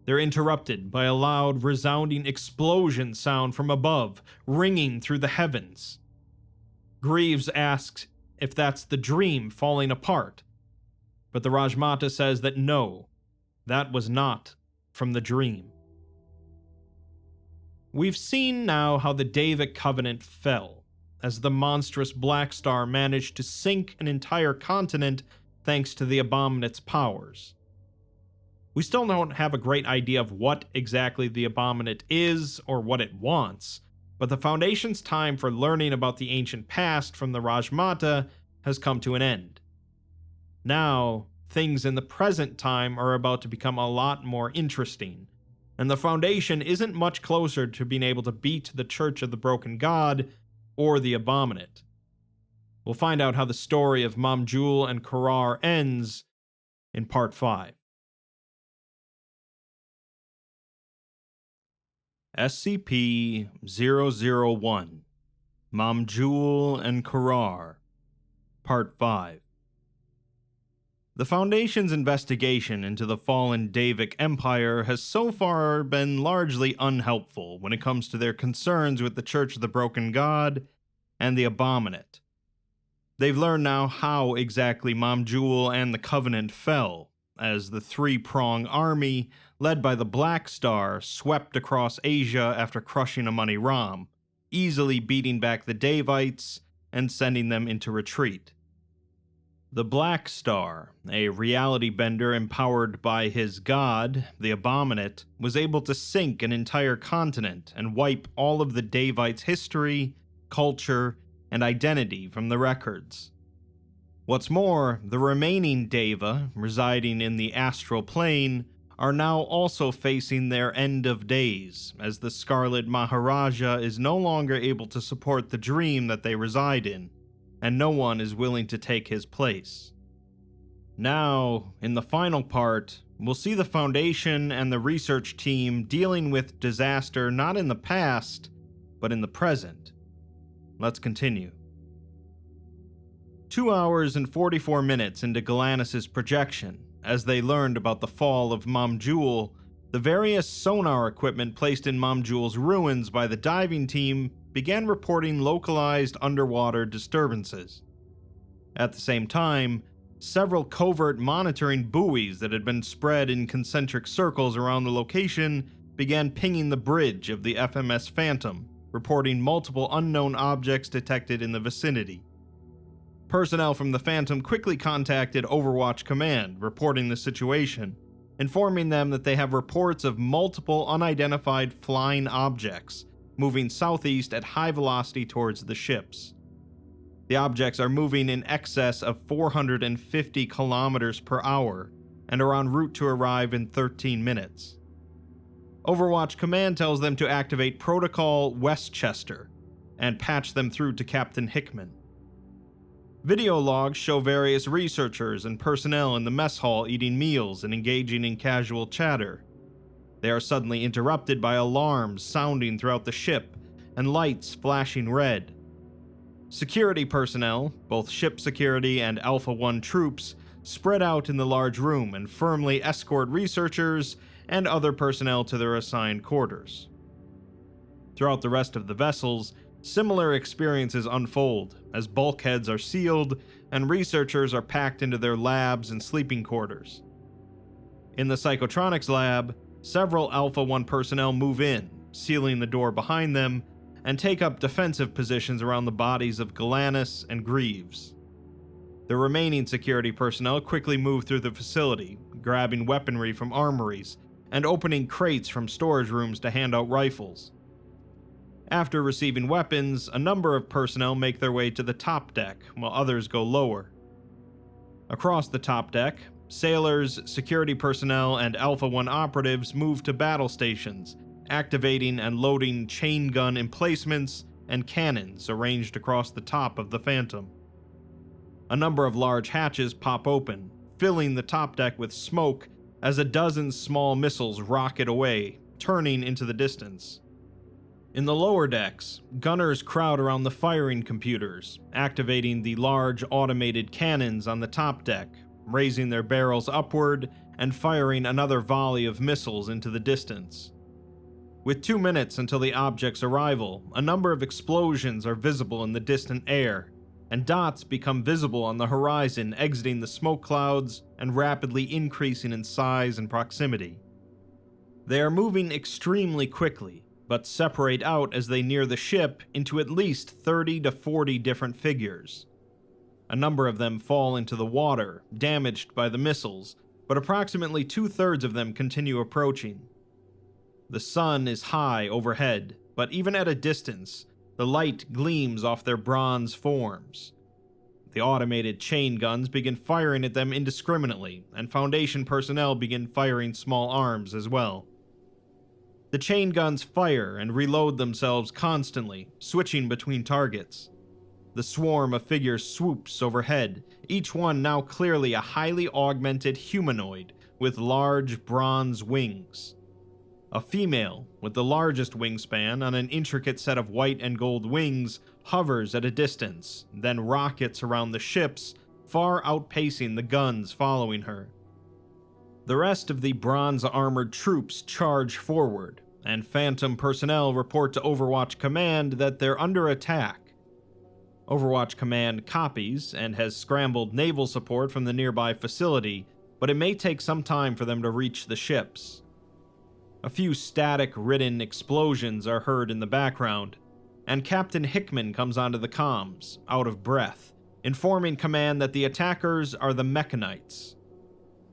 They're interrupted by a loud, resounding explosion sound from above, ringing through the heavens. Greaves asks if that's the dream falling apart, but the Rajmata says that no, that was not from the dream. We've seen now how the Devic Covenant fell, as the monstrous Black Star managed to sink an entire continent thanks to the Abominate's powers. We still don't have a great idea of what exactly the Abominate is or what it wants, but the Foundation's time for learning about the ancient past from the Rajmata has come to an end. Now, things in the present time are about to become a lot more interesting, and the Foundation isn't much closer to being able to beat the Church of the Broken God or the Abominate. We'll find out how the story of Mamjul and Korar ends in Part 5. SCP-001 Mamjul and Korar Part 5. The Foundation's investigation into the fallen Devic Empire has so far been largely unhelpful when it comes to their concerns with the Church of the Broken God and the Abominate. They've learned now how exactly Mamjul and the Covenant fell, as the three-prong army, led by the Black Star, swept across Asia after crushing a money Ram, easily beating back the Devites and sending them into retreat. The Black Star, a reality bender empowered by his god, the Abominate, was able to sink an entire continent and wipe all of the Devites' history, culture, and identity from the records. What's more, the remaining Deva, residing in the astral plane, are now also facing their end of days, as the Scarlet Maharaja is no longer able to support the dream that they reside in, and no one is willing to take his place. Now, in the final part, we'll see the Foundation and the research team dealing with disaster not in the past, but in the present. Let's continue. 2 hours and 44 minutes into Galanis' projection, as they learned about the fall of Mamjul, the various sonar equipment placed in Mamjul's ruins by the diving team began reporting localized underwater disturbances. At the same time, several covert monitoring buoys that had been spread in concentric circles around the location began pinging the bridge of the FMS Phantom, reporting multiple unknown objects detected in the vicinity. Personnel from the Phantom quickly contacted Overwatch Command, reporting the situation, informing them that they have reports of multiple unidentified flying objects moving southeast at high velocity towards the ships. The objects are moving in excess of 450 kilometers per hour and are en route to arrive in 13 minutes. Overwatch Command tells them to activate Protocol Westchester and patch them through to Captain Hickman. Video logs show various researchers and personnel in the mess hall eating meals and engaging in casual chatter. They are suddenly interrupted by alarms sounding throughout the ship and lights flashing red. Security personnel, both ship security and Alpha 1 troops, spread out in the large room and firmly escort researchers and other personnel to their assigned quarters. Throughout the rest of the vessels, similar experiences unfold as bulkheads are sealed and researchers are packed into their labs and sleeping quarters. In the psychotronics lab, several Alpha 1 personnel move in, sealing the door behind them, and take up defensive positions around the bodies of Galanus and Greaves. The remaining security personnel quickly move through the facility, grabbing weaponry from armories and opening crates from storage rooms to hand out rifles. After receiving weapons, a number of personnel make their way to the top deck, while others go lower. Across the top deck, sailors, security personnel, and Alpha 1 operatives move to battle stations, activating and loading chain gun emplacements and cannons arranged across the top of the Phantom. A number of large hatches pop open, filling the top deck with smoke as a dozen small missiles rocket away, turning into the distance. In the lower decks, gunners crowd around the firing computers, activating the large automated cannons on the top deck, raising their barrels upward and firing another volley of missiles into the distance. With 2 minutes until the object's arrival, a number of explosions are visible in the distant air, and dots become visible on the horizon exiting the smoke clouds and rapidly increasing in size and proximity. They are moving extremely quickly, but separate out as they near the ship into at least 30 to 40 different figures. A number of them fall into the water, damaged by the missiles, but approximately 2/3 of them continue approaching. The sun is high overhead, but even at a distance, the light gleams off their bronze forms. The automated chain guns begin firing at them indiscriminately, and Foundation personnel begin firing small arms as well. The chain guns fire and reload themselves constantly, switching between targets. The swarm of figures swoops overhead, each one now clearly a highly augmented humanoid with large bronze wings. A female, with the largest wingspan on an intricate set of white and gold wings, hovers at a distance, then rockets around the ships, far outpacing the guns following her. The rest of the bronze-armored troops charge forward, and Phantom personnel report to Overwatch Command that they're under attack. Overwatch Command copies and has scrambled naval support from the nearby facility, but it may take some time for them to reach the ships. A few static-ridden explosions are heard in the background, and Captain Hickman comes onto the comms, out of breath, informing Command that the attackers are the Mechanites.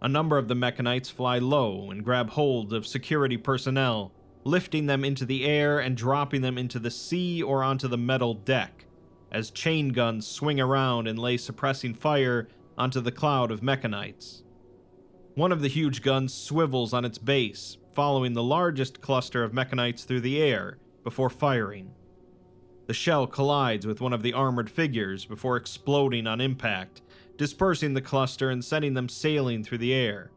A number of the Mechanites fly low and grab hold of security personnel, lifting them into the air and dropping them into the sea or onto the metal deck, as chain guns swing around and lay suppressing fire onto the cloud of Mechanites. One of the huge guns swivels on its base, following the largest cluster of Mechanites through the air before firing. The shell collides with one of the armored figures before exploding on impact, dispersing the cluster and sending them sailing through the air.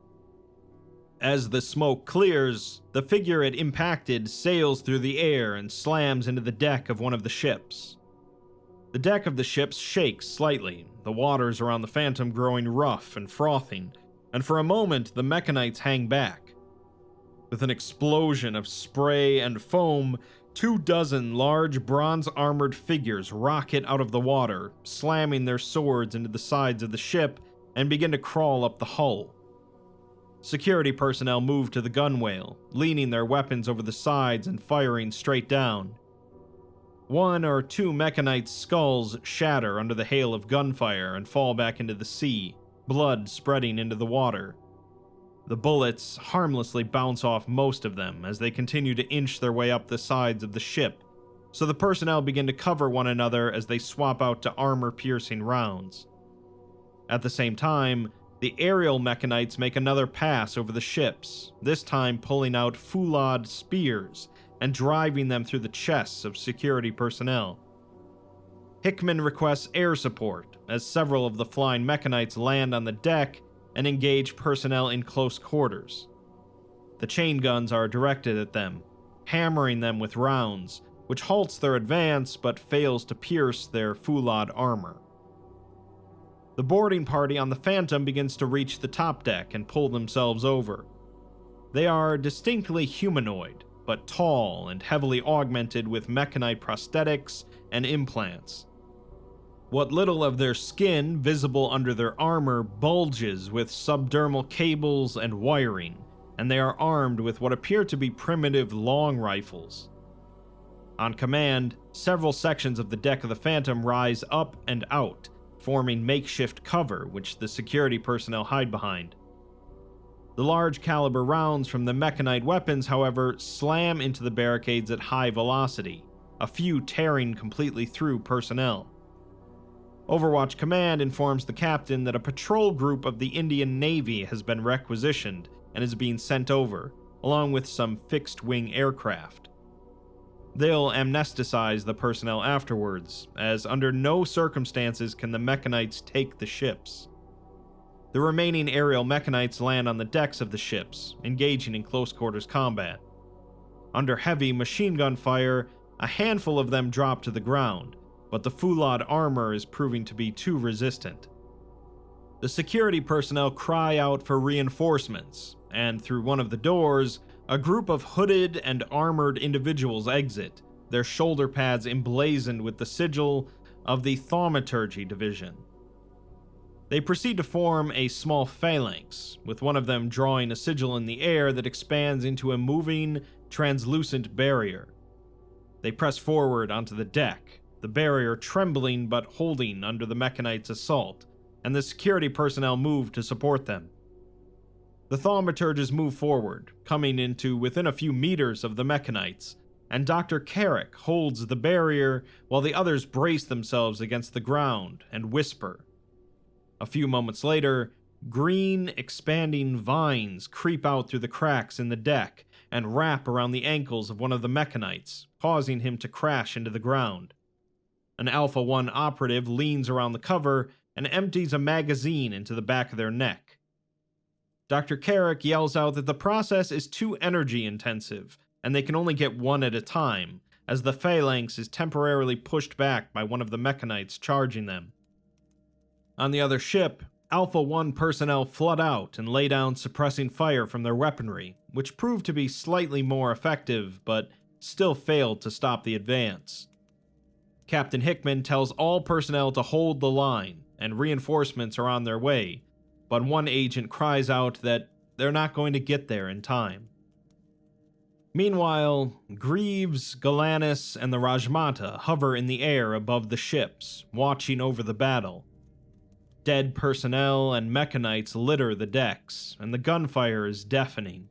As the smoke clears, the figure it impacted sails through the air and slams into the deck of one of the ships. The deck of the ship shakes slightly, the waters around the Phantom growing rough and frothing, and for a moment the Mechanites hang back. With an explosion of spray and foam, 24 large bronze-armored figures rocket out of the water, slamming their swords into the sides of the ship and begin to crawl up the hull. Security personnel move to the gunwale, leaning their weapons over the sides and firing straight down. 1 or 2 Mechanites' skulls shatter under the hail of gunfire and fall back into the sea, blood spreading into the water. The bullets harmlessly bounce off most of them as they continue to inch their way up the sides of the ship, so the personnel begin to cover one another as they swap out to armor-piercing rounds. At the same time, the aerial Mechanites make another pass over the ships, this time pulling out foulade spears and driving them through the chests of security personnel. Hickman requests air support as several of the flying Mechanites land on the deck and engage personnel in close quarters. The chain guns are directed at them, hammering them with rounds, which halts their advance but fails to pierce their foulade armor. The The boarding party on the Phantom begins to reach the top deck and pull themselves over. They are distinctly humanoid, but tall and heavily augmented with mechanite prosthetics and implants. What little of their skin visible under their armor bulges with subdermal cables and wiring, and they are armed with what appear to be primitive long rifles. On command, several sections of the deck of the Phantom rise up and out, forming makeshift cover which the security personnel hide behind. The large caliber rounds from the mechanite weapons, however, slam into the barricades at high velocity, a few tearing completely through personnel. Overwatch Command informs the captain that a patrol group of the Indian Navy has been requisitioned and is being sent over, along with some fixed-wing aircraft. They'll amnesticize the personnel afterwards, as under no circumstances can the Mechanites take the ships. The remaining aerial Mechanites land on the decks of the ships, engaging in close-quarters combat. Under heavy machine gun fire, a handful of them drop to the ground, but the foulade armor is proving to be too resistant. The security personnel cry out for reinforcements, and through one of the doors, a group of hooded and armored individuals exit, their shoulder pads emblazoned with the sigil of the Thaumaturgy Division. They proceed to form a small phalanx, with one of them drawing a sigil in the air that expands into a moving, translucent barrier. They press forward onto the deck, the barrier trembling but holding under the Mechanites' assault, and the security personnel move to support them. The thaumaturges move forward, coming into within a few meters of the Mechanites, and Dr. Carrick holds the barrier while the others brace themselves against the ground and whisper. A few moments later, green, expanding vines creep out through the cracks in the deck and wrap around the ankles of one of the Mechanites, causing him to crash into the ground. An Alpha 1 operative leans around the cover and empties a magazine into the back of their neck. Dr. Carrick yells out that the process is too energy intensive, and they can only get one at a time, as the phalanx is temporarily pushed back by one of the Mechanites charging them. On the other ship, Alpha 1 personnel flood out and lay down suppressing fire from their weaponry, which proved to be slightly more effective, but still failed to stop the advance. Captain Hickman tells all personnel to hold the line, and reinforcements are on their way, but one agent cries out that they're not going to get there in time. Meanwhile, Greaves, Galanis, and the Rajmata hover in the air above the ships, watching over the battle. Dead personnel and Mechanites litter the decks, and the gunfire is deafening.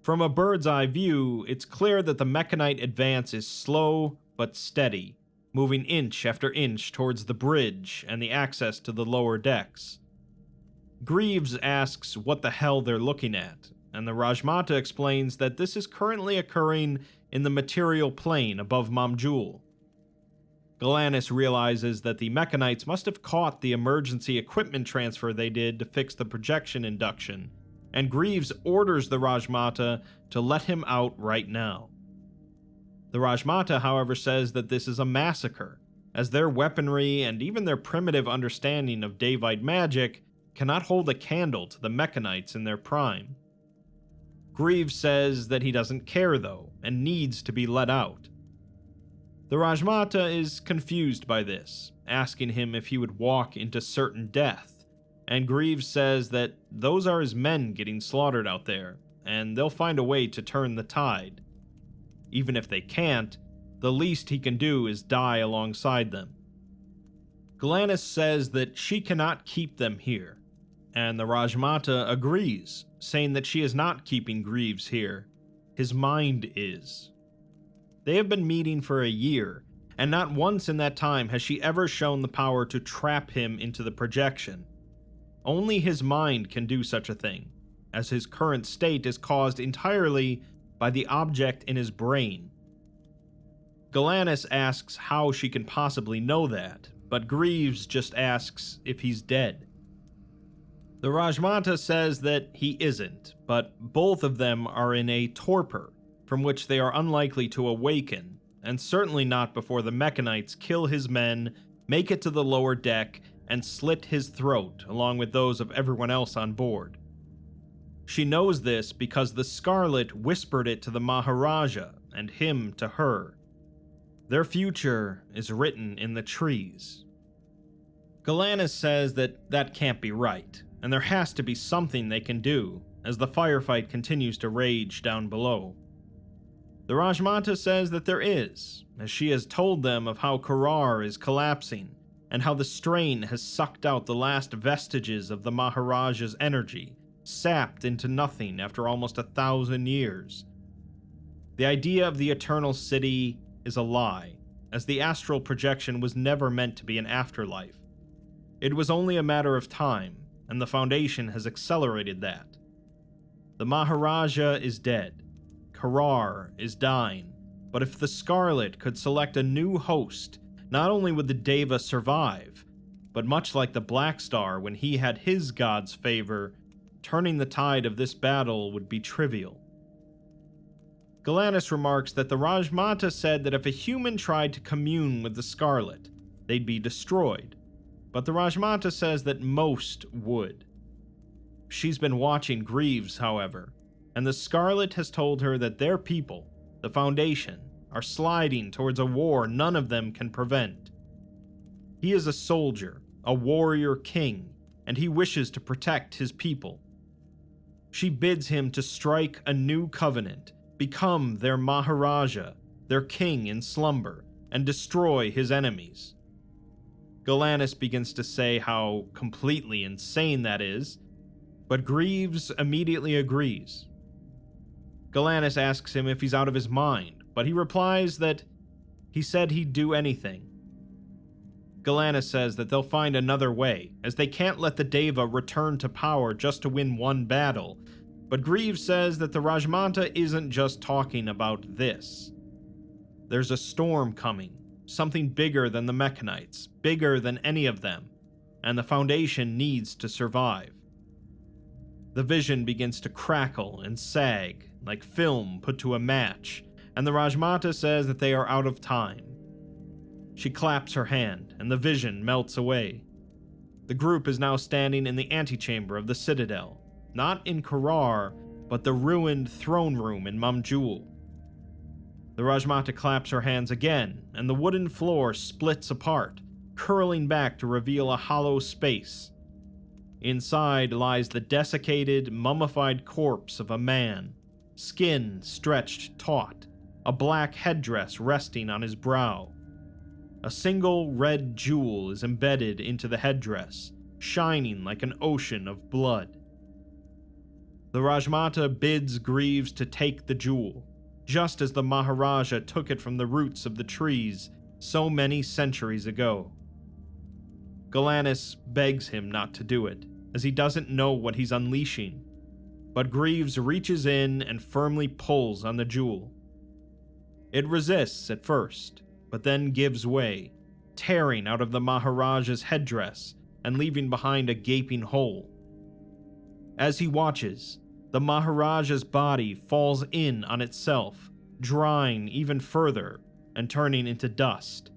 From a bird's-eye view, it's clear that the Mechanite advance is slow but steady, moving inch after inch towards the bridge and the access to the lower decks. Greaves asks what the hell they're looking at, and the Rajmata explains that this is currently occurring in the material plane above Mamjul. Galanis realizes that the Mechanites must have caught the emergency equipment transfer they did to fix the projection induction, and Greaves orders the Rajmata to let him out right now. The Rajmata, however, says that this is a massacre, as their weaponry and even their primitive understanding of Daevite magic cannot hold a candle to the Mechanites in their prime. Greaves says that he doesn't care though, and needs to be let out. The Rajmata is confused by this, asking him if he would walk into certain death, and Greaves says that those are his men getting slaughtered out there, and they'll find a way to turn the tide. Even if they can't, the least he can do is die alongside them. Galanis says that she cannot keep them here, and the Rajmata agrees, saying that she is not keeping Greaves here. His mind is. They have been meeting for a year, and not once in that time has she ever shown the power to trap him into the projection. Only his mind can do such a thing, as his current state is caused entirely by the object in his brain. Galanis asks how she can possibly know that, but Greaves just asks if he's dead. The Rajmata says that he isn't, but both of them are in a torpor, from which they are unlikely to awaken, and certainly not before the Mechanites kill his men, make it to the lower deck, and slit his throat along with those of everyone else on board. She knows this because the Scarlet whispered it to the Maharaja and him to her. Their future is written in the trees. Galanis says that that can't be right, and there has to be something they can do as the firefight continues to rage down below. The Rajmata says that there is, as she has told them of how Korar is collapsing and how the strain has sucked out the last vestiges of the Maharaja's energy, sapped into nothing after almost 1,000 years. The idea of the Eternal City is a lie, as the astral projection was never meant to be an afterlife. It was only a matter of time, and the Foundation has accelerated that. The Maharaja is dead. Korar is dying, but if the Scarlet could select a new host, not only would the Deva survive, but much like the Black Star when he had his god's favor, turning the tide of this battle would be trivial. Galanis remarks that the Rajmata said that if a human tried to commune with the Scarlet, they'd be destroyed, but the Rajmata says that most would. She's been watching Greaves, however, and the Scarlet has told her that their people, the Foundation, are sliding towards a war none of them can prevent. He is a soldier, a warrior king, and he wishes to protect his people. She bids him to strike a new covenant, become their Maharaja, their king in slumber, and destroy his enemies. Galanis begins to say how completely insane that is, but Greaves immediately agrees. Galanis asks him if he's out of his mind, but he replies that he said he'd do anything. Galanis says that they'll find another way, as they can't let the Deva return to power just to win one battle, but Greaves says that the Rajmata isn't just talking about this. There's a storm coming, something bigger than the Mechanites, bigger than any of them, and the Foundation needs to survive. The vision begins to crackle and sag, like film put to a match, and the Rajmata says that they are out of time. She claps her hand, and the vision melts away. The group is now standing in the antechamber of the Citadel, not in Korar, but the ruined throne room in Mamjul. The Rajmata claps her hands again, and the wooden floor splits apart, curling back to reveal a hollow space. Inside lies the desiccated, mummified corpse of a man, skin stretched taut, a black headdress resting on his brow. A single red jewel is embedded into the headdress, shining like an ocean of blood. The Rajmata bids Greaves to take the jewel, just as the Maharaja took it from the roots of the trees so many centuries ago. Galanis begs him not to do it, as he doesn't know what he's unleashing, but Greaves reaches in and firmly pulls on the jewel. It resists at first, but then gives way, tearing out of the Maharaja's headdress and leaving behind a gaping hole. As he watches, the Maharaja's body falls in on itself, drying even further and turning into dust.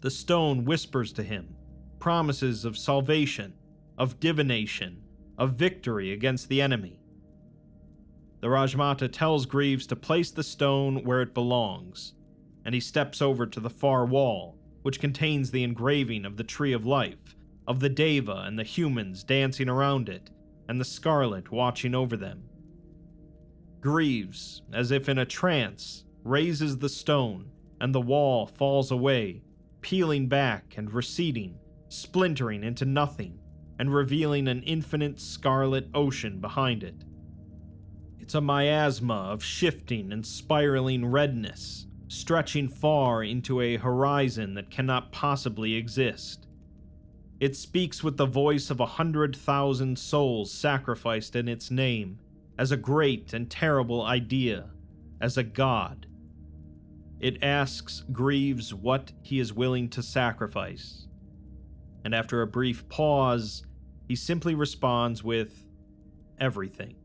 The stone whispers to him, promises of salvation, of divination, of victory against the enemy. The Rajmata tells Greaves to place the stone where it belongs, and he steps over to the far wall, which contains the engraving of the Tree of Life, of the Deva and the humans dancing around it, and the Scarlet watching over them. Greaves, as if in a trance, raises the stone, and the wall falls away, peeling back and receding, splintering into nothing, and revealing an infinite scarlet ocean behind it. It's a miasma of shifting and spiraling redness, stretching far into a horizon that cannot possibly exist. It speaks with the voice of 100,000 souls sacrificed in its name, as a great and terrible idea, as a god. It asks Greaves what he is willing to sacrifice, and after a brief pause, he simply responds with, everything.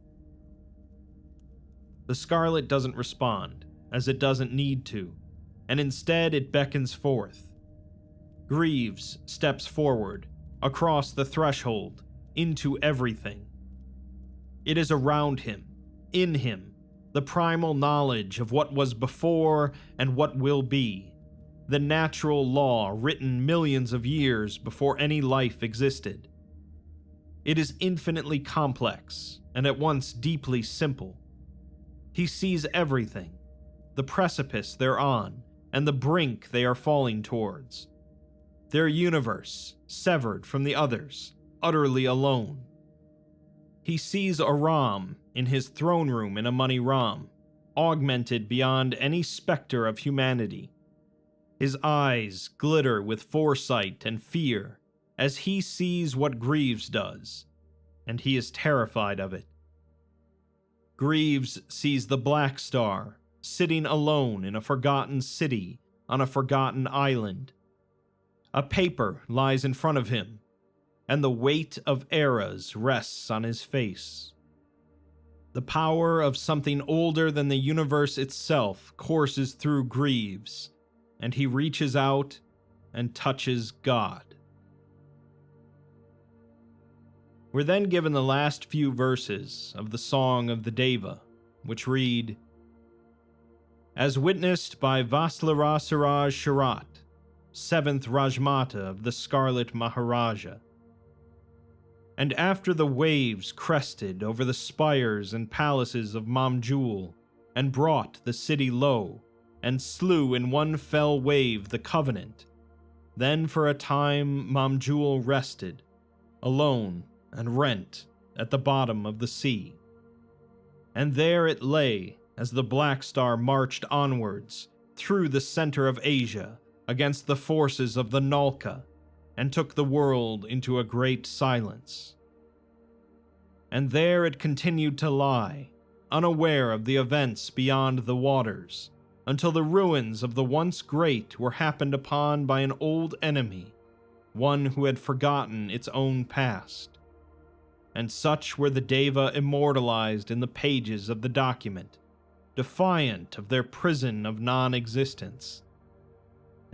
The Scarlet doesn't respond, as it doesn't need to, and instead it beckons forth. Greaves steps forward, across the threshold, into everything. It is around him, in him, the primal knowledge of what was before and what will be, the natural law written millions of years before any life existed. It is infinitely complex and at once deeply simple. He sees everything, the precipice they're on, and the brink they are falling towards. Their universe, severed from the others, utterly alone. He sees a Ram in his throne room in a money Ram, augmented beyond any specter of humanity. His eyes glitter with foresight and fear as he sees what Greaves does, and he is terrified of it. Greaves sees the Black Star sitting alone in a forgotten city on a forgotten island. A paper lies in front of him, and the weight of eras rests on his face. The power of something older than the universe itself courses through Greaves, and he reaches out and touches God. We're then given the last few verses of the Song of the Deva, which read, "As witnessed by Vaslara Siraj Sharat, 7th Rajmata of the Scarlet Maharaja. And after the waves crested over the spires and palaces of Mamjul, and brought the city low, and slew in one fell wave the Covenant, then for a time Mamjul rested, alone and rent at the bottom of the sea. And there it lay as the Black Star marched onwards through the center of Asia against the forces of the Nalka, and took the world into a great silence. And there it continued to lie, unaware of the events beyond the waters, until the ruins of the once great were happened upon by an old enemy, one who had forgotten its own past. And such were the Deva immortalized in the pages of the document, defiant of their prison of non-existence.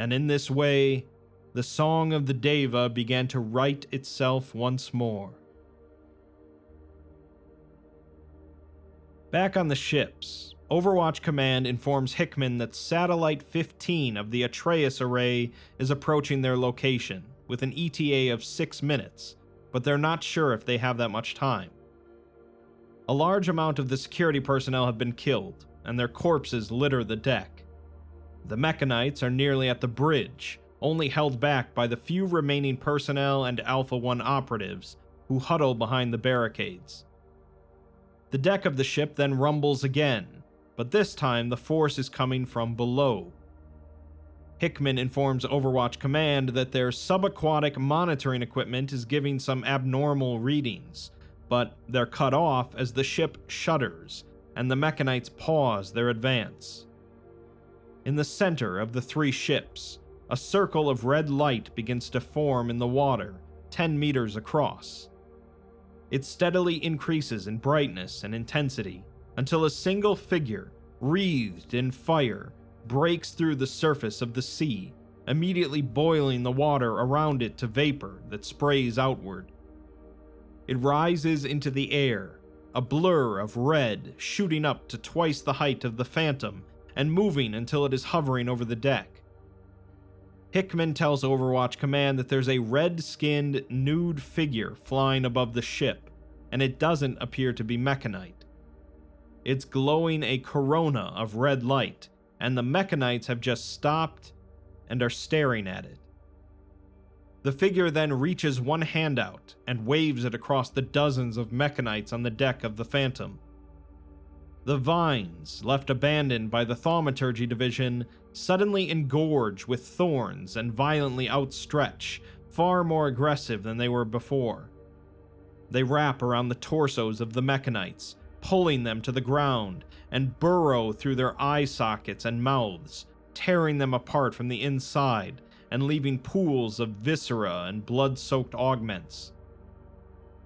And in this way, the Song of the Deva began to right itself once more." Back on the ships, Overwatch Command informs Hickman that Satellite 15 of the Atreus array is approaching their location, with an ETA of 6 minutes, but they're not sure if they have that much time. A large amount of the security personnel have been killed, and their corpses litter the deck. The Mechanites are nearly at the bridge, only held back by the few remaining personnel and Alpha 1 operatives who huddle behind the barricades. The deck of the ship then rumbles again, but this time the force is coming from below. Hickman informs Overwatch Command that their subaquatic monitoring equipment is giving some abnormal readings, but they're cut off as the ship shudders and the Mechanites pause their advance. In the center of the three ships, a circle of red light begins to form in the water, 10 meters across. It steadily increases in brightness and intensity until a single figure, wreathed in fire, breaks through the surface of the sea, immediately boiling the water around it to vapor that sprays outward. It rises into the air, a blur of red shooting up to twice the height of the Phantom and moving until it is hovering over the deck. Hickman tells Overwatch Command that there's a red-skinned, nude figure flying above the ship, and it doesn't appear to be Mechanite. It's glowing a corona of red light, and the Mechanites have just stopped and are staring at it. The figure then reaches one hand out and waves it across the dozens of Mechanites on the deck of the Phantom. The vines, left abandoned by the Thaumaturgy Division, suddenly engorge with thorns and violently outstretch, far more aggressive than they were before. They wrap around the torsos of the Mechanites, pulling them to the ground, and burrow through their eye sockets and mouths, tearing them apart from the inside, and leaving pools of viscera and blood-soaked augments.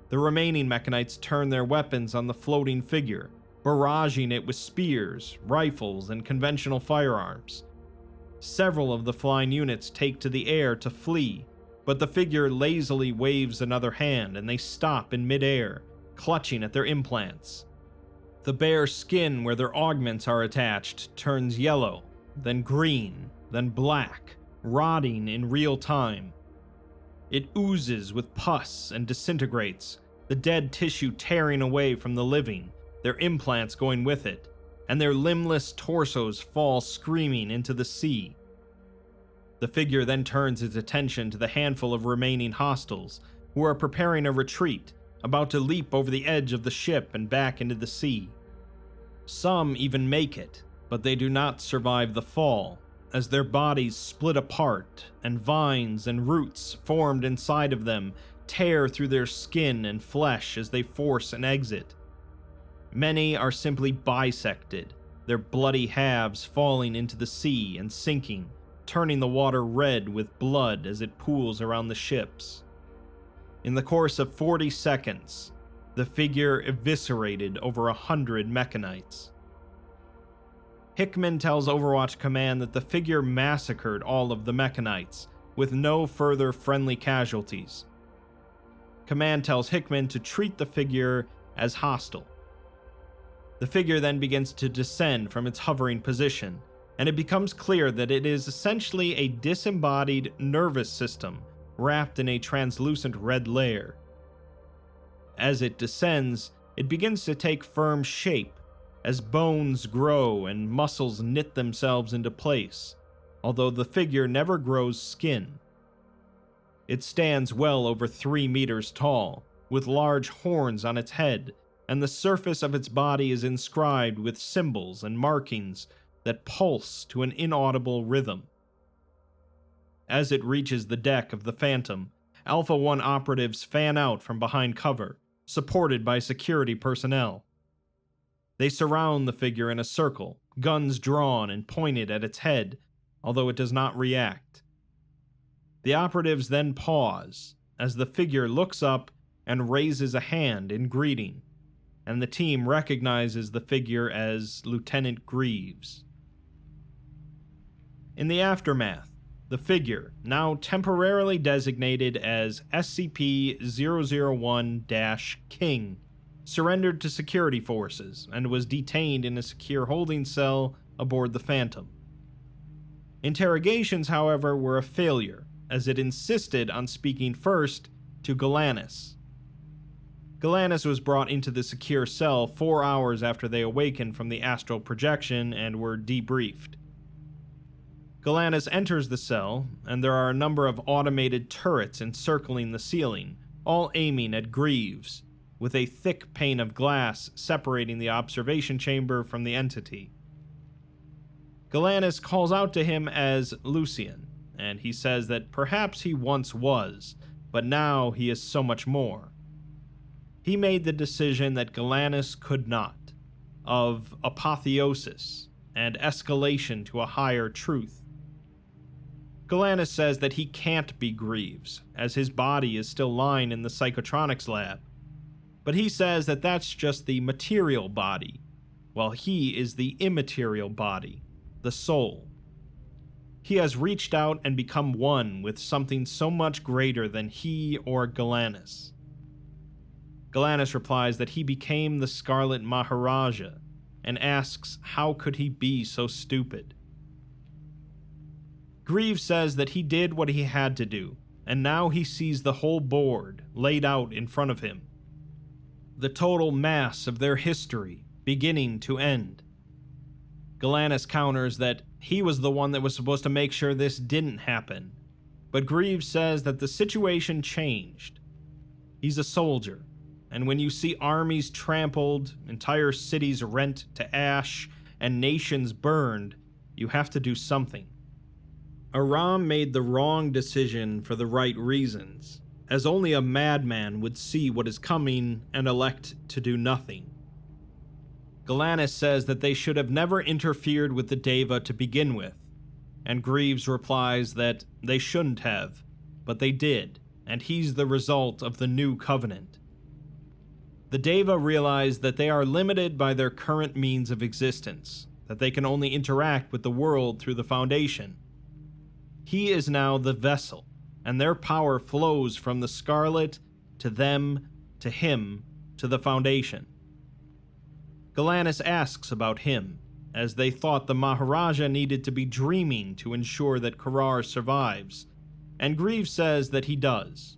The remaining Mechanites turn their weapons on the floating figure, barraging it with spears, rifles, and conventional firearms. Several of the flying units take to the air to flee, but the figure lazily waves another hand and they stop in midair, clutching at their implants. The bare skin where their augments are attached turns yellow, then green, then black, rotting in real time. It oozes with pus and disintegrates, the dead tissue tearing away from the living, their implants going with it, and their limbless torsos fall screaming into the sea. The figure then turns its attention to the handful of remaining hostiles, who are preparing a retreat, about to leap over the edge of the ship and back into the sea. Some even make it, but they do not survive the fall, as their bodies split apart and vines and roots formed inside of them tear through their skin and flesh as they force an exit. Many are simply bisected, their bloody halves falling into the sea and sinking, turning the water red with blood as it pools around the ships. In the course of 40 seconds, the figure eviscerated over 100 mechanites. Hickman tells Overwatch Command that the figure massacred all of the mechanites, with no further friendly casualties. Command tells Hickman to treat the figure as hostile. The figure then begins to descend from its hovering position, and it becomes clear that it is essentially a disembodied nervous system wrapped in a translucent red layer. As it descends, it begins to take firm shape, as bones grow and muscles knit themselves into place, although the figure never grows skin. It stands well over 3 meters tall, with large horns on its head, and the surface of its body is inscribed with symbols and markings that pulse to an inaudible rhythm. As it reaches the deck of the Phantom, Alpha 1 operatives fan out from behind cover, supported by security personnel. They surround the figure in a circle, guns drawn and pointed at its head, although it does not react. The operatives then pause, as the figure looks up and raises a hand in greeting, and the team recognizes the figure as Lieutenant Greaves. In the aftermath, the figure, now temporarily designated as SCP-001-King, surrendered to security forces and was detained in a secure holding cell aboard the Phantom. Interrogations, however, were a failure, as it insisted on speaking first to Galanis. Galanis was brought into the secure cell 4 hours after they awakened from the astral projection and were debriefed. Galanis enters the cell, and there are a number of automated turrets encircling the ceiling, all aiming at Greaves, with a thick pane of glass separating the observation chamber from the entity. Galanis calls out to him as Lucian, and he says that perhaps he once was, but now he is so much more. He made the decision that Galanis could not, of apotheosis and escalation to a higher truth. Galanis says that he can't be Greaves, as his body is still lying in the psychotronics lab, but he says that that's just the material body, while he is the immaterial body, the soul. He has reached out and become one with something so much greater than he or Galanis. Galanis replies that he became the Scarlet Maharaja, and asks how could he be so stupid. Greaves says that he did what he had to do, and now he sees the whole board laid out in front of him. The total mass of their history, beginning to end. Galanis counters that he was the one that was supposed to make sure this didn't happen, but Greaves says that the situation changed. He's a soldier, and when you see armies trampled, entire cities rent to ash, and nations burned, you have to do something. Aram made the wrong decision for the right reasons, as only a madman would see what is coming and elect to do nothing. Galanis says that they should have never interfered with the Deva to begin with, and Greaves replies that they shouldn't have, but they did, and he's the result of the new covenant. The Deva realize that they are limited by their current means of existence, that they can only interact with the world through the Foundation, He is now the vessel, and their power flows from the Scarlet to them, to him, to the Foundation. Galanis asks about him, as they thought the Maharaja needed to be dreaming to ensure that Korar survives, and Greaves says that he does.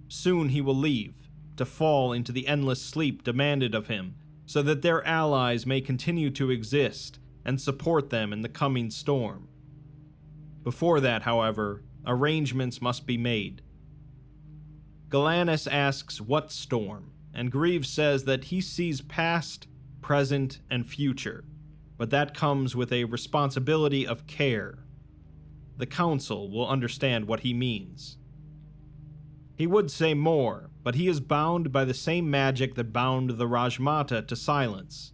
Soon he will leave, to fall into the endless sleep demanded of him, so that their allies may continue to exist and support them in the coming storm. Before that, however, arrangements must be made. Galanis asks what storm, and Greaves says that he sees past, present, and future, but that comes with a responsibility of care. The Council will understand what he means. He would say more, but he is bound by the same magic that bound the Rajmata to silence.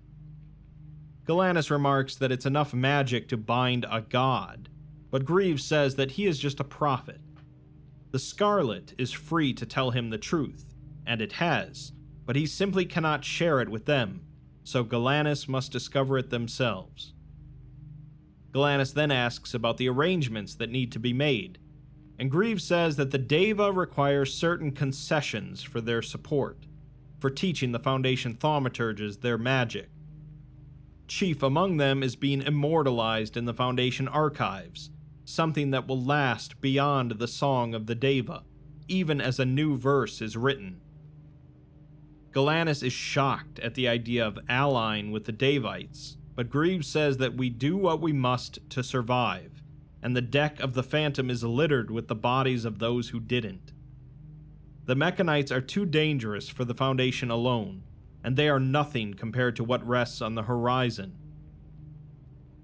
Galanis remarks that it's enough magic to bind a god, but Greaves says that he is just a prophet. The Scarlet is free to tell him the truth, and it has, but he simply cannot share it with them, so Galanis must discover it themselves. Galanis then asks about the arrangements that need to be made, and Greaves says that the Deva require certain concessions for their support, for teaching the Foundation thaumaturges their magic. Chief among them is being immortalized in the Foundation archives, something that will last beyond the Song of the Deva, even as a new verse is written. Galanis is shocked at the idea of allying with the Devites, but Greaves says that we do what we must to survive, and the deck of the Phantom is littered with the bodies of those who didn't. The Mechanites are too dangerous for the Foundation alone, and they are nothing compared to what rests on the horizon.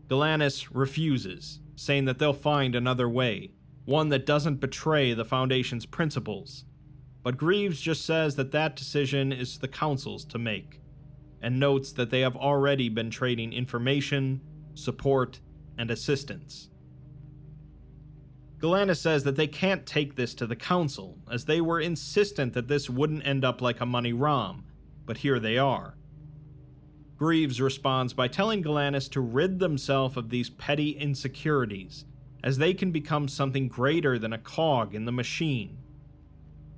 Galanis refuses, saying that they'll find another way, one that doesn't betray the Foundation's principles, but Greaves just says that that decision is the Council's to make, and notes that they have already been trading information, support, and assistance. Galanis says that they can't take this to the Council, as they were insistent that this wouldn't end up like a money ROM, but here they are. Greaves responds by telling Galanis to rid themselves of these petty insecurities, as they can become something greater than a cog in the machine.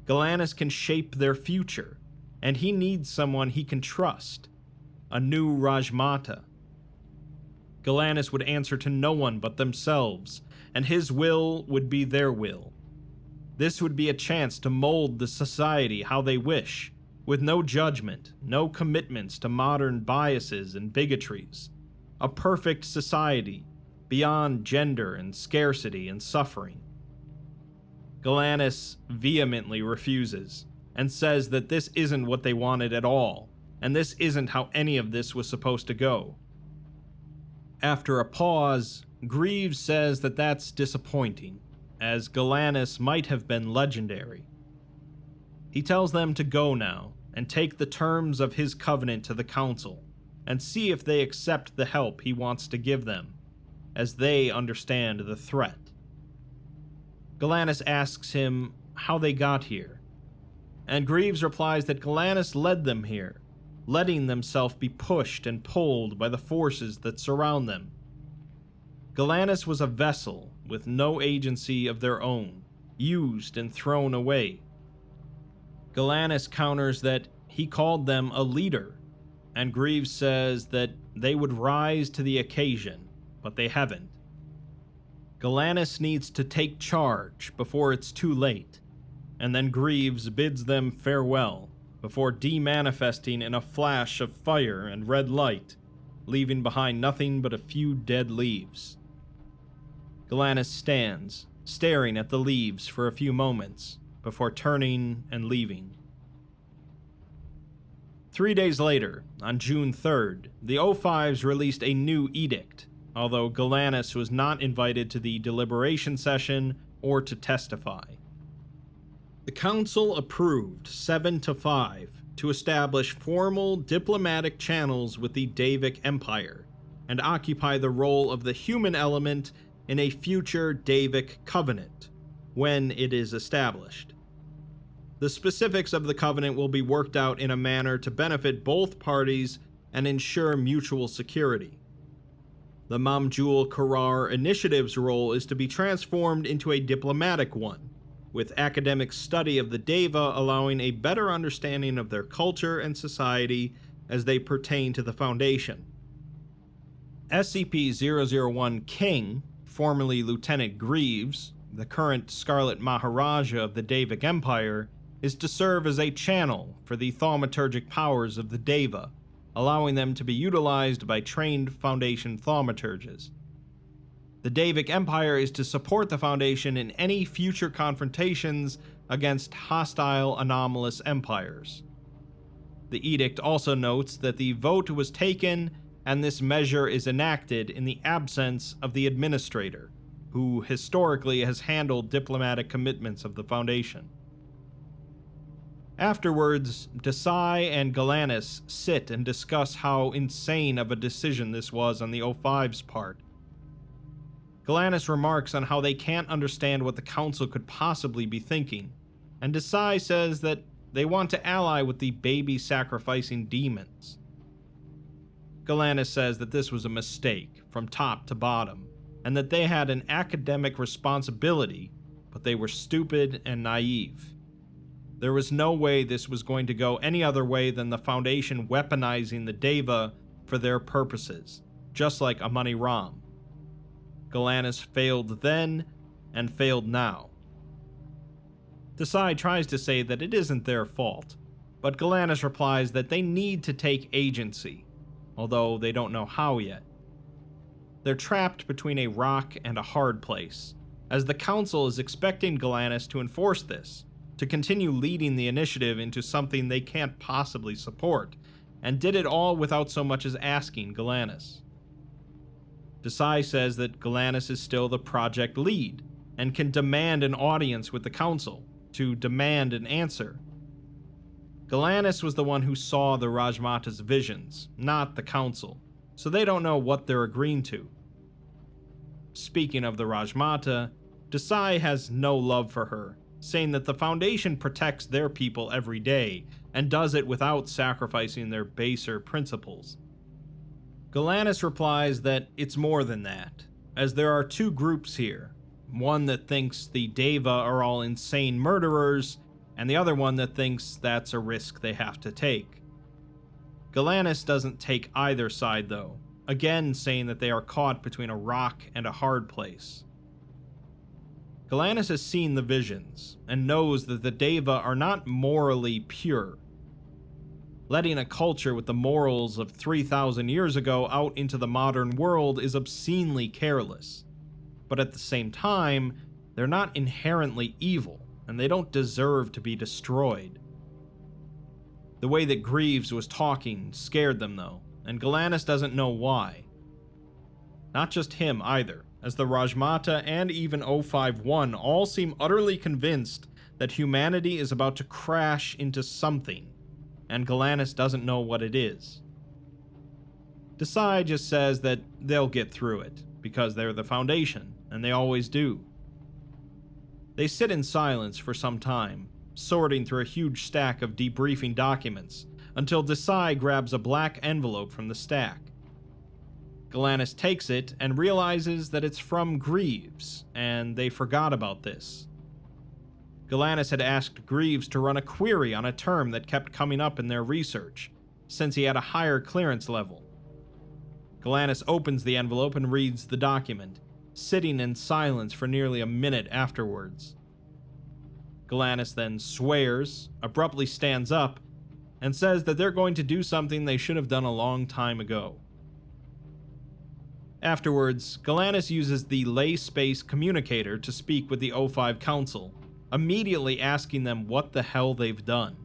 Galanis can shape their future, and he needs someone he can trust, a new Rajmata. Galanis would answer to no one but themselves, and his will would be their will. This would be a chance to mold the society how they wish, with no judgment, no commitments to modern biases and bigotries. A perfect society, beyond gender and scarcity and suffering. Galanis vehemently refuses, and says that this isn't what they wanted at all, and this isn't how any of this was supposed to go. After a pause, Greaves says that that's disappointing, as Galanis might have been legendary. He tells them to go now, and take the terms of his covenant to the Council, and see if they accept the help he wants to give them, as they understand the threat. Galanis asks him how they got here, and Greaves replies that Galanis led them here, letting themselves be pushed and pulled by the forces that surround them. Galanis was a vessel with no agency of their own, used and thrown away. Galanis counters that he called them a leader, and Greaves says that they would rise to the occasion, but they haven't. Galanis needs to take charge before it's too late, and then Greaves bids them farewell before demanifesting in a flash of fire and red light, leaving behind nothing but a few dead leaves. Galanis stands, staring at the leaves for a few moments, before turning and leaving. 3 days later, on June 3rd, the O5s released a new edict, although Galanis was not invited to the deliberation session or to testify. The Council approved 7-5 to establish formal diplomatic channels with the Davic Empire and occupy the role of the human element in a future Davic covenant, when it is established. The specifics of the covenant will be worked out in a manner to benefit both parties and ensure mutual security. The Mamjul Korar initiative's role is to be transformed into a diplomatic one, with academic study of the Deva allowing a better understanding of their culture and society as they pertain to the Foundation. SCP-001 King, formerly Lieutenant Greaves, the current Scarlet Maharaja of the Devic Empire, is to serve as a channel for the thaumaturgic powers of the Deva, allowing them to be utilized by trained Foundation thaumaturges. The Devic Empire is to support the Foundation in any future confrontations against hostile anomalous empires. The edict also notes that the vote was taken and this measure is enacted in the absence of the administrator, who historically has handled diplomatic commitments of the Foundation. Afterwards, Desai and Galanis sit and discuss how insane of a decision this was on the O5's part. Galanis remarks on how they can't understand what the Council could possibly be thinking, and Desai says that they want to ally with the baby-sacrificing demons. Galanis says that this was a mistake from top to bottom, and that they had an academic responsibility, but they were stupid and naive. There was no way this was going to go any other way than the Foundation weaponizing the Deva for their purposes, just like Amani Ram. Galanis failed then, and failed now. Desai tries to say that it isn't their fault, but Galanis replies that they need to take agency, although they don't know how yet. They're trapped between a rock and a hard place, as the Council is expecting Galanis to enforce this, to continue leading the initiative into something they can't possibly support, and did it all without so much as asking Galanis. Desai says that Galanis is still the project lead, and can demand an audience with the Council, to demand an answer. Galanis was the one who saw the Rajmata's visions, not the Council, so they don't know what they're agreeing to. Speaking of the Rajmata, Desai has no love for her, saying that the Foundation protects their people every day, and does it without sacrificing their baser principles. Galanis replies that it's more than that, as there are two groups here, one that thinks the Deva are all insane murderers, and the other one that thinks that's a risk they have to take. Galanis doesn't take either side though, again saying that they are caught between a rock and a hard place. Galanis has seen the visions, and knows that the Deva are not morally pure. Letting a culture with the morals of 3,000 years ago out into the modern world is obscenely careless, but at the same time, they're not inherently evil, and they don't deserve to be destroyed. The way that Greaves was talking scared them though, and Galanis doesn't know why. Not just him either, as the Rajmata and even O51 all seem utterly convinced that humanity is about to crash into something, and Galanis doesn't know what it is. Desai just says that they'll get through it, because they're the Foundation, and they always do. They sit in silence for some time, sorting through a huge stack of debriefing documents, until Desai grabs a black envelope from the stack. Galanis takes it and realizes that it's from Greaves, and they forgot about this. Galanis had asked Greaves to run a query on a term that kept coming up in their research, since he had a higher clearance level. Galanis opens the envelope and reads the document, sitting in silence for nearly a minute afterwards. Galanis then swears, abruptly stands up, and says that they're going to do something they should have done a long time ago. Afterwards, Galanis uses the lay space communicator to speak with the O5 Council, immediately asking them what the hell they've done.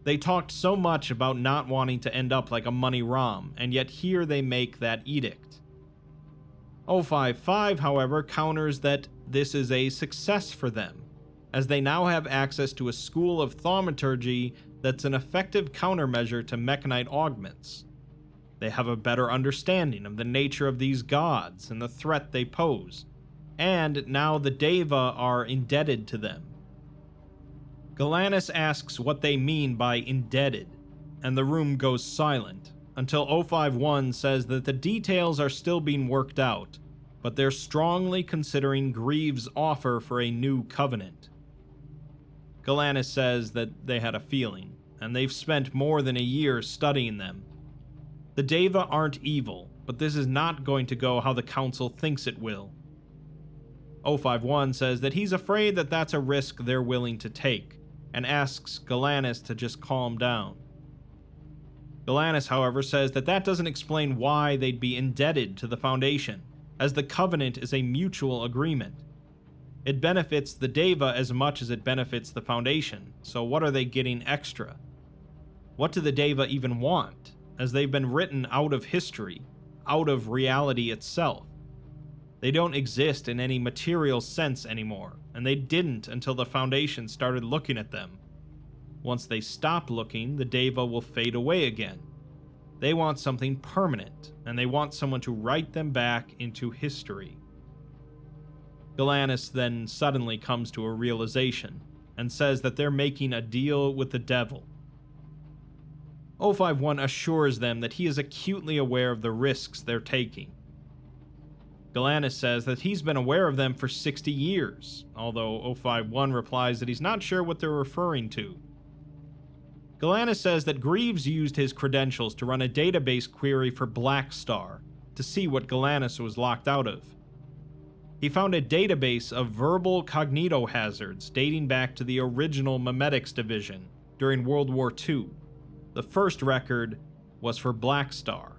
They talked so much about not wanting to end up like Amani Ram, and yet here they make that edict. O55, however, counters that this is a success for them, as they now have access to a school of thaumaturgy that's an effective countermeasure to mechanite augments. They have a better understanding of the nature of these gods and the threat they pose, and now the Deva are indebted to them. Galanis asks what they mean by indebted, and the room goes silent, until 051 says that the details are still being worked out, but they're strongly considering Greaves' offer for a new covenant. Galanis says that they had a feeling, and they've spent more than a year studying them. The Deva aren't evil, but this is not going to go how the Council thinks it will. 051 says that he's afraid that that's a risk they're willing to take, and asks Galanis to just calm down. Galanis, however, says that that doesn't explain why they'd be indebted to the Foundation, as the Covenant is a mutual agreement. It benefits the Deva as much as it benefits the Foundation, so what are they getting extra? What do the Deva even want, as they've been written out of history, out of reality itself? They don't exist in any material sense anymore, and they didn't until the Foundation started looking at them. Once they stop looking, the Deva will fade away again. They want something permanent, and they want someone to write them back into history. Galanis then suddenly comes to a realization, and says that they're making a deal with the devil. 051 assures them that he is acutely aware of the risks they're taking. Galanis says that he's been aware of them for 60 years, although 051 replies that he's not sure what they're referring to. Galanis says that Greaves used his credentials to run a database query for Black Star to see what Galanis was locked out of. He found a database of verbal cognitohazards dating back to the original Memetics Division during World War II. The first record was for Black Star.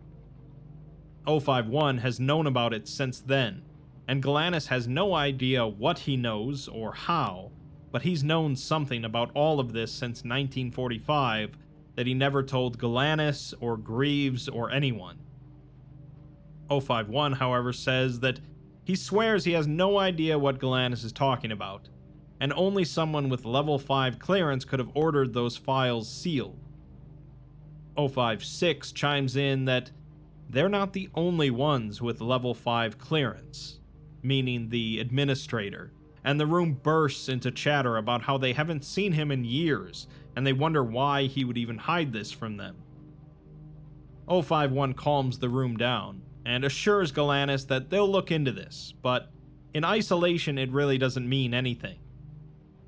051 has known about it since then, and Galanis has no idea what he knows or how, but he's known something about all of this since 1945 that he never told Galanis or Greaves or anyone. 051, however, says that he swears he has no idea what Galanis is talking about, and only someone with level 5 clearance could have ordered those files sealed. 056 chimes in that they're not the only ones with level 5 clearance, meaning the administrator, and the room bursts into chatter about how they haven't seen him in years, and they wonder why he would even hide this from them. 051 calms the room down, and assures Galanis that they'll look into this, but in isolation it really doesn't mean anything.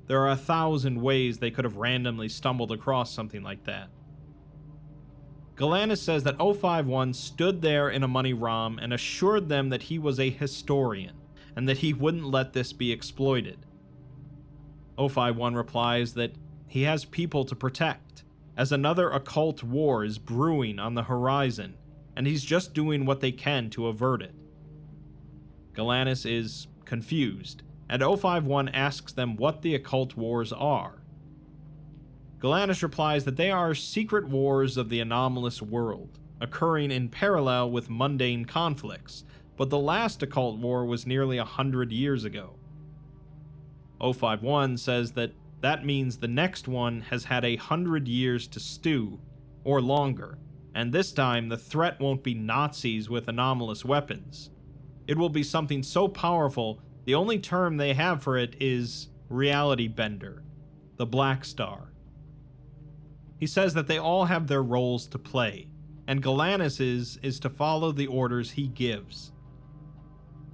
There are 1,000 ways they could have randomly stumbled across something like that. Galanis says that 051 stood there in a money ROM and assured them that he was a historian, and that he wouldn't let this be exploited. 051 replies that he has people to protect, as another occult war is brewing on the horizon, and he's just doing what they can to avert it. Galanis is confused, and 051 asks them what the occult wars are. Galanis replies that they are secret wars of the anomalous world, occurring in parallel with mundane conflicts, but the last occult war was nearly 100 years ago. 051 says that that means the next one has had 100 years to stew, or longer, and this time the threat won't be Nazis with anomalous weapons. It will be something so powerful, the only term they have for it is reality bender, the Black Star. He says that they all have their roles to play, and Galanis' is to follow the orders he gives.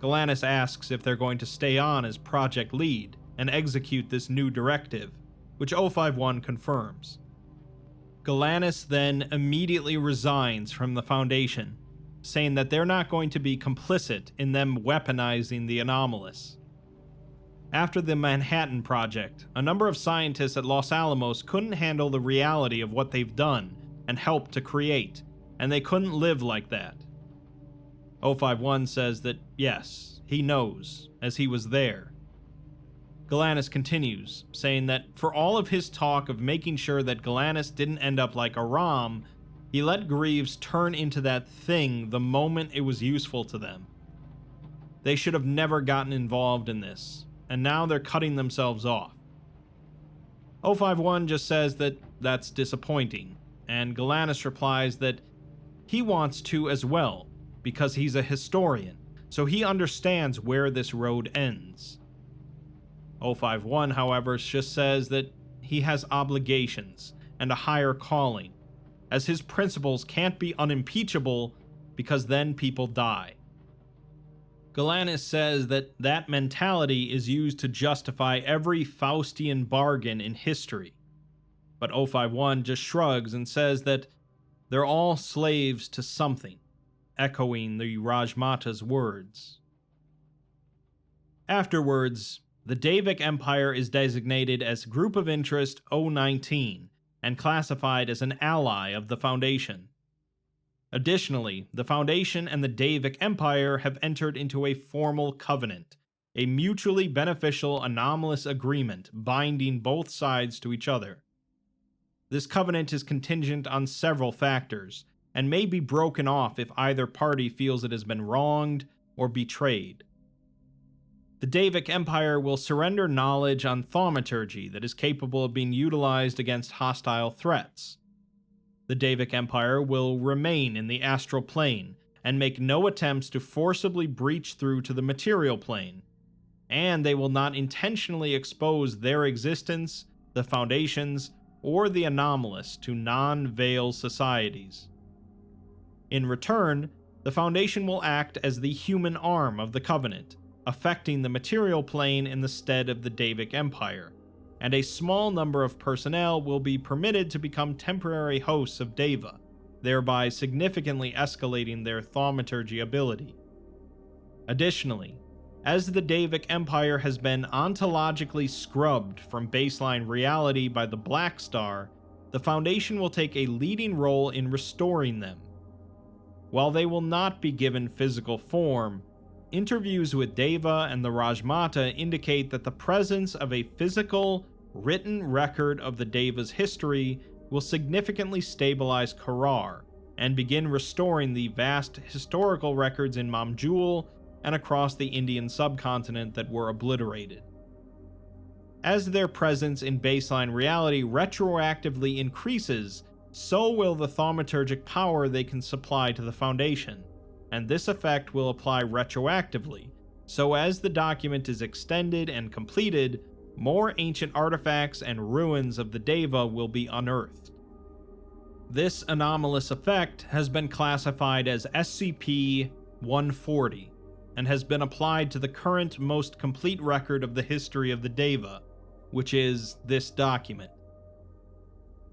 Galanis asks if they're going to stay on as project lead and execute this new directive, which 051 confirms. Galanis then immediately resigns from the Foundation, saying that they're not going to be complicit in them weaponizing the anomalous. After the Manhattan Project, a number of scientists at Los Alamos couldn't handle the reality of what they've done and helped to create, and they couldn't live like that. 051 says that, yes, he knows, as he was there. Galanis continues, saying that for all of his talk of making sure that Galanis didn't end up like a ROM, he let Greaves turn into that thing the moment it was useful to them. They should have never gotten involved in this, and now they're cutting themselves off. 051 just says that that's disappointing, and Galanis replies that he wants to as well, because he's a historian, so he understands where this road ends. 051, however, just says that he has obligations and a higher calling, as his principles can't be unimpeachable because then people die. Galanis says that that mentality is used to justify every Faustian bargain in history. But 051 just shrugs and says that they're all slaves to something, echoing the Rajmata's words. Afterwards, the Davik Empire is designated as Group of Interest 019 and classified as an ally of the Foundation. Additionally, the Foundation and the Davik Empire have entered into a formal covenant, a mutually beneficial anomalous agreement binding both sides to each other. This covenant is contingent on several factors, and may be broken off if either party feels it has been wronged or betrayed. The Davik Empire will surrender knowledge on thaumaturgy that is capable of being utilized against hostile threats. The Davik Empire will remain in the astral plane and make no attempts to forcibly breach through to the material plane, and they will not intentionally expose their existence, the Foundation's, or the anomalous to non-Veil societies. In return, the Foundation will act as the human arm of the Covenant, affecting the material plane in the stead of the Davik Empire, and a small number of personnel will be permitted to become temporary hosts of Deva, thereby significantly escalating their thaumaturgy ability. Additionally, as the Davik Empire has been ontologically scrubbed from baseline reality by the Black Star, the Foundation will take a leading role in restoring them. While they will not be given physical form, interviews with Deva and the Rajmata indicate that the presence of a physical, written record of the Deva's history will significantly stabilize Korar and begin restoring the vast historical records in Mamjul and across the Indian subcontinent that were obliterated. As their presence in baseline reality retroactively increases, so will the thaumaturgic power they can supply to the Foundation, and this effect will apply retroactively, so as the document is extended and completed, more ancient artifacts and ruins of the Deva will be unearthed. This anomalous effect has been classified as SCP-001 and has been applied to the current most complete record of the history of the Deva, which is this document.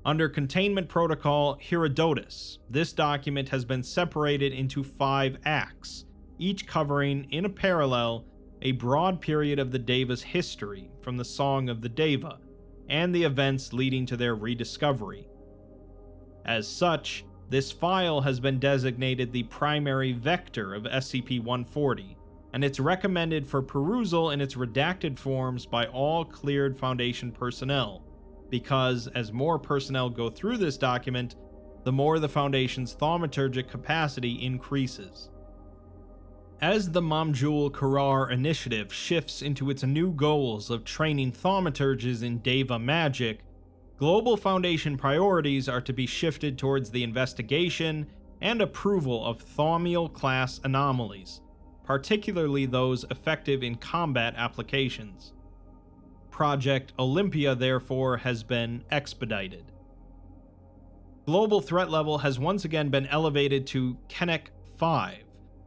Under Containment Protocol Herodotus, this document has been separated into 5 acts, each covering, in a parallel, a broad period of the Deva's history from the Song of the Deva, and the events leading to their rediscovery. As such, this file has been designated the primary vector of SCP-140, and it's recommended for perusal in its redacted forms by all cleared Foundation personnel, because as more personnel go through this document, the more the Foundation's thaumaturgic capacity increases. As the Mamjul Korar initiative shifts into its new goals of training thaumaturges in Deva magic, global Foundation priorities are to be shifted towards the investigation and approval of thaumial class anomalies, particularly those effective in combat applications. Project Olympia, therefore, has been expedited. Global threat level has once again been elevated to Kennek 5,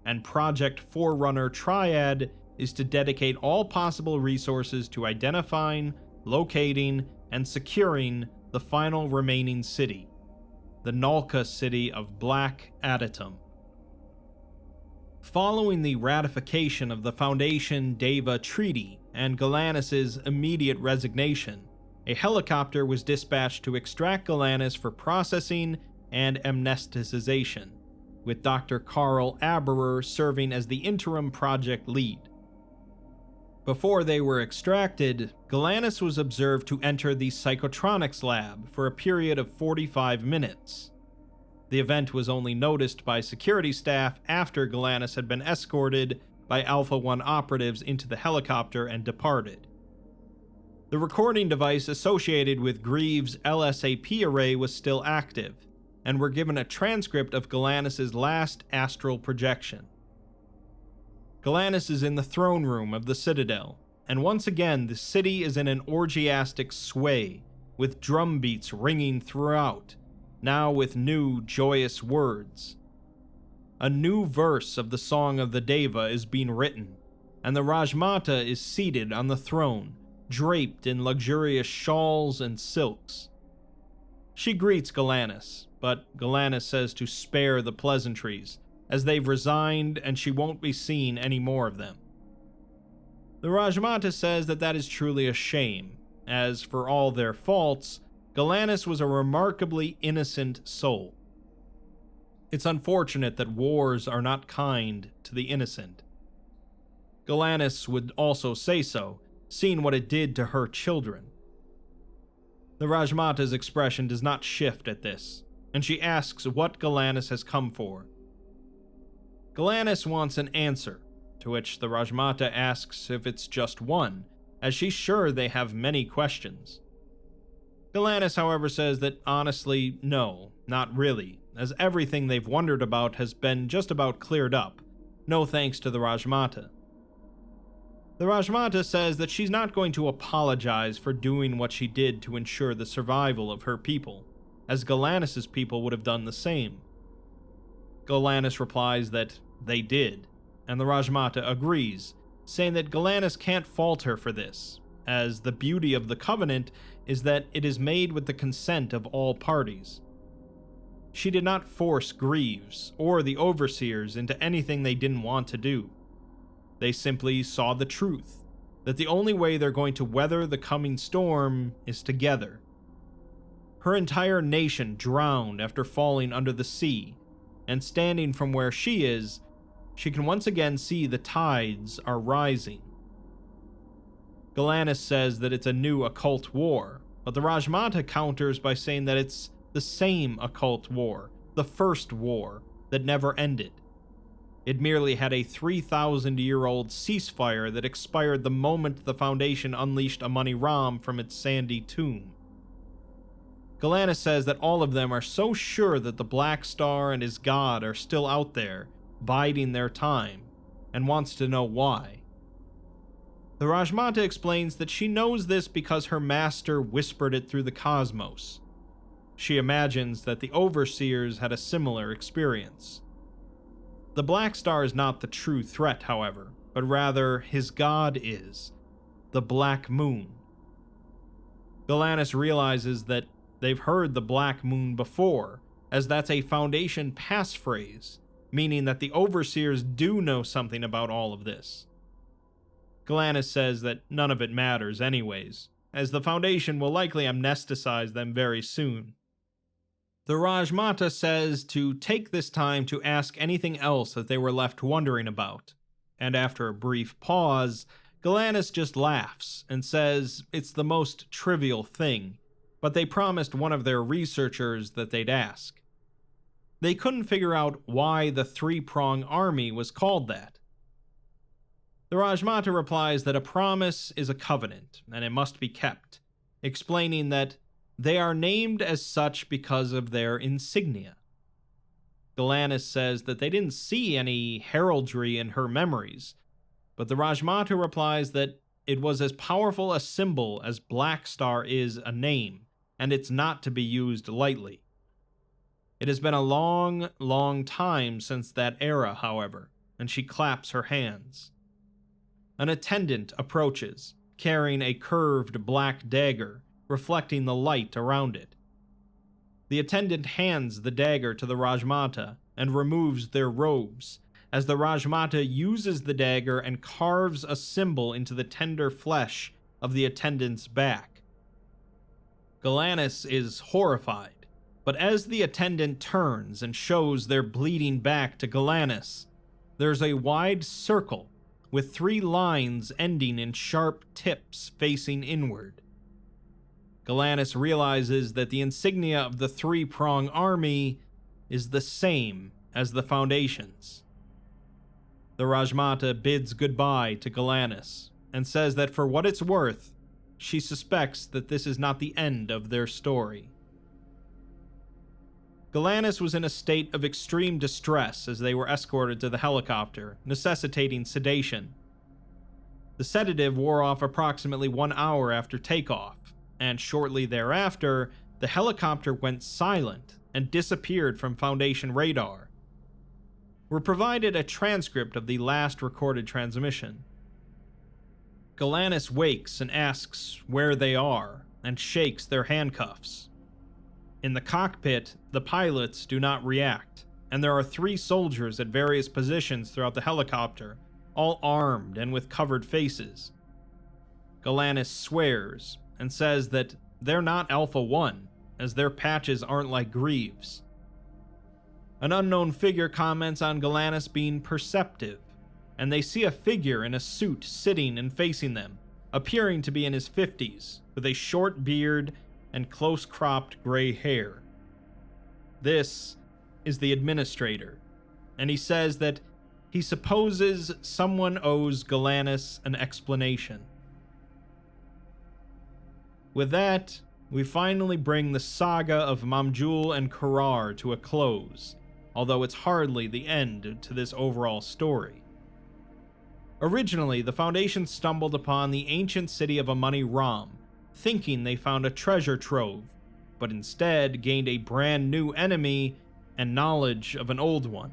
and Project Forerunner Triad is to dedicate all possible resources to identifying, locating, and securing the final remaining city, the Nalka city of Black Adytum. Following the ratification of the Foundation Deva Treaty and Galanis' immediate resignation, a helicopter was dispatched to extract Galanis for processing and amnesticization, with Dr. Carl Aberer serving as the interim project lead. Before they were extracted, Galanis was observed to enter the psychotronics lab for a period of 45 minutes. The event was only noticed by security staff after Galanis had been escorted by Alpha 1 operatives into the helicopter and departed. The recording device associated with Greaves' LSAP array was still active, and were given a transcript of Galanis' last astral projection. Galanis is in the throne room of the Citadel, and once again the city is in an orgiastic sway, with drum beats ringing throughout, now with new, joyous words. A new verse of the Song of the Deva is being written, and the Rajmata is seated on the throne, draped in luxurious shawls and silks. She greets Galanis, but Galanis says to spare the pleasantries, as they've resigned and she won't be seeing any more of them. The Rajmata says that that is truly a shame, as for all their faults, Galanis was a remarkably innocent soul. It's unfortunate that wars are not kind to the innocent. Galanis would also say so, seeing what it did to her children. The Rajmata's expression does not shift at this, and she asks what Galanis has come for. Galanis wants an answer, to which the Rajmata asks if it's just one, as she's sure they have many questions. Galanis, however, says that honestly, no, not really, as everything they've wondered about has been just about cleared up, no thanks to the Rajmata. The Rajmata says that she's not going to apologize for doing what she did to ensure the survival of her people, as Galanis' people would have done the same. Galanis replies that they did, and the Rajmata agrees, saying that Galanis can't fault her for this, as the beauty of the covenant is that it is made with the consent of all parties. She did not force Greaves or the Overseers into anything they didn't want to do. They simply saw the truth, that the only way they're going to weather the coming storm is together. Her entire nation drowned after falling under the sea, and standing from where she is, she can once again see the tides are rising. Galanis says that it's a new occult war, but the Rajmata counters by saying that it's the same occult war, the first war, that never ended. It merely had a 3,000-year-old ceasefire that expired the moment the Foundation unleashed a Mani Ram from its sandy tomb. Galanis says that all of them are so sure that the Black Star and his god are still out there, biding their time, and wants to know why. The Rajmata explains that she knows this because her master whispered it through the cosmos. She imagines that the Overseers had a similar experience. The Black Star is not the true threat, however, but rather his god is, the Black Moon. Galanis realizes that they've heard the Black Moon before, as that's a Foundation passphrase, meaning that the Overseers do know something about all of this. Galanis says that none of it matters anyways, as the Foundation will likely amnesticize them very soon. The Rajmata says to take this time to ask anything else that they were left wondering about, and after a brief pause, Galanis just laughs and says it's the most trivial thing, but they promised one of their researchers that they'd ask. They couldn't figure out why the Three-Prong Army was called that. The Rajmata replies that a promise is a covenant, and it must be kept, explaining that they are named as such because of their insignia. Galanis says that they didn't see any heraldry in her memories, but the Rajmata replies that it was as powerful a symbol as Black Star is a name, and it's not to be used lightly. It has been a long, long time since that era, however, and she claps her hands. An attendant approaches, carrying a curved black dagger, reflecting the light around it. The attendant hands the dagger to the Rajmata and removes their robes, as the Rajmata uses the dagger and carves a symbol into the tender flesh of the attendant's back. Galanis is horrified, but as the attendant turns and shows their bleeding back to Galanis, there's a wide circle with 3 lines ending in sharp tips facing inward. Galanis realizes that the insignia of the Three-Prong Army is the same as the Foundation's. The Rajmata bids goodbye to Galanis and says that for what it's worth, she suspects that this is not the end of their story. Galanis was in a state of extreme distress as they were escorted to the helicopter, necessitating sedation. The sedative wore off approximately 1 hour after takeoff, and shortly thereafter, the helicopter went silent and disappeared from Foundation radar. We're provided a transcript of the last recorded transmission. Galanis wakes and asks where they are, and shakes their handcuffs. In the cockpit, the pilots do not react, and there are 3 soldiers at various positions throughout the helicopter, all armed and with covered faces. Galanis swears and says that they're not Alpha 1, as their patches aren't like Greaves. An unknown figure comments on Galanis being perceptive, and they see a figure in a suit sitting and facing them, appearing to be in his 50s, with a short beard and close-cropped gray hair. This is the administrator, and he says that he supposes someone owes Galanis an explanation. With that, we finally bring the saga of Mamjul and Korar to a close, although it's hardly the end to this overall story. Originally, the Foundation stumbled upon the ancient city of Amani Ram, thinking they found a treasure trove, but instead gained a brand new enemy and knowledge of an old one.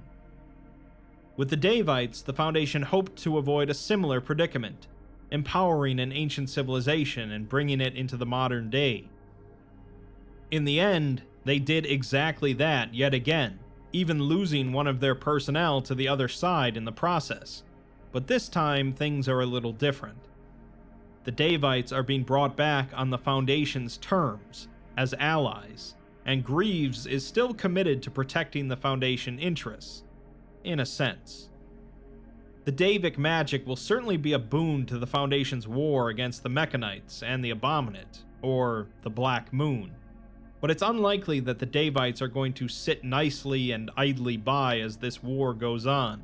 With the Davites, the Foundation hoped to avoid a similar predicament, empowering an ancient civilization and bringing it into the modern day. In the end, they did exactly that yet again, even losing one of their personnel to the other side in the process. But this time, things are a little different. The Davites are being brought back on the Foundation's terms, as allies, and Greaves is still committed to protecting the Foundation interests, in a sense. The Davic magic will certainly be a boon to the Foundation's war against the Mechanites and the Abominate, or the Black Moon, but it's unlikely that the Davites are going to sit nicely and idly by as this war goes on.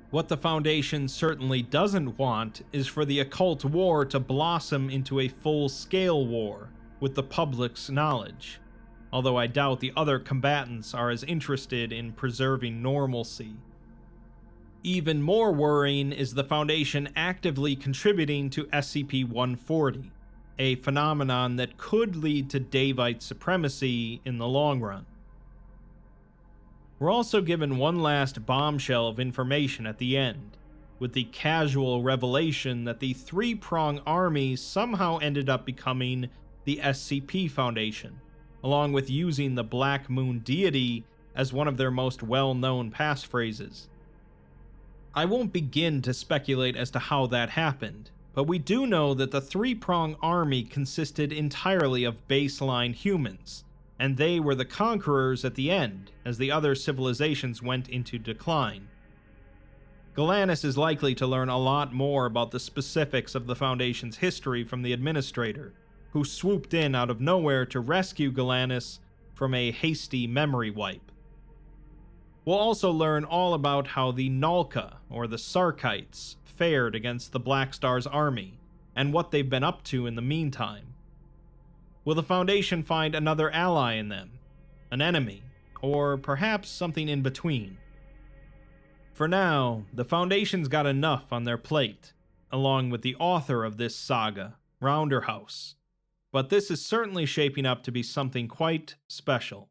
What the Foundation certainly doesn't want is for the occult war to blossom into a full-scale war with the public's knowledge, although I doubt the other combatants are as interested in preserving normalcy. Even more worrying is the Foundation actively contributing to SCP-140, a phenomenon that could lead to Davite supremacy in the long run. We're also given one last bombshell of information at the end, with the casual revelation that the 3-prong army somehow ended up becoming the SCP Foundation, along with using the Black Moon deity as one of their most well-known passphrases. I won't begin to speculate as to how that happened, but we do know that the 3-prong army consisted entirely of baseline humans, and they were the conquerors at the end, as the other civilizations went into decline. Galanis is likely to learn a lot more about the specifics of the Foundation's history from the Administrator, who swooped in out of nowhere to rescue Galanis from a hasty memory wipe. We'll also learn all about how the Nalka, or the Sarkites, fared against the Black Star's army, and what they've been up to in the meantime. Will the Foundation find another ally in them, an enemy, or perhaps something in between? For now, the Foundation's got enough on their plate, along with the author of this saga, Rounderhouse, but this is certainly shaping up to be something quite special.